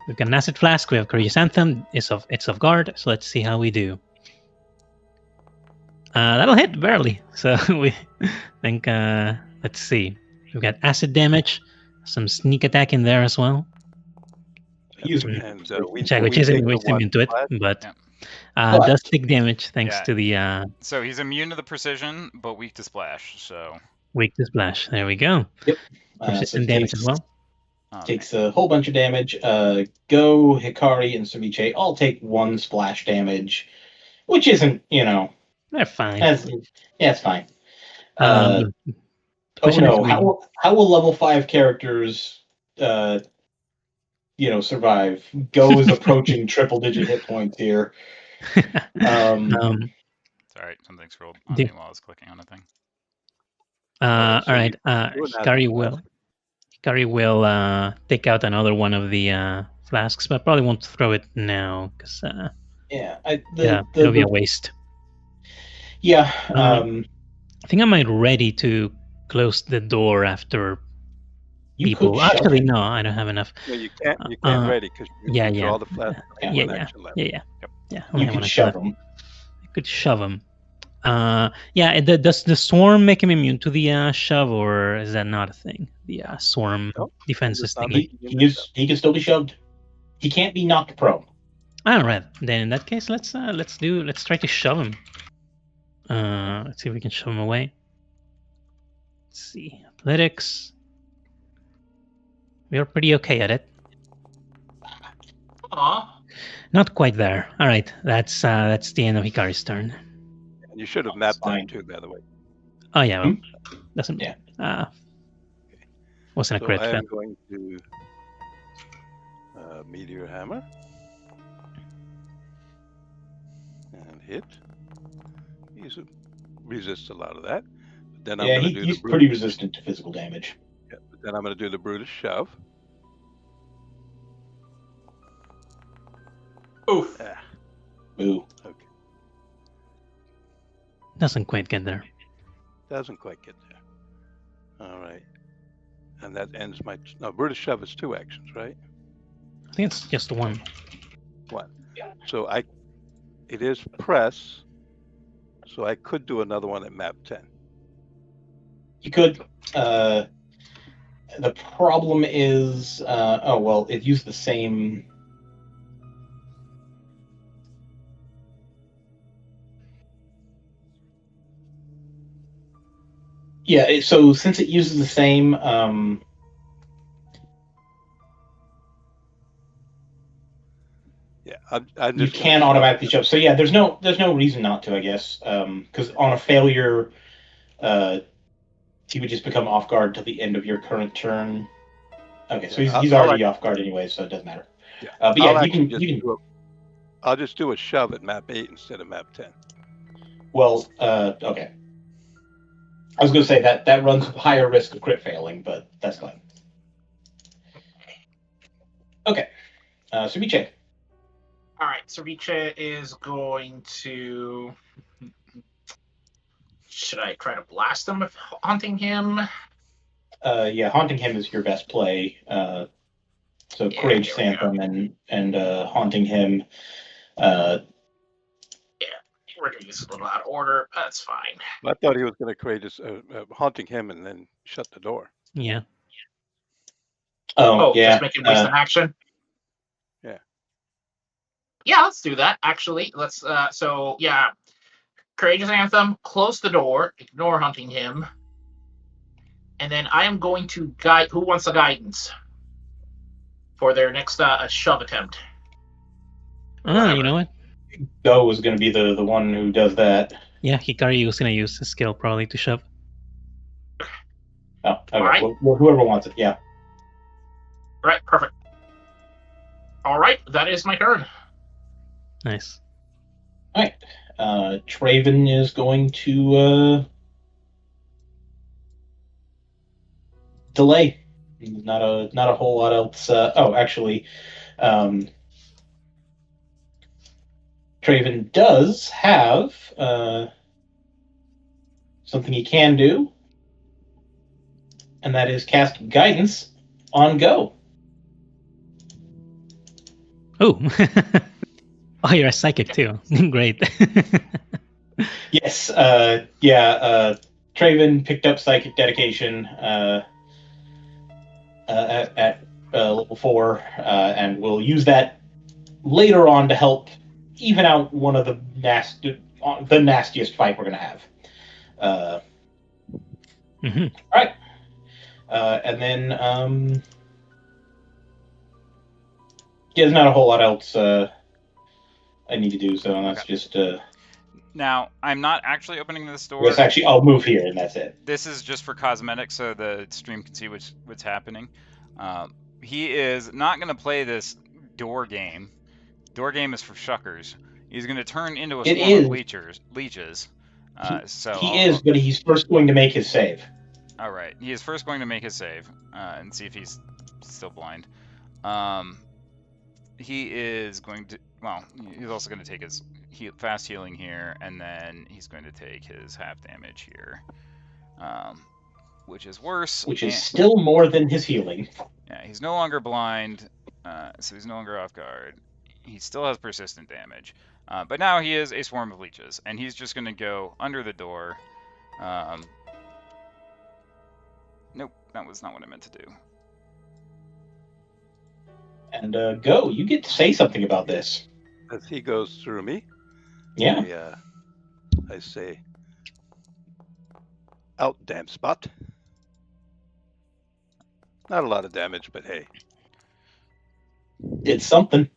We've got an acid flask. We have Courageous Anthem. It's off guard. So let's see how we do. That'll hit barely. So we think. Let's see. We've got acid damage, some sneak attack in there as well. He's And Which is immune to it, but does take damage thanks to the. So he's immune to the precision, but weak to splash. So weak to splash. There we go. Yep. Persistent damage as well. Takes a whole bunch of damage. Go, Hikari, and Ceviche all take 1 splash damage, which isn't, they're fine. It's fine. Oh no! How will level 5 characters, survive? Go is approaching triple-digit hit points here. Sorry, something scrolled on me while I was clicking on a thing. All right. Hikari will take out another one of the flasks, but probably won't throw it now because it'll be a waste. Yeah. I think I might ready to close the door after people. Actually, no, I don't have enough. Yeah, you can't ready because you draw the flasks. Yeah. You can shove them. I could shove them. Does the swarm make him immune to the shove, or is that not a thing? The swarm defenses thing. He can still be shoved. He can't be knocked prone. All right, then in that case, let's try to shove him. Let's see if we can shove him away. Let's see, athletics. We are pretty okay at it. Not quite there. All right, that's the end of Hikari's turn. You should have mapped that too, by the way. Oh yeah, well, doesn't. Wasn't a crit. I'm going to Meteor Hammer and hit. He resists a lot of that. But then I'm going to do he's pretty resistant to physical damage. Yeah, but then I'm going to do the Brutus Shove. Oof. Ooh. Okay. Doesn't quite get there. Doesn't quite get there. All right. And that ends my... No, Brutus Shove is 2 actions, right? I think it's just 1. 1. Yeah. So it is press, so I could do another one at map 10. You could. The problem is... it used the same... Yeah, so since it uses the same... you can automatically shove. So yeah, there's no reason not to, I guess. Because on a failure, he would just become off guard till the end of your current turn. Okay, so he's already off guard anyway, so it doesn't matter. Yeah. But yeah, you can. I'll just do a shove at map 8 instead of map 10. Well, okay. I was going to say that runs higher risk of crit failing, but that's fine. Okay. Ceviche. All right, Ceviche is going to... Should I try to blast him if haunting him? Yeah, haunting him is your best play. So Courageous Anthem and haunting him. We're doing this a little out of order. That's fine. I thought he was going to Courageous haunting him and then shut the door. Yeah. Oh yeah. Just make him waste an action. Yeah. Yeah, let's do that. Actually, let's. Courageous Anthem. Close the door. Ignore hunting him. And then I am going to guide. Who wants the guidance for their next shove attempt? You know what? Go is going to be the one who does that. Yeah, Hikari was going to use his skill probably to shove. Oh, okay. Right. Well, whoever wants it, yeah. Right, perfect. All right, that is my turn. Nice. All right. Traven is going to delay. Not a whole lot else. Actually, Traven does have something he can do, and that is cast Guidance on Go. Oh. Oh, you're a psychic too. Great. Yes, Traven picked up Psychic Dedication at level 4, and will use that later on to help even out one of the nastiest fight we're going to have. Mhm. All right. And then there's not a whole lot else I need to do, so that's just... Now, I'm not actually opening this door. Yes, actually, I'll move here, and that's it. This is just for cosmetics, so the stream can see what's happening. He is not going to play this door game. Door game is for shuckers. He's going to turn into a swarm of leeches. He is, but he's first going to make his save. All right, he is first going to make his save and see if he's still blind. He is going to... Well, he's also going to take his fast healing here, and then he's going to take his half damage here, which is worse. Which is still more than his healing. Yeah, he's no longer blind, so he's no longer off guard. He still has persistent damage, but now he is a swarm of leeches, and he's just going to go under the door. Nope, that was not what I meant to do. And Go, you get to say something about this. As he goes through me, yeah, I say, out, damn spot. Not a lot of damage, but hey. It's something.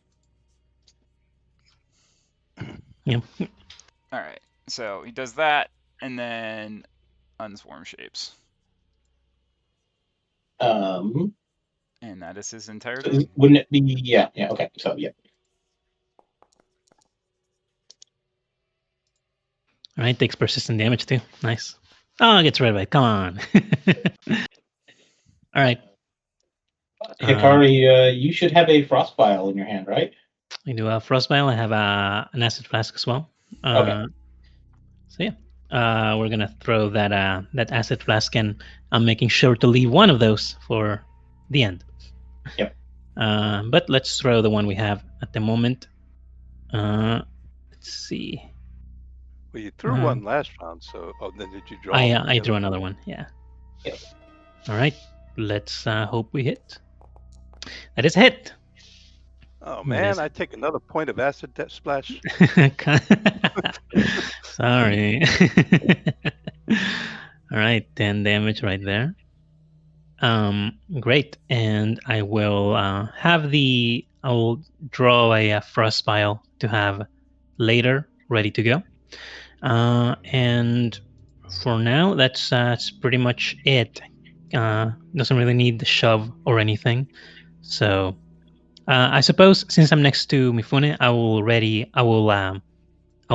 Yeah. All right, so he does that, and then unswarm shapes. And that is his entire turn. Wouldn't it be... Yeah, okay, so, yeah. All right, takes persistent damage too. Nice. Oh, it gets red by. Come on. All right. Hikari, you should have a Frost Vial in your hand, right? I do a Frost Vial. I have an Acid Flask as well. Okay. So yeah, we're gonna throw that Acid Flask in. I'm making sure to leave one of those for the end. Yep. But let's throw the one we have at the moment. Let's see. Well, you threw one last round, so then did you draw? I drew another one. Yeah. Yep. All right. Let's hope we hit. That is a hit. Oh man, I take another point of acid splash. Sorry. All right, 10 damage right there. Great, and I will I'll draw a Frost Vial to have later ready to go. And for now, that's pretty much it. Doesn't really need the shove or anything. So I suppose since I'm next to Mifune, I'll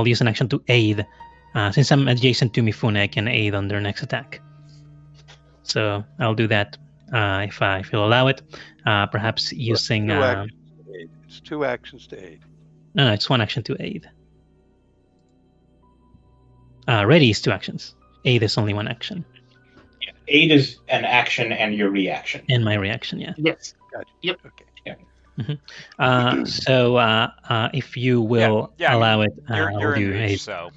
use an action to aid. Since I'm adjacent to Mifune, I can aid on their next attack. So I'll do that if you'll allow it. Perhaps using... It's 2 actions to aid. No, it's 1 action to aid. Ready is 2 actions. Aid is only 1 action. Yeah. Aid is an action and your reaction. And my reaction, yeah. Yes. Gotcha. Yep. Okay. Yeah. Mm-hmm. So if you will allow it, you're I'll do in reach, aid. so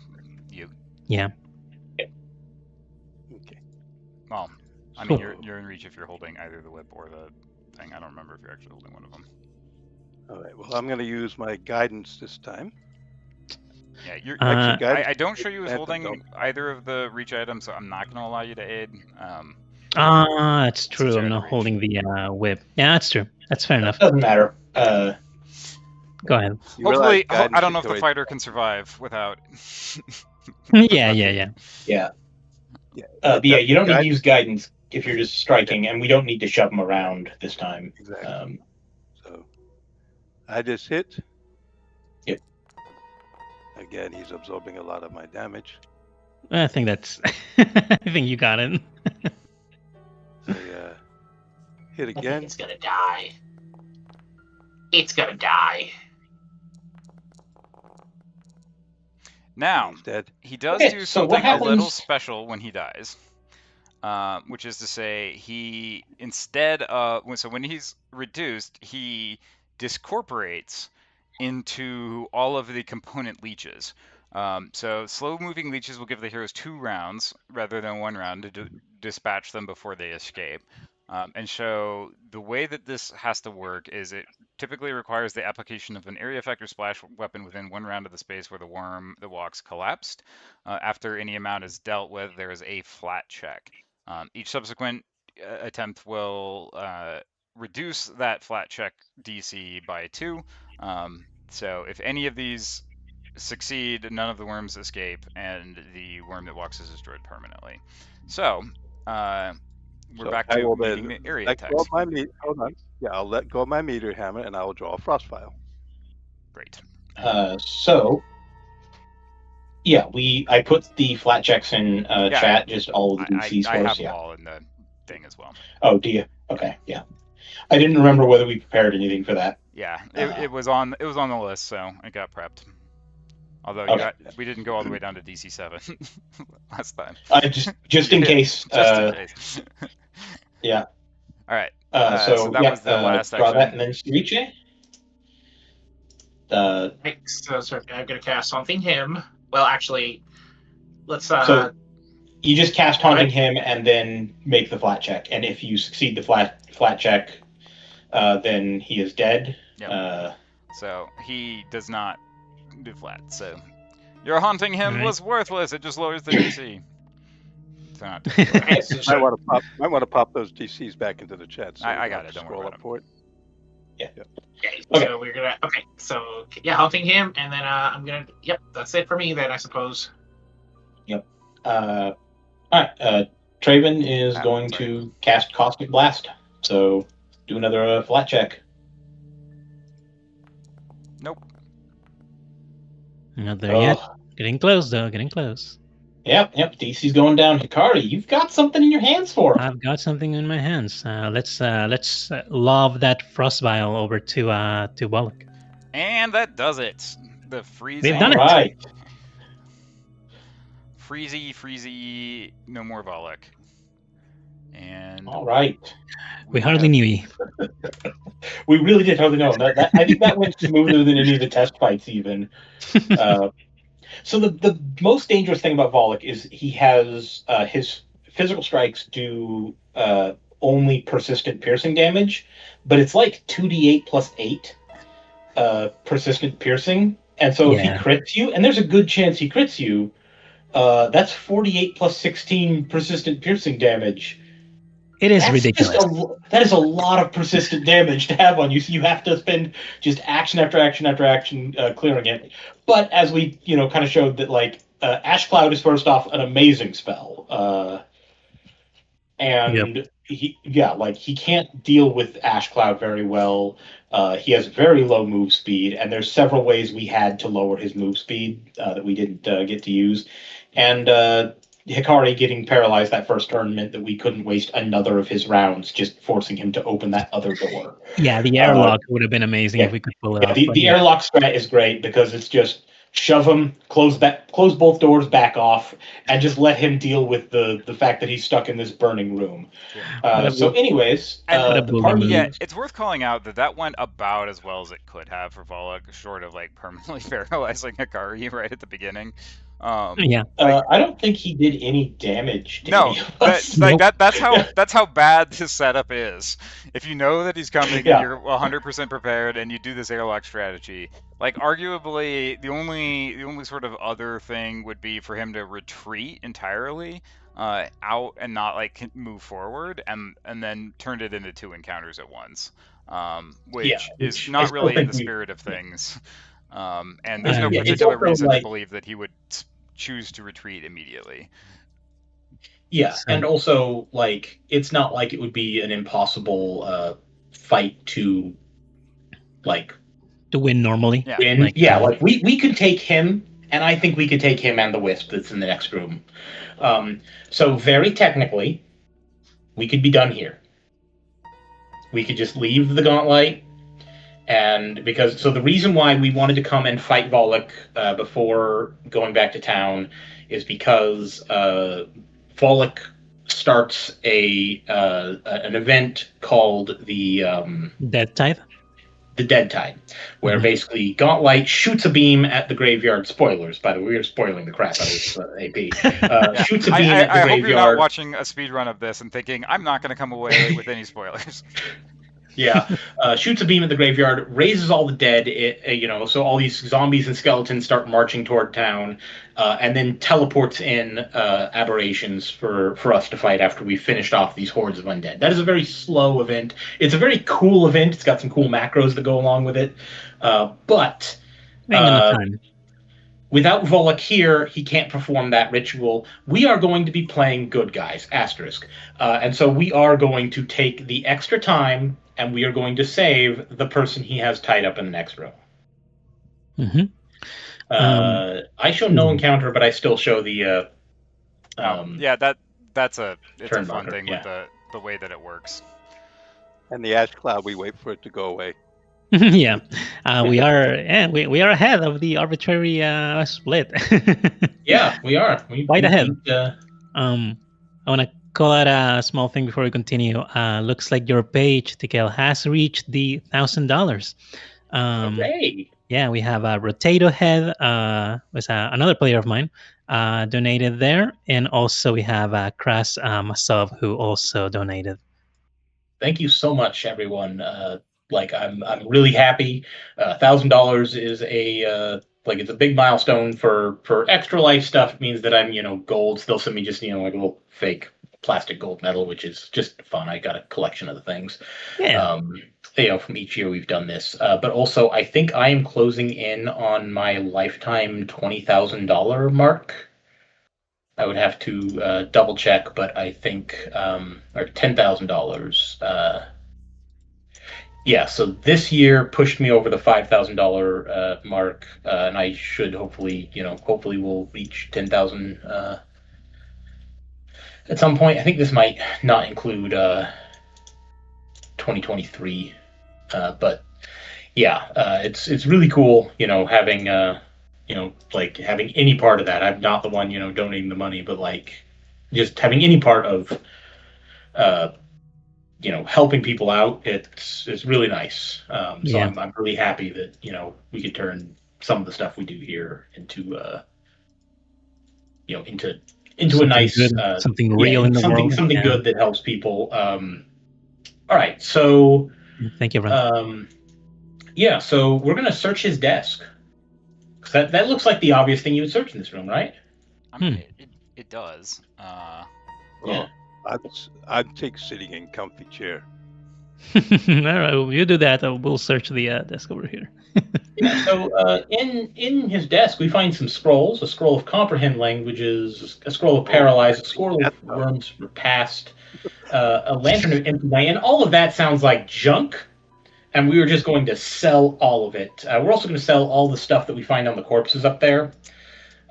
you. Yeah. Okay. Well, I mean, you're in reach if you're holding either the whip or the thing. I don't remember if you're actually holding one of them. All right. Well, I'm going to use my guidance this time. Yeah, you're. Guidance, I don't show you as Phantom holding don't. either of the reach items, so I'm not going to allow you to aid. That's true. you're I'm out not of reach. holding the whip. Yeah, that's true. That's fair enough. Doesn't matter. Go ahead. You Hopefully, realize guidance I don't know if the Hikari- fighter can survive without. Yeah. Yeah. Yeah. But yeah, you don't need to Guidance- use guidance if you're just striking, and we don't need to shove them around this time. Exactly. So I just hit. Yep. Again, he's absorbing a lot of my damage. I think that's. I think you got it. I hit I think again. it's gonna die. It's gonna die. Now, He's dead. he does Okay, do so what something a little happens- special when he dies, which is to say, he instead of when he's reduced, he discorporates into all of the component leeches. So slow-moving leeches will give the heroes 2 rounds rather than 1 round to dispatch them before they escape. And so the way that this has to work is it typically requires the application of an area effect or splash weapon within 1 round of the space where the worm that walks collapsed. After any amount is dealt with, there is a flat check. Each subsequent attempt will reduce that flat check DC by 2. So if any of these succeed, none of the worms escape, and the worm that walks is destroyed permanently. So we're So back I to will meeting then the area let go attacks. of my hold on. Yeah, I'll let go of my meter hammer and I will draw a frost vial. Great. So yeah, I put the flat checks in chat, just all of the DCs I for have us. them Yeah. all in the thing as well. Oh, do you? Okay, yeah. I didn't remember whether we prepared anything for that. Yeah, it was on the list, so it got prepped. Although Okay. we didn't go all the way down to DC 7 last time. Just in case. Just in case. Yeah. All right. So that was the last draw action. that and then Ceviche. Right, so I'm gonna cast Haunting Him. Well, actually, let's So you just cast Haunting Right. Him and then make the flat check, and if you succeed the flat check, then he is dead. Yep. So he does not do flat. So your Haunting Him Right. was worthless. It just lowers the DC. So not okay, so Might want to pop those DCs back into the chat. So I we got have it, to don't worry scroll about up for it. okay, Okay. so we're gonna so yeah, Haunting Him, and then I'm gonna that's it for me then, I suppose. All right. Traven is going sorry. to cast Caustic Blast. So do another flat check. Nope. Not there yet. Oh, Getting close, though. Getting close. Yep. DC's going down. Hikari, you've got something in your hands for him. I've got something in my hands. Let's lob that frost vial over to Volluk. And that does it. The freezing. We've done it. All right. Freezy, no more Volluk. And All right. We hardly knew you. We really did hardly know. I think that went smoother than any of the test fights, even. So the most dangerous thing about Volluk is he has his physical strikes do only persistent piercing damage, but it's like 2d8 plus 8 persistent piercing. And so if he Yeah. crits you, and there's a good chance he crits you, that's 48 plus 16 persistent piercing damage. It is That's ridiculous. that is a lot of persistent damage to have on you. So you have to spend just action after action after action clearing it. But as we kind of showed that Ash Cloud is first off an amazing spell, and he can't deal with Ash Cloud very well. He has very low move speed, and there's several ways we had to lower his move speed that we didn't get to use, and. Hikari getting paralyzed that first turn meant that we couldn't waste another of his rounds just forcing him to open that other door. Yeah, the airlock would have been amazing if we could pull it off. The airlock strat is great because it's just shove him, close both doors back off, and just let him deal with the fact that he's stuck in this burning room. So anyways, the party... Yeah, it's worth calling out that went about as well as it could have for Volluk, short of permanently paralyzing Hikari right at the beginning. Yeah. I don't think he did any damage to any of us. That's how bad his setup is. If you know that he's coming and you're 100% prepared and you do this airlock strategy, arguably the only sort of other thing would be for him to retreat entirely out and not move forward and then turn it into 2 encounters at once, which is not really in the spirit of things. And there's no particular reason to believe that he would choose to retreat immediately. Yeah, and also, it's not like it would be an impossible fight to win normally. Yeah. We could take him, and I think we could take him and the Wisp that's in the next room. So very technically, we could be done here. We could just leave the Gauntlet And the reason why we wanted to come and fight Volluk before going back to town is because Volluk starts an event called the Dead Tide. The Dead Tide, where basically Gauntlight shoots a beam at the graveyard. Spoilers, by the way, we're spoiling the crap out of AP. Shoots a beam at the I graveyard. hope you're not watching a speedrun of this and thinking, I'm not going to come away with any spoilers. Yeah, shoots a beam at the graveyard, raises all the dead. So all these zombies and skeletons start marching toward town, and then teleports in aberrations for us to fight after we've finished off these hordes of undead. That is a very slow event. It's a very cool event. It's got some cool macros that go along with it, but without Volluk here, he can't perform that ritual. We are going to be playing good guys, asterisk. And so we are going to take the extra time, and we are going to save the person he has tied up in the next room. I show no encounter, but I still show the... that's a fun marker, thing with the way that it works. And the ash cloud, we wait for it to go away. We are ahead of the arbitrary split. Yeah, we are. Quite ahead. I want to call out a small thing before we continue. Looks like your page, Tikel, has reached the $1,000. Hooray! Yeah, we have a Rotato Head, was another player of mine, donated there, and also we have Kras Masov, who also donated. Thank you so much, everyone. I'm really happy. $1,000 is it's a big milestone for Extra Life stuff. It means that I'm gold. They'll send me just like a little fake plastic gold medal, which is just fun. I got a collection of the things. Yeah. From each year we've done this. But also, I think I am closing in on my lifetime $20,000 mark. I would have to double check, but I think or $10,000. Yeah, so this year pushed me over the $5,000 mark, and I should hopefully we'll reach 10,000 at some point. I think this might not include 2023, but yeah, it's really cool, having having any part of that. I'm not the one donating the money, but just having any part of helping people out. It's really nice. So I'm really happy that we could turn some of the stuff we do here into into a nice good, something real in the world, something good that helps people. All right, so thank you, Ron. So we're gonna search his desk. That looks like the obvious thing you would search in this room, right? I mean, it does. Yeah. I'd take sitting in comfy chair. All right, you do that. We'll search the desk over here. Yeah, so in his desk, we find some scrolls: a scroll of comprehend languages, a scroll of paralyze, a scroll of worms repast, a lantern of empty night, and all of that sounds like junk. And we were just going to sell all of it. We're also going to sell all the stuff that we find on the corpses up there.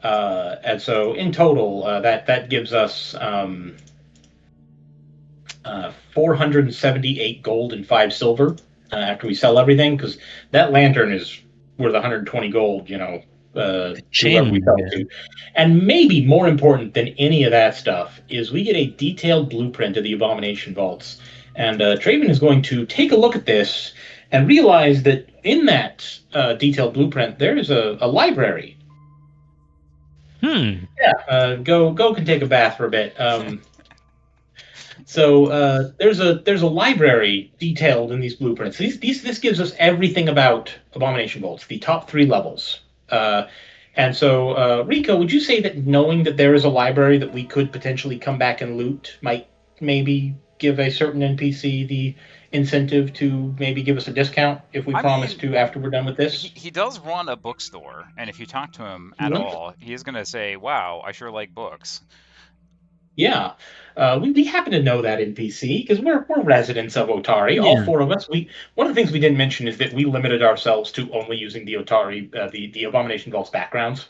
And so in total, that gives us 478 gold and 5 silver after we sell everything, because that lantern is worth 120 gold, whoever we sell to. And maybe more important than any of that stuff is we get a detailed blueprint of the Abomination Vaults. And Traven is going to take a look at this and realize that in that detailed blueprint, there is a library. Yeah, Go can take a bath for a bit. So there's a library detailed in these blueprints. This gives us everything about Abomination Vaults, the top 3 levels. And so, Rico, would you say that knowing that there is a library that we could potentially come back and loot might maybe give a certain NPC the incentive to maybe give us a discount if we promise to after we're done with this? He does run a bookstore, and if you talk to him at all, he is going to say, wow, I sure like books. Yeah, we happen to know that NPC because we're residents of Otari, all 4 of us. One of the things we didn't mention is that we limited ourselves to only using the Otari, the Abomination Vaults backgrounds.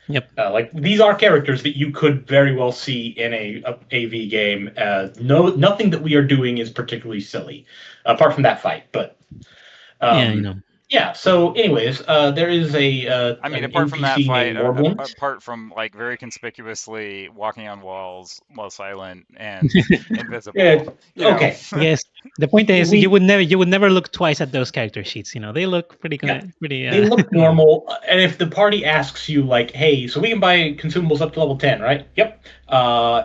Yep. These are characters that you could very well see in a AV game. Nothing that we are doing is particularly silly, apart from that fight. But Yeah. So, anyways, there is a. I mean, an apart from that NPC fight, named Morblint. apart from like very conspicuously walking on walls while silent and invisible, Yeah, you know. okay. Yes. The point is, We- you would never look twice at those character sheets. You know, they look pretty Yeah, pretty. They look normal, and if the party asks you, like, "Hey, so we can buy consumables up to level 10, right?" Yep.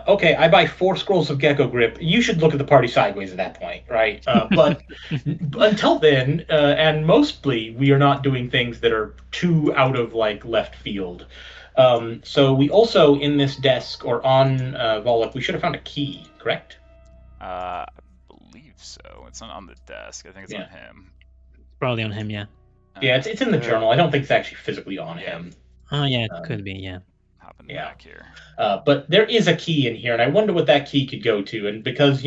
Okay, I buy 4 scrolls of Gecko Grip. You should look at the party sideways at that point, right? But until then, and mostly, we are not doing things that are too out of like left field. So we also in this desk or on Volluk, we should have found a key, correct? I believe so. It's not on the desk. I think it's on him. Probably on him, yeah. Yeah, it's in the journal. I don't think it's actually physically on him. Oh yeah, it could be, yeah. Hopping back here. But there is a key in here, and I wonder what that key could go to. And because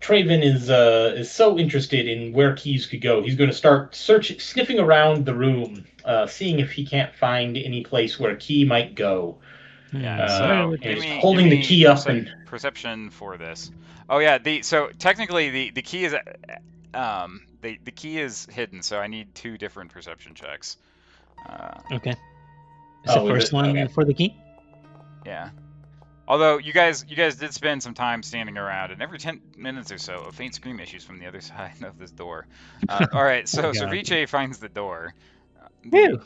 Traven is so interested in where keys could go, he's going to start sniffing around the room, seeing if he can't find any place where a key might go. Yeah. So he's holding the key up and perception for this. Oh yeah. So technically the key is the key is hidden. So I need 2 different perception checks. Okay. Is the first one for the key? Yeah. Although you guys did spend some time standing around, and every 10 minutes or so, a faint scream issues from the other side of this door. All right, so Ceviche finds the door. Woo!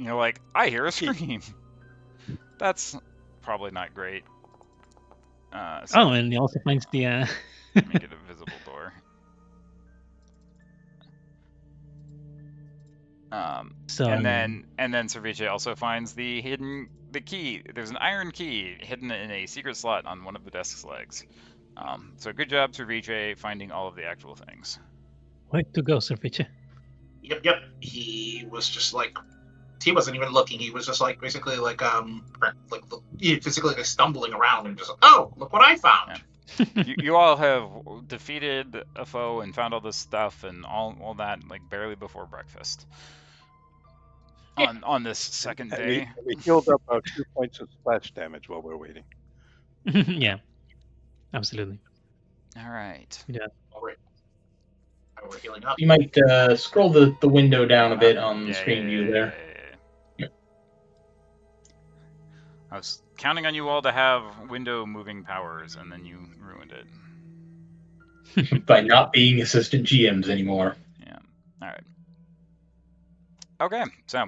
Like, I hear a scream. That's probably not great. So and he also finds the. Make it a visible door. And then Ceviche also finds the key. There's an iron key hidden in a secret slot on one of the desk's legs. So good job, Ceviche, finding all of the actual things. Way to go, Ceviche. Yep. He was just like, he wasn't even looking. He was just like basically like physically like stumbling around and just like, oh, look what I found. Yeah. you all have defeated a foe and found all this stuff and all that like barely before breakfast. On this second day. We healed up our 2 points of splash damage while we're waiting. Yeah, absolutely. All right. Yeah. We're healing up. You might scroll the window down a bit on the screen view there. Yeah. I was counting on you all to have window moving powers, and then you ruined it. By not being assistant GMs anymore. Yeah. All right. Okay, so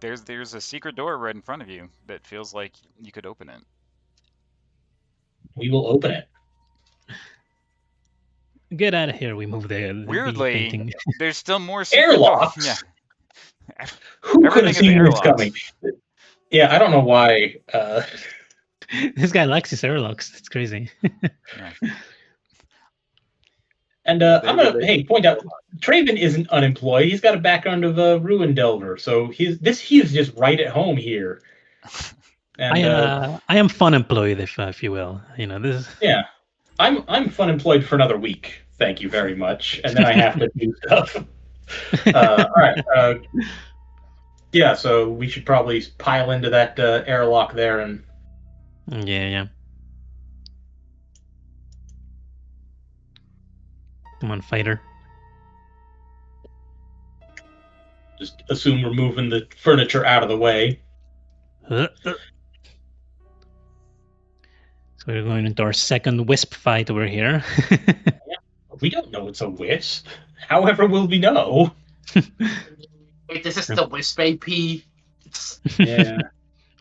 there's a secret door right in front of you that feels like you could open it. We will open it. Get out of here. We move the Weirdly, there's still more airlocks. Yeah. Who could have seen this coming? Yeah, I don't know why. This guy likes his airlocks. It's crazy. Yeah. And I'm gonna point out, Traven isn't unemployed. He's got a background of a ruin delver, so he is just right at home here. And, I am fun employed, if you will. This is... Yeah, I'm fun employed for another week. Thank you very much. And then I have to do stuff. All right. Yeah, so we should probably pile into that airlock there and. Yeah. Come on, fighter. Just assume we're moving the furniture out of the way. So we're going into our second wisp fight over here. We don't know it's a wisp. However, will we know? Wait, this is the wisp AP? Yeah.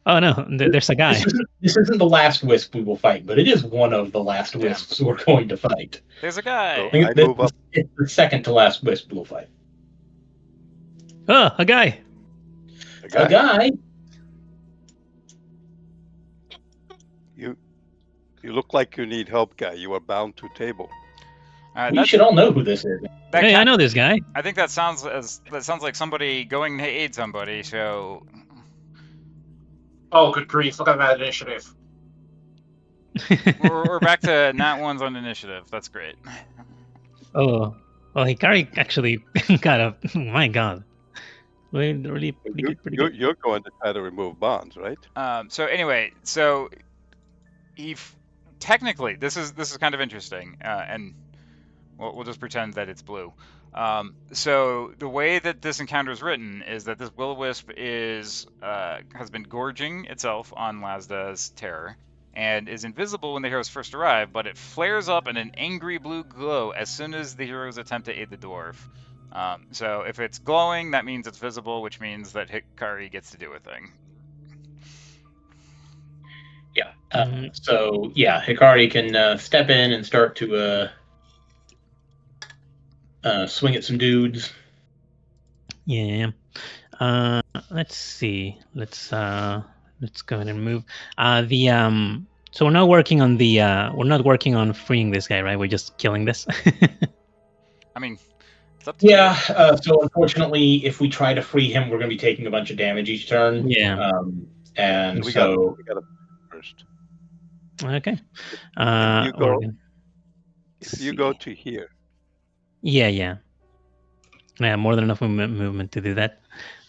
Oh no, there's a guy. This isn't the last wisp we will fight, but it is one of the last wisps we're going to fight. There's a guy. I move up. It's the second to last wisp we'll fight. Oh, a guy. A guy. You look like you need help, guy. You are bound to table. We should all know who this is. Hey, I know this guy. I think that sounds like somebody going to aid somebody. So. Oh, good grief! Look at that initiative. we're back to nat ones on initiative. That's great. Oh, well, Hikari actually got a. Oh my God. Really pretty good. You're going to try to remove bonds, right? So anyway, he technically, this is kind of interesting, and we'll just pretend that it's blue. So the way that this encounter is written is that this will-o-wisp has been gorging itself on Lasda's terror, and is invisible when the heroes first arrive, but it flares up in an angry blue glow as soon as the heroes attempt to aid the dwarf. So if it's glowing, that means it's visible, which means that Hikari gets to do a thing. Yeah. So yeah, Hikari can step in and start to swing at some dudes. Yeah. Let's see. Let's go ahead and move. So we're not working on freeing this guy, right? We're just killing this. I mean, it's up to you. Yeah. So unfortunately, if we try to free him, we're going to be taking a bunch of damage each turn. Yeah. And we so gotta first. Okay. If you go to here. Yeah. I have more than enough movement to do that.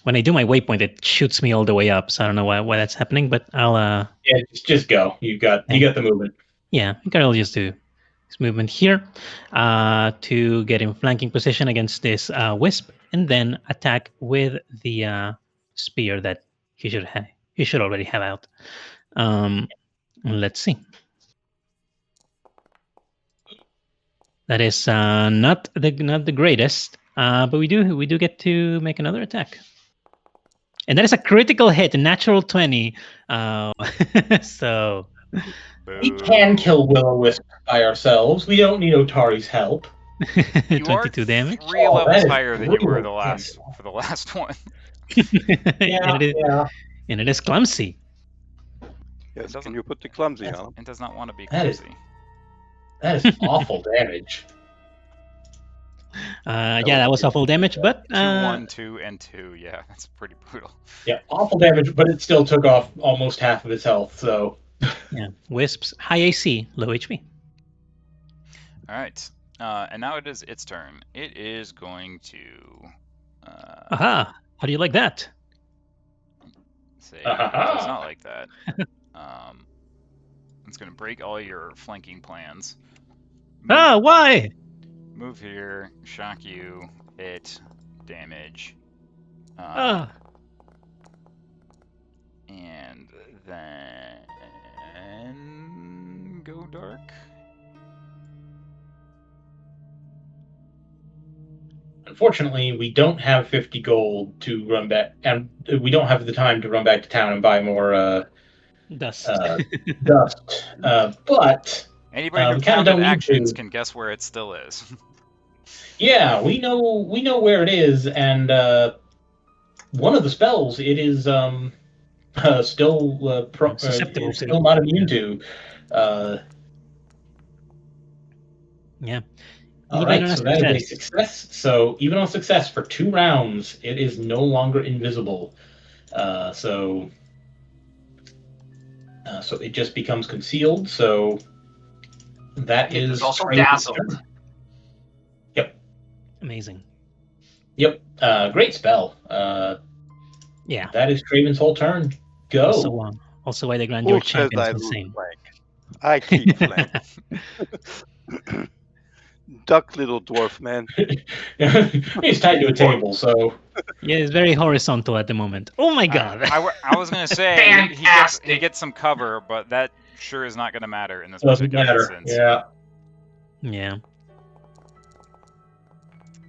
When I do my waypoint, it shoots me all the way up. So I don't know why that's happening, but I'll. Yeah, just go. You got the movement. Yeah, I think I'll just do this movement here to get in flanking position against this wisp, and then attack with the spear that he should already have out. Let's see. That is not the greatest, but we do get to make another attack, and that is a critical hit, a natural 20. So we can kill will-o-wisp by ourselves. We don't need Otari's help. 22 damage. 3 levels higher than you were for the last one. Yeah, and it is clumsy. Yes, can you put the clumsy on him? It does not want to be clumsy. That is awful damage. That was awful damage, but 2, 1, 2, and 2. Yeah, that's pretty brutal. Yeah, awful damage, but it still took off almost half of his health. So yeah, wisps, high AC, low HP. All right, and now it is its turn. It is going to. Aha! How do you like that? Say it does not like that. It's going to break all your flanking plans. Why? Move here, shock you, hit, damage. And then go dark. Unfortunately, we don't have 50 gold to run back, and we don't have the time to run back to town and buy more dust. But anybody who counted actions can guess where it still is. Yeah, we know where it is, and one of the spells it is still still not immune to. Yeah. All right, so that is a success. So even on success for 2 rounds, it is no longer invisible. So it just becomes concealed. So that it is also dazzled. Yep. Amazing. Yep. Great spell. Yeah. That is Craven's whole turn. Go. Also why they grant your champions insane. I keep flank. Duck, little dwarf man. He's tied to a table, so yeah, it's very horizontal at the moment. Oh my god! I was gonna say he gets some cover, but that sure is not gonna matter in this particular instance. Yeah.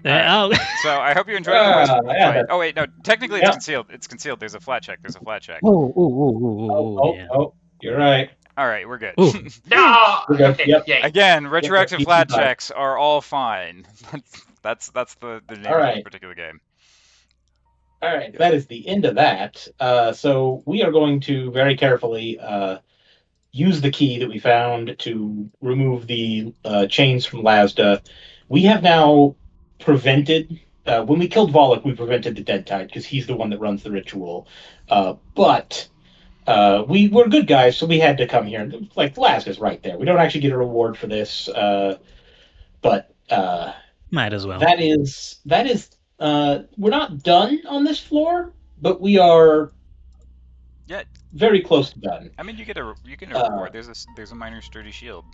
So I hope you enjoyed the wisp fight. Oh wait, no, technically it's concealed. It's concealed. There's a flat check. Oh, you're right. All right, we're good. No. Okay. Yep. Again, retroactive flat checks are all fine. That's the name of this particular game. All right, that is the end of that. So we are going to very carefully use the key that we found to remove the chains from Lasda. We have now prevented. When we killed Volluk, we prevented the Dead Tide because he's the one that runs the ritual. But we were good guys, so we had to come here. Like, Lasda's right there. We don't actually get a reward for this, but might as well. That is. We're not done on this floor, but we are. Yeah, very close to done. I mean, you get a reward. There's a minor sturdy shield.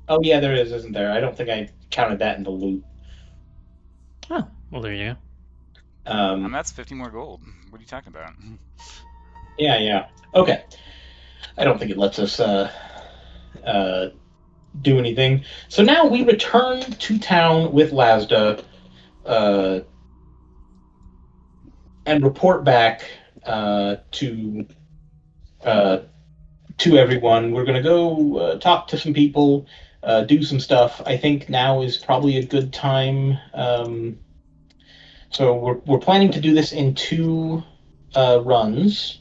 Oh yeah, there is, isn't there? I don't think I counted that in the loot. Oh, well, there you go. And that's 50 more gold. What are you talking about? Yeah. Okay. I don't think it lets us do anything. So now we return to town with Lasda and report back to everyone. We're going to go talk to some people, do some stuff. I think now is probably a good time. So we're planning to do this in 2 runs.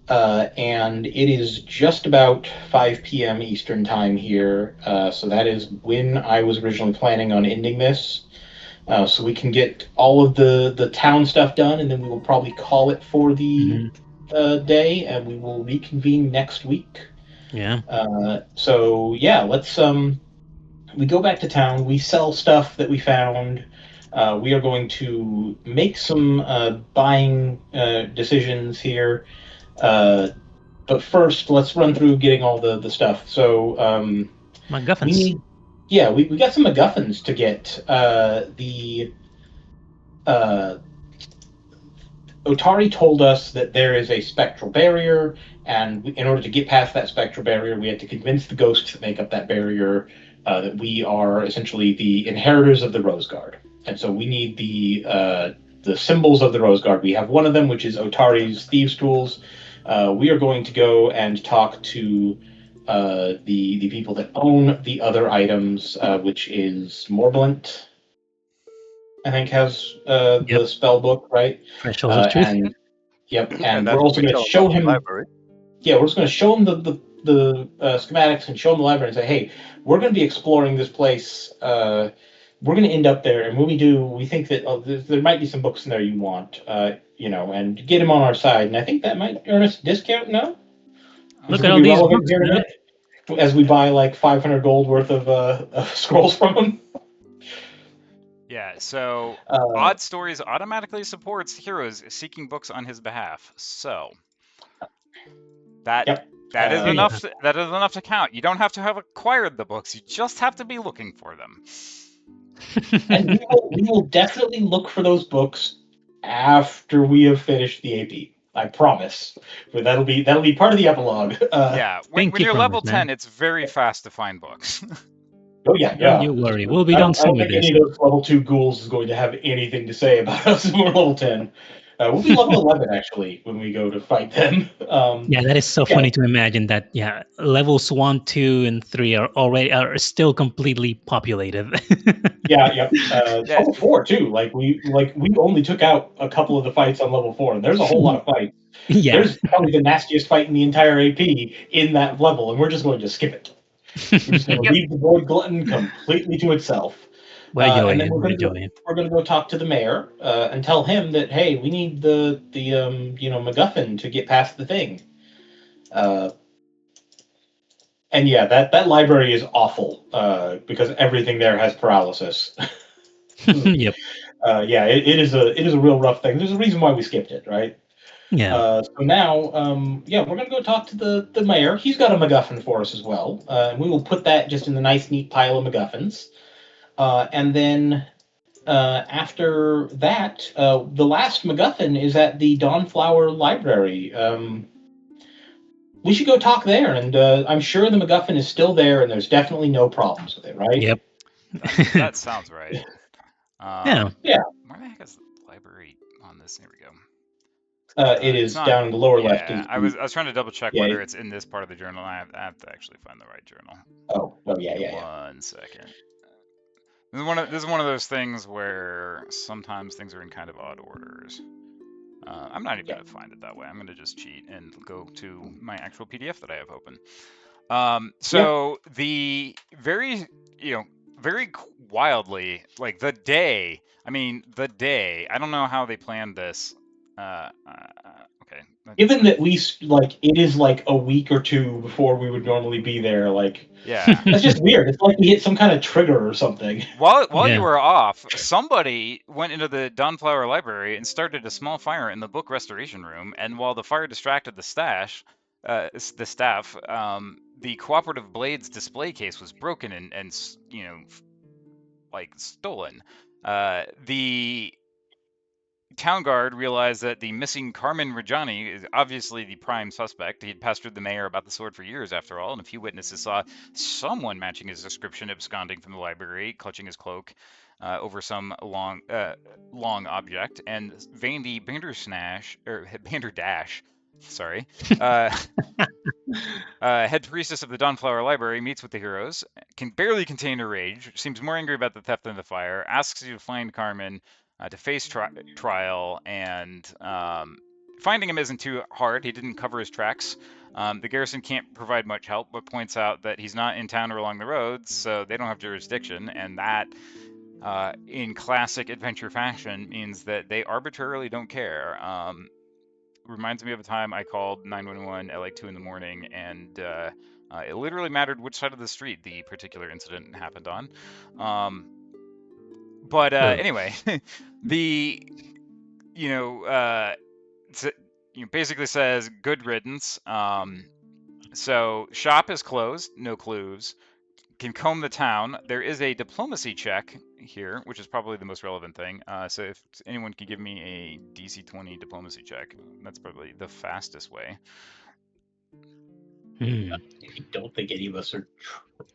And it is just about 5 p.m. Eastern time here. So that is when I was originally planning on ending this. So we can get all of the town stuff done, and then we will probably call it for the day, and we will reconvene next week. Yeah. So yeah, let's we go back to town. We sell stuff that we found. We are going to make some buying decisions here. But first, let's run through getting all the stuff. So MacGuffins. we got some MacGuffins to get. Otari told us that there is a spectral barrier, and in order to get past that spectral barrier, we had to convince the ghosts that make up that barrier that we are essentially the inheritors of the Rose Guard. And so we need the symbols of the Rose Guard. We have one of them, which is Otari's Thieves' Tools. We are going to go and talk to the people that own the other items, which is Morblint, I think, has the spell book, right? Thresholds of Truth. And that's we're also what we going to tell show about the him. library. Yeah, we're just going to show him the schematics and show him the library and say, hey, we're going to be exploring this place. We're going to end up there, and when we do, we think that there might be some books in there you want, and get him on our side. And I think that might earn us a discount. No, Look at all these books, here man. today, as we buy like 500 gold worth of scrolls from him. Yeah, so Odd Stories automatically supports heroes seeking books on his behalf. So that is enough. That is enough to count. You don't have to have acquired the books. You just have to be looking for them. And we will definitely look for those books after we have finished the AP. I promise. But that'll be part of the epilogue. Yeah, when you're level 10, it's very fast to find books. Oh yeah. Don't you worry. We'll be done soon with this. I don't think any of those level 2 ghouls is going to have anything to say about us when we're level 10. We'll be level 11 actually when we go to fight them. That is so funny to imagine that. Yeah, levels 1, 2, and 3 are still completely populated. Level 4 too. Like we only took out a couple of the fights on level 4, and there's a whole lot of fights. Yeah, there's probably the nastiest fight in the entire AP in that level, and we're just going to skip it. We're just going to leave the Void Glutton completely to itself. And then we're going to go talk to the mayor and tell him that, hey, we need the MacGuffin to get past the thing. And yeah, that library is awful because everything there has paralysis. Yep. It is a real rough thing. There's a reason why we skipped it, right? Yeah. So now, we're going to go talk to the mayor. He's got a MacGuffin for us as well. And we will put that just in the nice, neat pile of MacGuffins. And then after that, the last MacGuffin is at the Dawnflower Library. We should go talk there, and I'm sure the MacGuffin is still there, and there's definitely no problems with it, right? Yep. That sounds right. Yeah. Where the heck is the library on this? Here we go. It is down in the lower left. I was trying to double check whether it's in this part of the journal. I have to actually find the right journal. Yeah. 1 second. This is one of those things where sometimes things are in kind of odd orders. I'm not even going to find it that way. I'm going to just cheat and go to my actual PDF that I have open. The very wildly, like the day, I don't know how they planned this. Okay, okay. Given that it is like a week or two before we would normally be there, like Yeah. that's just weird. It's like we hit some kind of trigger or something. While Yeah. you were off, somebody went into the Dawnflower Library and started a small fire in the book restoration room. And while the fire distracted the staff, the Cooperative Blades display case was broken and stolen. The town guard realized that the missing Carmen Rajani is obviously the prime suspect. He had pestered the mayor about the sword for years, after all, and a few witnesses saw someone matching his description absconding from the library, clutching his cloak over some long object. And Vandy Banderdash, sorry, head priestess of the Dawnflower Library, meets with the heroes, can barely contain her rage, seems more angry about the theft than the fire, asks you to find Carmen to face trial, and finding him isn't too hard. He didn't cover his tracks. The garrison can't provide much help, but points out that he's not in town or along the roads, so they don't have jurisdiction, and that, in classic adventure fashion, means that they arbitrarily don't care. Reminds me of a time I called 911 at like 2 in the morning, and it literally mattered which side of the street the particular incident happened on. But anyway, basically says good riddance. So shop is closed, no clues. Can comb the town. There is a diplomacy check here, which is probably the most relevant thing. So if anyone can give me a DC 20 diplomacy check, that's probably the fastest way. Hmm. I don't think any of us are.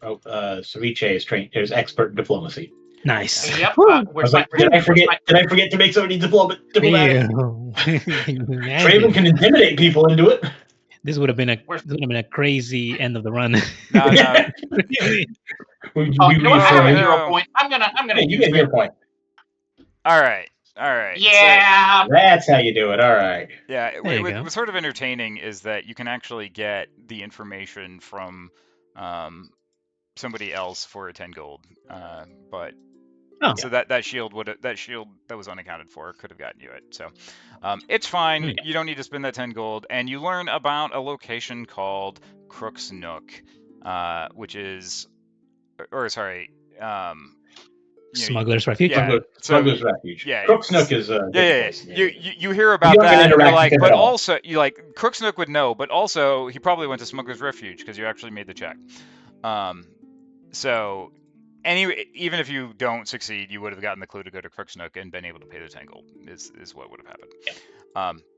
Ceviche is trained. There's expert in diplomacy. Nice. Yep. I was like, did I forget to make somebody diplomatic? Traven can intimidate people into it. This would have been a crazy end of the run. No. We you know what? I have a no. hero point. I'm gonna you use get it. your point. All right. Yeah. So, that's how you do it. All right. Yeah. There you go. What's sort of entertaining is that you can actually get the information from somebody else for a 10 gold. But so that shield that was unaccounted for could have gotten you it. So it's fine. You don't need to spend that 10 gold, and you learn about a location called Crook's Nook, which is, Smuggler's Refuge. Yeah, Smuggler's Refuge. Yeah, Crook's Nook is a place. You hear about that, and you're like, but also Crook's Nook would know, but also he probably went to Smuggler's Refuge because you actually made the check. So anyway, even if you don't succeed, you would have gotten the clue to go to Crook's Nook and been able to pay the 10 gold. Is what would have happened. Yeah.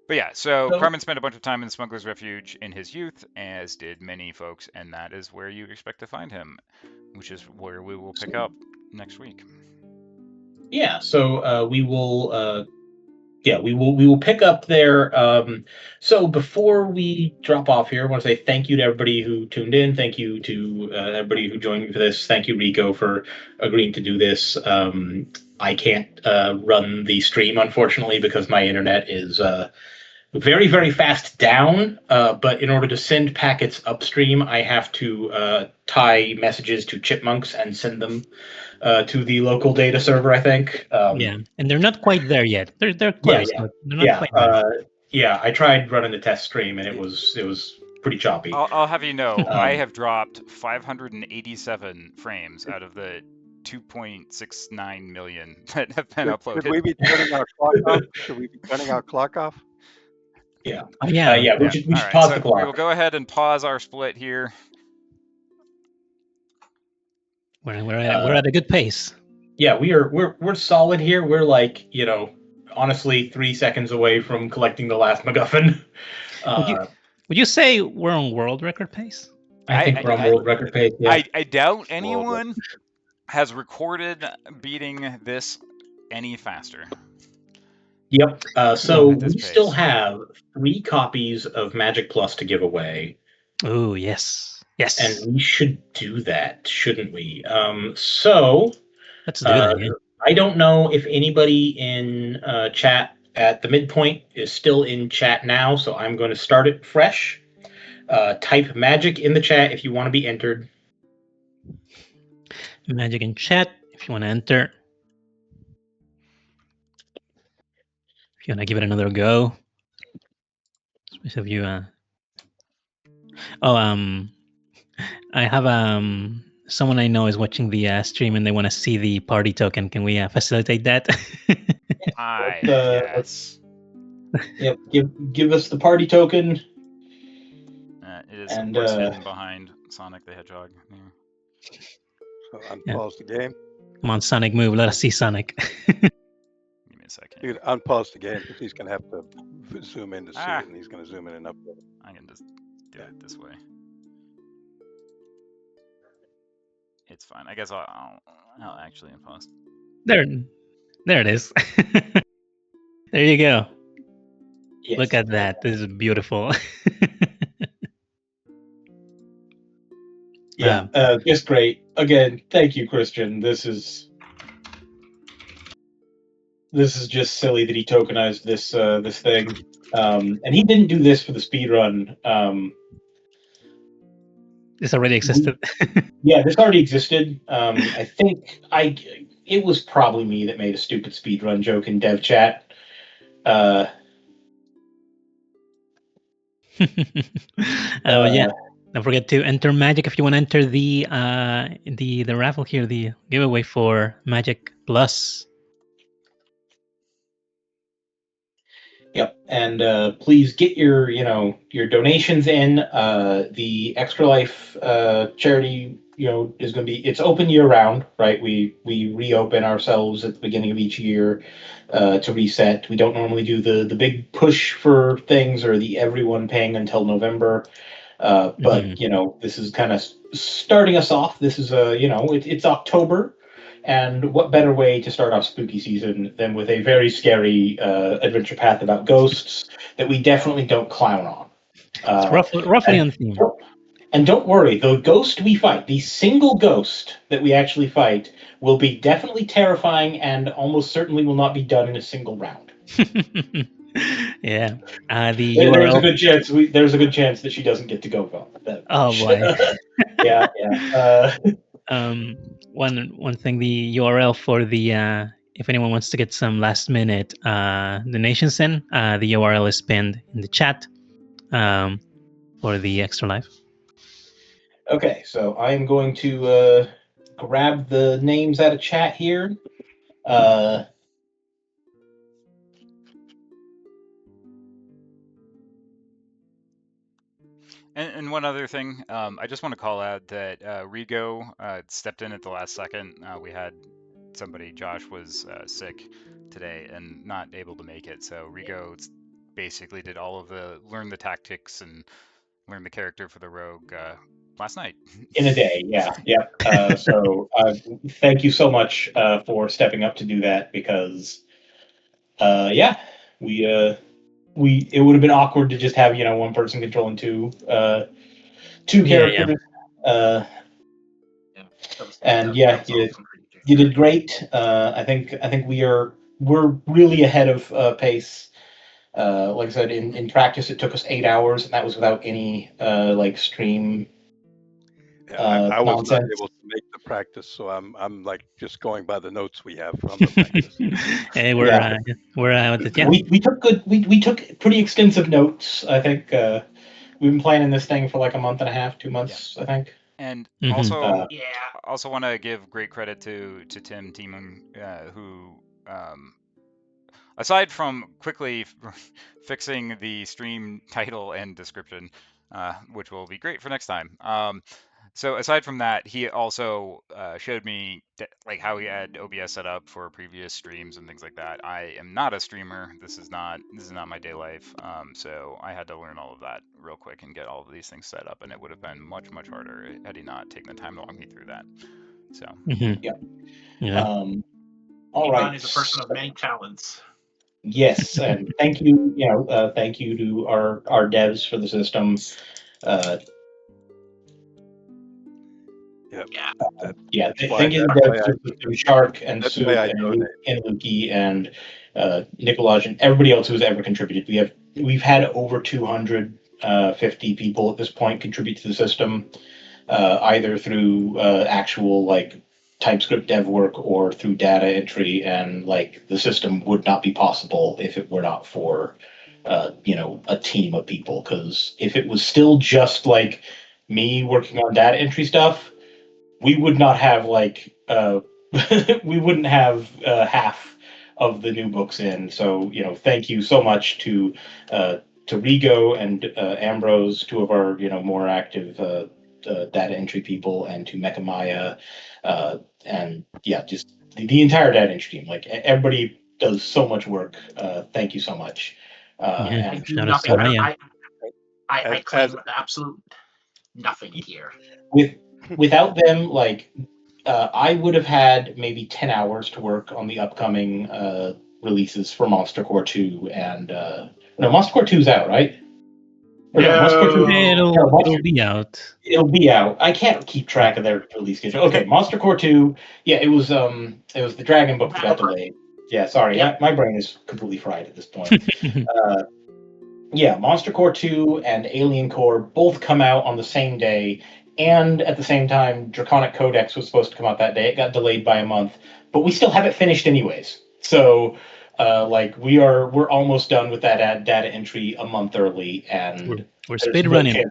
But yeah, so Carmen spent a bunch of time in the Smuggler's Refuge in his youth, as did many folks, and that is where you expect to find him, which is where we will pick up next week. Yeah, so we will pick up there. So before we drop off here, I want to say thank you to everybody who tuned in. Thank you to everybody who joined me for this. Thank you, Rico, for agreeing to do this. I can't run the stream, unfortunately, because my internet is very, very fast down. But in order to send packets upstream, I have to tie messages to chipmunks and send them to the local data server, I think. And they're not quite there yet. They're close, but they're not quite there. I tried running the test stream, and it was pretty choppy. I'll have you know, I have dropped 587 frames out of the 2.69 million that have been uploaded. Should we be turning our clock off? Should we be turning our clock off? Yeah. We should pause the clock. We will go ahead and pause our split here. We're at a good pace. Yeah, we're solid here. We're like, honestly 3 seconds away from collecting the last MacGuffin. Would you say we're on world record pace? I think we're on world record pace. Yeah. I doubt anyone has recorded beating this any faster. Yep. So we still have 3 copies of Magic Plus to give away. Oh, yes. Yes. And we should do that, shouldn't we? So let's do that. Yeah. I don't know if anybody in chat at the midpoint is still in chat now, so I'm going to start it fresh. Type magic in the chat if you want to be entered. Magic in chat if you want to enter. If you want to give it another go. Which of you? I have someone I know is watching the stream and they want to see the party token. Can we facilitate that? Yes. Yep. Give us the party token. It is, And, of course, hidden behind Sonic the Hedgehog. Yeah. So unpause the game. Come on, Sonic, move. Let us see Sonic. Give me a second. You can unpause the game because he's going to have to zoom in to see it, and he's going to zoom in and upload it. I can just do it this way. It's fine. I guess I'll actually unpause. There it is. There you go. yes. Look at that. This is beautiful. Yeah, just great. Again, thank you, Christian. This is just silly that he tokenized this thing, and he didn't do this for the speedrun. This already existed. Yeah, this already existed. I think it was probably me that made a stupid speedrun joke in dev chat. Yeah. Don't forget to enter Magic if you want to enter the raffle here, the giveaway for Magic Plus. Yep, and please get your donations in. The Extra Life charity, is going to be, it's open year round, right? We reopen ourselves at the beginning of each year to reset. We don't normally do the big push for things or the everyone paying until November. But this is kind of starting us off. This is it's October, and what better way to start off spooky season than with a very scary adventure path about ghosts that we definitely don't clown on. It's roughly on theme. And don't worry, the ghost we fight, the single ghost that we actually fight, will be definitely terrifying and almost certainly will not be done in a single round. Yeah. The There's URL. a good chance. There's a good chance that she doesn't get to go. Oh boy. Yeah. One thing, the URL for the if anyone wants to get some last minute donations in, the URL is pinned in the chat for the Extra Life. Okay, so I am going to grab the names out of chat here. And one other thing, I just want to call out that Rigo stepped in at the last second. We had somebody, Josh, was sick today and not able to make it. So Rigo basically did all of learn the tactics and learn the character for the rogue last night. In a day, yeah. So thank you so much for stepping up to do that, because it would have been awkward to just have one person controlling two characters. And you did great. I think we're really ahead of pace. Like I said, in practice it took us 8 hours, and that was without any stream. I was not able to make the practice, so I'm like just going by the notes we have from the practice. Hey, we took pretty extensive notes. I think we've been planning this thing for like a month and a half, 2 months, I think. And also want to give great credit to Tim Teeman, who, aside from quickly fixing the stream title and description, which will be great for next time. So aside from that, he also showed me how he had OBS set up for previous streams and things like that. I am not a streamer. This is not my day life. So I had to learn all of that real quick and get all of these things set up, and it would have been much harder had he not taken the time to walk me through that. So yeah. All right. Ivan is a person of many talents. Yes, and thank you. Thank you to our devs for the system. Thank you to the devs, to Shark and Sue and Lukey and Nicolaj and everybody else who's ever contributed. We've had over 250 people at this point contribute to the system, either through actual TypeScript dev work or through data entry, and the system would not be possible if it were not for a team of people. Because if it was still just like me working on data entry stuff, we would not have we wouldn't have half of the new books in. So thank you so much to Rigo and Ambrose, two of our more active data entry people, and to Mechamaya, and just the entire data entry team. Like everybody does so much work. Thank you so much. Yeah, I And do shout out nothing. Soraya. I As claim absolute nothing here. without them, I would have had maybe 10 hours to work on the upcoming releases for Monster Core 2 and no, Monster Core 2's out, right? Or no, Monster Core 2. No. It'll be out. It'll be out. I can't keep track of their release schedule. Okay, Monster Core 2. Yeah, it was the Dragon book that got delayed. Yeah, sorry. Yeah. My brain is completely fried at this point. Yeah, Monster Core 2 and Alien Core both come out on the same day, and at the same time, Draconic Codex was supposed to come out that day. It got delayed by a month, but we still have it finished anyways. So, we're almost done with that data entry a month early, and We're there's speed no running. chance.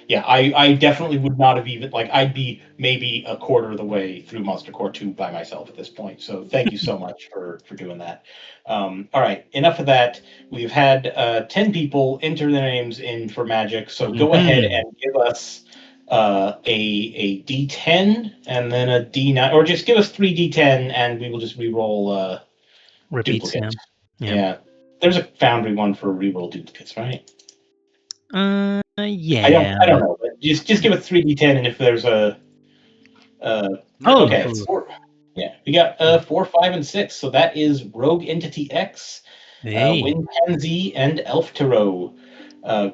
Yeah, I definitely would not have even I'd be maybe a quarter of the way through Monster Core 2 by myself at this point. So thank you so much for doing that. All right, enough of that. We've had 10 people enter their names in for Magic, so go ahead and give us a D10 and then a D9, or just give us 3 D10 and we will just re-roll Repeats. duplicates. Yeah. There's a Foundry one for re-roll duplicates, right? Yeah. I don't know, but just give it 3d10, and if there's a okay, four, we got 4, 5, and 6. So that is Rogue Entity X, Hey. Wind Pansy, and Elf Tarot.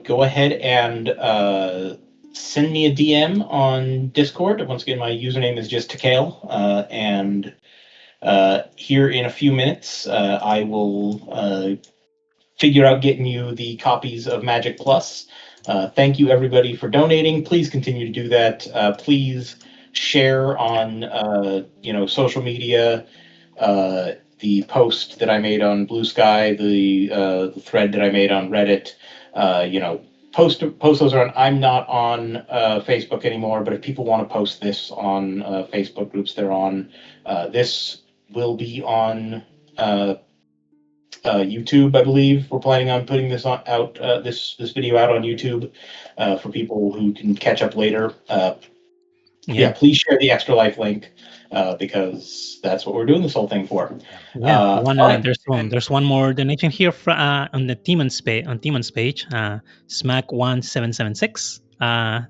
Go ahead and send me a DM on Discord. Once again, my username is just Takale, and here in a few minutes, I will figure out getting you the copies of Magic Plus. Thank you everybody for donating. Please continue to do that. Please share on social media, the post that I made on Blue Sky, the thread that I made on Reddit. Post those on. I'm not on Facebook anymore, but if people want to post this on Facebook groups they're on, this will be on YouTube, I believe. We're planning on putting this out, this video out on YouTube for people who can catch up later. Please share the Extra Life link because that's what we're doing this whole thing for. There's one more donation here on the Demons page. On Demons page, Smack1776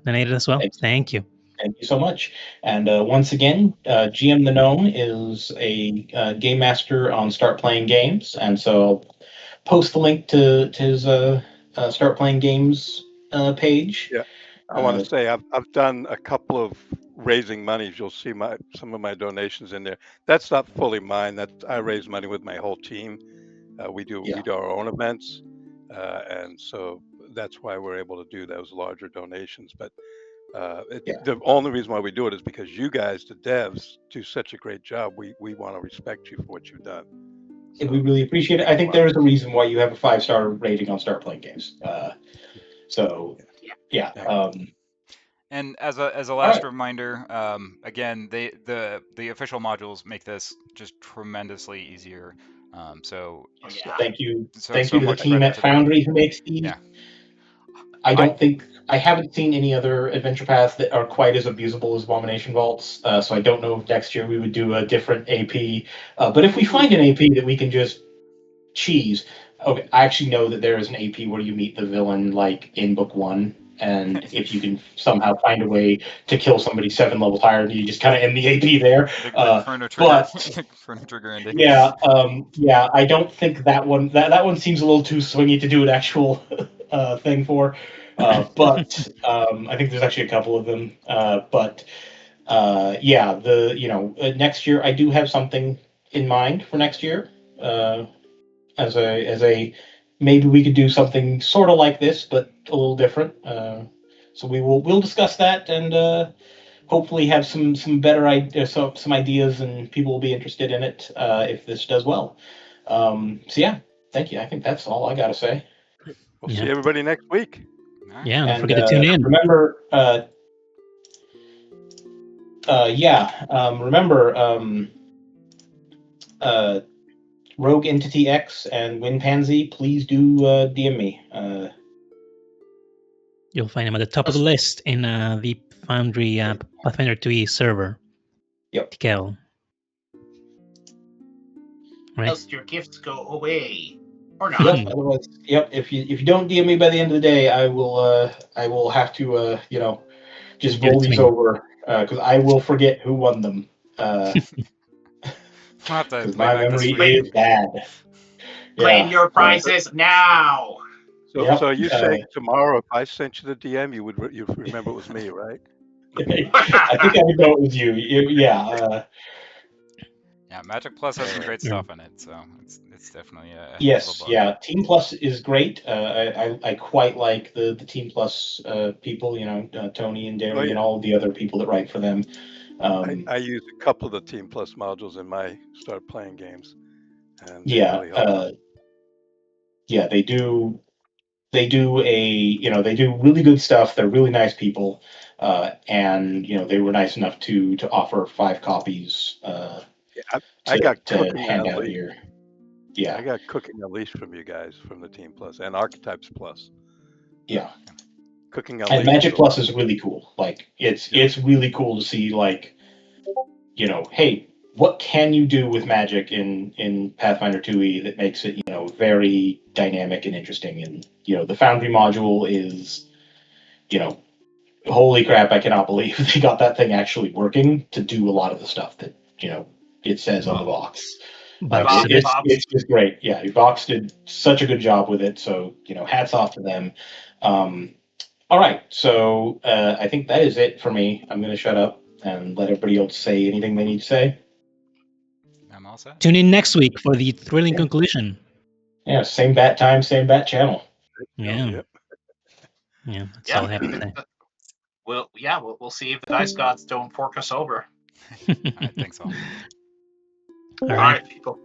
donated as well. Thank you. Thank you so much. And once again, GM the Gnome is a game master on Start Playing Games, and so I'll post the link to his Start Playing Games page. Yeah, I want to say I've done a couple of raising monies. You'll see some of my donations in there. That's not fully mine. That I raise money with my whole team. We do our own events, and so that's why we're able to do those larger donations. But the only reason why we do it is because you guys, the devs, do such a great job. We want to respect you for what you've done. So we really appreciate it. I think there is a reason why you have a 5-star rating on Start Playing Games. And as a last reminder, again, the official modules make this just tremendously easier. Thank you to the team at Foundry who makes these. Yeah. I haven't seen any other adventure paths that are quite as abusable as Abomination Vaults. So I don't know if next year we would do a different AP. But if we find an AP that we can just cheese, okay, I actually know that there is an AP where you meet the villain in book 1. And if you can somehow find a way to kill somebody 7 levels higher, you just kind of end the AP there. The Chrono Trigger ending. Yeah, I don't think that one. That one seems a little too swingy to do an actual thing for. But I think there's actually a couple of them. Next year I do have something in mind for next year. As a maybe we could do something sort of like this, but a little different. So we'll discuss that and hopefully have some better ideas, some ideas, and people will be interested in it if this does well. Thank you. I think that's all I gotta say. We'll Yeah. see everybody next week. All right. Yeah, don't And forget to tune in. remember, Rogue Entity X and Winpansy, please do DM me. You'll find them at the top of the list in the Foundry Pathfinder 2e server. Yep. Tikel. Right. Else your gifts go away. Or Yep. not. Otherwise, yep. If you don't DM me by the end of the day, I will have to just Give it roll to these me. over because I will forget who won them. We'll have to Because play my back this memory week. is bad. Claim Yeah. your prizes now. So, Yep, so are you saying tomorrow, if I sent you the DM, you'd remember it was me, right? I think I would know it was you. Yeah. Yeah, Magic Plus has some great Yeah. stuff in it, so it's definitely a hell Yes. of a book. Yeah. Team Plus is great. I quite like the Team Plus people. Tony and Derry Oh, yeah. and all the other people that write for them. I used a couple of the Team Plus modules in my start playing games, and they Yeah. really help. Yeah. They do. They do really good stuff. They're really nice people, and they were nice enough to offer 5 copies I got to Cooking hand out Unleashed. here. Yeah. I got Cooking Unleashed from you guys from the Team Plus and Archetypes Plus. Yeah. Cooking And Unleashed. Magic Plus is really cool. Like it's really cool to see hey, what can you do with magic in Pathfinder 2e that makes it very dynamic and interesting? And the Foundry module is holy crap, I cannot believe they got that thing actually working to do a lot of the stuff that it says on the box. Like Vox did it. it's just great. Yeah, Vox did such a good job with it. So hats off to them. All right, so I think that is it for me. I'm going to shut up and let everybody else say anything they need to say. I'm all set. Tune in next week for the thrilling conclusion. Yeah, same bat time, same bat channel. Yeah. Yep. Yeah, that's all I have to say. We'll see if the dice gods don't fork us over. All right, thanks all. All All right. right, people.